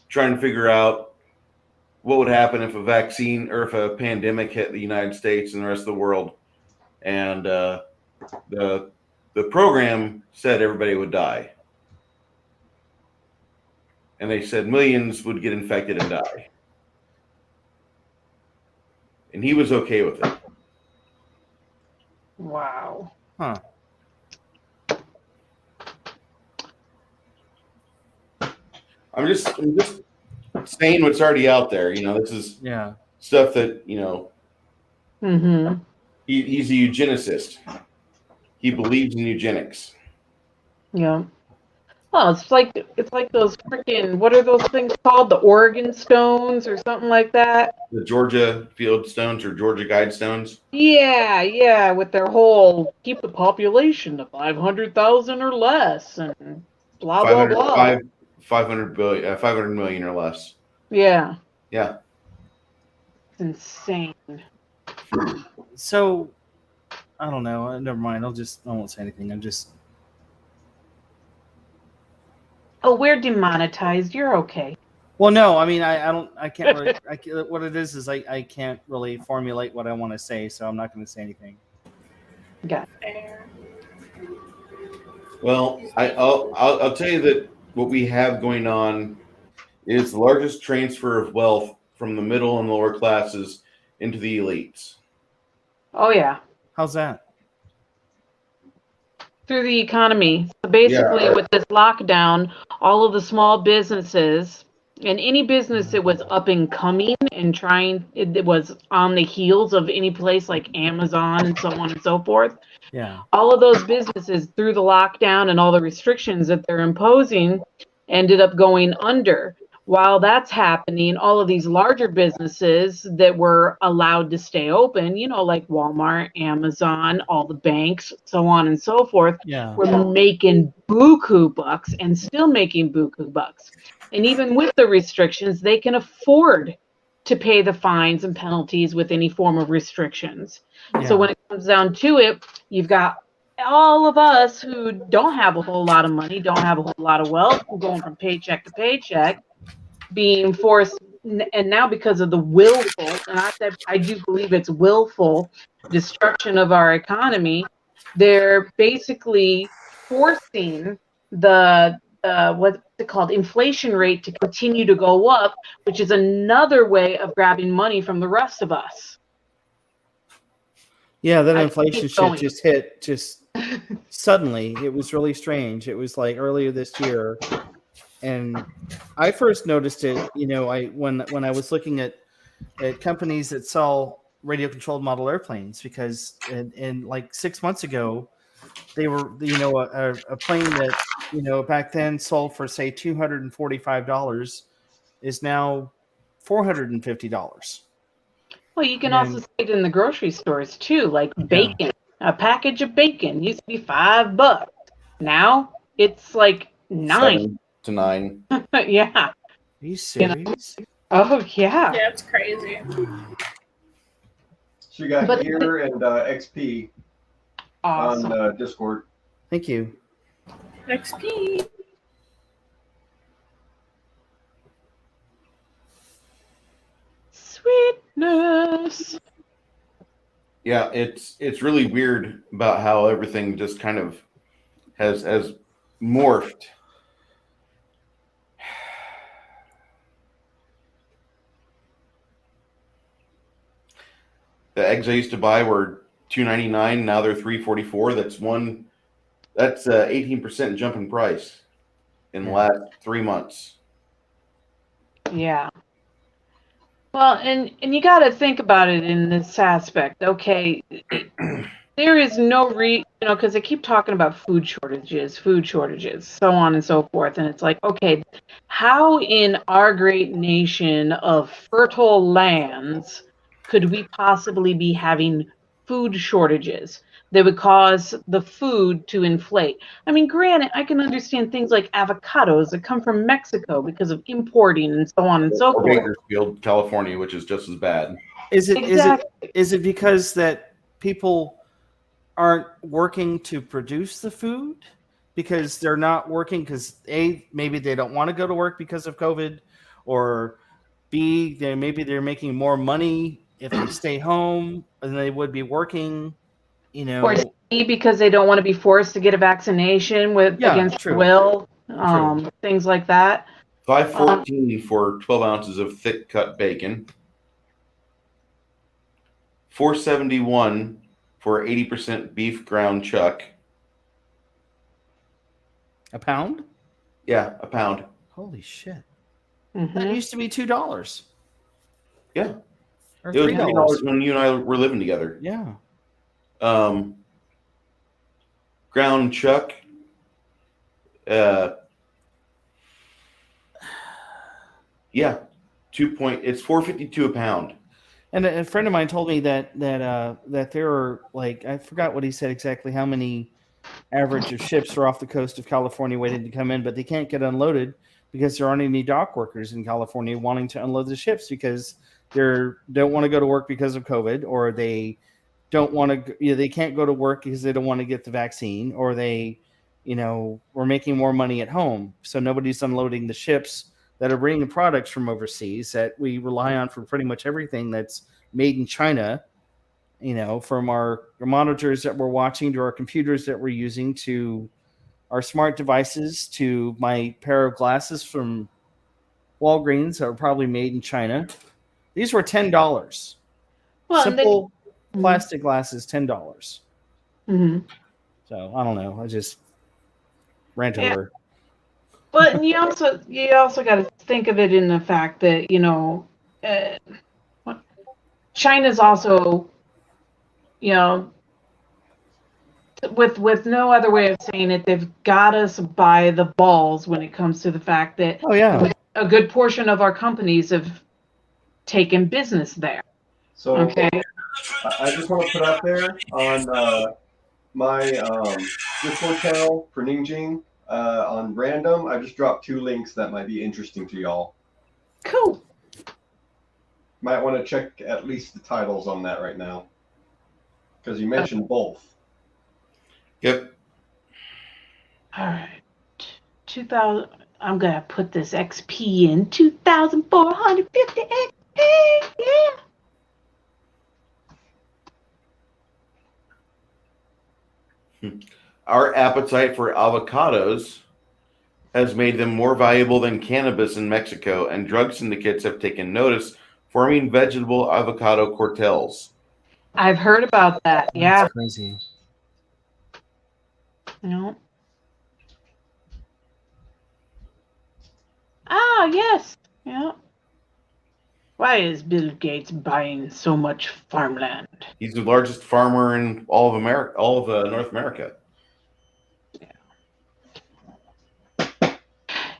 Speaker 2: trying to figure out what would happen if a vaccine or if a pandemic hit the United States and the rest of the world. And the program said everybody would die. And they said millions would get infected and die. And he was okay with it.
Speaker 1: Wow.
Speaker 5: Huh.
Speaker 2: I'm just saying what's already out there. You know, this is stuff that, you know,
Speaker 1: Mm-hmm.
Speaker 2: he's a eugenicist. He believes in eugenics.
Speaker 1: Yeah. Well, it's like those freaking, what are those things called? The Oregon stones or something like that?
Speaker 2: The Georgia field stones or Georgia guide stones.
Speaker 1: Yeah, with their whole keep the population to 500,000 or less and blah, blah, blah.
Speaker 2: 500 million or less.
Speaker 1: Yeah.
Speaker 2: Yeah.
Speaker 1: It's insane.
Speaker 5: So, I don't know. Never mind. I won't say anything.
Speaker 1: Oh, we're demonetized. You're okay.
Speaker 5: Well, no, I mean, I can't really, what it is I can't really formulate what I want to say, so I'm not going to say anything.
Speaker 1: Got
Speaker 6: it.
Speaker 2: Well, I'll tell you that what we have going on is the largest transfer of wealth from the middle and lower classes into the elites.
Speaker 1: Oh, yeah.
Speaker 5: How's that?
Speaker 1: through the economy. So basically, with this lockdown, all of the small businesses and any business that was up and coming and trying, it was on the heels of any place like Amazon and so on and so forth.
Speaker 5: Yeah.
Speaker 1: All of those businesses, through the lockdown and all the restrictions that they're imposing, ended up going under. While that's happening, all of these larger businesses that were allowed to stay open, like Walmart, Amazon, all the banks, so on and so forth,
Speaker 5: Yeah.
Speaker 1: were making buku bucks and still making buku bucks. And even with the restrictions, they can afford to pay the fines and penalties with any form of restrictions. So when it comes down to it, you've got all of us who don't have a whole lot of money, don't have a whole lot of wealth, going from paycheck to paycheck, being forced, and now because of the willful, and I do believe it's willful destruction of our economy, they're basically forcing the what's it called, inflation rate to continue to go up, which is another way of grabbing money from the rest of us.
Speaker 5: Yeah, that
Speaker 1: I
Speaker 5: inflation
Speaker 1: keep
Speaker 5: shit
Speaker 1: going.
Speaker 5: just hit suddenly. It was really strange. It was like earlier this year, and I first noticed it. When I was looking at companies that sell radio controlled model airplanes, because in like 6 months ago, they were a plane that back then sold for say $245 is now $450.
Speaker 1: Well, you can also see it in the grocery stores too, like bacon. A package of bacon used to be $5. Now it's like $9.
Speaker 2: 7 to 9.
Speaker 1: Yeah.
Speaker 5: Are you serious?
Speaker 1: Oh yeah.
Speaker 6: Yeah, it's crazy.
Speaker 3: So you got
Speaker 1: But-
Speaker 3: gear and XP
Speaker 1: Awesome.
Speaker 3: on Discord.
Speaker 5: Thank you.
Speaker 6: XP.
Speaker 1: Sweetness.
Speaker 2: Yeah, it's really weird about how everything just kind of has morphed. The eggs I used to buy were $2.99. Now they're $3.44. That's 18% jump in price in the last 3 months.
Speaker 1: Yeah. Well, and you got to think about it in this aspect. Okay, there is no because they keep talking about food shortages, so on and so forth, and it's like, okay, how in our great nation of fertile lands could we possibly be having food shortages that would cause the food to inflate? I mean, granted, I can understand things like avocados that come from Mexico because of importing and so on and so
Speaker 2: Or
Speaker 1: forth.
Speaker 2: Bakersfield, California, which is just as bad.
Speaker 5: Is it
Speaker 1: Exactly.
Speaker 5: is it because that people aren't working to produce the food because they're not working because A, maybe they don't want to go to work because of COVID, or B, maybe they're making more money if they stay home than they would be working,
Speaker 1: Or C, because they don't want to be forced to get a vaccination against
Speaker 5: true.
Speaker 1: will, things like that.
Speaker 2: $5.14 for 12 ounces of thick cut bacon. $4.71 for 80% beef ground chuck.
Speaker 5: A pound?
Speaker 2: Yeah, a pound.
Speaker 5: Holy shit!
Speaker 1: Mm-hmm.
Speaker 5: That used to be $2.
Speaker 2: Yeah,
Speaker 5: Or
Speaker 2: it was
Speaker 5: $3
Speaker 2: $3 when you and I were living together.
Speaker 5: Yeah.
Speaker 2: Ground chuck. Yeah, it's $4.52 a pound.
Speaker 5: And a friend of mine told me that there are, like, I forgot what he said exactly, how many average of ships are off the coast of California waiting to come in, but they can't get unloaded because there aren't any dock workers in California wanting to unload the ships because they don't want to go to work because of COVID, or they don't want to, they can't go to work because they don't want to get the vaccine, or they, we're making more money at home. So nobody's unloading the ships that are bringing products from overseas that we rely on for pretty much everything that's made in China, from our monitors that we're watching to our computers that we're using to our smart devices to my pair of glasses from Walgreens that are probably made in China. These were $10.
Speaker 1: Well,
Speaker 5: Simple plastic glasses, $10.
Speaker 1: Mm-hmm.
Speaker 5: So I don't know. I just rant
Speaker 1: Yeah.
Speaker 5: over.
Speaker 1: But you also got to think of it in the fact that uh, China's also with no other way of saying it, they've got us by the balls when it comes to the fact that
Speaker 5: Oh yeah,
Speaker 1: a good portion of our companies have taken business there.
Speaker 3: So
Speaker 1: Okay.
Speaker 3: I just want to put out there on my Discord channel for NingJing on random. I just dropped 2 links that might be interesting to y'all.
Speaker 1: Cool.
Speaker 3: Might want to check at least the titles on that right now, because you mentioned both.
Speaker 2: Yep.
Speaker 1: All right. 2000. I'm gonna put this XP in 2,450 XP. Yeah.
Speaker 2: Our appetite for avocados has made them more valuable than cannabis in Mexico, and drug syndicates have taken notice, forming vegetable avocado cartels.
Speaker 1: I've heard about that. Yeah.
Speaker 5: that's crazy.
Speaker 1: No. Ah, yes. Yeah. Why is Bill Gates buying so much farmland?
Speaker 2: He's the largest farmer in all of America, all of North America.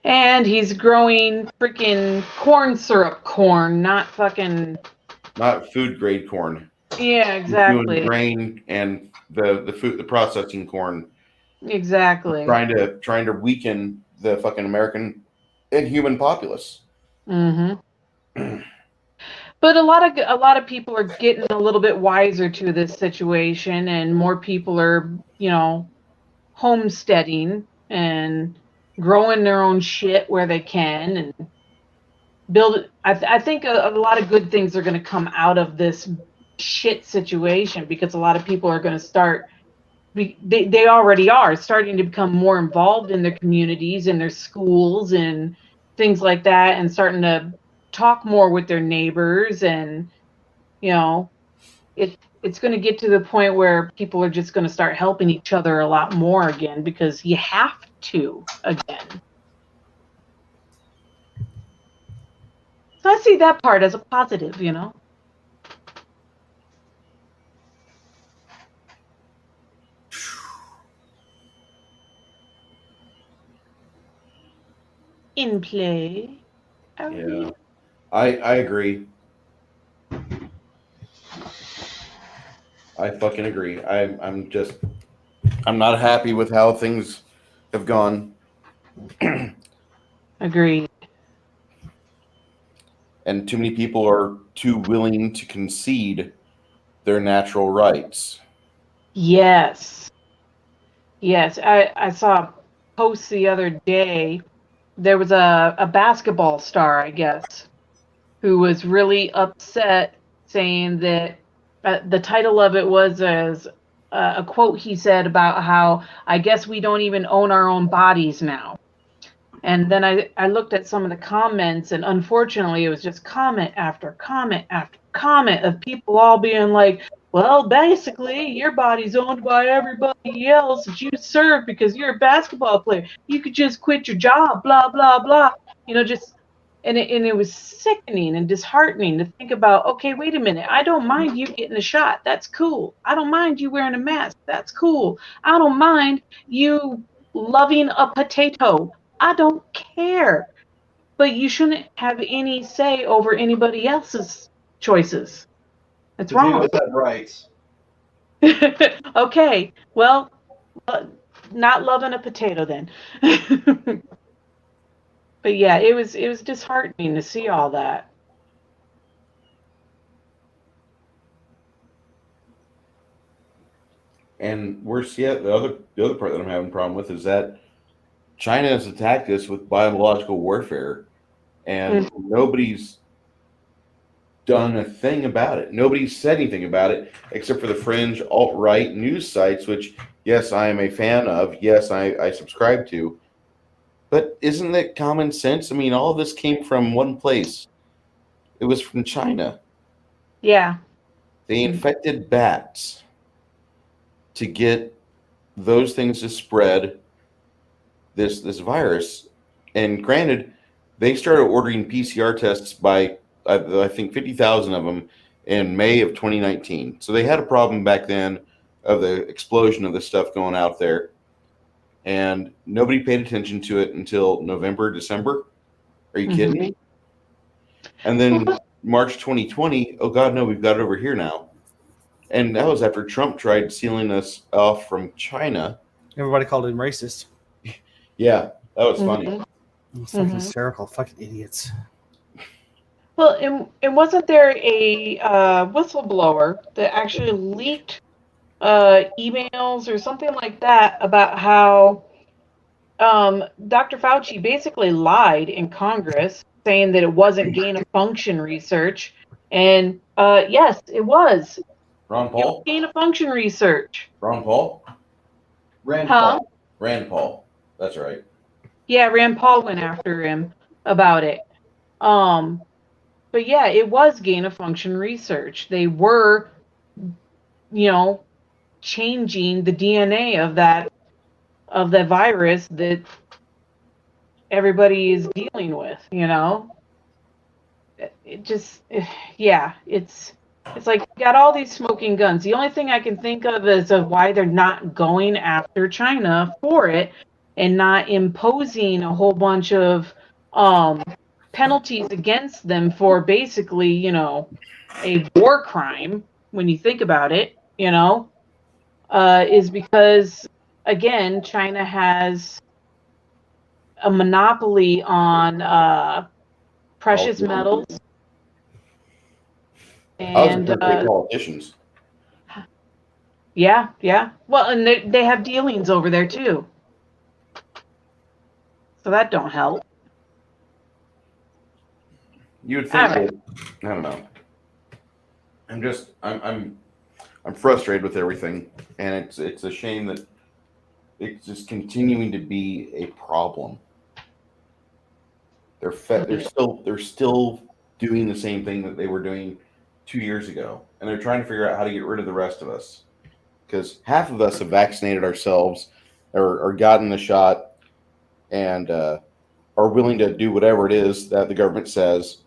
Speaker 1: And he's growing freaking corn syrup corn, not fucking.
Speaker 2: Not food grade corn.
Speaker 1: Yeah,
Speaker 2: He's doing
Speaker 1: exactly.
Speaker 2: grain and the processing corn,
Speaker 1: Exactly.
Speaker 2: trying to weaken the fucking American and human populace.
Speaker 1: Mm-hmm. But a lot of people are getting a little bit wiser to this situation, and more people are, homesteading and growing their own shit where they can and build. I think a lot of good things are going to come out of this shit situation, because a lot of people are going to start. They already are starting to become more involved in their communities and their schools and things like that, and starting to talk more with their neighbors. And it's going to get to the point where people are just going to start helping each other a lot more again, because you have to again. So I see that part as a positive. In play.
Speaker 2: Yeah, I agree. I fucking agree. I'm not happy with how things have gone.
Speaker 1: Agreed.
Speaker 2: And too many people are too willing to concede their natural rights.
Speaker 1: Yes. Yes. I saw a post the other day. There was a basketball star, I guess, who was really upset, saying that the title of it was as a quote he said about how, I guess we don't even own our own bodies now. And then I looked at some of the comments, and unfortunately, it was just comment after comment after comment of people all being like, well, basically, your body's owned by everybody else that you serve because you're a basketball player. You could just quit your job, blah, blah, blah. Just, and it was sickening and disheartening to think about, okay, wait a minute. I don't mind you getting a shot. That's cool. I don't mind you wearing a mask. That's cool. I don't mind you loving a potato. I don't care. But you shouldn't have any say over anybody else's choices. That's wrong.
Speaker 3: Potatoes have rights.
Speaker 1: Okay, well, not loving a potato then. But yeah, it was disheartening to see all that.
Speaker 2: And worse yet, the other part that I'm having a problem with is that China has attacked us with biological warfare, and nobody's done a thing about it. Nobody's said anything about it except for the fringe alt-right news sites, which, yes, I am a fan of. Yes, I subscribe to. But isn't that common sense? I mean, all of this came from one place. It was from China.
Speaker 1: Yeah.
Speaker 2: They infected bats to get those things just spread this virus. And granted, they started ordering PCR tests by I think 50,000 of them in May of 2019. So they had a problem back then of the explosion of the stuff going out there, and nobody paid attention to it until November, December. Are you kidding me? And then March 2020, oh God, no, we've got it over here now. And that was after Trump tried sealing us off from China.
Speaker 5: Everybody called him racist.
Speaker 2: Yeah, that was funny.
Speaker 5: It's fucking hysterical. Fucking idiots.
Speaker 1: Well, and wasn't there a whistleblower that actually leaked emails or something like that about how Dr. Fauci basically lied in Congress, saying that it wasn't gain-of-function research, and yes, it was.
Speaker 2: Ron
Speaker 1: It was
Speaker 2: Paul?
Speaker 1: gain-of-function research.
Speaker 2: Ron Paul?
Speaker 3: Rand
Speaker 1: Huh?
Speaker 3: Paul.
Speaker 2: Rand Paul. That's right.
Speaker 1: Yeah, Rand Paul went after him about it. But yeah, it was gain-of-function research. They were, changing the DNA of the virus that everybody is dealing with. It just, yeah, it's like you got all these smoking guns. The only thing I can think of is of why they're not going after China for it and not imposing a whole bunch of penalties against them for basically, a war crime when you think about it, is because, again, China has a monopoly on precious metals. And
Speaker 2: great politicians.
Speaker 1: Yeah. Well, and they have dealings over there too, so that don't help.
Speaker 2: You would think that, I don't know. I'm frustrated with everything, and it's a shame that it's just continuing to be a problem. They're still doing the same thing that they were doing 2 years ago, and they're trying to figure out how to get rid of the rest of us, because half of us have vaccinated ourselves or gotten the shot and are willing to do whatever it is that the government says,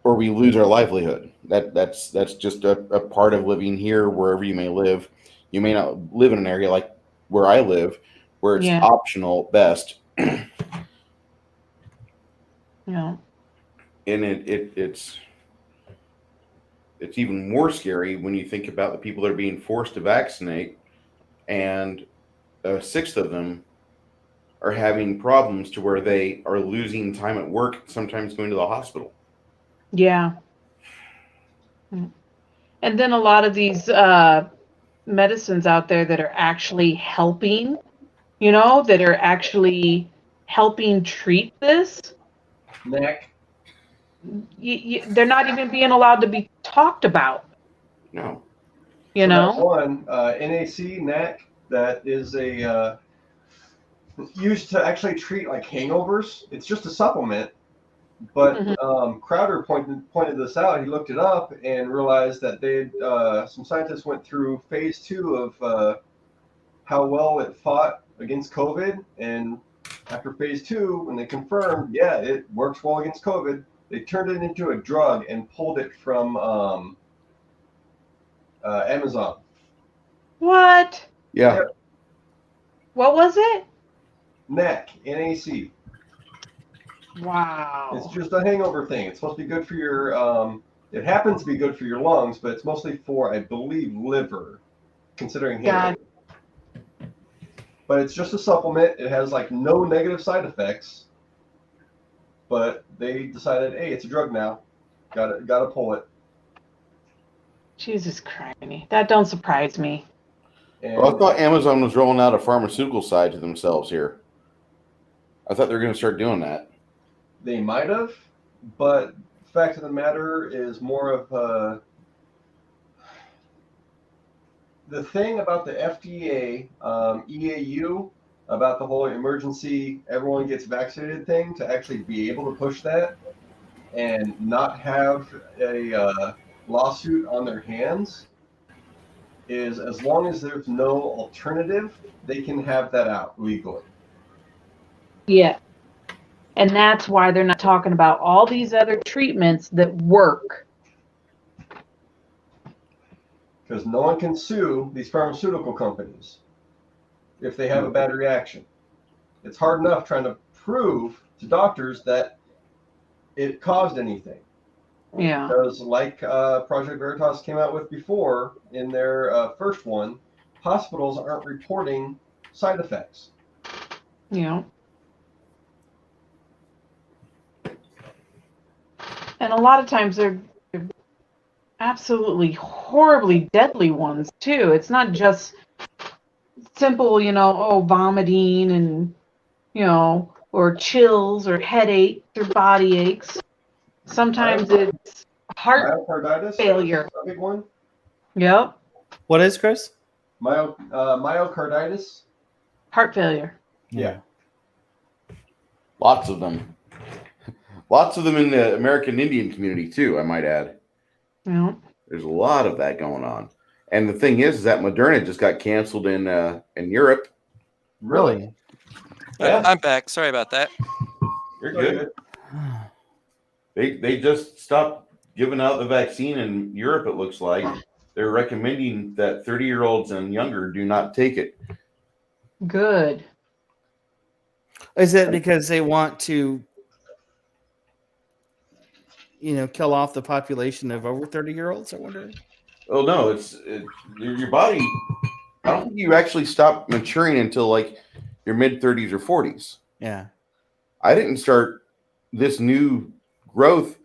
Speaker 2: or we lose our livelihood. That's just a part of living here, wherever you may live. You may not live in an area like where I live, where it's optional at best.
Speaker 1: Yeah.
Speaker 2: And it's even more scary when you think about the people that are being forced to vaccinate, and a sixth of them are having problems to where they are losing time at work, sometimes going to the hospital.
Speaker 1: Yeah. And then a lot of these medicines out there that are actually helping, that are actually helping treat this.
Speaker 3: Neck.
Speaker 1: They're not even being allowed to be talked about.
Speaker 2: No.
Speaker 3: That one, NAC, that is used to actually treat like hangovers. It's just a supplement. But Crowder pointed this out. He looked it up and realized that some scientists went through phase 2 of how well it fought against COVID. And after phase 2, when they confirmed, yeah, it works well against COVID, they turned it into a drug and pulled it from Amazon.
Speaker 1: What?
Speaker 2: Yeah.
Speaker 1: What was it?
Speaker 3: NAC, NAC.
Speaker 1: Wow.
Speaker 3: It's just a hangover thing. It's supposed to be good for your, it happens to be good for your lungs, but it's mostly for, I believe, liver, considering hangover. But it's just a supplement. It has like no negative side effects. But they decided, hey, it's a drug now. Gotta pull it.
Speaker 1: Jesus Christ. That don't surprise me.
Speaker 2: Well, I thought Amazon was rolling out a pharmaceutical side to themselves here. I thought they were going to start doing that.
Speaker 3: They might have, but the fact of the matter is more of the thing about the FDA, EAU, about the whole emergency, everyone gets vaccinated thing, to actually be able to push that and not have a lawsuit on their hands is as long as there's no alternative, they can have that out legally.
Speaker 1: Yeah. And that's why they're not talking about all these other treatments that work.
Speaker 3: Because no one can sue these pharmaceutical companies if they have a bad reaction. It's hard enough trying to prove to doctors that it caused anything.
Speaker 1: Yeah.
Speaker 3: Because like Project Veritas came out with before in their first one, hospitals aren't reporting side effects.
Speaker 1: Yeah. And a lot of times they're absolutely horribly deadly ones too. It's not just simple, vomiting and, or chills or headaches or body aches. Sometimes it's heart
Speaker 3: Myocarditis,
Speaker 1: failure.
Speaker 3: a big one.
Speaker 1: Yep.
Speaker 5: What is, Chris?
Speaker 3: Myocarditis.
Speaker 1: Heart failure.
Speaker 3: Yeah.
Speaker 2: Lots of them. Lots of them in the American Indian community too, I might add.
Speaker 1: Yeah.
Speaker 2: There's a lot of that going on. And the thing is that Moderna just got canceled in Europe.
Speaker 3: Really?
Speaker 2: Yeah.
Speaker 4: I'm back. Sorry about that.
Speaker 2: You're good. They just stopped giving out the vaccine in Europe, it looks like. They're recommending that 30-year-olds and younger do not take it.
Speaker 1: Good.
Speaker 5: Is it because they want to, kill off the population of over 30-year-olds? I wonder.
Speaker 2: Oh no, your body. I don't think you actually stop maturing until like your mid 30s or 40s.
Speaker 5: Yeah.
Speaker 2: I didn't start this new growth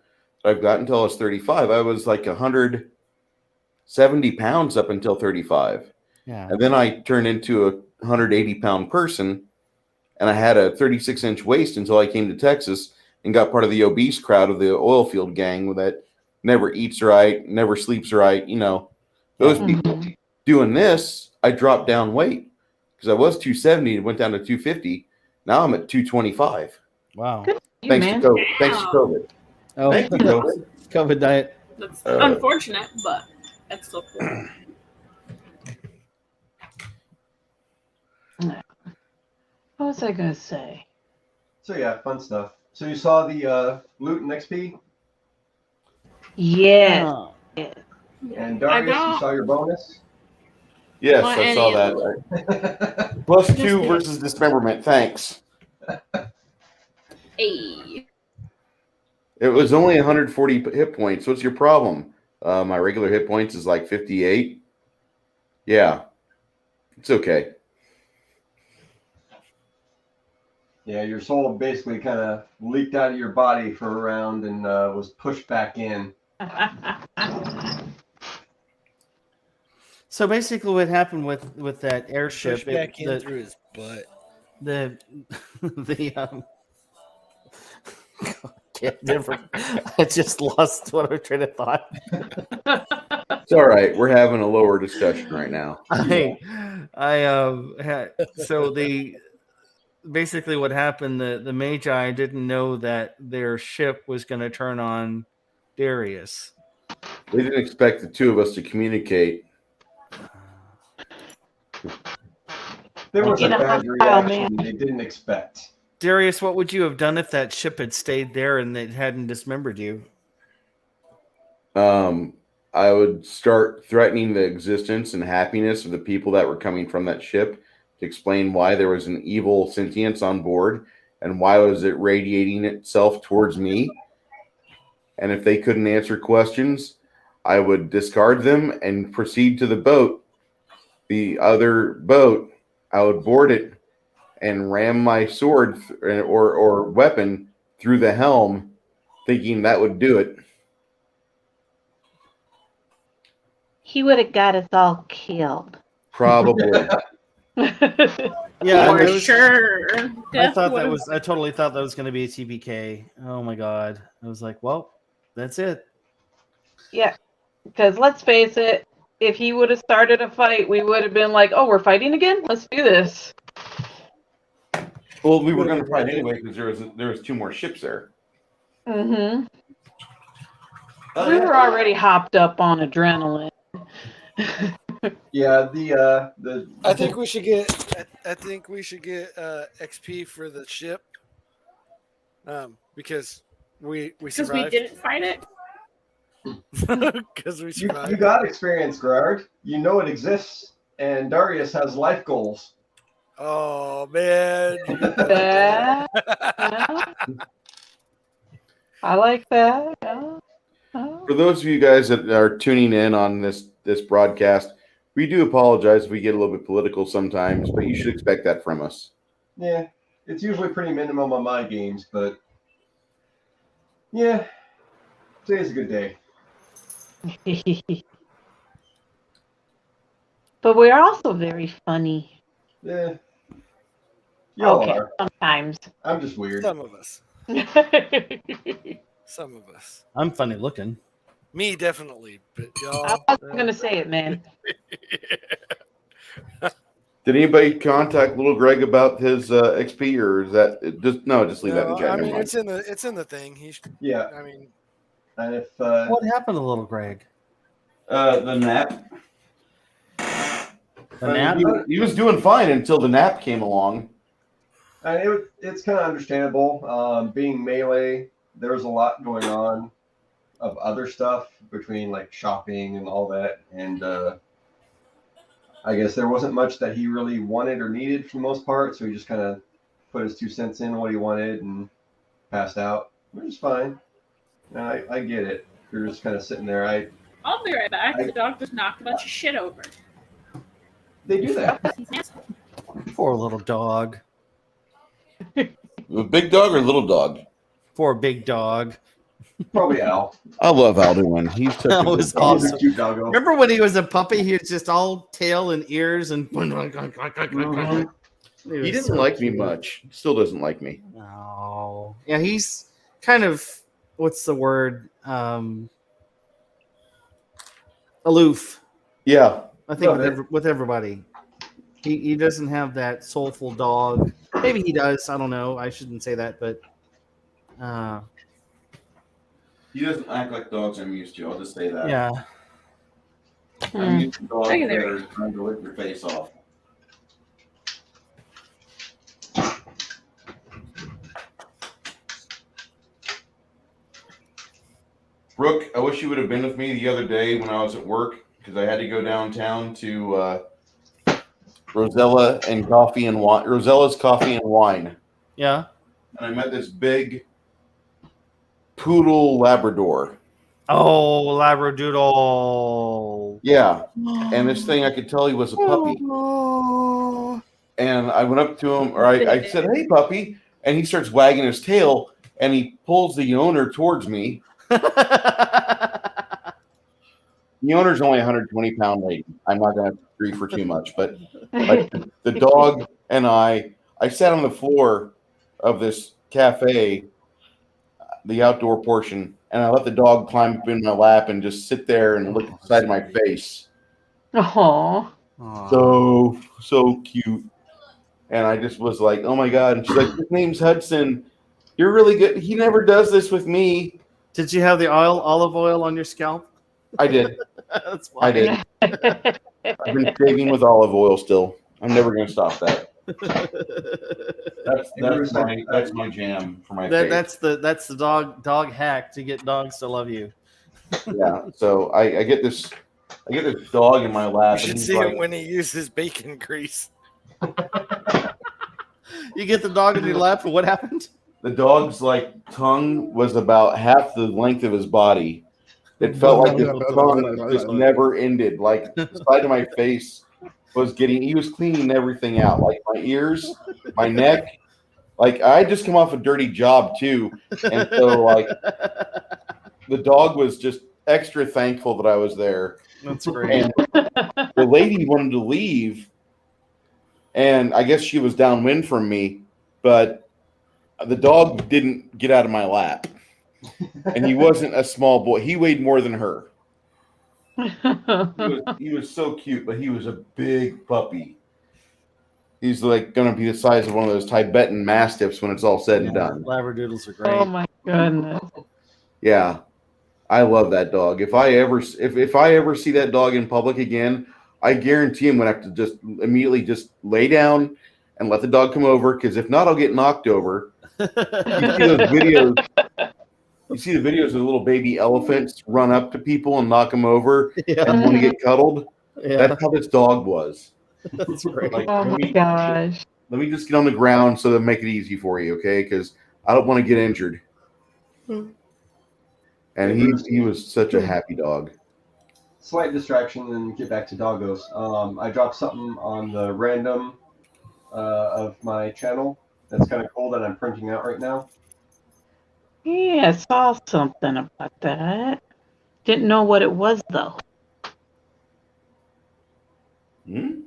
Speaker 2: that I've got until I was 35. I was like 170 pounds up until 35.
Speaker 5: Yeah.
Speaker 2: And then I turned into a 180-pound person, and I had a 36-inch waist until I came to Texas and got part of the obese crowd of the oil field gang that never eats right, never sleeps right. Those people. Doing this, I dropped down weight because I was 270 and went down to 250. Now I'm at 225.
Speaker 5: Wow.
Speaker 2: Thanks to COVID. Thanks to COVID.
Speaker 5: Oh,
Speaker 2: Thank you, COVID.
Speaker 5: COVID diet.
Speaker 6: That's unfortunate, but that's still cool.
Speaker 1: What was I going to say?
Speaker 3: So yeah, fun stuff. So you saw the loot in XP?
Speaker 1: Yes.
Speaker 5: Oh.
Speaker 3: And Darius, you saw your bonus?
Speaker 2: Yes,
Speaker 6: Want
Speaker 2: I saw
Speaker 6: any of
Speaker 2: that. Plus 2 versus dismemberment. Thanks.
Speaker 6: Hey.
Speaker 2: It was only 140 hit points. What's your problem? My regular hit points is like 58. Yeah, it's okay.
Speaker 3: Yeah, your soul basically kind of leaked out of your body for a round and was pushed back in.
Speaker 5: So basically, what happened with that airship?
Speaker 8: Pushed back in through his butt.
Speaker 5: The I just lost what I was trying to thought.
Speaker 2: It's all right. We're having a lower discussion right now.
Speaker 5: Basically what happened, the Magi didn't know that their ship was going to turn on Darius.
Speaker 2: They didn't expect the two of us to communicate.
Speaker 3: There was a bad reaction they didn't expect.
Speaker 5: Darius, what would you have done if that ship had stayed there and it hadn't dismembered you?
Speaker 2: I would start threatening the existence and happiness of the people that were coming from that ship to explain why there was an evil sentience on board and why was it radiating itself towards me. And if they couldn't answer questions, I would discard them and proceed to the boat. The other boat, I would board it and ram my sword or weapon through the helm, thinking that would do it.
Speaker 15: He would have got us all killed.
Speaker 2: Probably.
Speaker 5: Yeah,
Speaker 6: for sure.
Speaker 5: I totally thought that was going to be a TPK. Oh my god! I was like, well, that's it.
Speaker 1: Yeah, because let's face it, if he would have started a fight, we would have been like, "Oh, we're fighting again? Let's do this."
Speaker 2: Well, we were going to fight anyway because there was 2 more ships there.
Speaker 1: Mm-hmm. We were already hopped up on adrenaline.
Speaker 3: Yeah, the
Speaker 8: I think we should get. I think we should get XP for the ship, because we
Speaker 6: Because we
Speaker 8: survived.
Speaker 6: didn't fight it.
Speaker 8: Because we
Speaker 3: you
Speaker 8: survived.
Speaker 3: got experience, Gerard. You know it exists, and Darius has life goals.
Speaker 8: Oh man, you get
Speaker 1: Yeah. Yeah. I like that. Yeah. Oh.
Speaker 2: For those of you guys that are tuning in on this broadcast, we do apologize if we get a little bit political sometimes, but you should expect that from us.
Speaker 3: Yeah, it's usually pretty minimum on my games, but yeah, today's a good day.
Speaker 15: But we're also very funny.
Speaker 3: Yeah, y'all
Speaker 15: Okay,
Speaker 3: are.
Speaker 15: sometimes.
Speaker 3: I'm just weird.
Speaker 8: Some of us. Some of us.
Speaker 5: I'm funny looking.
Speaker 8: Me definitely, but
Speaker 1: I
Speaker 8: y'all.
Speaker 1: wasn't gonna say it, man.
Speaker 2: Did anybody contact little Greg about his XP, or is that just leave that in
Speaker 8: No,
Speaker 2: chat?
Speaker 8: I
Speaker 2: Never
Speaker 8: mean
Speaker 2: mind.
Speaker 8: it's in the thing. He's
Speaker 3: Yeah,
Speaker 8: I mean
Speaker 3: and if
Speaker 5: What happened to little Greg?
Speaker 2: The nap.
Speaker 5: The nap?
Speaker 2: He was doing fine until the nap came along.
Speaker 3: it's kind of understandable. Being melee, there's a lot going on of other stuff between like shopping and all that, and I guess there wasn't much that he really wanted or needed for the most part, so he just kind of put his 2 cents in what he wanted and passed out, which is fine. And I get it. You're just kind of sitting there.
Speaker 6: I'll be right back. The dog just knocked a bunch of shit over.
Speaker 3: They do that.
Speaker 5: Poor little dog.
Speaker 2: A big dog or little dog?
Speaker 5: Poor big dog.
Speaker 3: Probably Al.
Speaker 2: I love Alduin. He's such
Speaker 5: That
Speaker 2: a good
Speaker 5: was
Speaker 2: dog.
Speaker 3: He's a
Speaker 5: awesome.
Speaker 3: cute doggo.
Speaker 5: Remember when he was a puppy? He was just all tail and ears and.
Speaker 2: He didn't like me much. Still doesn't like me.
Speaker 5: No. Yeah, he's kind of, what's the word? Aloof.
Speaker 2: Yeah.
Speaker 5: I think
Speaker 3: No,
Speaker 5: with everybody. He doesn't have that soulful dog. Maybe he does. I don't know. I shouldn't say that, but
Speaker 2: He doesn't act like dogs I'm used to. I'll just say that.
Speaker 5: yeah.
Speaker 2: I'm used to dogs
Speaker 6: Okay,
Speaker 2: that
Speaker 6: there
Speaker 2: are trying to lick your face off. Brooke, I wish you would have been with me the other day when I was at work because I had to go downtown to Rosella's Coffee and Wine.
Speaker 5: Yeah.
Speaker 2: And I met this big poodle Labrador.
Speaker 5: Oh, Labradoodle.
Speaker 2: Yeah. And this thing, I could tell he was a puppy. And I went up to him, or I said, "Hey, puppy." And he starts wagging his tail, and he pulls the owner towards me. The owner's only a 120-pound lady. I'm not going to grieve for too much, but like, the dog and I sat on the floor of this cafe, the outdoor portion, and I let the dog climb up in my lap and just sit there and look at the side of my face.
Speaker 1: Oh.
Speaker 2: So cute. And I just was like, oh my God. And she's like, his name's Hudson. You're really good. He never does this with me.
Speaker 5: Did you have the olive oil on your scalp?
Speaker 2: I did.
Speaker 5: That's
Speaker 2: I
Speaker 5: why.
Speaker 2: did. I've been shaving with olive oil still. I'm never going to stop that. That's my jam for my face.
Speaker 5: That's the dog hack to get dogs to love you.
Speaker 2: Yeah. So I get this dog in my lap.
Speaker 8: You should
Speaker 2: and he's
Speaker 8: see
Speaker 2: like,
Speaker 8: him when he uses bacon grease.
Speaker 5: You get the dog in your lap, and what happened?
Speaker 2: the dog's like tongue was about half the length of his body. It felt like his tongue just never ended. Like the side of my face was getting. He was cleaning everything out, like my ears, my neck. Like I just come off a dirty job too, and so like the dog was just extra thankful that I was there.
Speaker 5: That's great.
Speaker 2: And the lady wanted to leave, and I guess she was downwind from me, but the dog didn't get out of my lap. And he wasn't a small boy. He weighed more than her. He was so cute, but he was a big puppy. He's like going to be the size of one of those Tibetan Mastiffs when it's all said and done.
Speaker 5: Labradoodles are great.
Speaker 1: Oh my goodness.
Speaker 2: Yeah, I love that dog. If I ever see that dog in public again, I guarantee I'm gonna have to just immediately just lay down and let the dog come over, because if not, I'll get knocked over. You see those videos? You see the videos of the little baby elephants run up to people and knock them over and want to get cuddled?
Speaker 5: Yeah.
Speaker 2: That's how this dog was.
Speaker 5: That's great.
Speaker 2: Like,
Speaker 1: Oh my gosh.
Speaker 2: let me just get on the ground so that make it easy for you, okay? Because I don't want to get injured. And he was such a happy dog.
Speaker 3: Slight distraction and get back to doggos. I dropped something on the random of my channel that's kind of cool that I'm printing out right now.
Speaker 15: Yeah, I saw something about that. Didn't know what it was though.
Speaker 2: Hmm?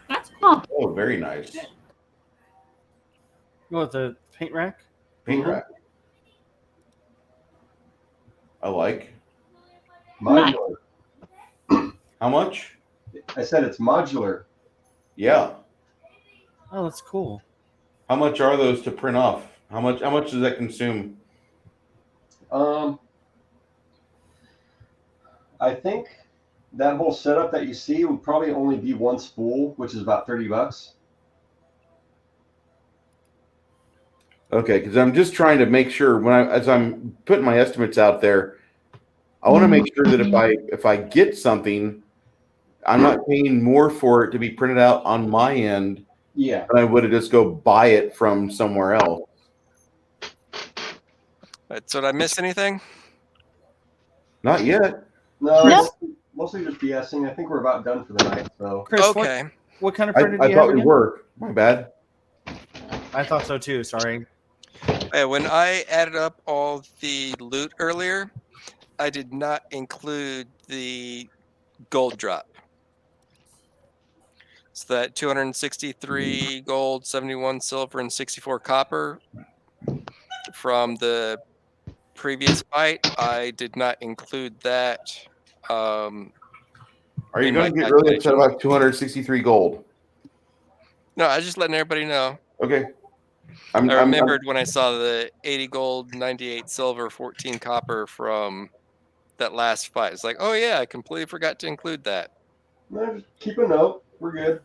Speaker 6: That's cool.
Speaker 2: Oh, very nice.
Speaker 5: Go with the paint rack.
Speaker 2: Paint rack. I like.
Speaker 3: Modular.
Speaker 2: How much?
Speaker 3: I said it's modular.
Speaker 2: Yeah.
Speaker 5: Oh, that's cool.
Speaker 2: How much are those to print off? How much does that consume?
Speaker 3: I think that whole setup that you see would probably only be one spool, which is about $30.
Speaker 2: Okay, because I'm just trying to make sure as I'm putting my estimates out there, I want to make sure that if I get something, I'm not paying more for it to be printed out on my end
Speaker 3: Yeah.
Speaker 2: than I would to just go buy it from somewhere else.
Speaker 4: Right, so did I miss anything?
Speaker 2: Not yet.
Speaker 3: No, mostly just BSing. I think we're about done for the night. So
Speaker 5: Chris,
Speaker 4: Okay.
Speaker 5: what kind of printer do
Speaker 2: I
Speaker 5: you have
Speaker 2: thought we
Speaker 5: again?
Speaker 2: were. My bad.
Speaker 5: I thought so too. Sorry.
Speaker 4: When I added up all the loot earlier, I did not include the gold drop. So that 263 gold, 71 silver, and 64 copper from the previous fight, I did not include that.
Speaker 2: Are you
Speaker 4: in
Speaker 2: going
Speaker 4: my
Speaker 2: to get really upset
Speaker 4: calculation.
Speaker 2: about 263 gold?
Speaker 4: No, I was just letting everybody know.
Speaker 2: Okay.
Speaker 4: I remembered when I saw the 80 gold, 98 silver, 14 copper from that last fight. It's like, oh yeah, I completely forgot to include that.
Speaker 3: no, just keep a note. We're good.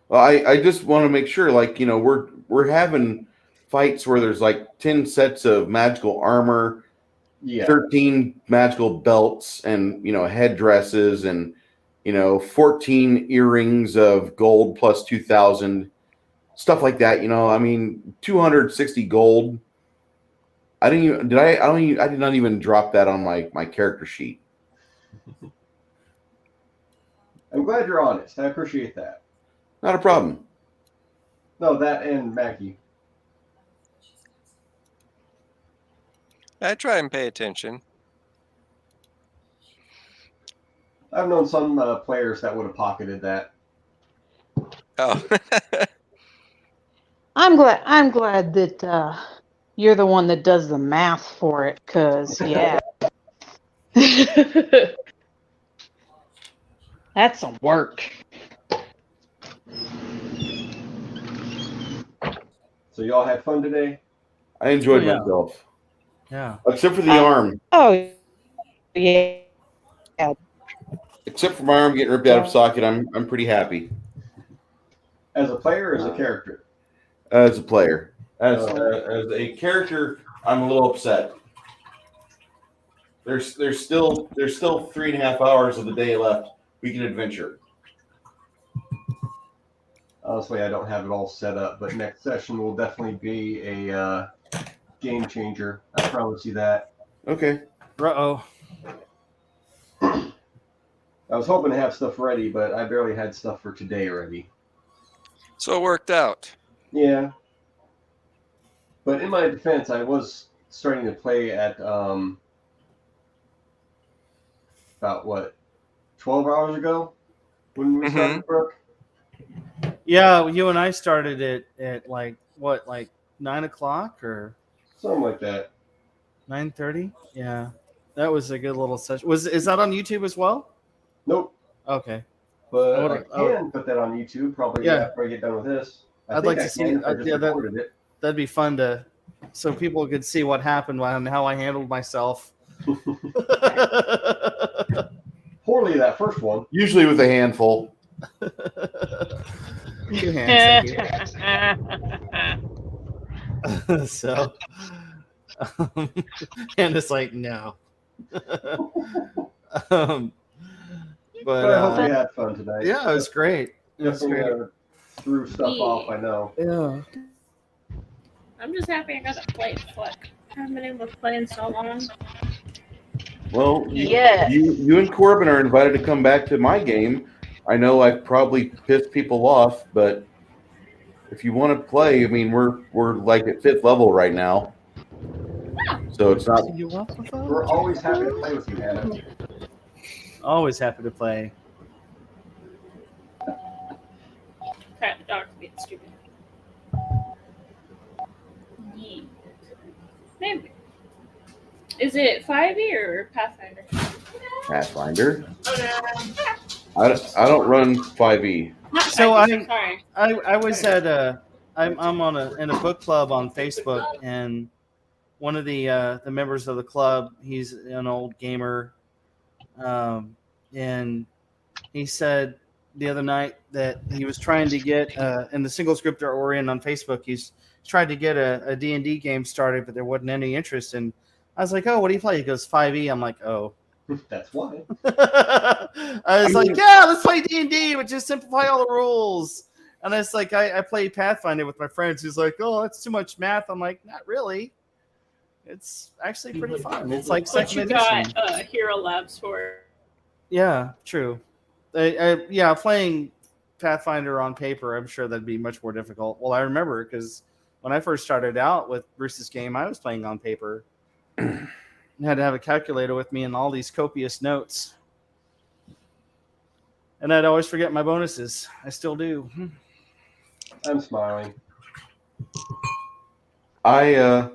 Speaker 2: Well, I just want to make sure, like, we're having fights where there's like 10 sets of magical armor,
Speaker 3: Yeah.
Speaker 2: 13 magical belts, and headdresses, and 14 earrings of gold plus 2,000, stuff like that. I mean, 260 gold. I didn't even I did not even drop that on my character sheet.
Speaker 3: I'm glad you're honest. I appreciate that.
Speaker 2: Not a problem.
Speaker 3: No, that and Mackie.
Speaker 4: I try and pay attention.
Speaker 3: I've known some players that would have pocketed that.
Speaker 4: Oh.
Speaker 15: I'm glad that you're the one that does the math for it, cause yeah. That's some work.
Speaker 3: So y'all had fun today?
Speaker 2: I enjoyed
Speaker 5: Oh, yeah.
Speaker 2: myself.
Speaker 5: Yeah.
Speaker 2: Except for the arm.
Speaker 15: Oh yeah.
Speaker 2: Except for my arm getting ripped out of socket, I'm pretty happy.
Speaker 3: As a player or as a character?
Speaker 2: As a player. As a character, I'm a little upset. There's still 3.5 hours of the day left. We can adventure.
Speaker 3: Honestly, I don't have it all set up, but next session will definitely be a game changer. I promise you that.
Speaker 2: Okay.
Speaker 5: Uh-oh.
Speaker 3: I was hoping to have stuff ready, but I barely had stuff for today ready.
Speaker 4: So it worked out.
Speaker 3: Yeah. But in my defense, I was starting to play at about, 12 hours ago when we started, Brooke?
Speaker 5: Yeah, you and I started it at like 9 o'clock or
Speaker 3: something like that.
Speaker 5: 9:30. Yeah, that was a good little session. Is that on YouTube as well?
Speaker 3: Nope.
Speaker 5: Okay.
Speaker 3: But I can put that on YouTube probably after I get done with this.
Speaker 5: I'd like to see. Yeah, that'd be fun to so people could see what happened and how I handled myself.
Speaker 3: Poorly that first one.
Speaker 2: Usually with a handful.
Speaker 5: 2 hands, thank you. So, and it's like no. um,
Speaker 3: But I hope we had fun tonight.
Speaker 5: Yeah, it was great. It was
Speaker 3: Definitely
Speaker 5: great.
Speaker 3: threw stuff off, I know.
Speaker 5: Yeah.
Speaker 6: I'm just happy I got to play Fleck. I haven't been able to play in so long.
Speaker 2: Well,
Speaker 1: Yes.
Speaker 2: you and Corbin are invited to come back to my game. I know I've probably pissed people off, but if you want to play, I mean, we're like at 5th level right now, so it's not.
Speaker 3: We're always happy to play with you, Hannah.
Speaker 5: Always happy to play.
Speaker 6: Okay, the dog's being stupid. Yeah. Maybe. Is it 5e or Pathfinder?
Speaker 2: Pathfinder. I don't run 5e.
Speaker 5: So
Speaker 6: Sorry.
Speaker 5: I was at I'm in a book club on Facebook, and one of the members of the club, he's an old gamer, and he said the other night that he was trying to get in the singles group that we're in on Facebook. He's tried to get a D&D game started, but there wasn't any interest. And I was like, "Oh, what do you play?" He goes, "5e." I'm like, "Oh."
Speaker 3: That's why.
Speaker 5: I was like, "Yeah, let's play D&D, but just simplify all the rules." And it's like I play Pathfinder with my friends. He's like, "Oh, that's too much math." I'm like, "Not really. It's actually pretty fun. It's like
Speaker 6: But
Speaker 5: second
Speaker 6: you
Speaker 5: edition."
Speaker 6: got Hero Labs for it.
Speaker 5: Yeah, true. Yeah, playing Pathfinder on paper, I'm sure that'd be much more difficult. Well, I remember because when I first started out with Bruce's game, I was playing on paper. I had to have a calculator with me and all these copious notes. And I'd always forget my bonuses. I still do.
Speaker 3: I'm smiling.
Speaker 2: I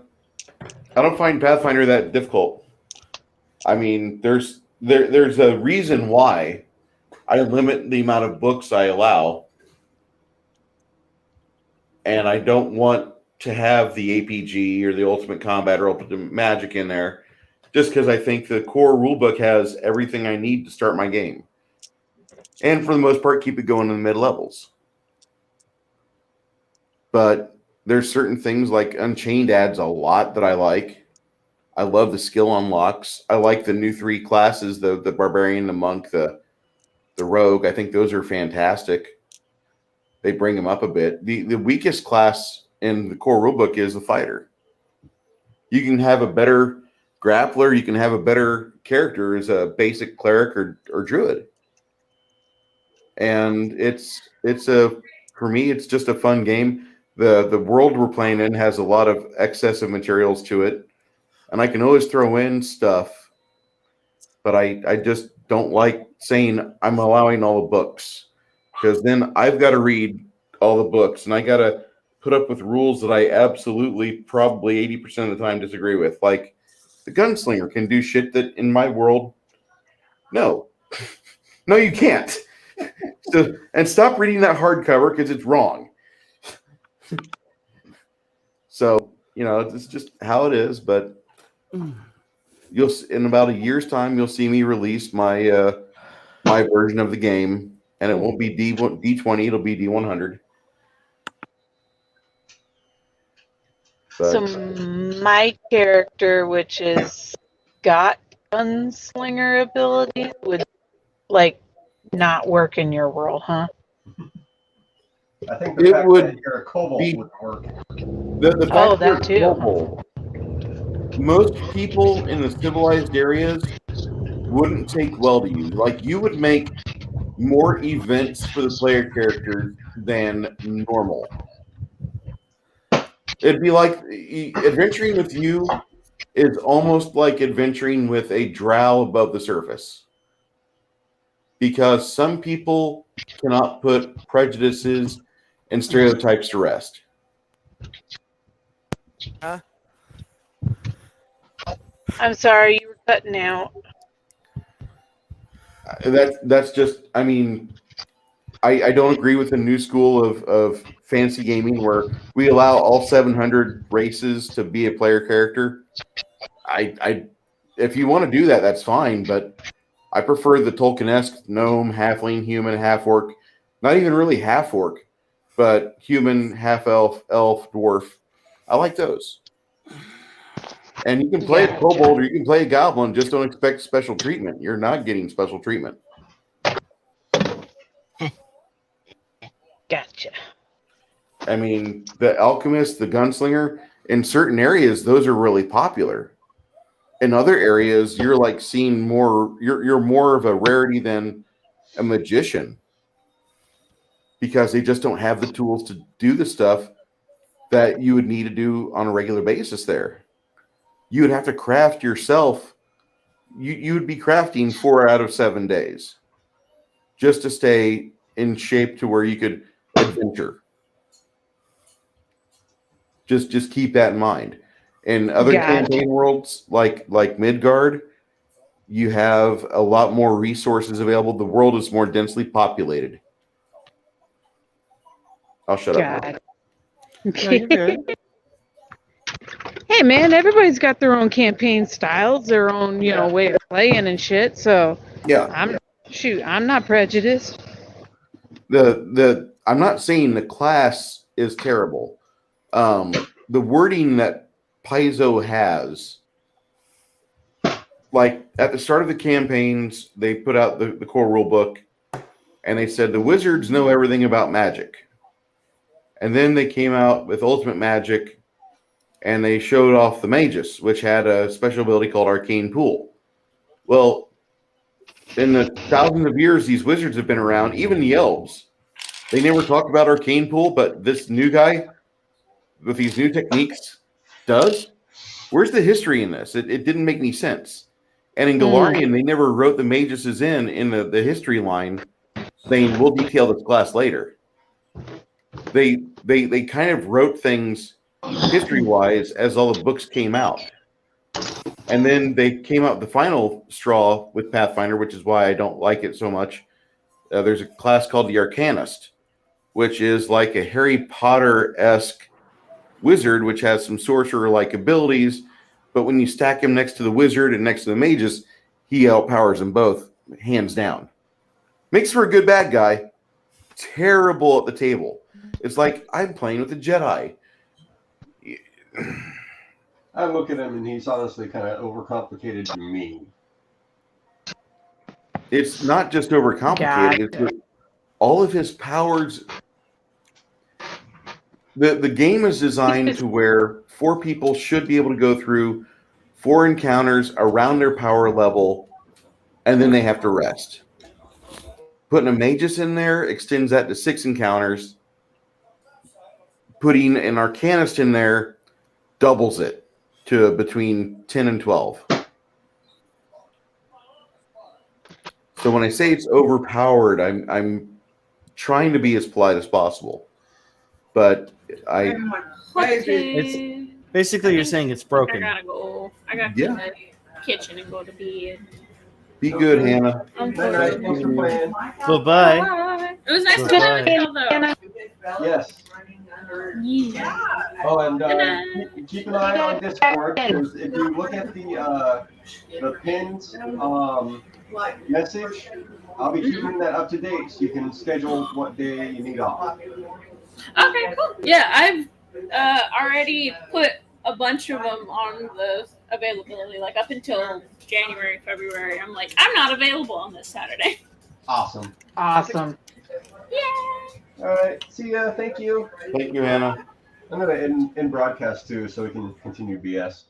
Speaker 2: don't find Pathfinder that difficult. I mean, there's a reason why I limit the amount of books I allow, and I don't want to have the APG or the Ultimate Combat or Ultimate Magic in there, just because I think the core rulebook has everything I need to start my game, and for the most part, keep it going in the mid levels. But there's certain things like Unchained adds a lot that I like. I love the skill unlocks. I like the new 3 classes, the Barbarian, the Monk, the Rogue. I think those are fantastic. They bring them up a bit. The weakest class in the core rulebook is the Fighter. You can have a better grappler. You can have a better character as a basic cleric or druid. And for me, it's just a fun game. The world we're playing in has a lot of excessive materials to it. And I can always throw in stuff, but I just don't like saying I'm allowing all the books, because then I've got to read all the books, and I got to put up with rules that I absolutely probably 80% of the time disagree with. Like the gunslinger can do shit that in my world, no, you can't. So, and stop reading that hardcover because it's wrong. So, it's just how it is, but in about a year's time, you'll see me release my my version of the game, and it won't be D20, it'll be D100.
Speaker 15: So my character, which is got gunslinger abilities, would not work in your world, huh?
Speaker 3: I think the fact that you're a kobold would work.
Speaker 2: The fact that you're a kobold, most people in the civilized areas wouldn't take well to you. Like, you would make more events for the player characters than normal. It'd be like adventuring with you is almost like adventuring with a drow above the surface. Because some people cannot put prejudices and stereotypes to rest.
Speaker 15: I'm sorry, you were cutting out.
Speaker 2: That's just, I mean, I don't agree with the new school of fancy gaming where we allow all 700 races to be a player character. I if you want to do that, that's fine, but I prefer the Tolkien-esque gnome, halfling, human, half orc, not even really half orc, but human, half elf, elf, dwarf. I like those. And you can play a kobold or you can play a goblin. Just don't expect special treatment. You're not getting special treatment.
Speaker 15: Gotcha.
Speaker 2: I mean, the alchemist, the gunslinger, in certain areas, those are really popular. In other areas, you're like seeing more. You're more of a rarity than a magician because they just don't have the tools to do the stuff that you would need to do on a regular basis. There, you would have to craft yourself. You would be crafting 4 out of 7 days just to stay in shape to where you could adventure. Just keep that in mind. In other campaign worlds like Midgard, you have a lot more resources available. The world is more densely populated. I'll shut up now.
Speaker 5: No, you're good.
Speaker 15: Hey man, everybody's got their own campaign styles, their own, way of playing and shit. So
Speaker 2: Yeah.
Speaker 15: I'm not prejudiced.
Speaker 2: I'm not saying the class is terrible. The wording that Paizo has, like at the start of the campaigns, they put out the core rule book and they said the wizards know everything about magic. And then they came out with Ultimate Magic and they showed off the Magus, which had a special ability called Arcane Pool. Well, in the thousands of years these wizards have been around, even the elves, they never talk about Arcane Pool, but this new guy with these new techniques does. Where's the history in this? It didn't make any sense. And in Galarian, they never wrote the Maguses in the history line saying, we'll detail this class later. They kind of wrote things history-wise as all the books came out. And then they came out with the final straw with Pathfinder, which is why I don't like it so much. There's a class called the Arcanist, which is like a Harry Potter-esque wizard, which has some sorcerer-like abilities, but when you stack him next to the wizard and next to the mages, he outpowers them both, hands down. Makes for a good bad guy. Terrible at the table. It's like I'm playing with a Jedi.
Speaker 3: I look at him and he's honestly kind of overcomplicated to me.
Speaker 2: It's not just overcomplicated. It's with all of his powers. The game is designed to where 4 people should be able to go through 4 encounters around their power level, and then they have to rest. Putting a Magus in there extends that to 6 encounters. Putting an Arcanist in there doubles it to between 10 and 12. So when I say it's overpowered, I'm trying to be as polite as possible. But
Speaker 5: it's basically you're saying it's broken.
Speaker 6: I gotta go. I gotta clean the kitchen and go to bed.
Speaker 2: Be good, Hannah.
Speaker 3: Thanks for playing.
Speaker 5: Bye-bye.
Speaker 6: It was nice to meet you, though.
Speaker 3: Yes.
Speaker 6: Yeah.
Speaker 3: Oh, and keep an eye on Discord, because if you look at the pinned message, I'll be keeping that up to date, so you can schedule what day you need off.
Speaker 6: Okay, cool. Yeah, I've already put a bunch of them on the availability, like up until January, February. I'm like, I'm not available on this Saturday.
Speaker 3: Awesome.
Speaker 6: Yeah.
Speaker 3: All right. See ya. Thank you.
Speaker 2: Thank you, Hannah.
Speaker 3: I'm going to end broadcast, too, so we can continue BS.